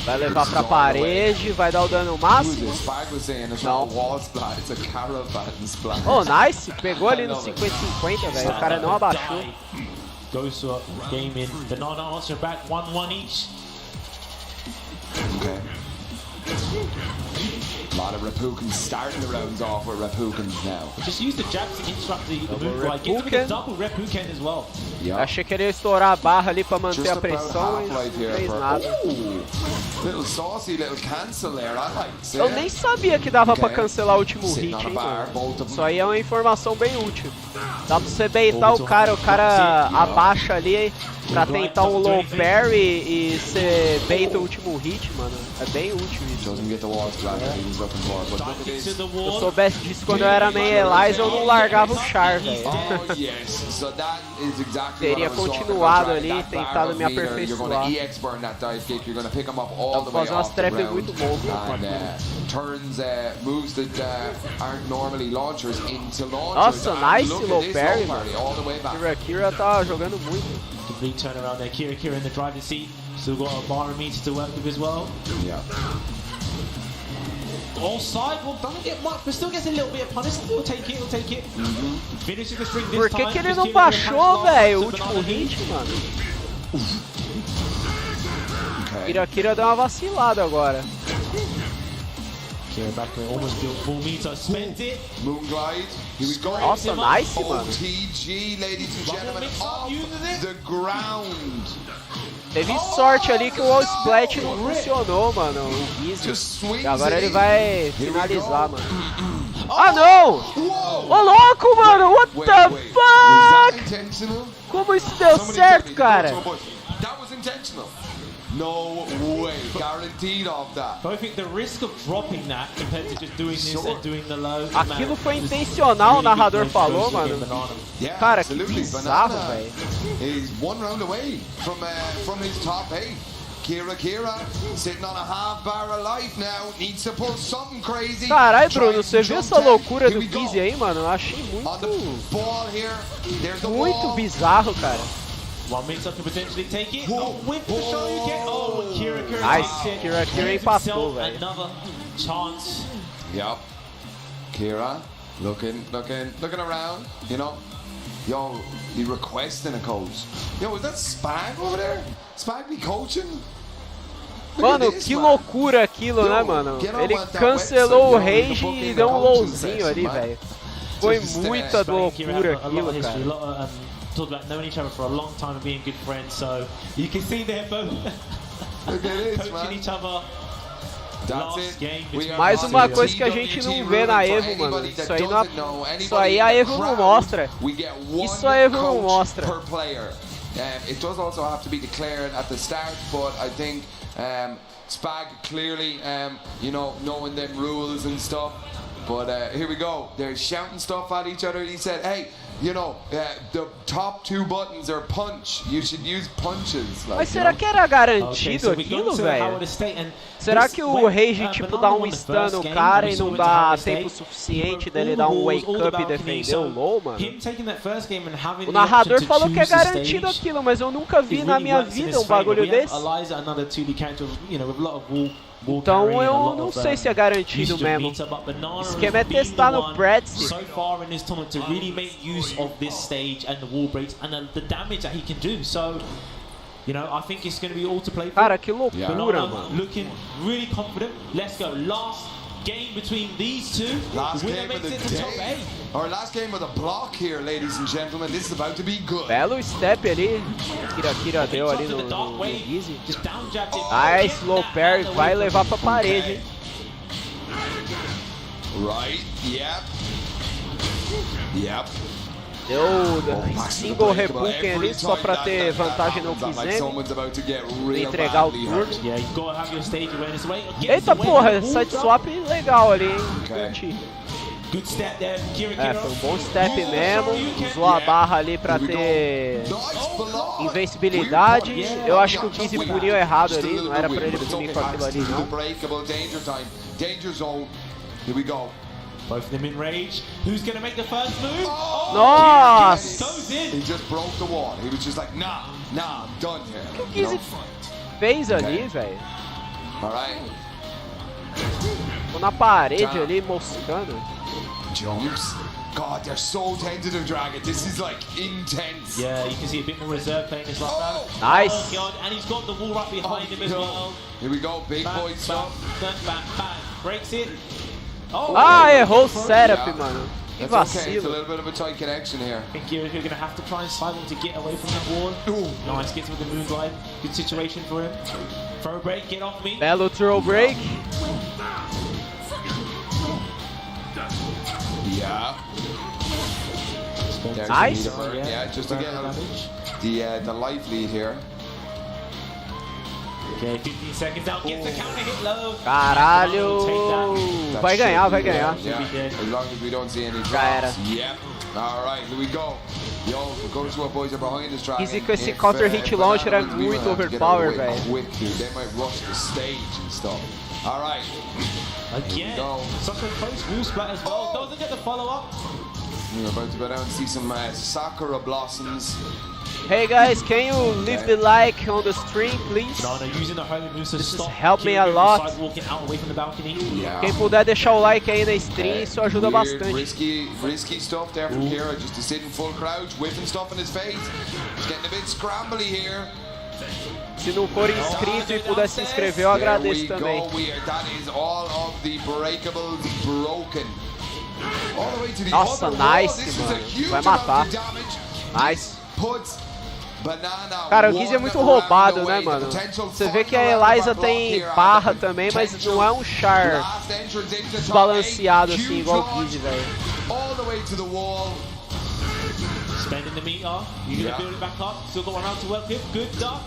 Vai levar pra parede, vai dar o dano Who's máximo. this? Spike was saying it's Não. not a wall splat, it's a caravan splat. Oh, nice! Pegou ali no 50-50, velho. O cara não abaixou. Goes to a game in. Banana answer back 1-1 each. Okay. lot of Repukens starting the rounds off with Repukens now. Just use the jabs to interrupt the move. Like, give him a double Repuken as well. Yeah. Achei que ele ia estourar a barra ali pra manter Just a pressão, about mas half-life here não fez for- nada. Ooh, little saucy, little cancel there. I like it. Eu nem sabia que dava pra Okay. cancelar o último Sitting hit, on a hein, bar, mano. both of them. Isso aí é uma informação bem útil. Dá pra você baitar o cara abaixa ali pra tentar um low parry e você baita o último hit, mano. É bem útil isso. Doesn't get the walls flat that he was looking for, but look at Dive this. into the Se eu wall. soubesse disso quando eu era meio Eliza, eu não largava o char, velho. Oh yes, so that is exactly Teria what I was talking continuado about. ali, That tentado bar of me meter, You're going aperfeiçoar. to EX burn that dive kick. You're going to pick him up all the Dá pra way fazer umas off the trap ground. muito bons, And mano. turns moves that aren't normally launchers into launchers. Nossa, And nice look at low this parry, low parry all the way back. Kira tá jogando muito. Complete turnaround there. Kira in the driving seat. Still got a bar meter to work with as well. Yeah. Offside, well, doesn't get much, but still gets a little bit of punish. He'll take it, he'll take it. Finishing the string this Por que time. que ele Just não giving him a baixou, punch velho, o to último banana hit, mano? Okay. Kira deu uma vacilada agora. Kira back there, almost built full meter, spent it. Moonglide. Here we go. Nossa, nice, mano. OTG, ladies and gentlemen, mix up, off uses it. the ground. Teve sorte ali que o wall splat não funcionou, mano. O Gizzy. Just swings E agora it ele in. vai Here we finalizar, go. mano. Ah, não! Whoa! Ô, louco, mano! What Wait, the wait. Was that fuck? intentional? Como isso deu Somebody certo, tell me, cara? go to a bush. That was intentional. No way. Guaranteed of that. But I think the risk of dropping that compared to just doing this Sure. and doing the low. Aquilo foi intencional, o narrador falou, mano. Yeah, Cara, que absolutely. bizarro, Banana velho. is one round away from his top 8. Kira sitting on a half bar of life now. Needs to pull something crazy. Caralho, Try Bruno, and você viu jump essa tag. loucura Here do we go. Gizzy aí, mano? Eu achei On the muito, ball here. There's the muito wall. bizarro, cara. One mix-up can potentially take it. Whoa. Oh, with the show you get. Oh, Kira Nice. takes it. Kira Gives empatou, himself velho. another chance. Yep. Kira looking around, you know. Yo, he requesting a coach. Yo, is that Spag over there? Spag be coaching? Look at Mano, this, que man. loucura aquilo, né, Yo, mano? get on Ele that cancelou o website, yo, rage book e in deu the um coaching lowzinho session, ali, man. velho. Foi Just, muita Kira have loucura a lot aquilo, of history, a cara. lot of, talked about knowing each other for a long time and being good friends. So you can see they're both Look at this, coaching man. each other. That's Last it. game We between are Mais on uma the coisa que a gente não TWT vê na ruling for Evo, mano. anybody that Isso aí, doesn't know, isso aí anybody a in the Evo não crowd, mostra. we get one Isso a Evo não coach mostra. per player. It does also have to be declared at the start, but I think Spag clearly, you know, knowing them rules and stuff. But here we go. They're shouting stuff at each other. He said, hey, you know, the top 2 buttons are punch. You should use punches. Like, Mas será que era Okay, garantido so we go aquilo, to velho? Howard Estate and Será this que o went, Rage, tipo, dá Banana um won the stun first no game, cara we e saw não it to dá Howard tempo Estate. suficiente He dele broke dar all um the wake walls, all up the e balconies, defender o so low, mano? him taking that first game and having O the option narrador to falou que é choose the garantido stage, aquilo, mas eu nunca vi it na really minha works in vida his um bagulho favor. We have desse. Eliza, another 2D character, you know, with a lot of wall Então carry and a eu lot não of, sei se é garantido usage of mesmo. meter, but Banana O has esquema é been testar the no one Pretzi. so far in this tournament to really make use of this stage and the wall breaks and the damage that he can do. So, you know, I think it's going to be all to play for. Cara, que loucura, Banana mano. looking really confident. Let's go. Last game between these two. Last Winner game of makes the it to top day. 8. Our last game of the block here, ladies and gentlemen. This is about to be good. Belo step ali. Kira deu ali no Gizzy. Just down jabbed it. Nice low parry, vai levar pra parede, hein? Right, yep. Yep. Deu Max is single unbreakable. rebuken Every ali só time pra that- ter that vantagem no happens, I'm like, Kizemi. someone's about to get real Entregar o badly turno. hurt. Yeah, you gotta have your stage awareness. Wait, Eita porra, side swap legal ali, hein? Okay. Curti. Good step there, Kira. É, foi um bom step mesmo. Usou a barra ali pra Here we go. ter Nice block. invencibilidade. Weird punch. Eu acho que o Yeah, Gizzy just puniu win. errado Just a ali, little não era bit pra ele weird, but punir it's com okay. aquilo ali Max, não. unbreakable, danger time. Danger zone. Here we go. Both of them in rage. Who's gonna make the first move? Oh, Nossa! Goes in. He just broke the wall. He was just like, nah, I'm done here. O que Gizzy fez ali, velho? All right. Ficou na parede ali, moscando. Jumps. God, they're so tentative, Dragon. This is like intense. Yeah, you can see a bit more reserve playing this last round. Nice. Oh god, and he's got the wall right behind him as no. well. Here we go, big Bang, boy bang, stuff. bang, bang, bang. Breaks it. Ah, errou o setup, mano. Que That's okay. It's a vacilo. little bit of a tight connection here. I think you're going to have to try and slide him to get away from the wall. Nice, gets with the moon glide. Good situation for him. Throw break, get off me. Belo throw break. Yeah. There's Nice. the meter. Yeah, just to get the life lead here. Okay, 15 seconds out, gets the counter hit low. Caralho. Vai ganhar, vai ganhar. Yeah, as long as we don't see any Já era. drops. Yep. All right, here we go. Yo, goes to our boys are behind us dragon. Easy com esse counter hit launcher é muito overpower, velho. They might rush the stage and stuff. All right. Again, such a close wall splat as well. Doesn't get the follow-up. We're about to go down and see some Sakura blossoms. Hey guys, can you leave the like on the stream, please? No, using the holy moves to stop. Help me a lot. Walking out away from the balcony. Yeah. Quem puder deixar o like aí na stream, isso ajuda bastante. Risky stuff there from Kira, just to sit in full crouch, whipping stuff in his face. He's getting a bit scrambly here. Se não for inscrito e puder se inscrever, eu agradeço também. That is all of the breakables broken. All the way to the Nossa, other nice, wall. This is a mano. huge Vai matar. amount of damage. Nice. Puts Banana. Cara, o Gizzy é muito roubado, né, mano? Você vê que a Eliza tem barra também, mas não é um char desbalanceado assim, igual o Gizzy, velho. All the way to the wall. Spending the meter. You're gonna build it back up. Still got one round to work with. Good duck.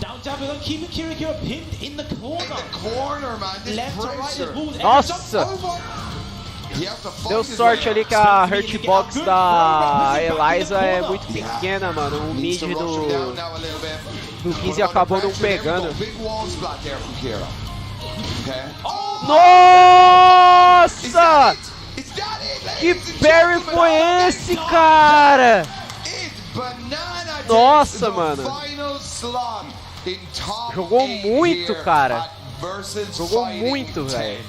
Down jab, we're keeping Kira pinned in the corner. In the corner, man. This Left to right, pressure. there's balls. Nossa! Deu sorte ali que a hurtbox da Eliza é muito pequena, mano. O mid do Gizzy acabou não pegando. Nossa! Que parry foi esse, cara? Nossa, mano. Jogou muito, cara. Jogou muito, velho.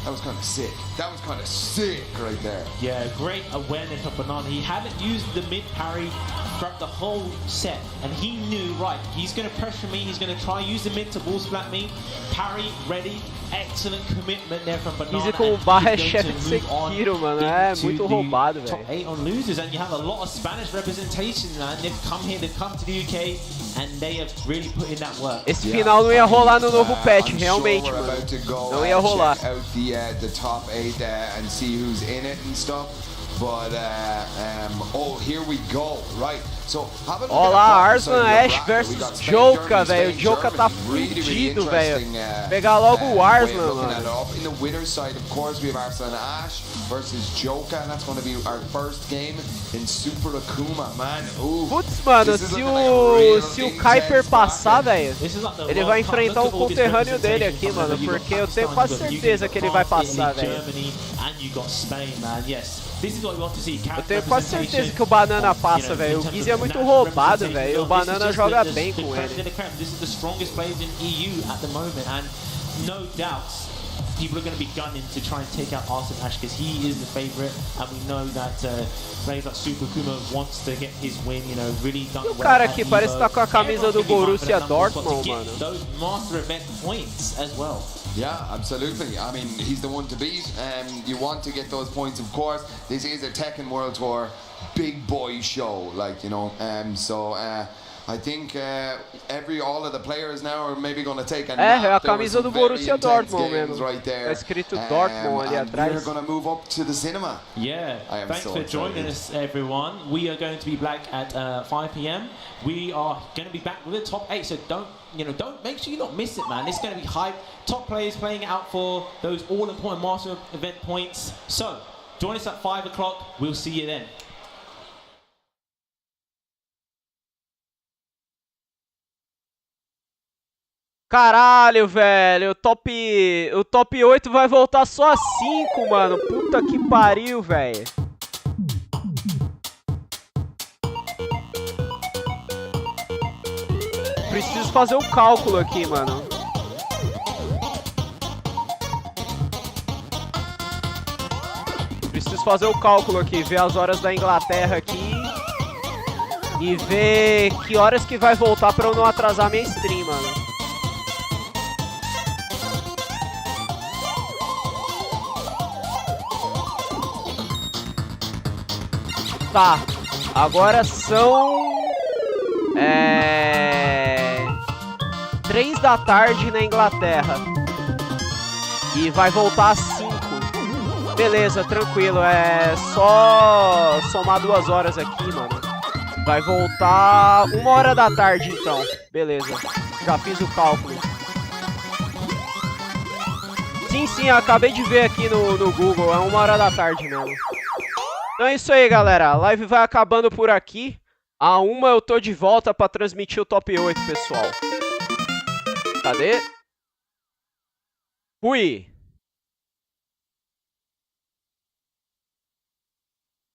That was kind of sick. That was kind of sick right there. Yeah, great awareness of Banana. He hadn't used the mid parry throughout the whole set, and he knew, right, he's going to pressure me, he's going to try use the mid to ball splat me. Parry, ready, excellent commitment there from Banana. Gizzy com o barra é chefe de Sekiro, mano. É muito roubado, velho. Top 8 on losers, and you have a lot of Spanish representation, man. They've come here, they've come to the UK, and they have really put in that work. Esse final não ia rolar no novo patch, realmente, mano. Não ia rolar. The top 8 and see who's in it and stuff. But oh, here we go, right? So, ó lá, Arslan Ash versus Joka, velho. O Joka tá fudido, velho. Pegar logo o Arslan, mano. In the winner's side, of course, we have Arslan Ash versus Joka, and that's going to be our first game in Super Akuma, man. Putz, mano, se o Kuiper passar, velho, ele vai enfrentar o conterrâneo dele aqui, mano, porque eu tenho quase certeza que ele vai passar, velho. Eu tenho quase certeza que o Banana passa, velho. O Gizzy é muito roubado, velho. E o Banana joga bem com ele. No doubts, people are going to be gunning to try and take out Arslan Ash because he is the favorite, and we know that players like Super Kuma wants to get his win, you know, really done well. O cara aqui parece estar com a camisa do Borussia Dortmund, mano. Those master event points as well. Yeah, absolutely. I mean, he's the one to beat. You want to get those points, of course. This is a Tekken World Tour big boy show, like, you know. I think all of the players now are maybe going to take a nap. É a camisa do Borussia Dortmund mesmo. Right there. Tá escrito Dortmund ali atrás. We're going to move up to the cinema. Yeah. Thanks for joining us, everyone. We are going to be back at 5 p.m. We are going to be back with the top 8, so don't make sure you don't miss it, man. It's going to be hype. Top players playing out for those all-important master event points. So, join us at 5 o'clock. We'll see you then. Caralho, velho, o top 8 vai voltar só a 5, mano. Puta que pariu, velho. Preciso fazer um cálculo aqui, mano. Preciso fazer o cálculo aqui, ver as horas da Inglaterra aqui. E ver que horas que vai voltar pra eu não atrasar minha stream, mano. Tá. Agora são... 3 da tarde na Inglaterra. E vai voltar às 5. Beleza, tranquilo. É só somar 2 horas aqui, mano. Vai voltar 1 hora da tarde, então. Beleza. Já fiz o cálculo. Sim, acabei de ver aqui no Google. É 1 hora da tarde mesmo. Então é isso aí, galera. A live vai acabando por aqui. A 1 eu tô de volta pra transmitir o top 8, pessoal. Cadê? Fui!